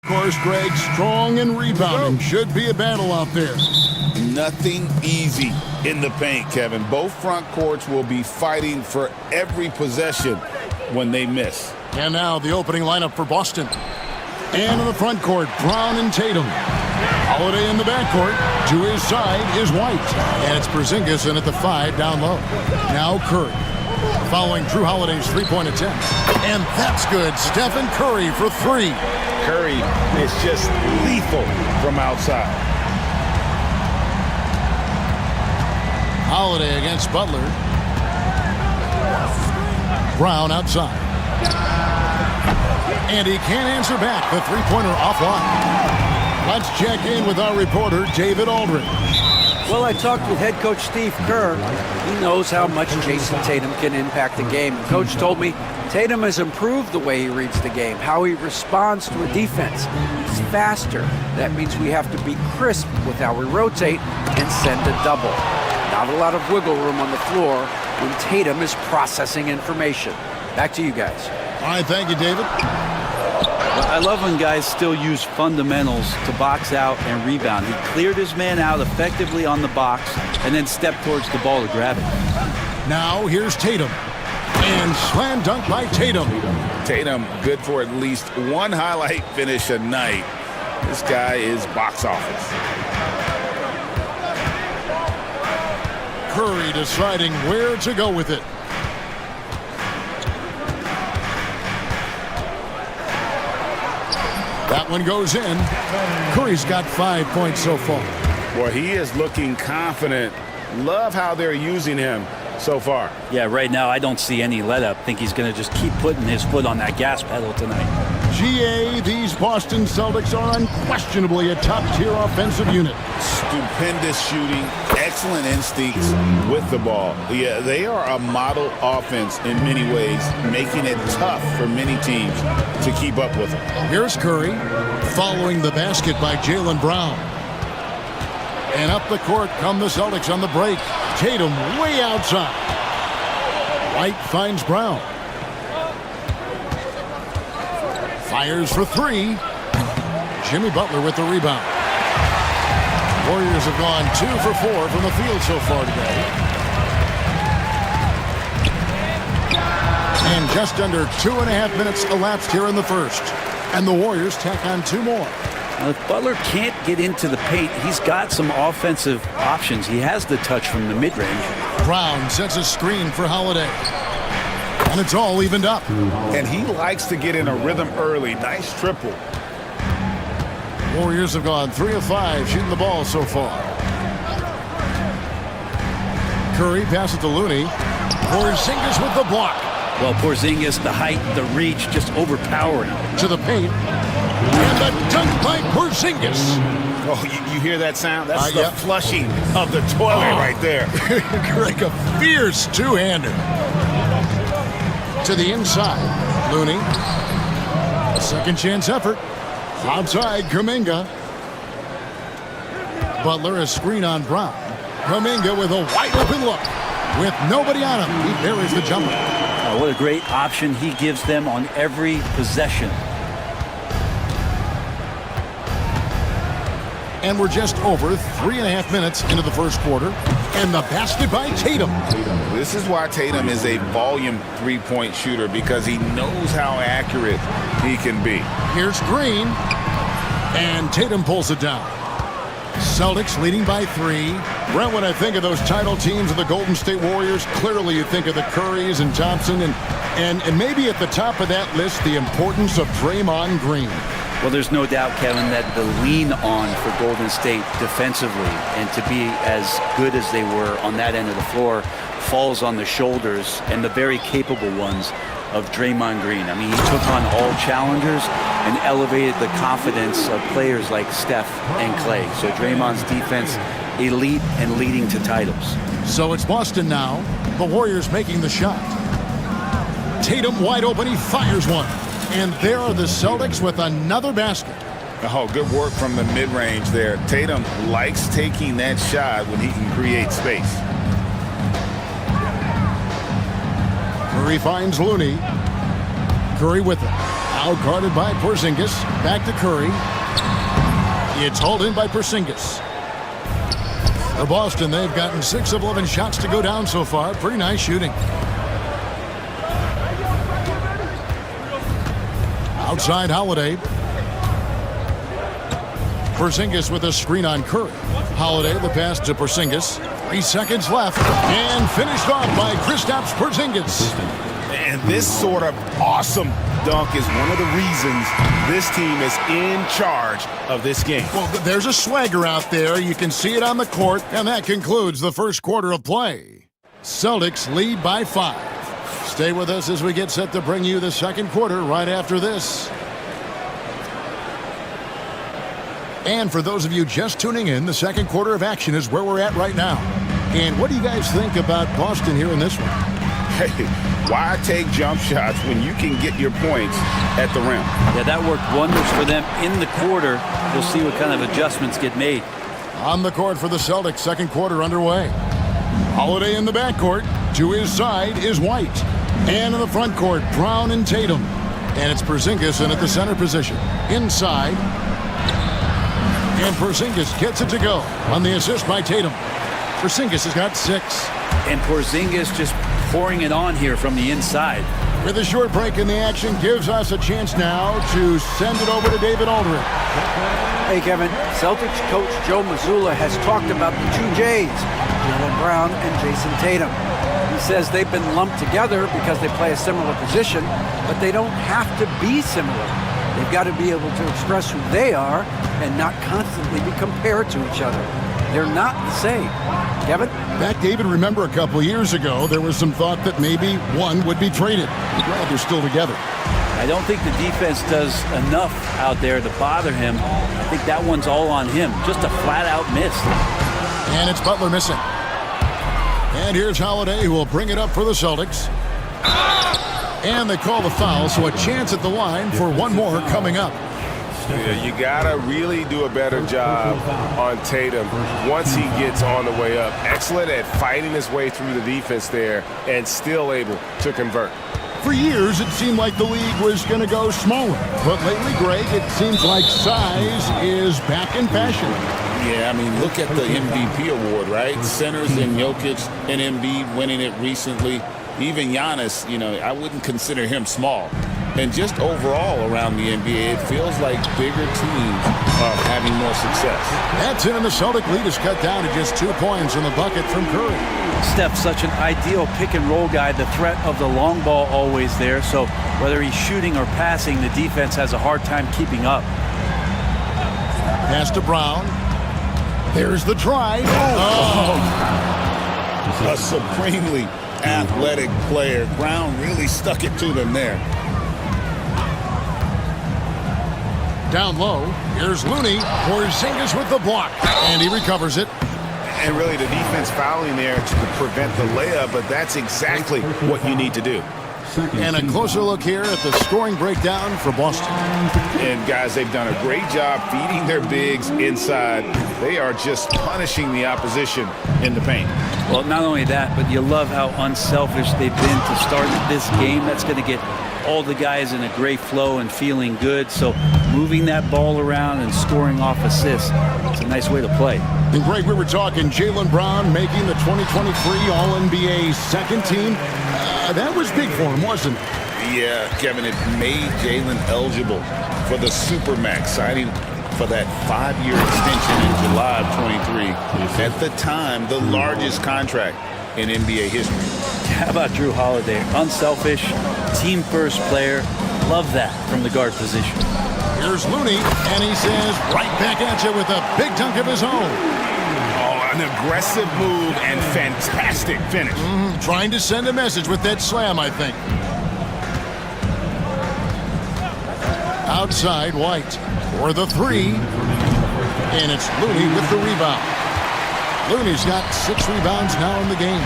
Of course, Greg, strong and rebounding. Should be a battle out there. Nothing easy in the paint, Kevin. Both front courts will be fighting for every possession when they miss. And now the opening lineup for Boston. And in the front court, Brown and Tatum. Holiday in the backcourt. To his side is White. And it's Porzingis in at the 5 down low. Now Curry. Following Drew Holiday's three-point attempt. And that's good. Stephen Curry for 3. Curry is just lethal from outside. Holiday against Butler. Brown outside. And he can't answer back. The three-pointer offline. Let's check in with our reporter, David Aldridge. Well, I talked with head coach Steve Kerr. He knows how much Jason Tatum can impact the game. Coach told me Tatum has improved the way he reads the game, how he responds to a defense. He's faster. That means we have to be crisp with how we rotate and send a double. Not a lot of wiggle room on the floor when Tatum is processing information. Back to you guys. All right, thank you, David. I love when guys still use fundamentals to box out and rebound. He cleared his man out effectively on the box and then stepped towards the ball to grab it. Now here's Tatum. And slam dunk by Tatum. Tatum good for at least one highlight finish a night. This guy is box office. Curry deciding where to go with it. That one goes in. Curry's got 5 points so far. Well, he is looking confident. Love how they're using him so far. Yeah, right now I don't see any let up. Think he's going to just keep putting his foot on that gas pedal tonight. GA, these Boston Celtics are unquestionably a top-tier offensive unit. Stupendous shooting, excellent instincts with the ball. Yeah, they are a model offense in many ways, making it tough for many teams to keep up with them. Here's Curry, following the basket by Jaylen Brown. And up the court come the Celtics on the break. Tatum way outside. White finds Brown. Fires for 3. Jimmy Butler with the rebound. Warriors have gone 2 for 4 from the field so far today. And just under 2.5 minutes elapsed here in the first. And the Warriors tack on 2 more. Now, if Butler can't get into the paint, he's got some offensive options. He has the touch from the mid-range. Brown sets a screen for Holiday. And it's all evened up. And he likes to get in a rhythm early. Nice triple. Warriors have gone 3 of 5 shooting the ball so far. Curry passes to Looney. Porzingis with the block. Well, Porzingis, the height, the reach, just overpowering. To the paint. And the dunk by Porzingis. Oh, you hear that sound? That's the flushing of the toilet right there. Like a fierce two-hander. To the inside. Looney. A second chance effort. Outside, Kuminga. Butler a screen on Brown. Kuminga with a wide open look. With nobody on him, he buries the jumper. What a great option he gives them on every possession. And we're just over 3.5 minutes into the first quarter. And the basket by Tatum. This is why Tatum is a volume three-point shooter, because he knows how accurate he can be. Here's Green. And Tatum pulls it down. Celtics leading by 3. Brent, when I think of those title teams of the Golden State Warriors, clearly you think of the Currys and Thompson, and maybe at the top of that list, the importance of Draymond Green. Well, there's no doubt, Kevin, that the lean on for Golden State defensively and to be as good as they were on that end of the floor falls on the shoulders, and the very capable ones, of Draymond Green. I mean, he took on all challengers and elevated the confidence of players like Steph and Clay. So Draymond's defense, elite and leading to titles. So it's Boston now. The Warriors making the shot. Tatum wide open. He fires one. And there are the Celtics with another basket. Oh, good work from the mid-range there. Tatum likes taking that shot when he can create space. Curry finds Looney. Curry with it. Now guarded by Porzingis. Back to Curry. It's hauled in by Porzingis. For Boston, they've gotten 6 of 11 shots to go down so far. Pretty nice shooting. Outside Holiday. Porzingis with a screen on Curry. Holiday, the pass to Porzingis. 3 seconds left. And finished off by Kristaps Porzingis. And this sort of awesome dunk is one of the reasons this team is in charge of this game. Well, there's a swagger out there. You can see it on the court. And that concludes the first quarter of play. Celtics lead by 5. Stay with us as we get set to bring you the second quarter right after this. And for those of you just tuning in, the second quarter of action is where we're at right now. And what do you guys think about Boston here in this one? Hey, why take jump shots when you can get your points at the rim? Yeah, that worked wonders for them in the quarter. We'll see what kind of adjustments get made. On the court for the Celtics, second quarter underway. Holiday in the backcourt. To his side is White. And in the front court, Brown and Tatum. And it's Porzingis in at the center position. Inside. And Porzingis gets it to go on the assist by Tatum. Porzingis has got 6. And Porzingis just pouring it on here from the inside. With a short break in the action, gives us a chance now to send it over to David Aldridge. Hey, Kevin. Celtics coach Joe Mazzulla has talked about the 2 J's, Jaylen Brown and Jason Tatum. He says they've been lumped together because they play a similar position, but they don't have to be similar. They've got to be able to express who they are and not constantly be compared to each other. They're not the same. Kevin? Back, David, remember a couple years ago, there was some thought that maybe one would be traded. Well, they're still together. I don't think the defense does enough out there to bother him. I think that one's all on him. Just a flat-out miss. And it's Butler missing. And here's Holiday, who will bring it up for the Celtics. And they call the foul, so a chance at the line for one more coming up. Yeah, you gotta really do a better job on Tatum once he gets on the way up. Excellent at fighting his way through the defense there and still able to convert. For years, it seemed like the league was going to go smaller. But lately, Greg, it seems like size is back in fashion. Yeah, I mean, look at the MVP award, right? Centers and Jokic and Embiid winning it recently. Even Giannis, you know, I wouldn't consider him small. And just overall around the NBA, it feels like bigger teams are having more success. That's it, and the Celtic lead is cut down to just 2 points in the bucket from Curry. Steph's such an ideal pick-and-roll guy. The threat of the long ball always there. So whether he's shooting or passing, the defense has a hard time keeping up. Pass to Brown. There's the drive. Oh. A supremely athletic player. Brown really stuck it to them there. Down low, here's Looney. Porzingis with the block, and he recovers it. And really the defense fouling there to prevent the layup, but that's exactly what you need to do. And a closer look here at the scoring breakdown for Boston. And guys, they've done a great job feeding their bigs inside. They are just punishing the opposition in the paint. Well, not only that, but you love how unselfish they've been to start this game. That's going to get all the guys in a great flow and feeling good. So moving that ball around and scoring off assists, it's a nice way to play. And Greg, we were talking Jaylen Brown making the 2023 All-NBA second team. That was big for him, wasn't it? Yeah, Kevin, it made Jaylen eligible for the Supermax, signing for that 5-year extension in July of 23. At the time, the largest contract in NBA history. How about Drew Holiday? Unselfish, team-first player. Love that from the guard position. Here's Looney, and he says right back at you with a big dunk of his own. An aggressive move and fantastic finish. Trying to send a message with that slam, I think. Outside, White for the 3. And it's Looney with the rebound. Looney's got 6 rebounds now in the game.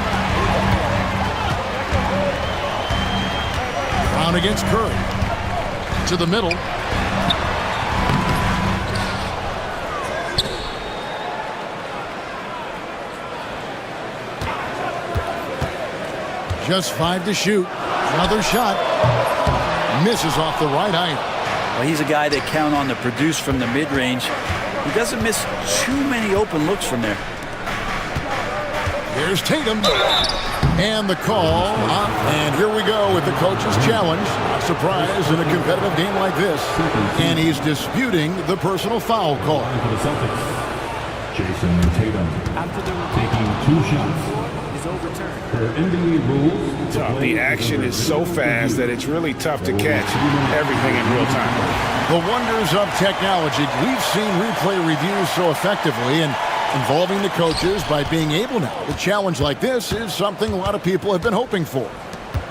Brown against Curry. To the middle. Just 5 to shoot. Another shot. Misses off the right eye. Well, he's a guy that count on to produce from the mid-range. He doesn't miss too many open looks from there. Here's Tatum. And the call. And here we go with the coach's challenge. A surprise in a competitive game like this. And he's disputing the personal foul call. For the Celtics, Jason Tatum taking 2 shots. Per NBA rules, The action is so fast that it's really tough to catch everything in real time. The wonders of technology. We've seen replay reviews so effectively, and involving the coaches by being able now to challenge like this is something a lot of people have been hoping for.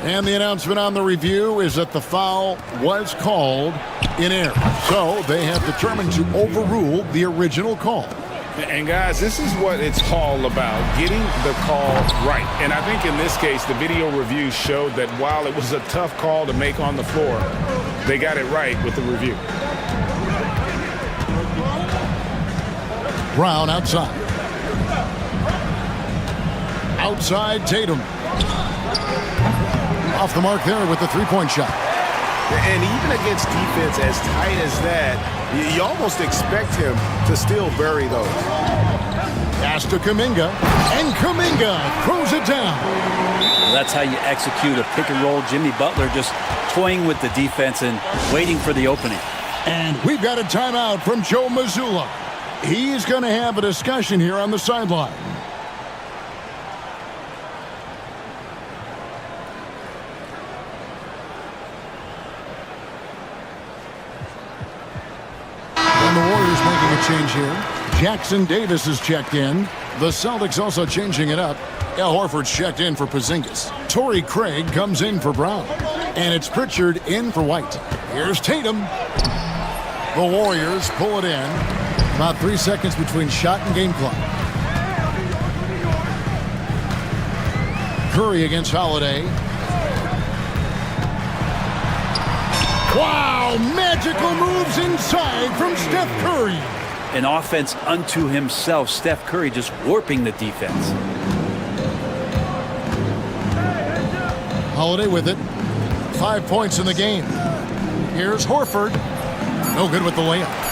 And the announcement on the review is that the foul was called in error. So they have determined to overrule the original call. And guys, this is what it's all about, getting the call right. And I think in this case, the video review showed that while it was a tough call to make on the floor, they got it right with the review. Brown outside. Outside Tatum. Off the mark there with the three-point shot. And even against defense as tight as that, you almost expect him to still bury those. Pass to Kuminga, and Kuminga throws it down. Well, that's how you execute a pick-and-roll. Jimmy Butler just toying with the defense and waiting for the opening. And we've got a timeout from Joe Mazzulla. He's going to have a discussion here on the sideline. And the Warriors making a change here. Jackson Davis is checked in. The Celtics also changing it up. Al Horford's checked in for Porzingis. Torrey Craig comes in for Brown. And it's Pritchard in for White. Here's Tatum. The Warriors pull it in. About 3 seconds between shot and game clock. Curry against Holiday. Wow, magical moves inside from Steph Curry. An offense unto himself. Steph Curry just warping the defense. Holiday with it. 5 points in the game. Here's Horford. No good with the layup.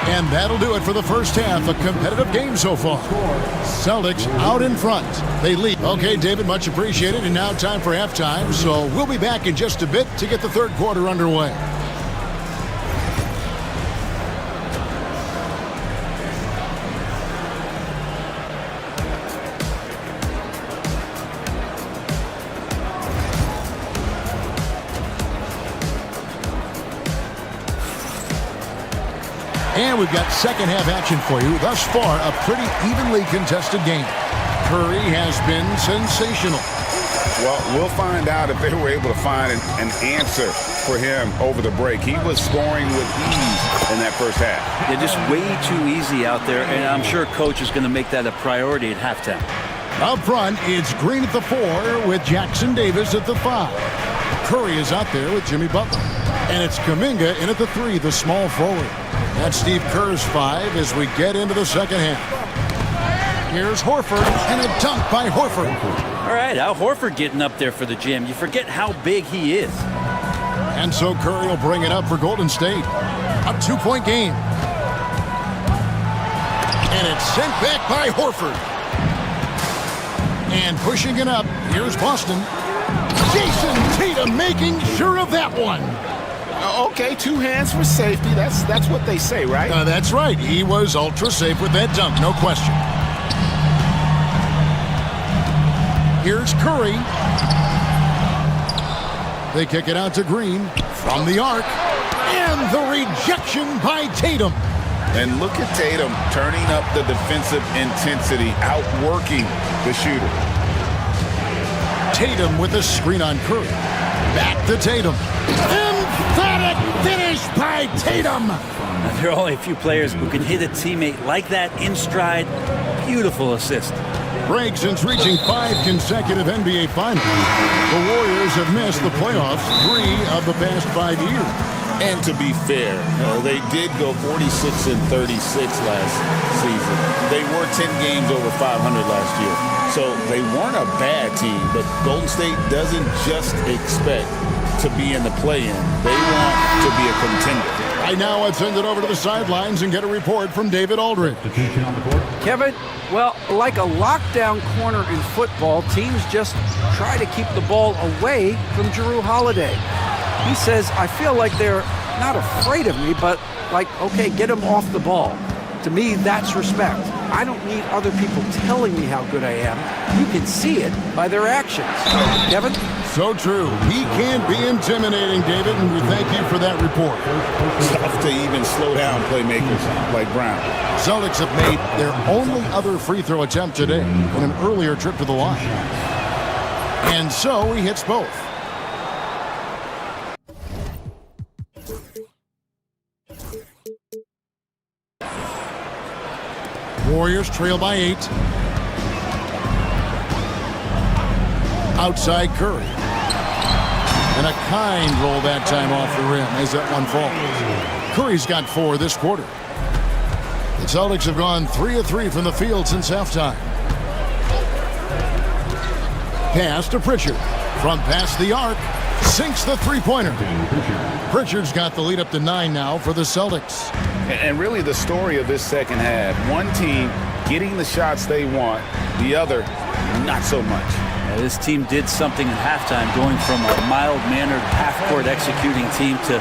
And that'll do it for the first half. A competitive game so far. Celtics out in front. They lead. Okay, David, much appreciated. And now time for halftime. So we'll be back in just a bit to get the third quarter underway. And we've got second half action for you. Thus far, a pretty evenly contested game. Curry has been sensational. Well, we'll find out if they were able to find an answer for him over the break. He was scoring with ease in that first half. Yeah, just way too easy out there, and I'm sure Coach is going to make that a priority at halftime. Up front, it's Green at the 4 with Jackson Davis at the 5. Curry is out there with Jimmy Butler. And it's Kuminga in at the 3, the small forward. That's Steve Kerr's 5 as we get into the second half. Here's Horford, and a dunk by Horford. All right, Al Horford getting up there for the jam. You forget how big he is. And so Curry will bring it up for Golden State. A 2-point game. And it's sent back by Horford. And pushing it up, here's Boston. Jason Tatum making sure of that one. Okay, 2 hands for safety. That's what they say, right? That's right. He was ultra safe with that dunk, no question. Here's Curry. They kick it out to Green from the arc. And the rejection by Tatum. And look at Tatum turning up the defensive intensity, outworking the shooter. Tatum with a screen on Curry. Back to Tatum. Emphatic finish by Tatum. Now, there are only a few players who can hit a teammate like that in stride. Beautiful assist. Break since reaching 5 consecutive NBA Finals. The Warriors have missed the playoffs 3 of the past 5 years. And to be fair, they did go 46-36 last season. They were 10 games over 500 last year. So they weren't a bad team, but Golden State doesn't just expect to be in the play-in. They want to be a contender. Right now, let's send it over to the sidelines and get a report from David Aldridge. Kevin, well, like a lockdown corner in football, teams just try to keep the ball away from Jrue Holiday. He says, I feel like they're not afraid of me, but like, okay, get him off the ball. To me, that's respect. I don't need other people telling me how good I am. You can see it by their actions. Kevin? So true. He can be intimidating, David, and we thank you for that report. Tough to even slow down playmakers like Brown. Celtics have made their only other free throw attempt today in an earlier trip to the line. And so he hits both. Warriors trail by 8. Outside Curry. And a kind roll that time off the rim as that one falls. Curry's got 4 this quarter. The Celtics have gone 3 of 3 from the field since halftime. Pass to Pritchard. From past the arc. Sinks the three-pointer. Pritchard's got the lead up to 9 now for the Celtics. And really the story of this second half, one team getting the shots they want, the other not so much. This team did something at halftime, going from a mild-mannered half-court executing team to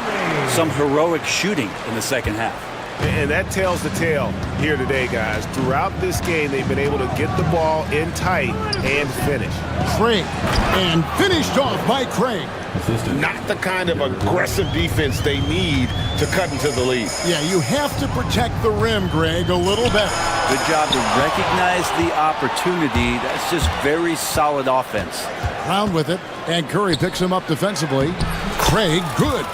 some heroic shooting in the second half. And that tells the tale here today, guys. Throughout this game, they've been able to get the ball in tight and finish. Craig, and finished off by Craig. Not the kind of aggressive defense they need to cut into the lead. Yeah, you have to protect the rim, Greg, a little better. Good job to recognize the opportunity. That's just very solid offense. Brown with it, and Curry picks him up defensively. Craig, good.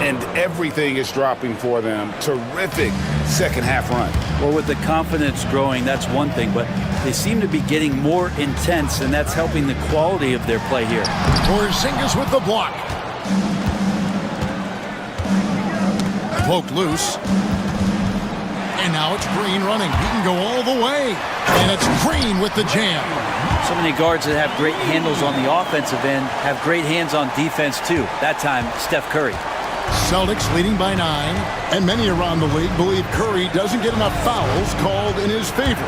And everything is dropping for them. Terrific second half run. Well, with the confidence growing, that's one thing, but they seem to be getting more intense, and that's helping the quality of their play here. Porzingis with the block. Poked loose. And now it's Green running. He can go all the way. And it's Green with the jam. So many guards that have great handles on the offensive end have great hands on defense, too. That time, Steph Curry. Celtics leading by 9, and many around the league believe Curry doesn't get enough fouls called in his favor.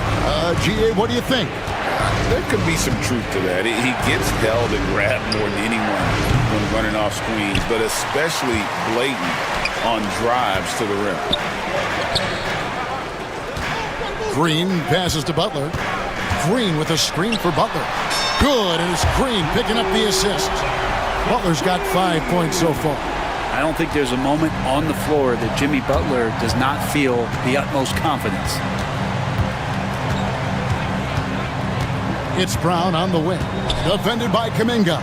GA, what do you think? There could be some truth to that. He gets held and grabbed more than anyone when running off screens, but especially blatant on drives to the rim. Green passes to Butler. Green with a screen for Butler. Good, and it's Green picking up the assist. Butler's got 5 points so far. I don't think there's a moment on the floor that Jimmy Butler does not feel the utmost confidence. It's Brown on the wing. Defended by Kuminga.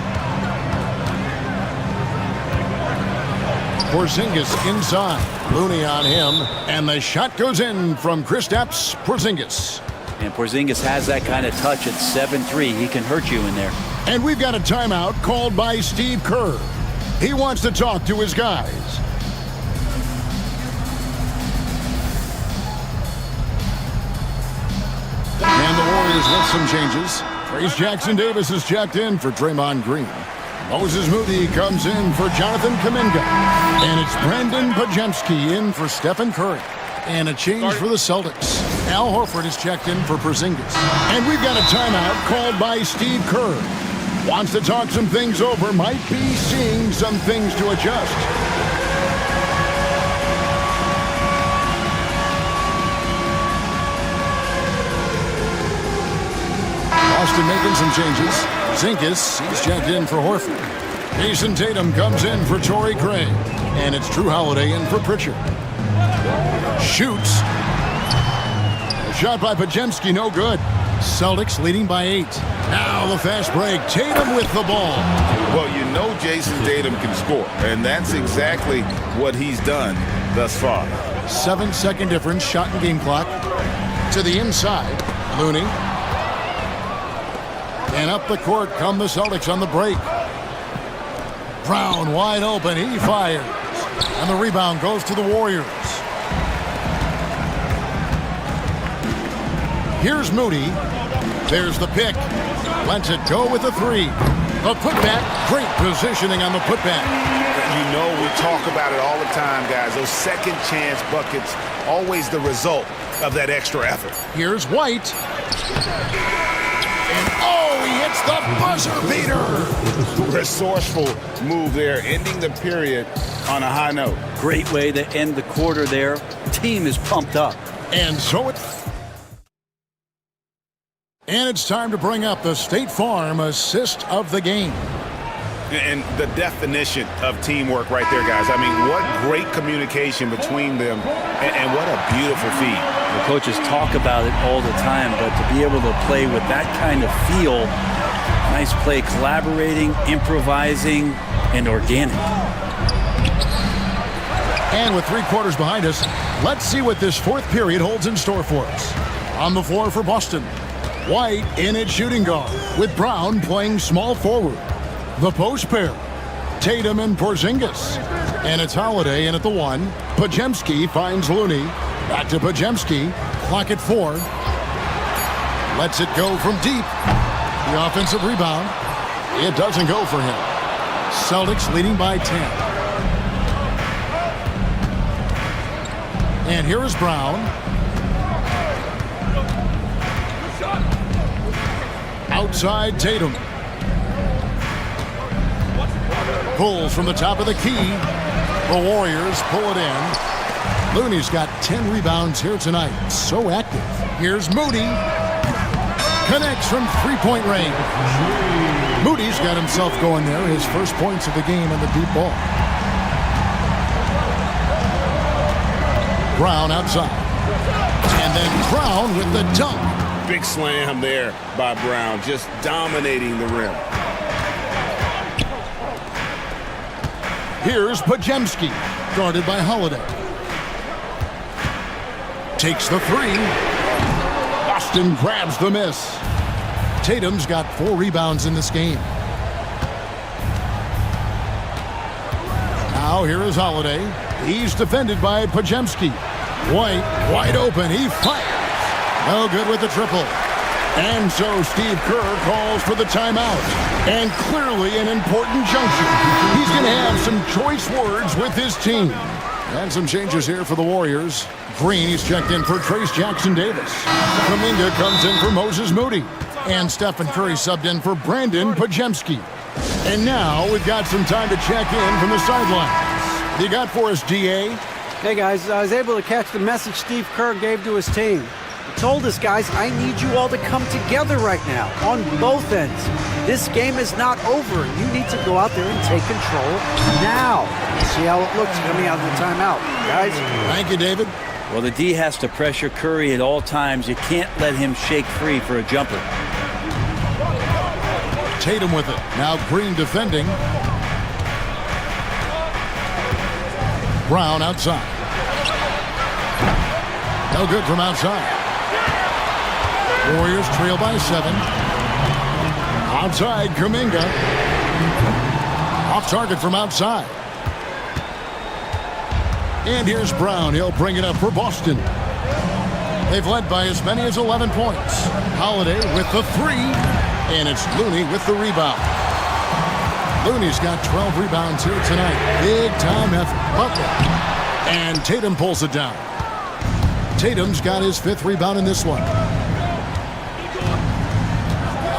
Porzingis inside. Looney on him. And the shot goes in from Kristaps Porzingis. And Porzingis has that kind of touch at 7-3. He can hurt you in there. And we've got a timeout called by Steve Kerr. He wants to talk to his guys. And the Warriors with some changes. Trace Jackson-Davis is checked in for Draymond Green. Moses Moody comes in for Jonathan Kuminga. And it's Brandon Podziemski in for Stephen Curry. And a change for the Celtics. Al Horford is checked in for Porzingis. And we've got a timeout called by Steve Kerr. Wants to talk some things over, might be seeing some things to adjust. Austin making some changes. Zinkis, he's checked in for Horford. Jason Tatum comes in for Torrey Craig. And it's Drew Holiday in for Pritchard. Shoots. A shot by Podziemski, no good. Celtics leading by 8. Now the fast break. Tatum with the ball. Well, you know Jason Tatum can score, and that's exactly what he's done thus far. 7-second difference, shot and game clock. To the inside, Looney. And up the court come the Celtics on the break. Brown wide open, he fires. And the rebound goes to the Warriors. Here's Moody. There's the pick. Lets it go with the three. The putback. Great positioning on the putback. You know we talk about it all the time, guys. Those second chance buckets, always the result of that extra effort. Here's White. And oh, he hits the buzzer beater. Resourceful move there, ending the period on a high note. Great way to end the quarter there. Team is pumped up. And so it's time to bring up the State Farm assist of the game. And the definition of teamwork right there, guys. I mean, what great communication between them, and what a beautiful feed. The coaches talk about it all the time, but to be able to play with that kind of feel, nice play, collaborating, improvising, and organic. And with 3 quarters behind us, let's see what this fourth period holds in store for us. On the floor for Boston, White in at shooting guard, with Brown playing small forward. The post pair, Tatum and Porzingis. And it's Holiday in at the 1. Podziemski finds Looney. Back to Podziemski. Clock at 4. Lets it go from deep. The offensive rebound. It doesn't go for him. Celtics leading by 10. And here is Brown. Outside Tatum. Pulls from the top of the key. The Warriors pull it in. Looney's got 10 rebounds here tonight. So active. Here's Moody. Connects from three-point range. Moody's got himself going there. His first points of the game on the deep ball. Brown outside. And then Brown with the dunk. Big slam there by Brown, just dominating the rim. Here's Podziemski, guarded by Holiday. Takes the 3. Boston grabs the miss. Tatum's got 4 rebounds in this game. Now here is Holiday. He's defended by Podziemski. White, wide open. He fires. No good with the triple. And so Steve Kerr calls for the timeout. And clearly an important junction. He's going to have some choice words with his team. And some changes here for the Warriors. Green, he's checked in for Trace Jackson-Davis. Kuminga comes in for Moses Moody. And Stephen Curry subbed in for Brandon Podziemski. And now we've got some time to check in from the sidelines. What you got for us, DA? Hey, guys, I was able to catch the message Steve Kerr gave to his team. He told us, guys, I need you all to come together right now on both ends. This game is not over. You need to go out there and take control now. See how it looks coming out of the timeout, guys. Thank you, David. Well, the D has to pressure Curry at all times. You can't let him shake free for a jumper. Tatum with it. Now Green defending. Brown outside. No good from outside. Warriors trail by 7. Outside, Kuminga. Off target from outside. And here's Brown. He'll bring it up for Boston. They've led by as many as 11 points. Holiday with the 3. And it's Looney with the rebound. Looney's got 12 rebounds here tonight. Big time effort. Butler. And Tatum pulls it down. Tatum's got his 5th rebound in this one.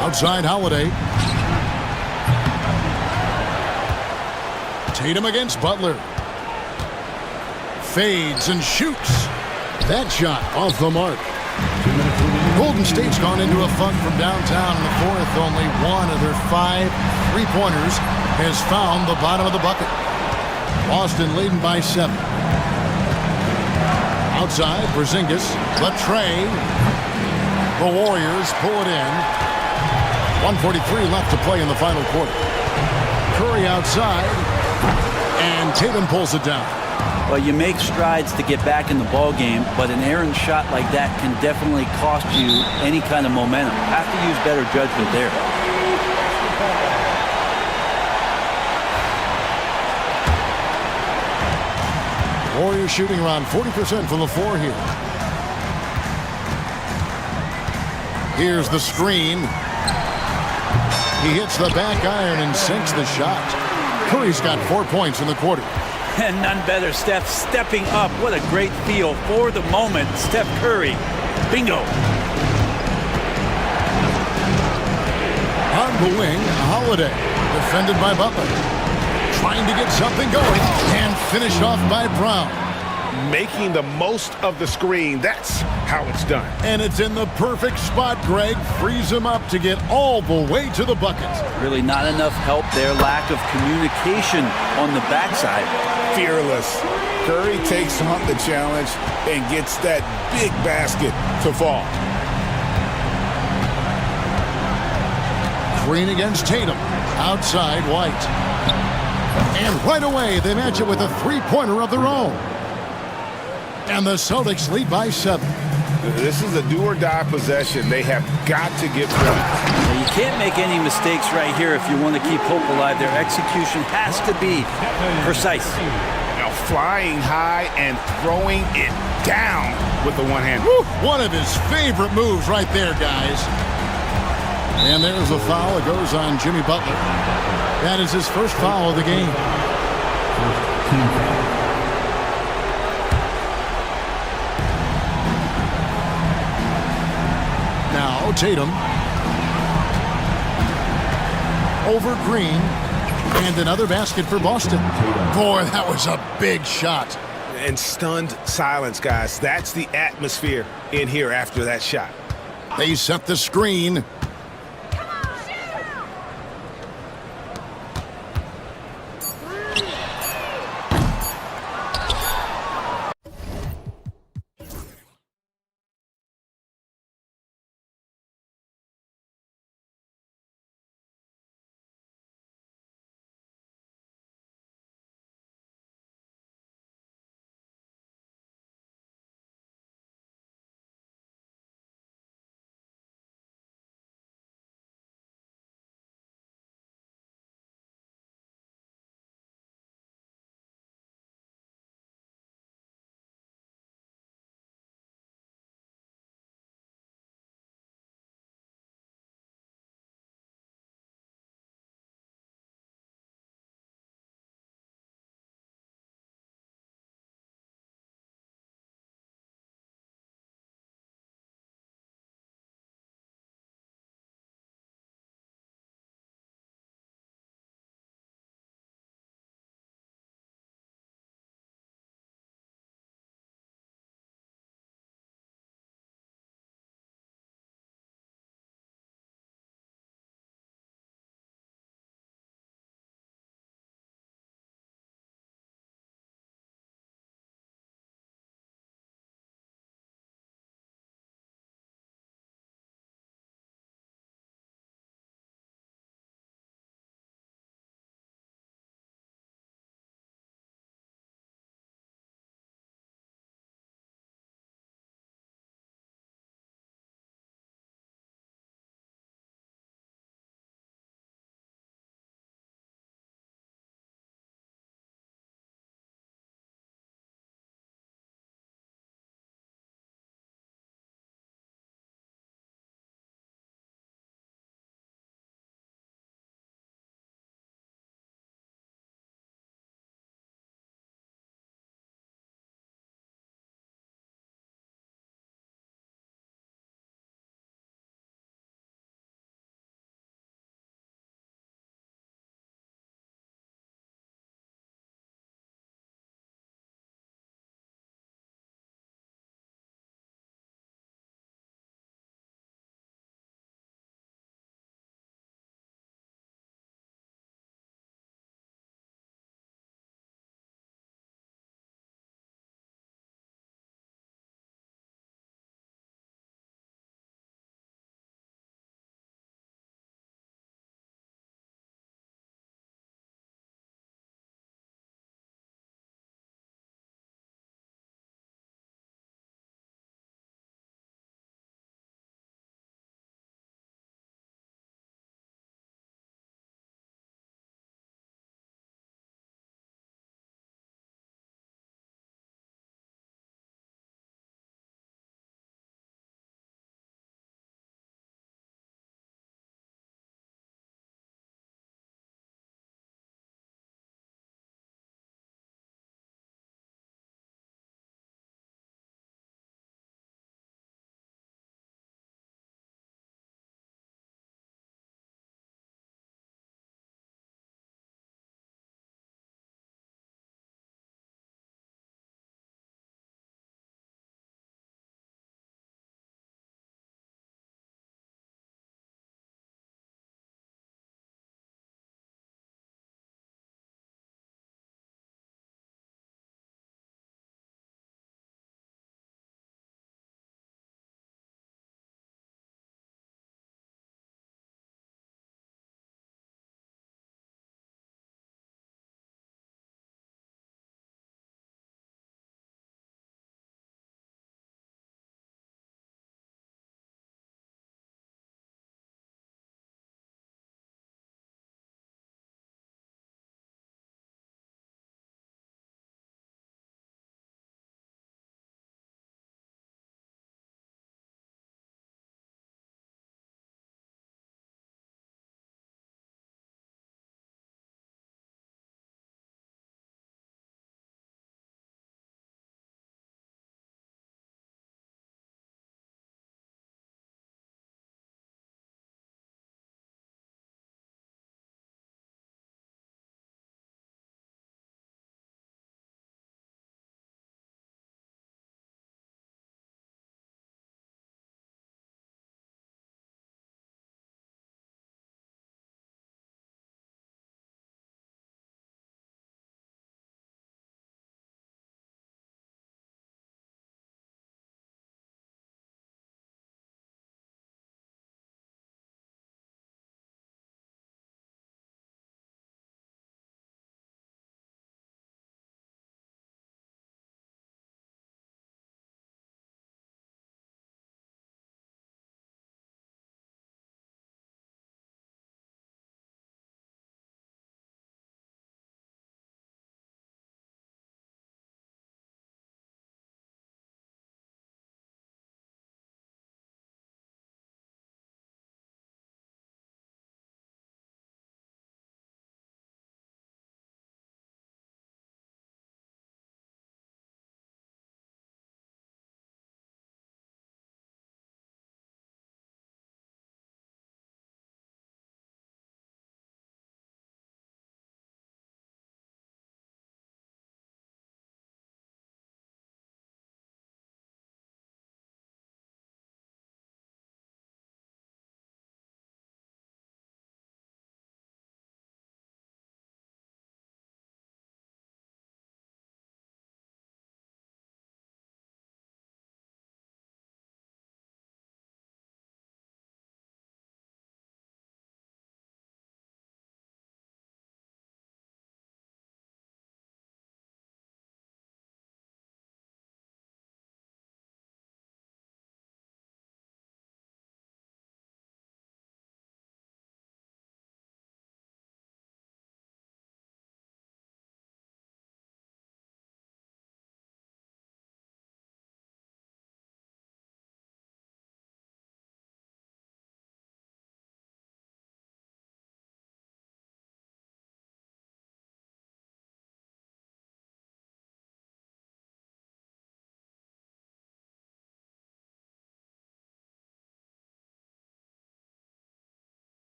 Outside Holiday. Tatum against Butler. Fades and shoots. That shot off the mark. Golden State's gone into a funk from downtown in the 4th. Only 1 of their 5 3-pointers has found the bottom of the bucket. Boston leading by 7. Outside, Porzingis. Latrey. The Warriors pull it in. 1:43 left to play in the final quarter. Curry outside. And Tatum pulls it down. Well, you make strides to get back in the ball game, but an errant shot like that can definitely cost you any kind of momentum. Have to use better judgment there. Warriors shooting around 40% from the floor here. Here's the screen. He hits the back iron and sinks the shot. Curry's got 4 points in the quarter. And none better, Steph stepping up. What a great feel for the moment. Steph Curry. Bingo. On the wing, Holiday. Defended by Butler. Trying to get something going. And finished off by Brown. Making the most of the screen. That's how it's done. And it's in the perfect spot, Greg. Frees him up to get all the way to the bucket. Really not enough help there. Lack of communication on the backside. Fearless. Curry takes on the challenge and gets that big basket to fall. Green against Tatum. Outside, White. And right away, they match it with a three-pointer of their own. And the Celtics lead by 7. This is a do-or-die possession. They have got to get points. You can't make any mistakes right here if you want to keep hope alive. Their execution has to be precise. Now flying high and throwing it down with the one hand. Woo! One of his favorite moves right there, guys. And there's a foul. It goes on Jimmy Butler. That is his first foul of the game. Now Tatum. Over Green. And another basket for Boston. Boy, that was a big shot. And stunned silence, guys. That's the atmosphere in here after that shot. They set the screen.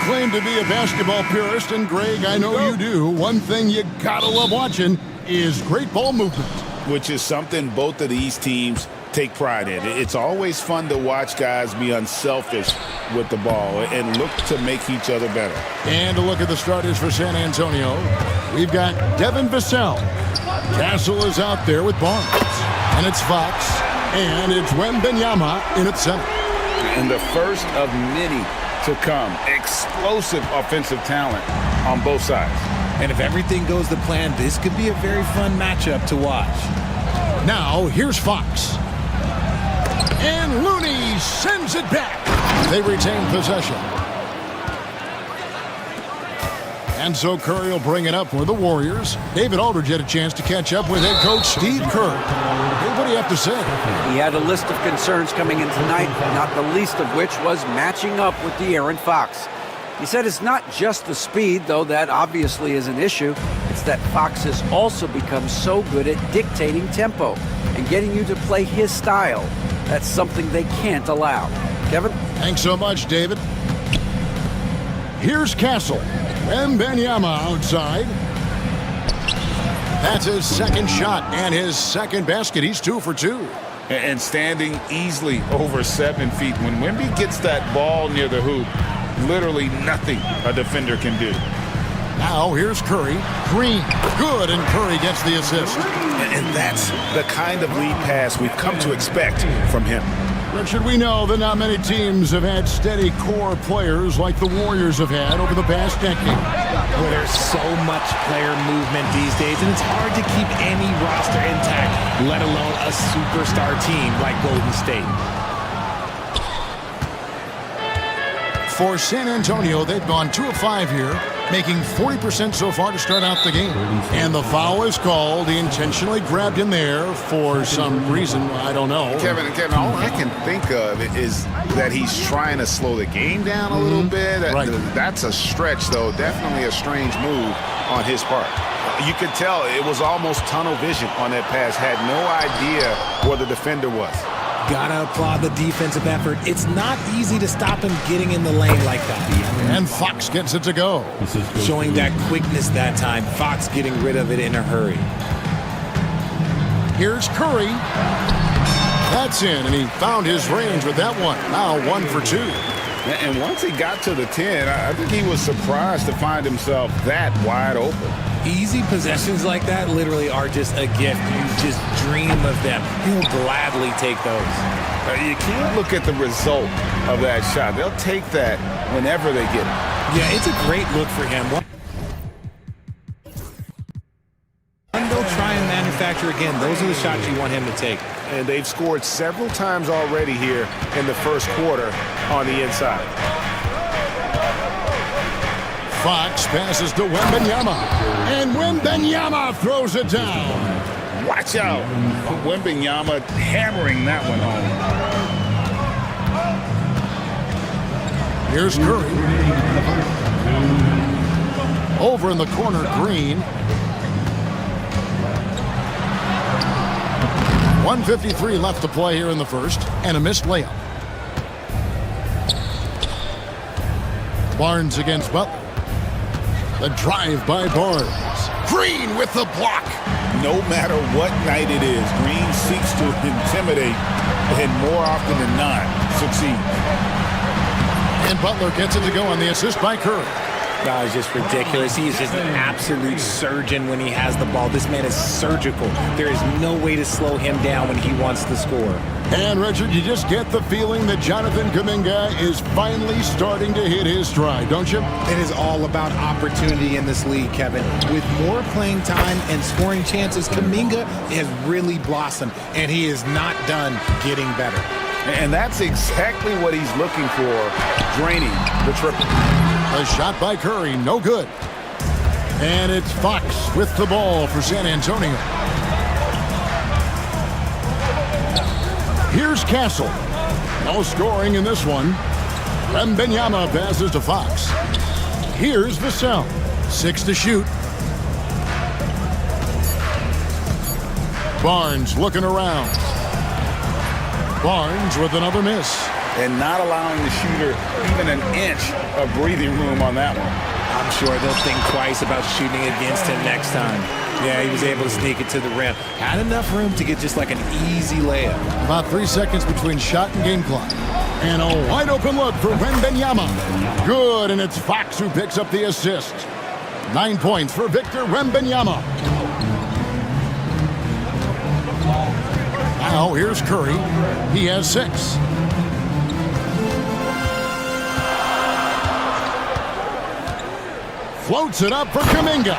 claim to be a basketball purist, and Greg, I know you do. One thing you gotta love watching is great ball movement. Which is something both of these teams take pride in. It's always fun to watch guys be unselfish with the ball and look to make each other better. And to look at the starters for San Antonio, we've got Devin Vassell. Castle is out there with Barnes. And it's Fox. And it's Wembanyama in at center. And the first of many to come. Explosive offensive talent on both sides. And if everything goes to plan, this could be a very fun matchup to watch. Now, here's Fox. And Looney sends it back. They retain possession. And so Curry will bring it up for the Warriors. David Aldridge had a chance to catch up with head coach Steve Kerr. Hey, what do you have to say? He had a list of concerns coming in tonight, not the least of which was matching up with De'Aaron Fox. He said it's not just the speed, though that obviously is an issue. It's that Fox has also become so good at dictating tempo and getting you to play his style. That's something they can't allow. Kevin? Thanks so much, David. Here's Castle. Wembanyama outside. That's his second shot and his second basket. He's 2 for 2. And standing easily over 7 feet. When Wemby gets that ball near the hoop, literally nothing a defender can do. Now here's Curry. Green. Good, and Curry gets the assist. And that's the kind of lead pass we've come to expect from him. Richard, we know that not many teams have had steady core players like the Warriors have had over the past decade. Well, there's so much player movement these days, and it's hard to keep any roster intact, let alone a superstar team like Golden State. For San Antonio, they've gone 2 of 5 here, making 40% so far to start out the game. And the foul is called. He intentionally grabbed him there for some reason. I don't know. Kevin, all I can think of is that he's trying to slow the game down a little bit. Right. That's a stretch, though. Definitely a strange move on his part. You could tell it was almost tunnel vision on that pass. Had no idea where the defender was. Gotta applaud the defensive effort. It's not easy to stop him getting in the lane like that. And Fox gets it to go. Showing that quickness that time. Fox getting rid of it in a hurry. Here's Curry. That's in, and he found his range with that one. Now 1 for 2. And once he got to the 10, I think he was surprised to find himself that wide open. Easy possessions like that literally are just a gift. You just dream of them. He'll gladly take those. You can't look at the result of that shot. They'll take that whenever they get it. Yeah, it's a great look for him. And they'll try and manufacture again. Those are the shots you want him to take. And they've scored several times already here in the first quarter on the inside. Fox passes to Wembanyama. And Wembanyama throws it down. Watch out. Wembanyama hammering that one home. Here's Curry. Over in the corner, Green. 1:53 left to play here in the first, and a missed layup. Barnes against Butler. The drive by Barnes. Green with the block. No matter what night it is, Green seeks to intimidate and more often than not succeed. And Butler gets it to go on the assist by Curry. That is just ridiculous. He is just an absolute surgeon when he has the ball. This man is surgical. There is no way to slow him down when he wants to score. And, Richard, you just get the feeling that Jonathan Kuminga is finally starting to hit his stride, don't you? It is all about opportunity in this league, Kevin. With more playing time and scoring chances, Kuminga has really blossomed, and he is not done getting better. And that's exactly what he's looking for, draining the triple. A shot by Curry, no good. And it's Fox with the ball for San Antonio. Here's Castle. No scoring in this one. Wembanyama passes to Fox. Here's Vassell. 6 to shoot. Barnes looking around. Barnes with another miss. and not allowing the shooter even an inch of breathing room on that one. I'm sure they'll think twice about shooting against him next time. Yeah, he was able to sneak it to the rim. Had enough room to get just like an easy layup. About 3 seconds between shot and game clock. And a wide open look for Wembanyama. Good, and it's Fox who picks up the assist. 9 points for Victor Wembanyama. Now here's Curry. He has 6. Floats it up for Kuminga.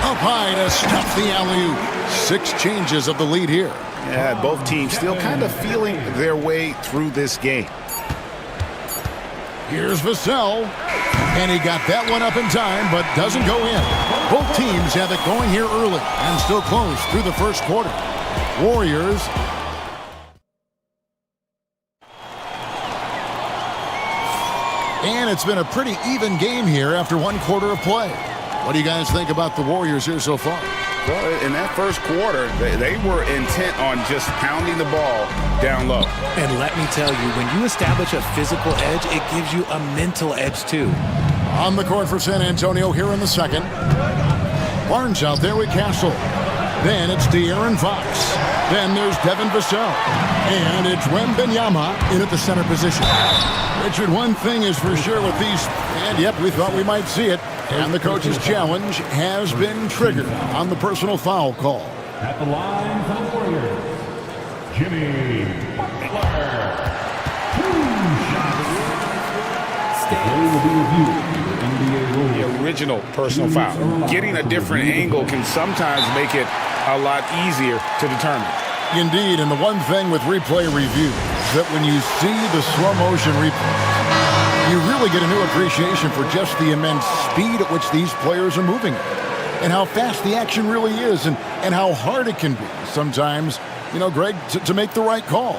Up high to stuff the alley-oop. 6 changes of the lead here. Yeah, both teams still kind of feeling their way through this game. Here's Vassell. And he got that one up in time, but doesn't go in. Both teams have it going here early and still close through the first quarter. Warriors. And it's been a pretty even game here after 1 quarter of play. What do you guys think about the Warriors here so far? Well, in that first quarter, they were intent on just pounding the ball down low. And let me tell you, when you establish a physical edge, it gives you a mental edge too. On the court for San Antonio here in the second. Barnes out there with Castle. Then it's De'Aaron Fox. Then there's Devin Vassell. And it's Wembanyama in at the center position. Richard, one thing is for sure with these, and yep, we thought we might see it. And the coach's challenge has been triggered on the personal foul call. At the line for the Warriors, Jimmy Butler. 2 shots. The play will be reviewed. The original personal foul. Getting a different angle can sometimes make it a lot easier to determine. Indeed, and the one thing with replay review is that when you see the slow motion replay, you really get a new appreciation for just the immense speed at which these players are moving and how fast the action really is and how hard it can be sometimes, you know, Greg, to make the right call.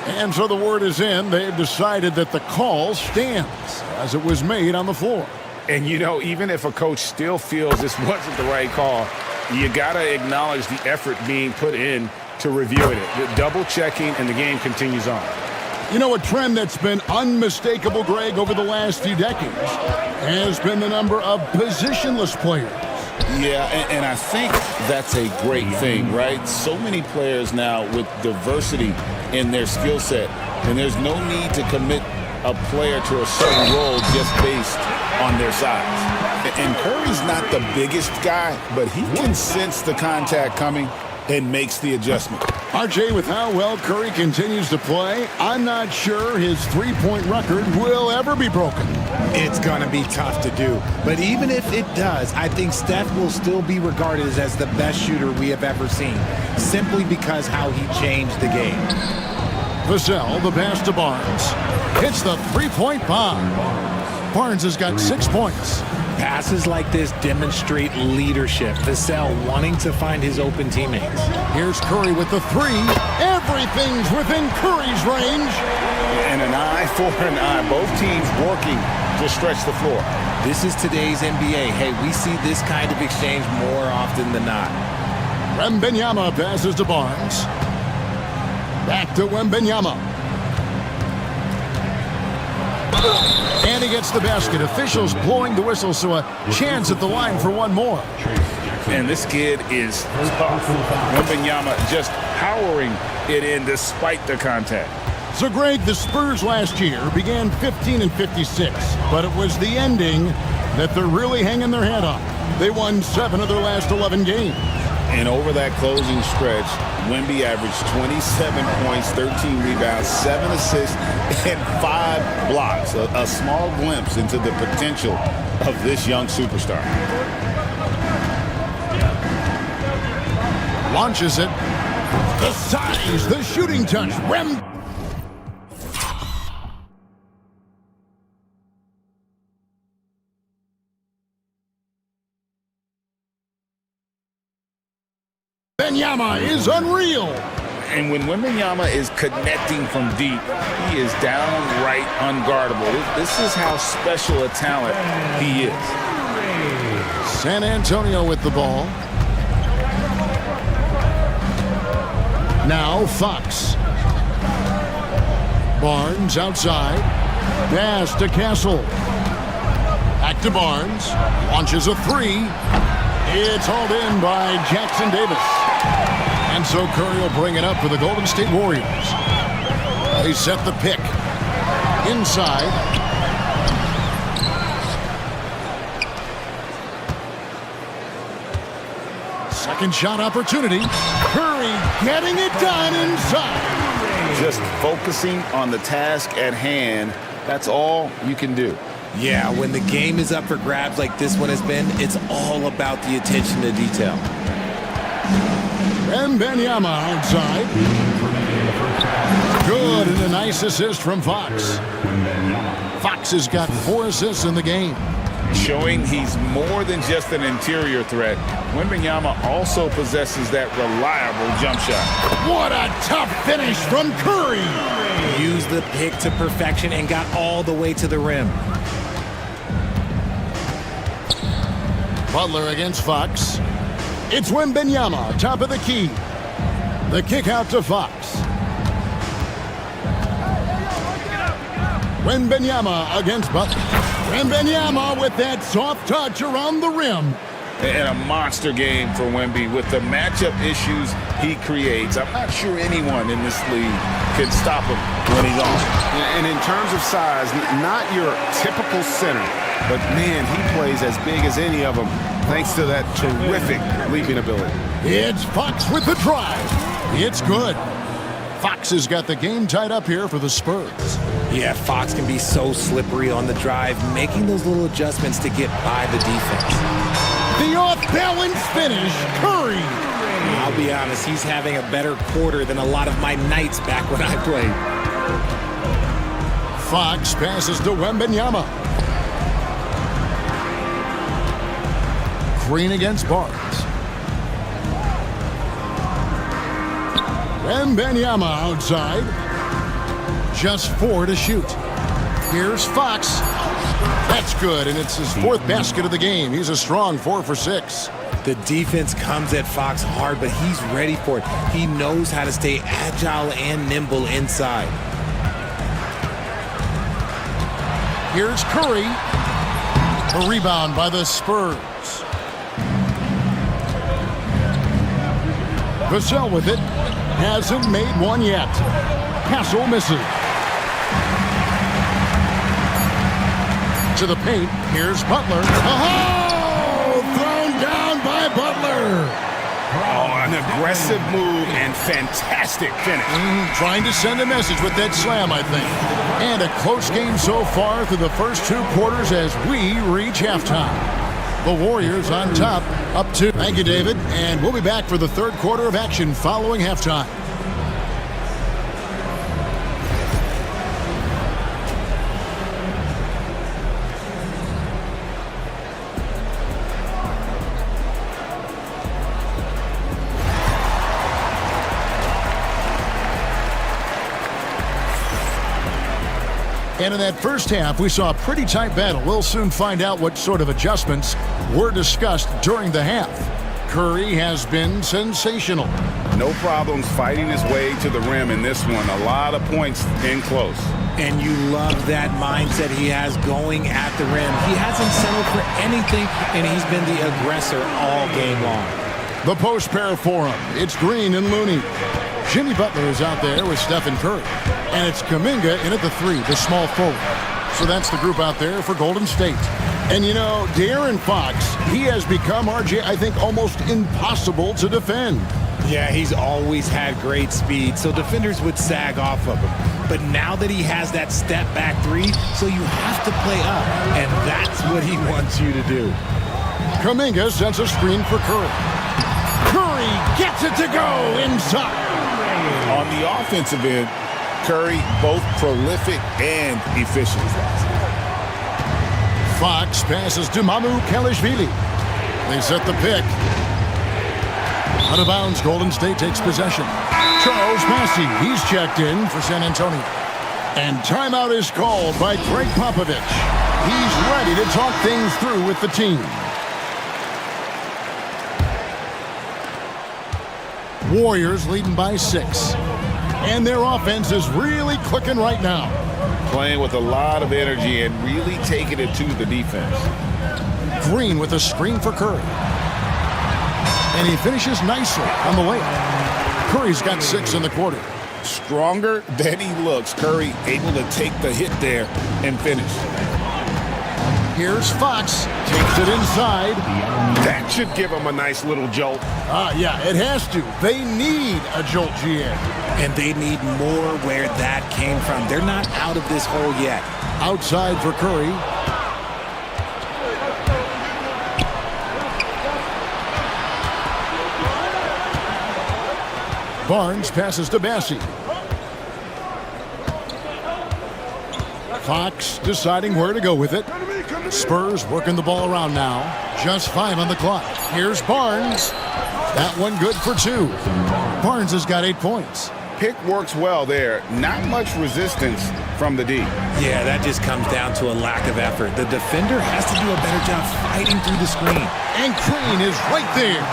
And so the word is in. They've decided that the call stands as it was made on the floor. And, you know, even if a coach still feels this wasn't the right call, you got to acknowledge the effort being put in to reviewing it. The double checking, and the game continues on. You know, a trend that's been unmistakable, Greg, over the last few decades has been the number of positionless players. Yeah, and I think that's a great thing, right? So many players now with diversity in their skill set, and there's no need to commit a player to a certain role just based on their size. And Curry's not the biggest guy, but he can sense the contact coming and makes the adjustment. RJ, with how well Curry continues to play, I'm not sure his three-point record will ever be broken. It's going to be tough to do. But even if it does, I think Steph will still be regarded as the best shooter we have ever seen, simply because how he changed the game. Vassell, the pass to Barnes. Hits the three-point bomb. Barnes has got 6 points. Passes like this demonstrate leadership. Vassell wanting to find his open teammates. Here's Curry with the three. Everything's within Curry's range. And an eye for an eye. Both teams working to stretch the floor. This is today's NBA. Hey, we see this kind of exchange more often than not. Wembanyama passes to Barnes. Back to Wembanyama. And he gets the basket. Officials blowing the whistle, so a chance at the line for one more. And this kid is tough. Wembanyama just powering it in despite the contact. So, Greg, the Spurs last year began 15-56, but it was the ending that they're really hanging their head on. They won 7 of their last 11 games. And over that closing stretch, Wemby averaged 27 points, 13 rebounds, 7 assists, and 5 blocks. A small glimpse into the potential of this young superstar. Launches it. The size, the shooting touch. Wembanyama is unreal. And when Wembanyama is connecting from deep, he is downright unguardable. This is how special a talent he is. San Antonio with the ball. Now Fox. Barnes outside. Pass to Castle. Back to Barnes. Launches a three. It's hauled in by Jackson Davis. And so Curry will bring it up for the Golden State Warriors. They set the pick. Inside. Second shot opportunity. Curry getting it done inside. Just focusing on the task at hand. That's all you can do. Yeah, when the game is up for grabs like this one has been, it's all about the attention to detail. Wembanyama outside. Good, and a nice assist from Fox. Fox has got 4 assists in the game. Showing he's more than just an interior threat. Wembanyama also possesses that reliable jump shot. What a tough finish from Curry. Used the pick to perfection and got all the way to the rim. Butler against Fox. It's Wembanyama, top of the key. The kick out to Fox. Wembanyama against Butler. Wembanyama with that soft touch around the rim. And a monster game for Wemby with the matchup issues he creates. I'm not sure anyone in this league can stop him when he's on. And in terms of size, not your typical center, but man, he plays as big as any of them thanks to that terrific leaping ability. It's Fox with the drive. It's good. Fox has got the game tied up here for the Spurs. Yeah, Fox can be so slippery on the drive, making those little adjustments to get by the defense. The off-balance finish, Curry. I'll be honest, he's having a better quarter than a lot of my nights back when I played. Fox passes to Wembanyama. Green against Barnes. Wembanyama outside. Just 4 to shoot. Here's Fox. That's good, and it's his 4th basket of the game. He's a strong 4 for 6. The defense comes at Fox hard, but he's ready for it. He knows how to stay agile and nimble inside. Here's Curry. A rebound by the Spurs. Vassell with it. Hasn't made one yet. Castle misses. To the paint. Here's Butler. Oh! Thrown down by Butler. Oh, an aggressive move and fantastic finish. Trying to send a message with that slam, I think. And a close game so far through the first 2 quarters as we reach halftime. The Warriors on top, up 2. Thank you, David. And we'll be back for the 3rd quarter of action following halftime. And in that first half, we saw a pretty tight battle. We'll soon find out what sort of adjustments were discussed during the half. Curry has been sensational. No problems fighting his way to the rim in this one. A lot of points in close. And you love that mindset he has going at the rim. He hasn't settled for anything, and he's been the aggressor all game long. The post pair for him. It's Green and Looney. Jimmy Butler is out there with Stephen Curry. And it's Kuminga in at the 3, the small forward. So that's the group out there for Golden State. And you know, De'Aaron Fox, he has become, RJ, I think, almost impossible to defend. Yeah, he's always had great speed, so defenders would sag off of him. But now that he has that step back 3, so you have to play up. And that's what he wants you to do. Kuminga sends a screen for Curry. Curry gets it to go inside. On the offensive end, Curry both prolific and efficient. Fox passes to Mamu Kalishvili. They set the pick. Out of bounds, Golden State takes possession. Charles Massey, he's checked in for San Antonio. And timeout is called by Greg Popovich. He's ready to talk things through with the team. Warriors leading by 6. And their offense is really clicking right now. Playing with a lot of energy and really taking it to the defense. Green with a screen for Curry. And he finishes nicely on the layup. Curry's got 6 in the quarter. Stronger than he looks. Curry able to take the hit there and finish. Here's Fox. Takes it inside. That should give him a nice little jolt. Yeah, it has to. They need a jolt, GM. And they need more where that came from. They're not out of this hole yet. Outside for Curry. Barnes passes to Bassie. Fox deciding where to go with it. Spurs working the ball around now. Just 5 on the clock. Here's Barnes. That one good for 2. Barnes has got 8 points. Pick works well there. Not much resistance from the D. Yeah, that just comes down to a lack of effort. The defender has to do a better job fighting through the screen. And Green is right there.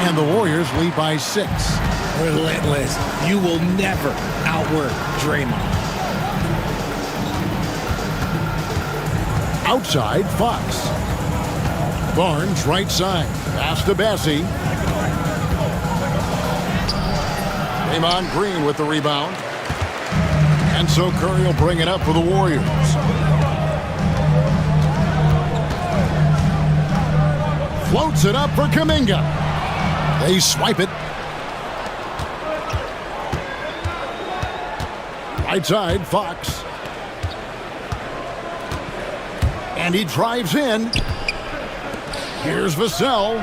And the Warriors lead by 6. Relentless. You will never outwork Draymond. Outside, Fox. Barnes right side. Pass to Bassie. Draymond Green with the rebound. And so Curry will bring it up for the Warriors. Floats it up for Kuminga. They swipe it. Right side, Fox. And he drives in. Here's Vassell.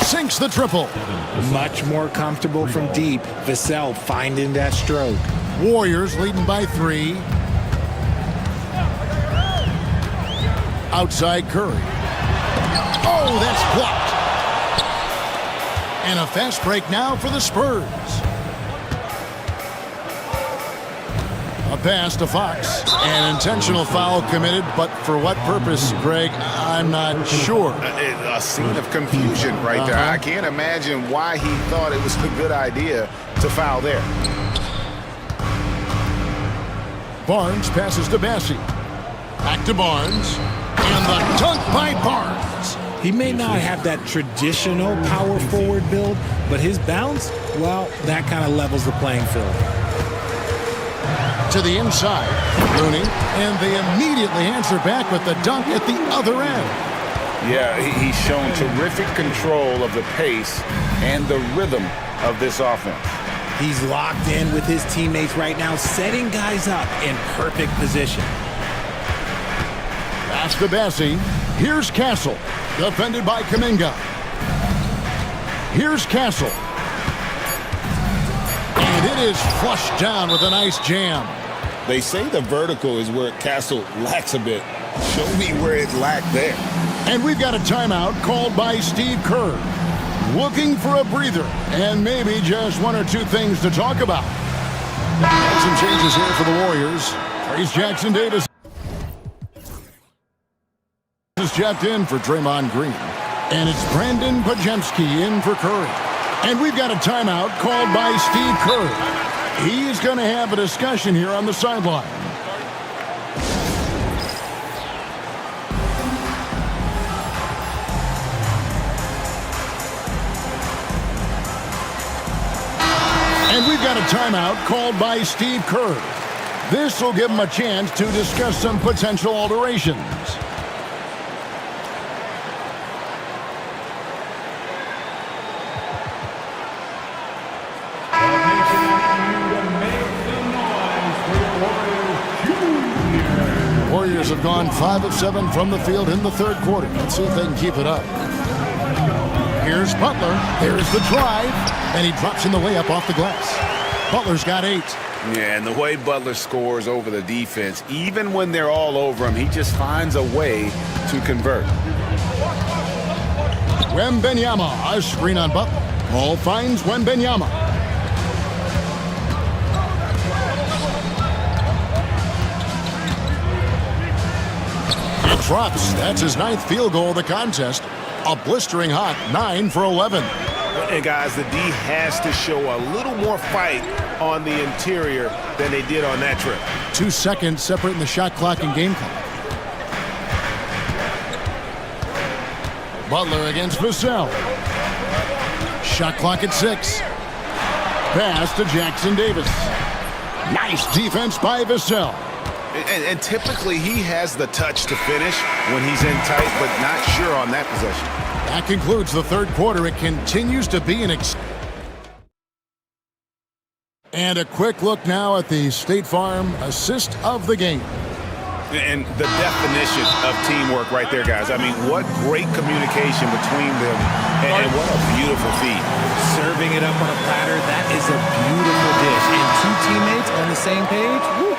Sinks the triple. Much more comfortable from deep. Vassell finding that stroke. Warriors leading by 3. Outside Curry. Oh, that's blocked. And a fast break now for the Spurs. A pass to Fox. An intentional foul committed, but for what purpose, Greg? I'm not sure. A scene of confusion right there. I can't imagine why he thought it was a good idea to foul there. Barnes passes to Bassie. Back to Barnes. And the dunk by Barnes. He may not have that traditional power forward build, but his bounce, well, that kind of levels the playing field. To the inside, Looney, and they immediately answer back with the dunk at the other end. Yeah, he's shown terrific control of the pace and the rhythm of this offense. He's locked in with his teammates right now, setting guys up in perfect position. Pass to Bassie. Here's Castle, defended by Kuminga. Here's Castle. And it is flushed down with a nice jam. They say the vertical is where Castle lacks a bit. Show me where it lacked there. And we've got a timeout called by Steve Kerr. Looking for a breather and maybe just 1 or 2 things to talk about. Some changes here for the Warriors. Trace Jackson Davis is checked in for Draymond Green. And it's Brandon Pajemski in for Curry. And we've got a timeout called by Steve Kerr. He's going to have a discussion here on the sideline. And we've got a timeout called by Steve Kerr. This will give him a chance to discuss some potential alterations. Warriors have gone 5 of 7 from the field in the 3rd quarter. Let's see if they can keep it up. Here's Butler. There's the drive. And he drops in the layup off the glass. Butler's got 8. Yeah, and the way Butler scores over the defense, even when they're all over him, he just finds a way to convert. Wembanyama, a screen on Butler. Ball finds Wembanyama. It drops. That's his 9th field goal of the contest. A blistering hot 9 for 11. And guys, the D has to show a little more fight on the interior than they did on that trip. 2 seconds separating the shot clock and game clock. Butler against Vassell. Shot clock at 6. Pass to Jackson Davis. Nice defense by Vassell. And typically he has the touch to finish when he's in tight, but not sure on that possession. That concludes the third quarter. It continues to be and a quick look now at the State Farm assist of the game. And the definition of teamwork right there, guys. I mean, what great communication between them, and what a beautiful feed. Serving it up on a platter, that is a beautiful dish. And two teammates on the same page. Woo.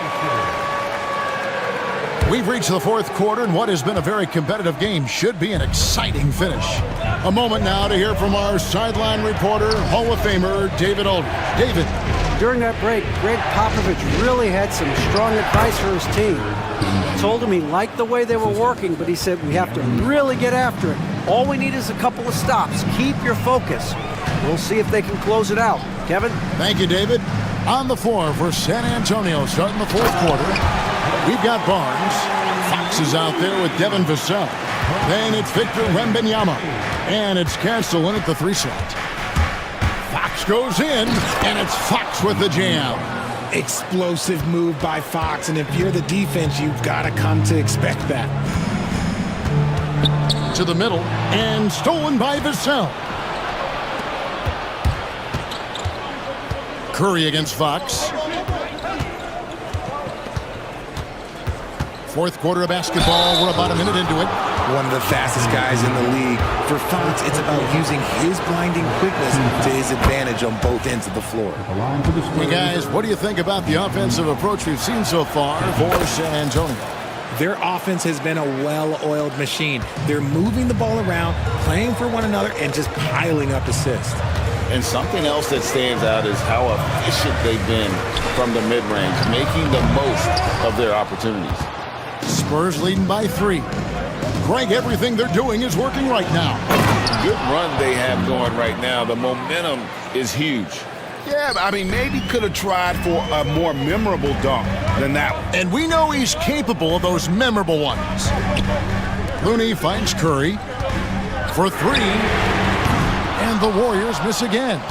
We've reached the fourth quarter, and what has been a very competitive game should be an exciting finish. A moment now to hear from our sideline reporter, Hall of Famer David Aldridge. David. During that break, Greg Popovich really had some strong advice for his team. He told him he liked the way they were working, but he said we have to really get after it. All we need is a couple of stops. Keep your focus. We'll see if they can close it out. Kevin? Thank you, David. On the floor for San Antonio starting the fourth quarter, we've got Barnes. Fox is out there with Devin Vassell. Then it's Victor Wembanyama. And it's Castle in at the 3 slot. Fox goes in, and it's Fox with the jam. Explosive move by Fox, and if you're the defense, you've got to come to expect that. To the middle, and stolen by Vassell. Curry against Fox. Fourth quarter of basketball. We're about a minute into it. One of the fastest guys in the league. For Fox, it's about using his blinding quickness to his advantage on both ends of the floor. Hey guys, what do you think about the offensive approach we've seen so far for San Antonio? Their offense has been a well-oiled machine. They're moving the ball around, playing for one another, and just piling up assists. And something else that stands out is how efficient they've been from the mid-range, making the most of their opportunities. Spurs leading by 3. Greg, everything they're doing is working right now. Good run they have going right now. The momentum is huge. Yeah, I mean, maybe could have tried for a more memorable dunk than that one. And we know he's capable of those memorable ones. Looney finds Curry for 3. And the Warriors miss again.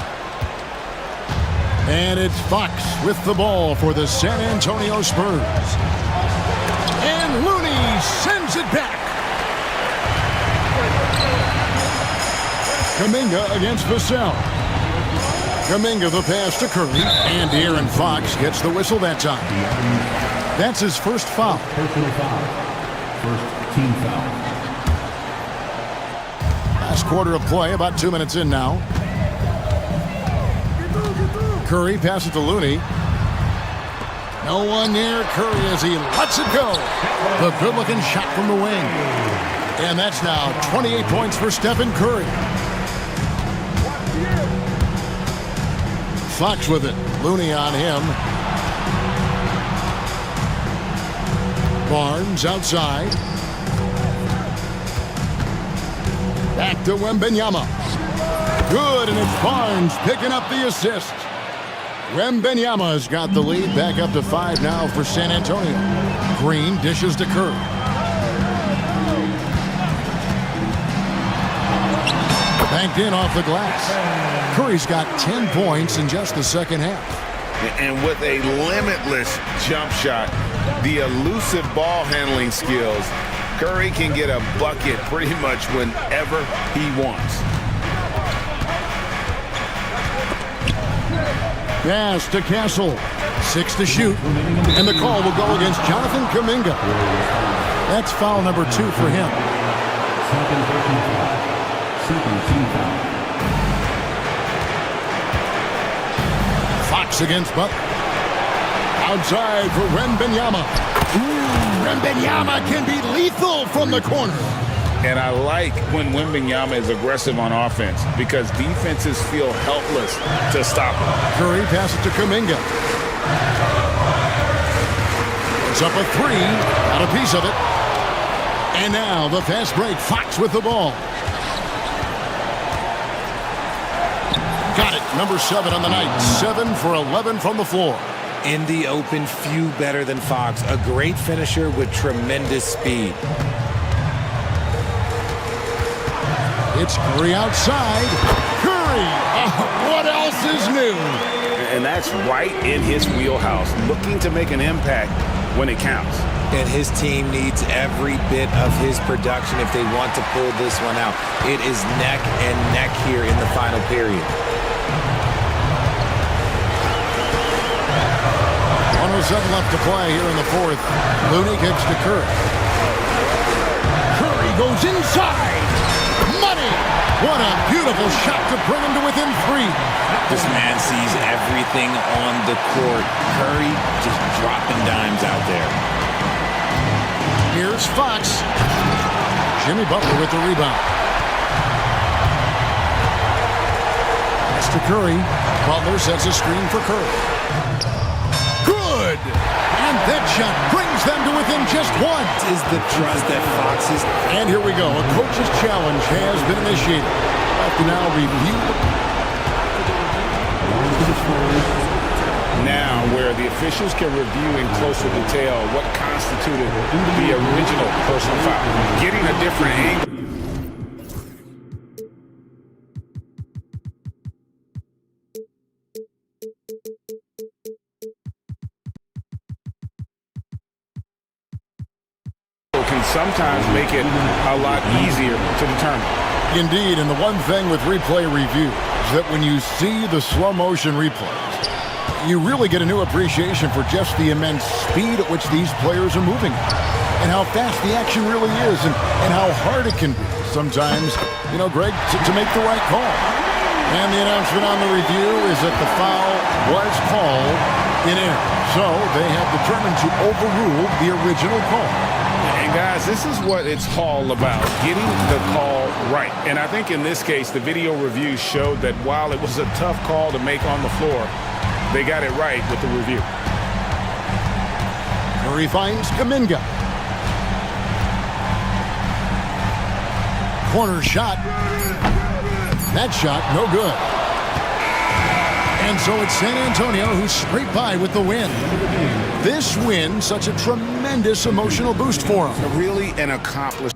And it's Fox with the ball for the San Antonio Spurs. And Looney sends it back. Kuminga against Vassell. Kuminga the pass to Curry. And Aaron Fox gets the whistle that time. That's his first foul. Personal foul. First team foul. Last quarter of play, about 2 minutes in now. Curry passes to Looney. No one near Curry as he lets it go. The good-looking shot from the wing. And that's now 28 points for Stephen Curry. Fox with it. Looney on him. Barnes outside. Back to Wembanyama. Good, and it's Barnes picking up the assist. Wembanyama's got the lead, back up to 5 now for San Antonio. Green dishes to Curry. Banked in off the glass. Curry's got 10 points in just the second half. And with a limitless jump shot, the elusive ball handling skills, Curry can get a bucket pretty much whenever he wants. Pass to Castle. 6 to shoot. And the call will go against Jonathan Kuminga. That's foul number 2 for him. Second team foul. Fox against Butler. Outside for Wembanyama. Wembanyama can be lethal from the corner. And I like when Wembanyama is aggressive on offense because defenses feel helpless to stop him. Curry passes to Kuminga. It's up a 3. Got a piece of it. And now the fast break. Fox with the ball. Number 7 on the night, 7 for 11 from the floor. In the open, few better than Fox. A great finisher with tremendous speed. It's Curry outside. Curry! Oh, what else is new? And that's right in his wheelhouse, looking to make an impact when it counts. And his team needs every bit of his production if they want to pull this one out. It is neck and neck here in the final period. 107 left to play here in the fourth. Looney kicks to Curry. Curry goes inside. Money! What a beautiful shot to bring him to within 3. This man sees everything on the court. Curry just dropping dimes out there. Here's Fox. Jimmy Butler with the rebound. Pass to Curry. Butler sets a screen for Curry. Good! And that shot brings them to within just 1. This is the trust that Fox is. And here we go. A coach's challenge has been initiated. Have to now review. Now, where the officials can review in closer detail what constituted the original personal foul, getting a different angle. Can sometimes make it a lot easier to determine. Indeed, and the one thing with replay review is that when you see the slow motion replays, you really get a new appreciation for just the immense speed at which these players are moving and how fast the action really is and how hard it can be sometimes, Greg, to make the right call. And the announcement on the review is that the foul was called in error. So they have determined to overrule the original call. And guys, this is what it's all about, getting the call right. And I think in this case, the video review showed that while it was a tough call to make on the floor, they got it right with the review. Curry finds Kuminga. Corner shot. That shot, no good. And so it's San Antonio who's scraped by with the win. This win, such a tremendous emotional boost for them. Really an accomplished.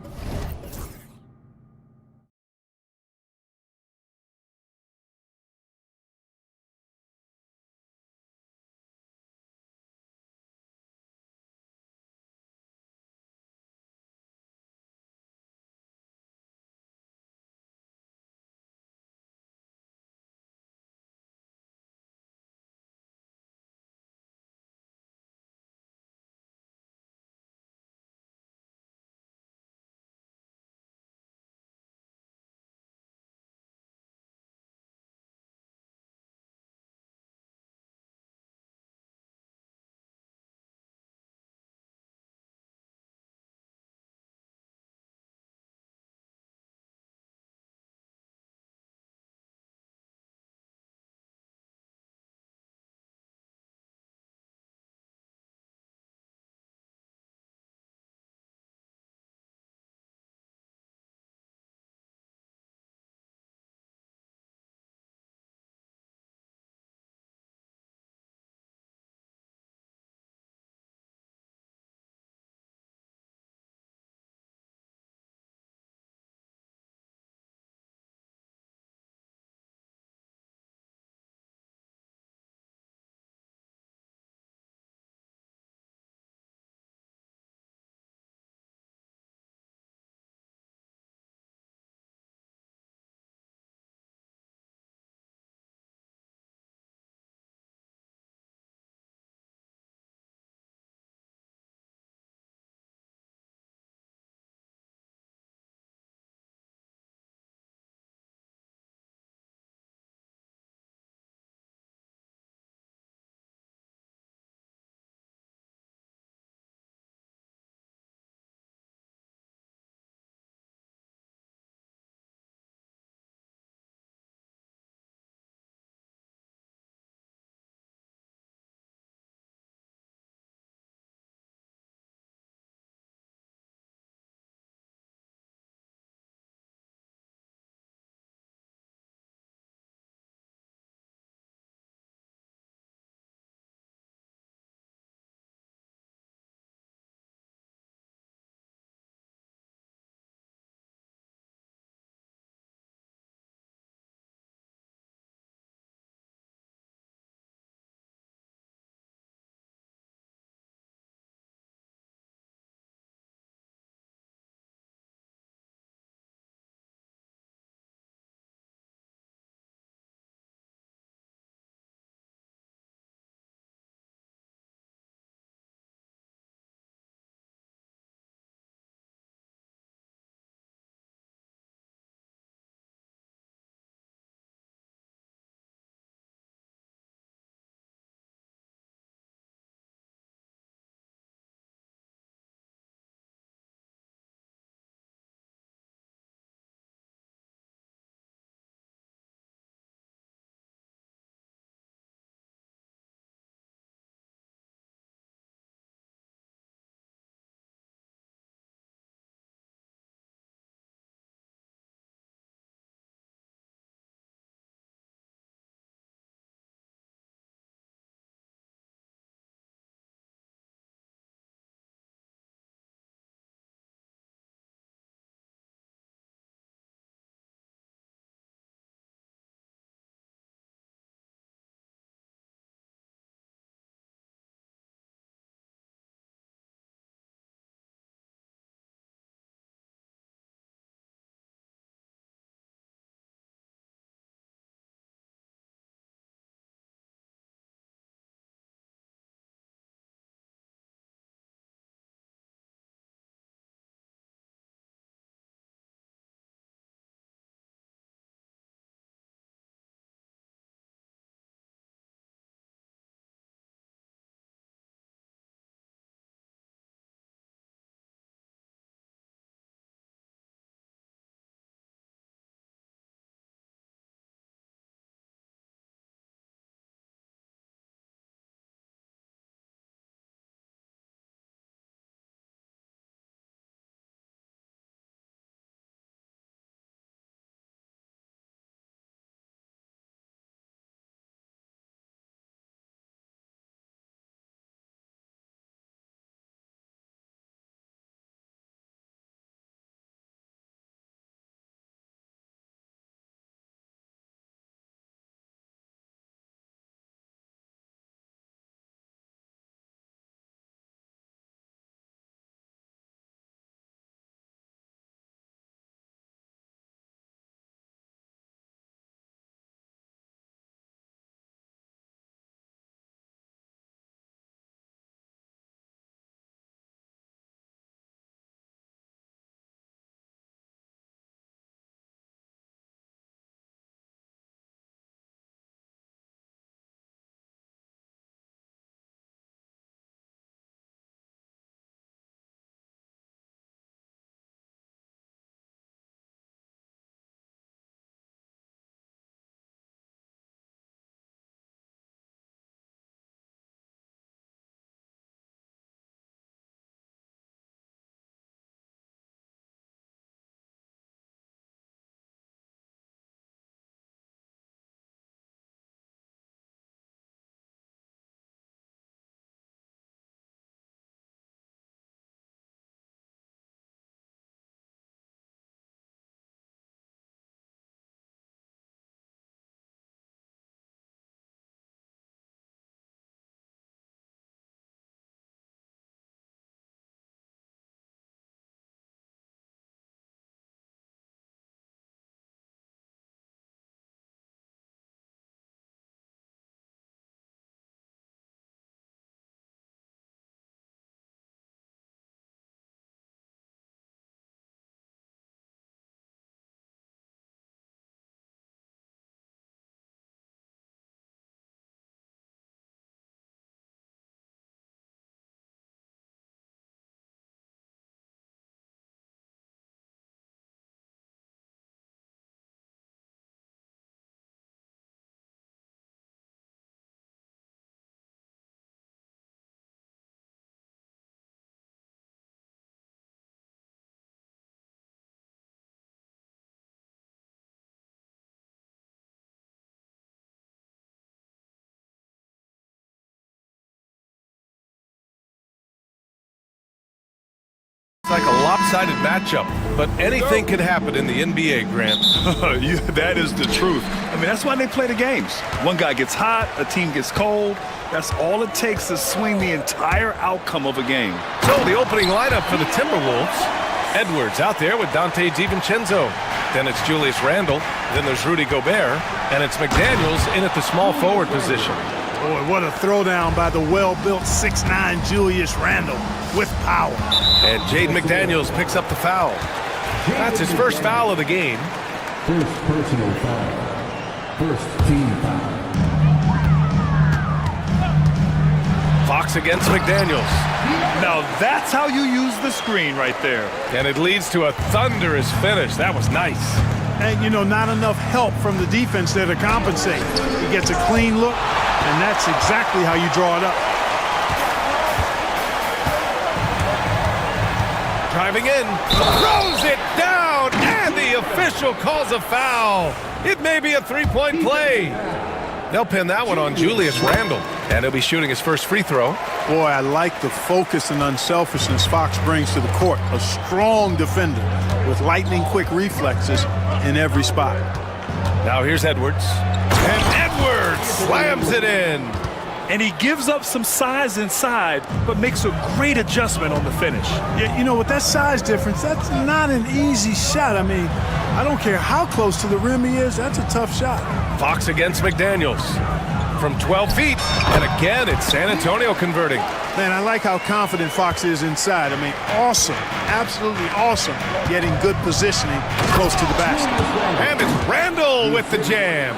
It's like a lopsided matchup, but anything can happen in the NBA, Grant. That is the truth. I mean, that's why they play the games. One guy gets hot, a team gets cold. That's all it takes to swing the entire outcome of a game. So the opening lineup for the Timberwolves. Edwards out there with Dante DiVincenzo. Then it's Julius Randle. Then there's Rudy Gobert. And it's McDaniels in at the small forward position. Boy, what a throwdown by the well-built 6'9" Julius Randle with power. And Jaden McDaniels picks up the foul. That's his first foul of the game. First personal foul. First team foul. Fox against McDaniels. Now that's how you use the screen right there. And it leads to a thunderous finish. That was nice. And, you know, not enough help from the defense there to compensate. He gets a clean look, and that's exactly how you draw it up. Driving in, throws it down, and the official calls a foul. It may be a three-point play. They'll pin that one on Julius Randle, and he'll be shooting his first free throw. Boy, I like the focus and unselfishness Fox brings to the court. A strong defender with lightning-quick reflexes in every spot. Now here's Edwards. And Edwards slams it in. And he gives up some size inside, but makes a great adjustment on the finish. Yeah, you know, with that size difference, that's not an easy shot. I mean, I don't care how close to the rim he is, that's a tough shot. Fox against McDaniels from 12 feet. And again, it's San Antonio converting. Man, I like how confident Fox is inside. I mean, awesome, absolutely awesome, getting good positioning close to the basket. And it's Randle with the jam.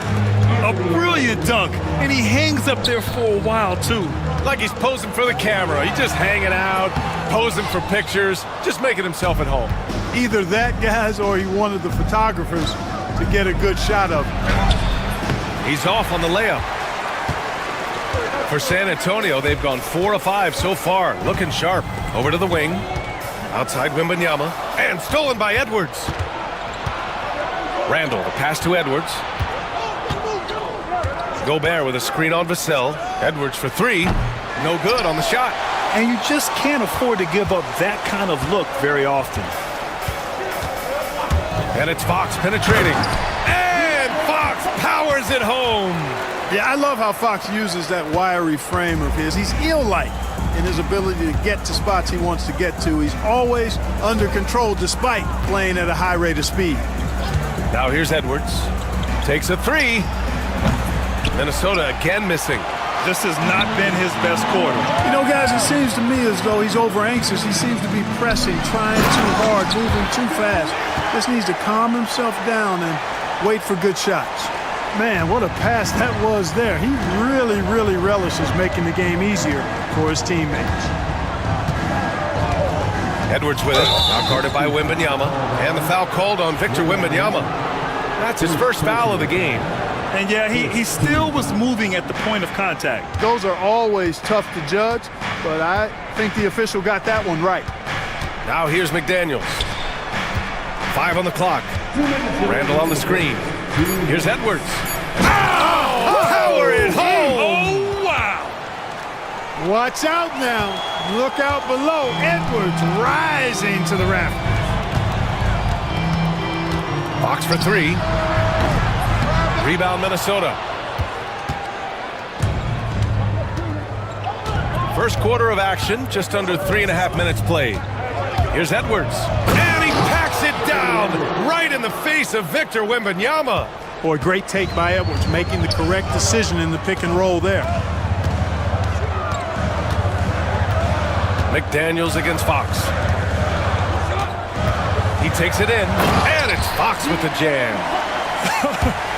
A brilliant dunk, and he hangs up there for a while, too. Like he's posing for the camera. He's just hanging out, posing for pictures, just making himself at home. Either that, guys, or he wanted the photographers to get a good shot of him. He's off on the layup. For San Antonio, they've gone 4 of 5 so far. Looking sharp. Over to the wing. Outside Wembanyama. And stolen by Edwards. Randle, the pass to Edwards. Gobert with a screen on Vassell. Edwards for 3. No good on the shot. And you just can't afford to give up that kind of look very often. And it's Fox penetrating. And Fox powers it home. Yeah, I love how Fox uses that wiry frame of his. He's eel-like in his ability to get to spots he wants to get to. He's always under control despite playing at a high rate of speed. Now here's Edwards. Takes a 3. Minnesota again missing. This has not been his best quarter. You know, guys, it seems to me as though he's over-anxious. He seems to be pressing, trying too hard, moving too fast. Just needs to calm himself down and wait for good shots. Man, what a pass that was there. He really, really relishes making the game easier for his teammates. Edwards with it, now guarded by Wembanyama, and the foul called on Victor Wembanyama. That's his first foul of the game. And yeah, he still was moving at the point of contact. Those are always tough to judge, but I think the official got that one right. Now here's McDaniels. 5 on the clock. Randle on the screen. Here's Edwards. Oh! Power it home! Oh, wow! Watch out now. Look out below. Edwards rising to the raft. Fox for 3. Rebound Minnesota. First quarter of action, just under 3.5 minutes played. Here's Edwards. And he packs it down right in the face of Victor Wembanyama. Boy, great take by Edwards, making the correct decision in the pick and roll there. McDaniels against Fox. He takes it in, and it's Fox with the jam.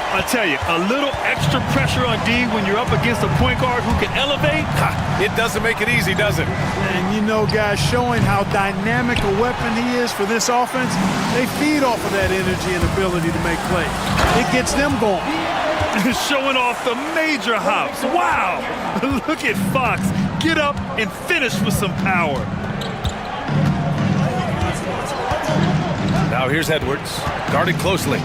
I tell you, a little extra pressure on D when you're up against a point guard who can elevate. It doesn't make it easy, does it? And you know, guys, showing how dynamic a weapon he is for this offense, they feed off of that energy and ability to make plays. It gets them going. Showing off the major hops. Wow! Look at Fox. Get up and finish with some power. Now here's Edwards, guarded closely.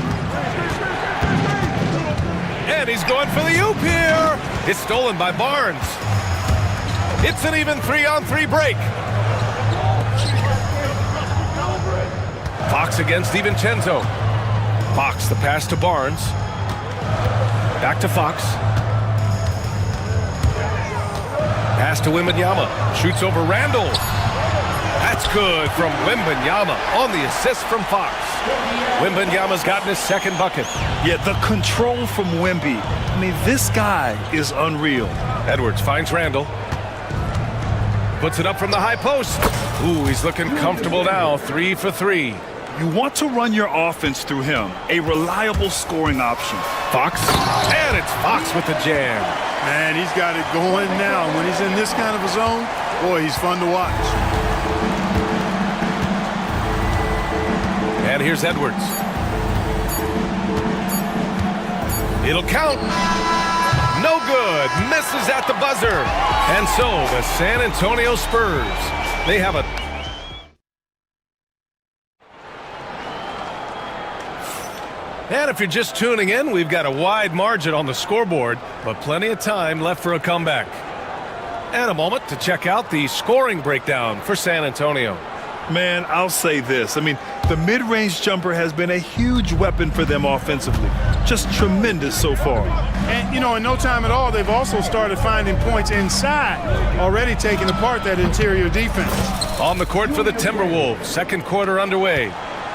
And he's going for the oop here. It's stolen by Barnes. It's an even 3-on-3 break. Fox against DiVincenzo. Fox, the pass to Barnes. Back to Fox. Pass to Wembanyama. Shoots over Randall. That's good from Wembanyama on the assist from Fox. Wembanyama's gotten his second bucket. Yeah, the control from Wemby. I mean, this guy is unreal. Edwards finds Randall. Puts it up from the high post. Ooh, he's looking comfortable now. 3 for 3. You want to run your offense through him. A reliable scoring option. Fox. And it's Fox with the jam. Man, he's got it going now. When he's in this kind of a zone, boy, he's fun to watch. And here's Edwards. It'll count. No good. Misses at the buzzer. And so the San Antonio Spurs, they have a... And if you're just tuning in, we've got a wide margin on the scoreboard, but plenty of time left for a comeback. And a moment to check out the scoring breakdown for San Antonio. Man, I'll say this. I mean, the mid-range jumper has been a huge weapon for them offensively. Just tremendous so far. And, you know, in no time at all, they've also started finding points inside, already taking apart that interior defense. On the court for the Timberwolves, second quarter underway.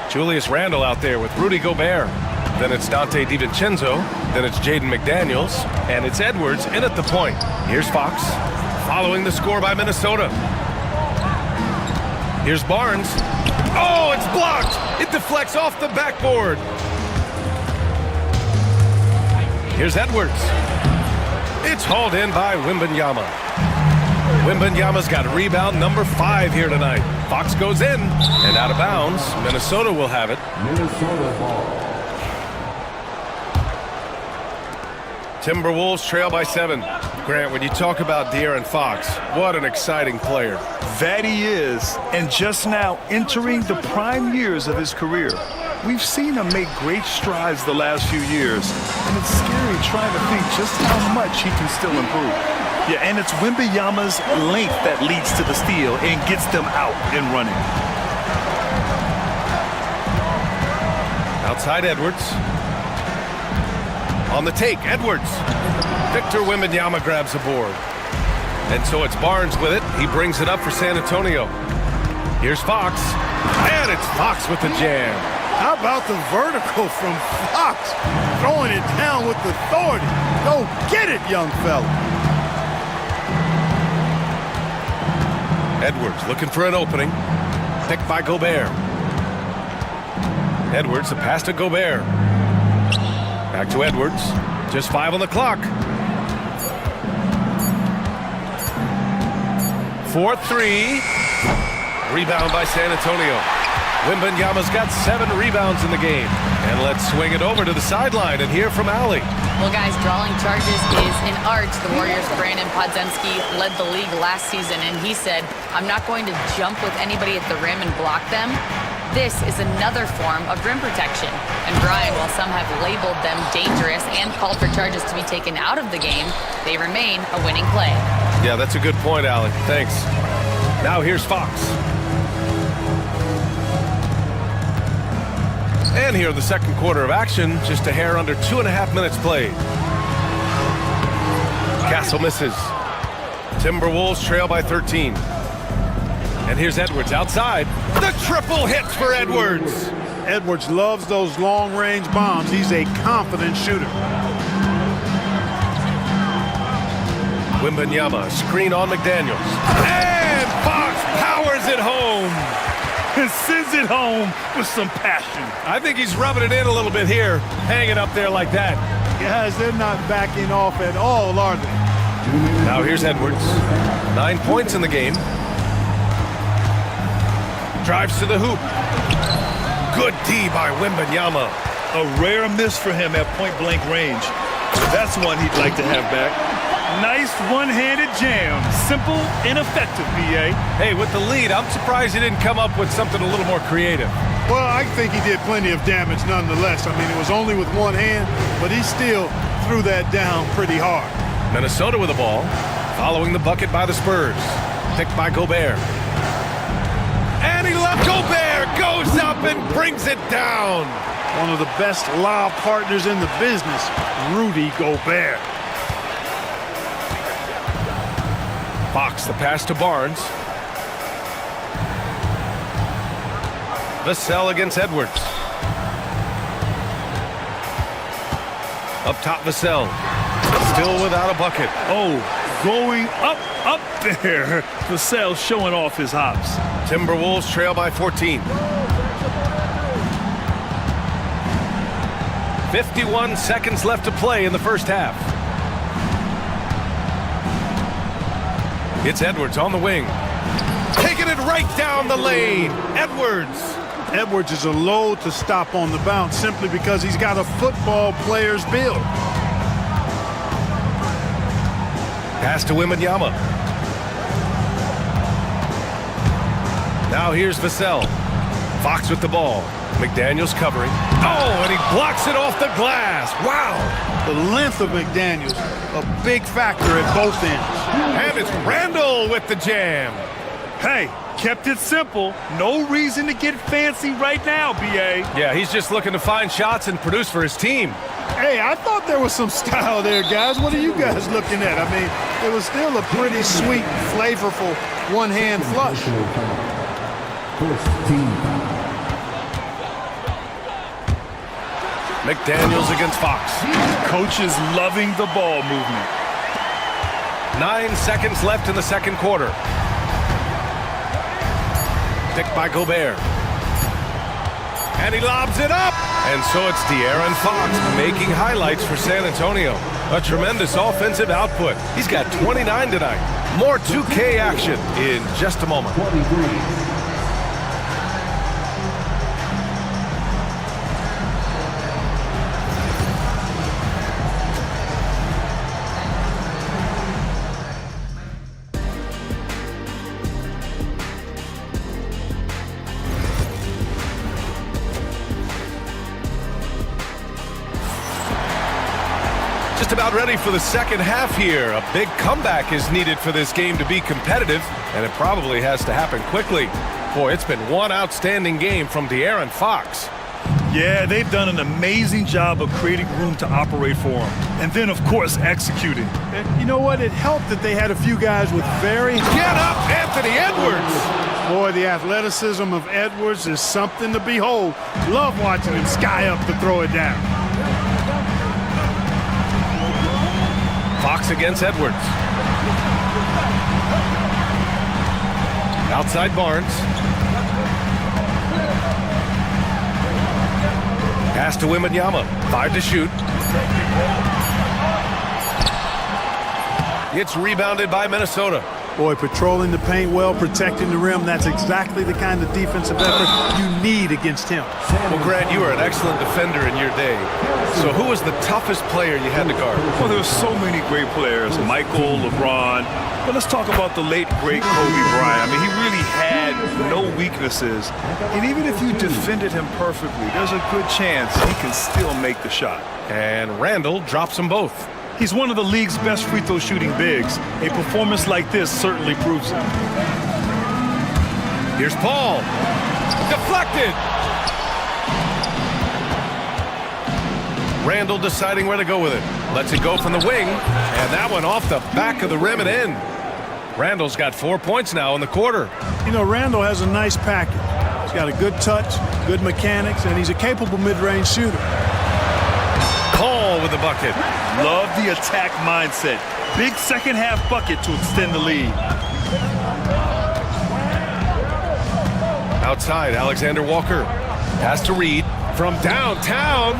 Julius Randle out there with Rudy Gobert. Then it's Dante DiVincenzo. Then it's Jaden McDaniels. And it's Edwards in at the point. Here's Fox, following the score by Minnesota. Here's Barnes. Oh, it's blocked. It deflects off the backboard. Here's Edwards. It's hauled in by Wembanyama. Wembanyama's got rebound number 5 here tonight. Fox goes in and out of bounds. Minnesota will have it. Minnesota ball. Timberwolves trail by 7. Grant, when you talk about De'Aaron Fox, what an exciting player. That he is, and just now entering the prime years of his career. We've seen him make great strides the last few years, and it's scary trying to think just how much he can still improve. Yeah, and it's Wembanyama's length that leads to the steal and gets them out and running. Outside Edwards. On the take, Edwards. Victor Wembanyama grabs the board. And so it's Barnes with it. He brings it up for San Antonio. Here's Fox. And it's Fox with the jam. How about the vertical from Fox? Throwing it down with authority. Go get it, young fella. Edwards looking for an opening. Picked by Gobert. Edwards, the pass to Gobert. Back to Edwards. Just 5 on the clock. 4-3. Rebound by San Antonio. Wembanyama's got 7 rebounds in the game. And let's swing it over to the sideline and hear from Allie. Well, guys, drawing charges is an art. The Warriors' Brandon Podziemski led the league last season, and he said, I'm not going to jump with anybody at the rim and block them. This is another form of rim protection. And Brian, while some have labeled them dangerous and called for charges to be taken out of the game, they remain a winning play. Yeah, that's a good point, Allie. Thanks. Now here's Fox. And here in the second quarter of action, just a hair under 2.5 minutes played. Castle misses. Timberwolves trail by 13. And here's Edwards outside. The triple hit for Edwards. Edwards loves those long-range bombs. He's a confident shooter. Wembanyama, screen on McDaniels. And Fox powers it home. And sends it home with some passion. I think he's rubbing it in a little bit here, hanging up there like that. Guys, they're not backing off at all, are they? Now here's Edwards. 9 points in the game. Drives to the hoop. Good D by Wembanyama. A rare miss for him at point-blank range. That's one he'd like to have back. Nice one-handed jam. Simple and effective, B.A. Hey, with the lead, I'm surprised he didn't come up with something a little more creative. Well, I think he did plenty of damage nonetheless. I mean, it was only with one hand, but he still threw that down pretty hard. Minnesota with the ball, following the bucket by the Spurs. Picked by Gobert. And he left. Gobert goes up and brings brings it down. One of the best lob partners in the business, Rudy Gobert. Fox, the pass to Barnes. Vassell against Edwards. Up top, Vassell. Still without a bucket. Oh, going up there. Vassell showing off his hops. Timberwolves trail by 14. 51 seconds left to play in the first half. It's Edwards on the wing. Taking it right down the lane. Edwards is a load to stop on the bounce simply because he's got a football player's build. Pass to Wembanyama. Now here's Vassell. Fox with the ball. McDaniels covering. Oh, and he blocks it off the glass. Wow. The length of McDaniels, a big factor at both ends. And it's Randall with the jam. Hey, kept it simple. No reason to get fancy right now, B.A. Yeah, he's just looking to find shots and produce for his team. Hey, I thought there was some style there, guys. What are you guys looking at? I mean, it was still a pretty sweet, flavorful one-hand flush. McDaniels against Fox. Coach is loving the ball movement. 9 seconds left in the second quarter. Picked by Gobert. And he lobs it up. And so it's De'Aaron Fox making highlights for San Antonio. A tremendous offensive output. He's got 29 tonight. More 2K action in just a moment. Just about ready for the second half here. A big comeback is needed for this game to be competitive, and it probably has to happen quickly. Boy, it's been one outstanding game from De'Aaron Fox. Yeah, they've done an amazing job of creating room to operate for him. And then, of course, executing. And you know what? It helped that they had a few guys with very... Get up, Anthony Edwards! Boy, the athleticism of Edwards is something to behold. Love watching him sky up to throw it down. Fox against Edwards. Outside Barnes. Pass to Wembanyama. 5 to shoot. It's rebounded by Minnesota. Boy, patrolling the paint well, protecting the rim. That's exactly the kind of defensive effort you need against him. Well, Grant, you were an excellent defender in your day. So who was the toughest player you had to guard? Well, there were so many great players. Michael, LeBron. But let's talk about the late, great Kobe Bryant. I mean, he really had no weaknesses. And even if you defended him perfectly, there's a good chance he can still make the shot. And Randall drops them both. He's one of the league's best free throw shooting bigs. A performance like this certainly proves it. Here's Paul. Deflected. Randall deciding where to go with it. Lets it go from the wing. And that one off the back of the rim and in. Randall's got 4 points now in the quarter. You know, Randall has a nice package. He's got a good touch, good mechanics, and he's a capable mid-range shooter. Paul with the bucket. Love the attack mindset. Big second half bucket to extend the lead. Outside, Alexander Walker. Pass to Reed. From downtown,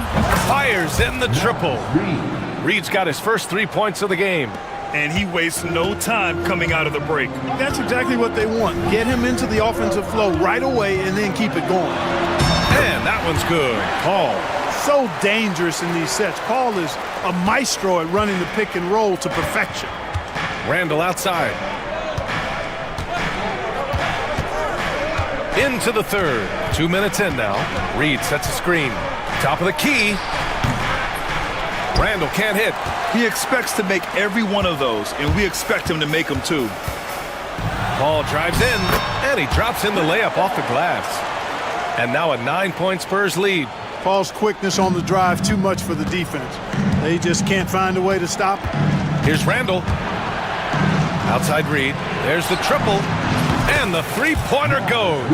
fires in the triple. Reed's got his first 3 points of the game. And he wastes no time coming out of the break. That's exactly what they want. Get him into the offensive flow right away and then keep it going. And that one's good. Paul. So dangerous in these sets. Paul is a maestro at running the pick and roll to perfection. Randall outside. Into the third. 2 minutes in now. Reed sets a screen. Top of the key. Randall can't hit. He expects to make every one of those, and we expect him to make them too. Paul drives in, and he drops in the layup off the glass. And now a 9-point Spurs lead. Paul's quickness on the drive, too much for the defense. They just can't find a way to stop him. Here's Randall. Outside Reed. There's the triple. And the three-pointer goes.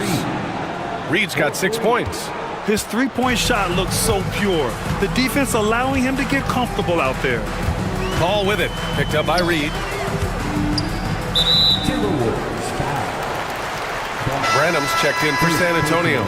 Reed's got 6 points. His three-point shot looks so pure. The defense allowing him to get comfortable out there. Paul with it. Picked up by Reed. Branham's checked in for San Antonio.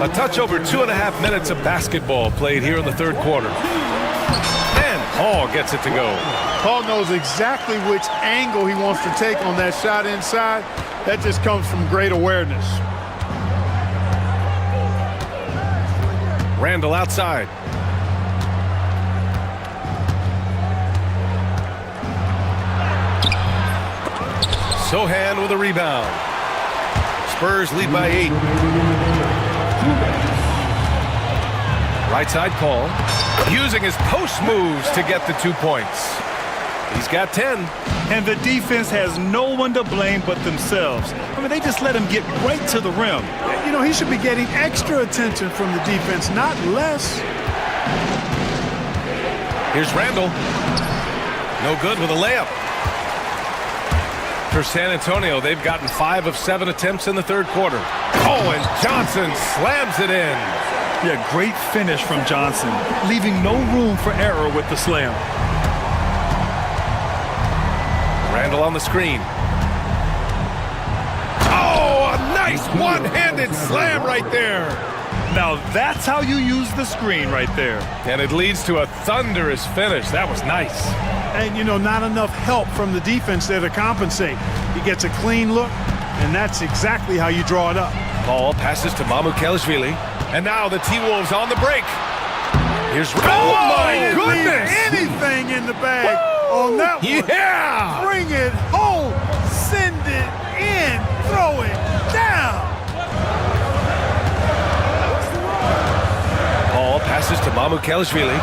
A touch over 2.5 minutes of basketball played here in the third quarter. And Paul gets it to go. Paul knows exactly which angle he wants to take on that shot inside. That just comes from great awareness. Randall outside. Sohan with a rebound. Spurs lead by 8. Right side Paul. Using his post moves to get the 2 points. He's got 10. And the defense has no one to blame but themselves. I mean, they just let him get right to the rim. You know, he should be getting extra attention from the defense, not less. Here's Randall. No good with a layup. For San Antonio, they've gotten 5 of 7 attempts in the third quarter. Oh, and Johnson slams it in. Yeah, great finish from Johnson, leaving no room for error with the slam. Randall on the screen. Oh, a nice one-handed slam right there. Now that's how you use the screen right there. And it leads to a thunderous finish. That was nice. And, you know, not enough help from the defense there to compensate. He gets a clean look, and that's exactly how you draw it up. Ball passes to Mamukelashvili. And now the T-Wolves on the break. Here's Randall. Oh, my goodness! Anything in the bag on that one. Yeah! Bring it home. Send it in. Throw it down. Ball passes to Mamukelashvili.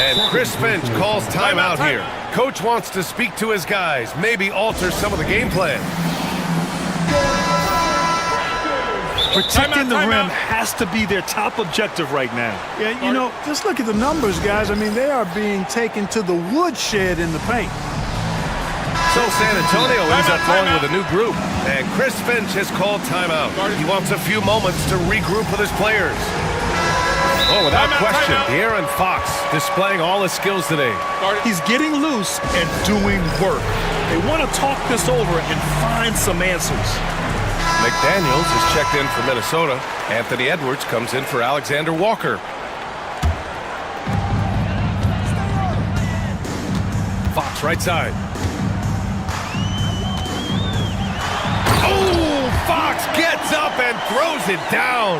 And Chris Finch calls timeout here. Coach wants to speak to his guys, maybe alter some of the game plan. Protecting the rim has to be their top objective right now. Yeah, you know, just look at the numbers, guys. I mean, they are being taken to the woodshed in the paint. So San Antonio ends up going with a new group, and Chris Finch has called timeout. He wants a few moments to regroup with his players. Oh, without question, De'Aaron Fox displaying all his skills today. He's getting loose and doing work. They want to talk this over and find some answers. McDaniels is checked in for Minnesota. Anthony Edwards comes in for Alexander Walker. Fox right side. Oh, Fox gets up and throws it down.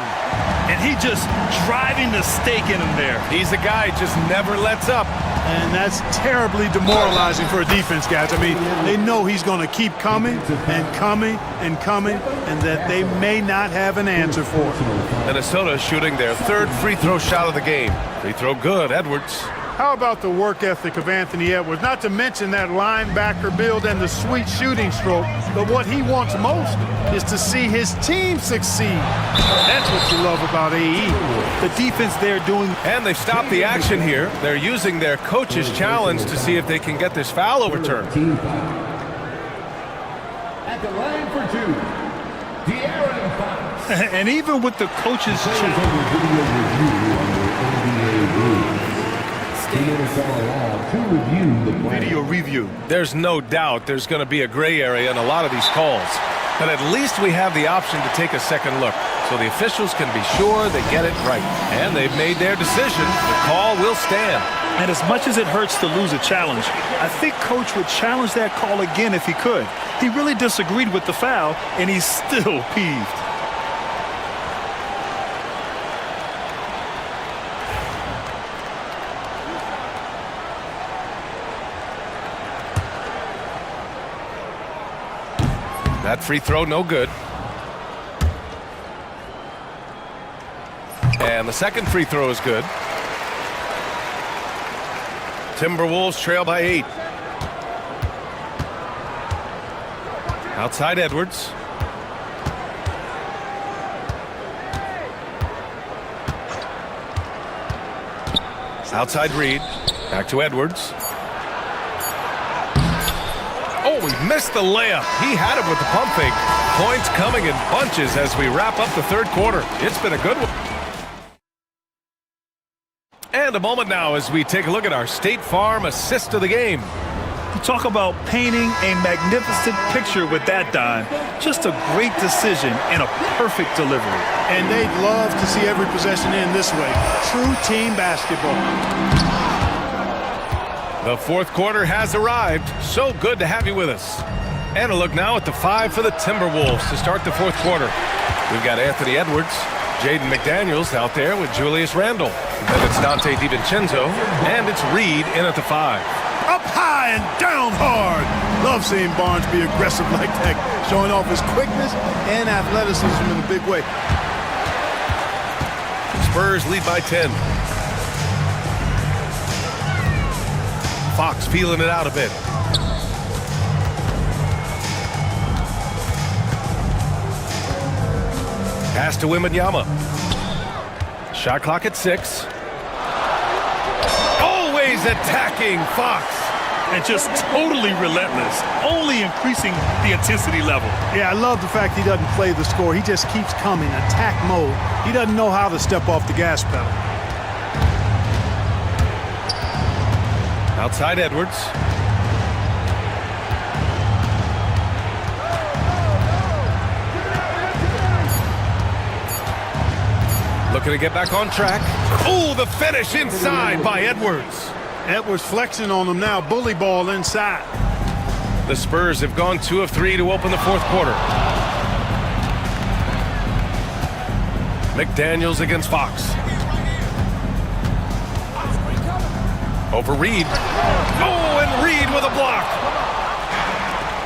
And he just driving the stake in him there. He's a guy just never lets up. And that's terribly demoralizing for a defense, guys. I mean, they know he's going to keep coming and coming and coming, and that they may not have an answer for it. Minnesota shooting their third free throw shot of the game. Free throw good, Edwards. How about the work ethic of Anthony Edwards? Not to mention that linebacker build and the sweet shooting stroke, but what he wants most is to see his team succeed. That's what you love about AE. The defense they're doing. And they've stopped the action here. They're using their coach's challenge to see if they can get this foul overturned. At the line for 2, De'Aaron Fox. And even with the coach's video review. There's no doubt there's going to be a gray area in a lot of these calls. But at least we have the option to take a second look, so the officials can be sure they get it right. And they've made their decision. The call will stand. And as much as it hurts to lose a challenge, I think Coach would challenge that call again if he could. He really disagreed with the foul, and he's still peeved. That free throw, no good. And the second free throw is good. Timberwolves trail by 8. Outside Edwards. Outside Reed. Back to Edwards. Oh, he missed the layup. He had it with the pump fake. Points coming in bunches as we wrap up the third quarter. It's been a good one. And a moment now as we take a look at our State Farm assist of the game. You talk about painting a magnificent picture with that dime. Just a great decision and a perfect delivery. And they'd love to see every possession end this way. True team basketball. The fourth quarter has arrived. So good to have you with us. And a look now at the 5 for the Timberwolves to start the fourth quarter. We've got Anthony Edwards, Jaden McDaniels out there with Julius Randle. Then it's Dante DiVincenzo, and it's Reed in at the 5. Up high and down hard. Love seeing Barnes be aggressive like that, showing off his quickness and athleticism in a big way. Spurs lead by 10. Fox feeling it out a bit. Pass to Wembanyama. Shot clock at 6. Always attacking Fox. And just totally relentless, only increasing the intensity level. Yeah, I love the fact he doesn't play the score. He just keeps coming, attack mode. He doesn't know how to step off the gas pedal. Outside Edwards. Looking to get back on track. Oh, the finish inside by Edwards. Edwards flexing on him now. Bully ball inside. The Spurs have gone 2 of 3 to open the fourth quarter. McDaniels against Fox. Over Reed. Oh, and Reed with a block.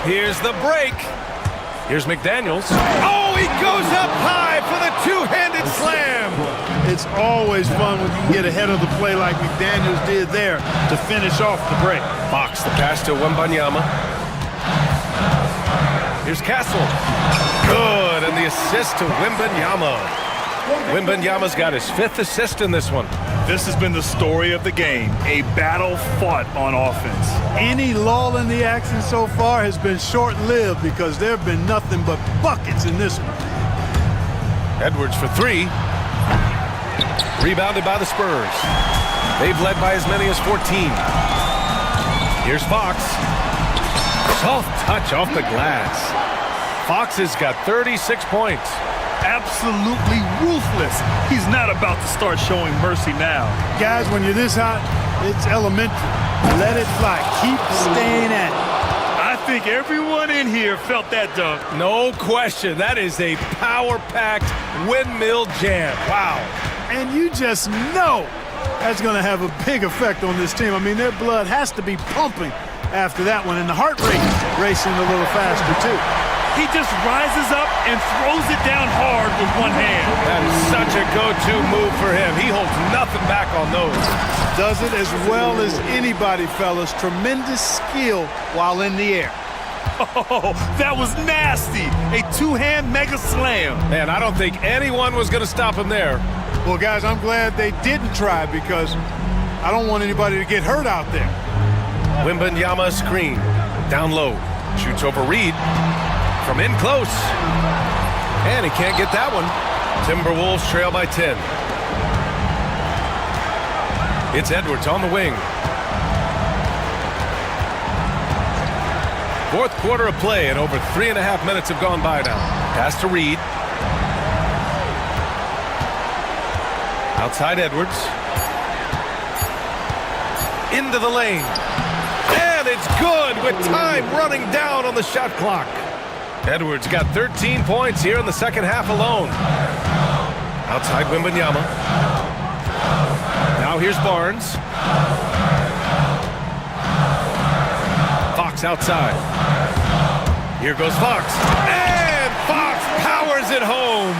Here's the break. Here's McDaniels. Oh, he goes up high for the two-handed slam. It's always fun when you can get ahead of the play like McDaniels did there to finish off the break. Fox, the pass to Wembanyama. Here's Castle. Good, and the assist to Wembanyama. Wembanyama's got his 5th assist in this one. This has been the story of the game, a battle fought on offense. Any lull in the action so far has been short-lived because there have been nothing but buckets in this one. Edwards for 3. Rebounded by the Spurs. They've led by as many as 14. Here's Fox. Soft touch off the glass. Fox has got 36 points. Absolutely ruthless. He's not about to start showing mercy now. Guys, when you're this hot, it's elementary. Let it fly. Keep staying at it. I think everyone in here felt that dunk. No question. That is a power-packed windmill jam. Wow. And you just know that's going to have a big effect on this team. I mean, their blood has to be pumping after that one, and the heart rate racing a little faster, too. He just rises up and throws it down hard with one hand. That is such a go-to move for him. He holds nothing back on those. Does it as well as anybody, fellas. Tremendous skill while in the air. Oh, that was nasty. A two-hand mega slam. Man, I don't think anyone was going to stop him there. Well, guys, I'm glad they didn't try because I don't want anybody to get hurt out there. Wembanyama screen. Down low. Shoots over Reed. From in close. And he can't get that one. Timberwolves trail by 10. It's Edwards on the wing. Fourth quarter of play, and over 3.5 minutes have gone by now. Pass to Reed. Outside Edwards. Into the lane. And it's good with time running down on the shot clock. Edwards got 13 points here in the second half alone. Outside Wembanyama. Now here's Barnes. Fox outside. Here goes Fox. And Fox powers it home.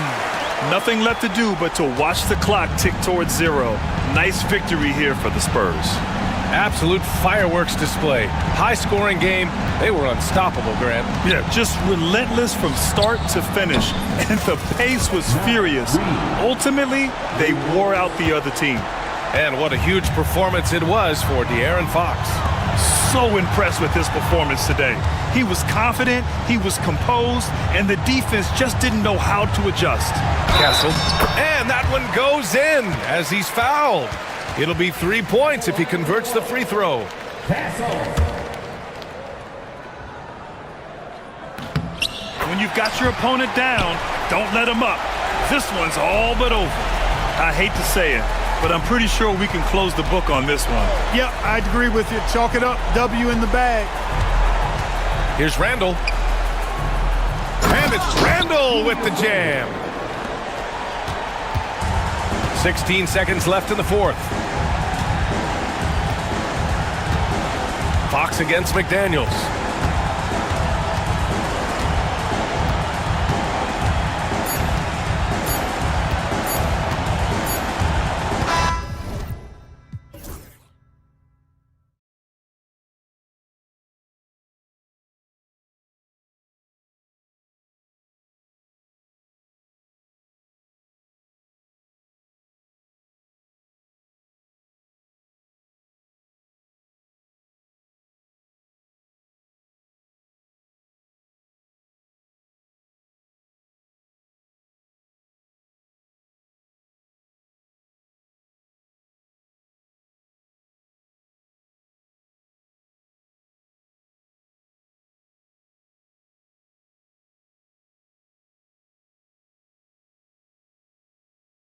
Nothing left to do but to watch the clock tick towards 0. Nice victory here for the Spurs. Absolute fireworks display. High-scoring game. They were unstoppable, Grant. Yeah, just relentless from start to finish. And the pace was furious. Ultimately, they wore out the other team. And what a huge performance it was for De'Aaron Fox. So impressed with his performance today. He was confident, he was composed, and the defense just didn't know how to adjust. Castle. And that one goes in as he's fouled. It'll be 3 points if he converts the free throw. When you've got your opponent down, don't let him up. This one's all but over. I hate to say it, but I'm pretty sure we can close the book on this one. Yep, I'd agree with you. Chalk it up. W in the bag. Here's Randall. And it's Randall with the jam. 16 seconds left in the fourth. Fox against McDaniels.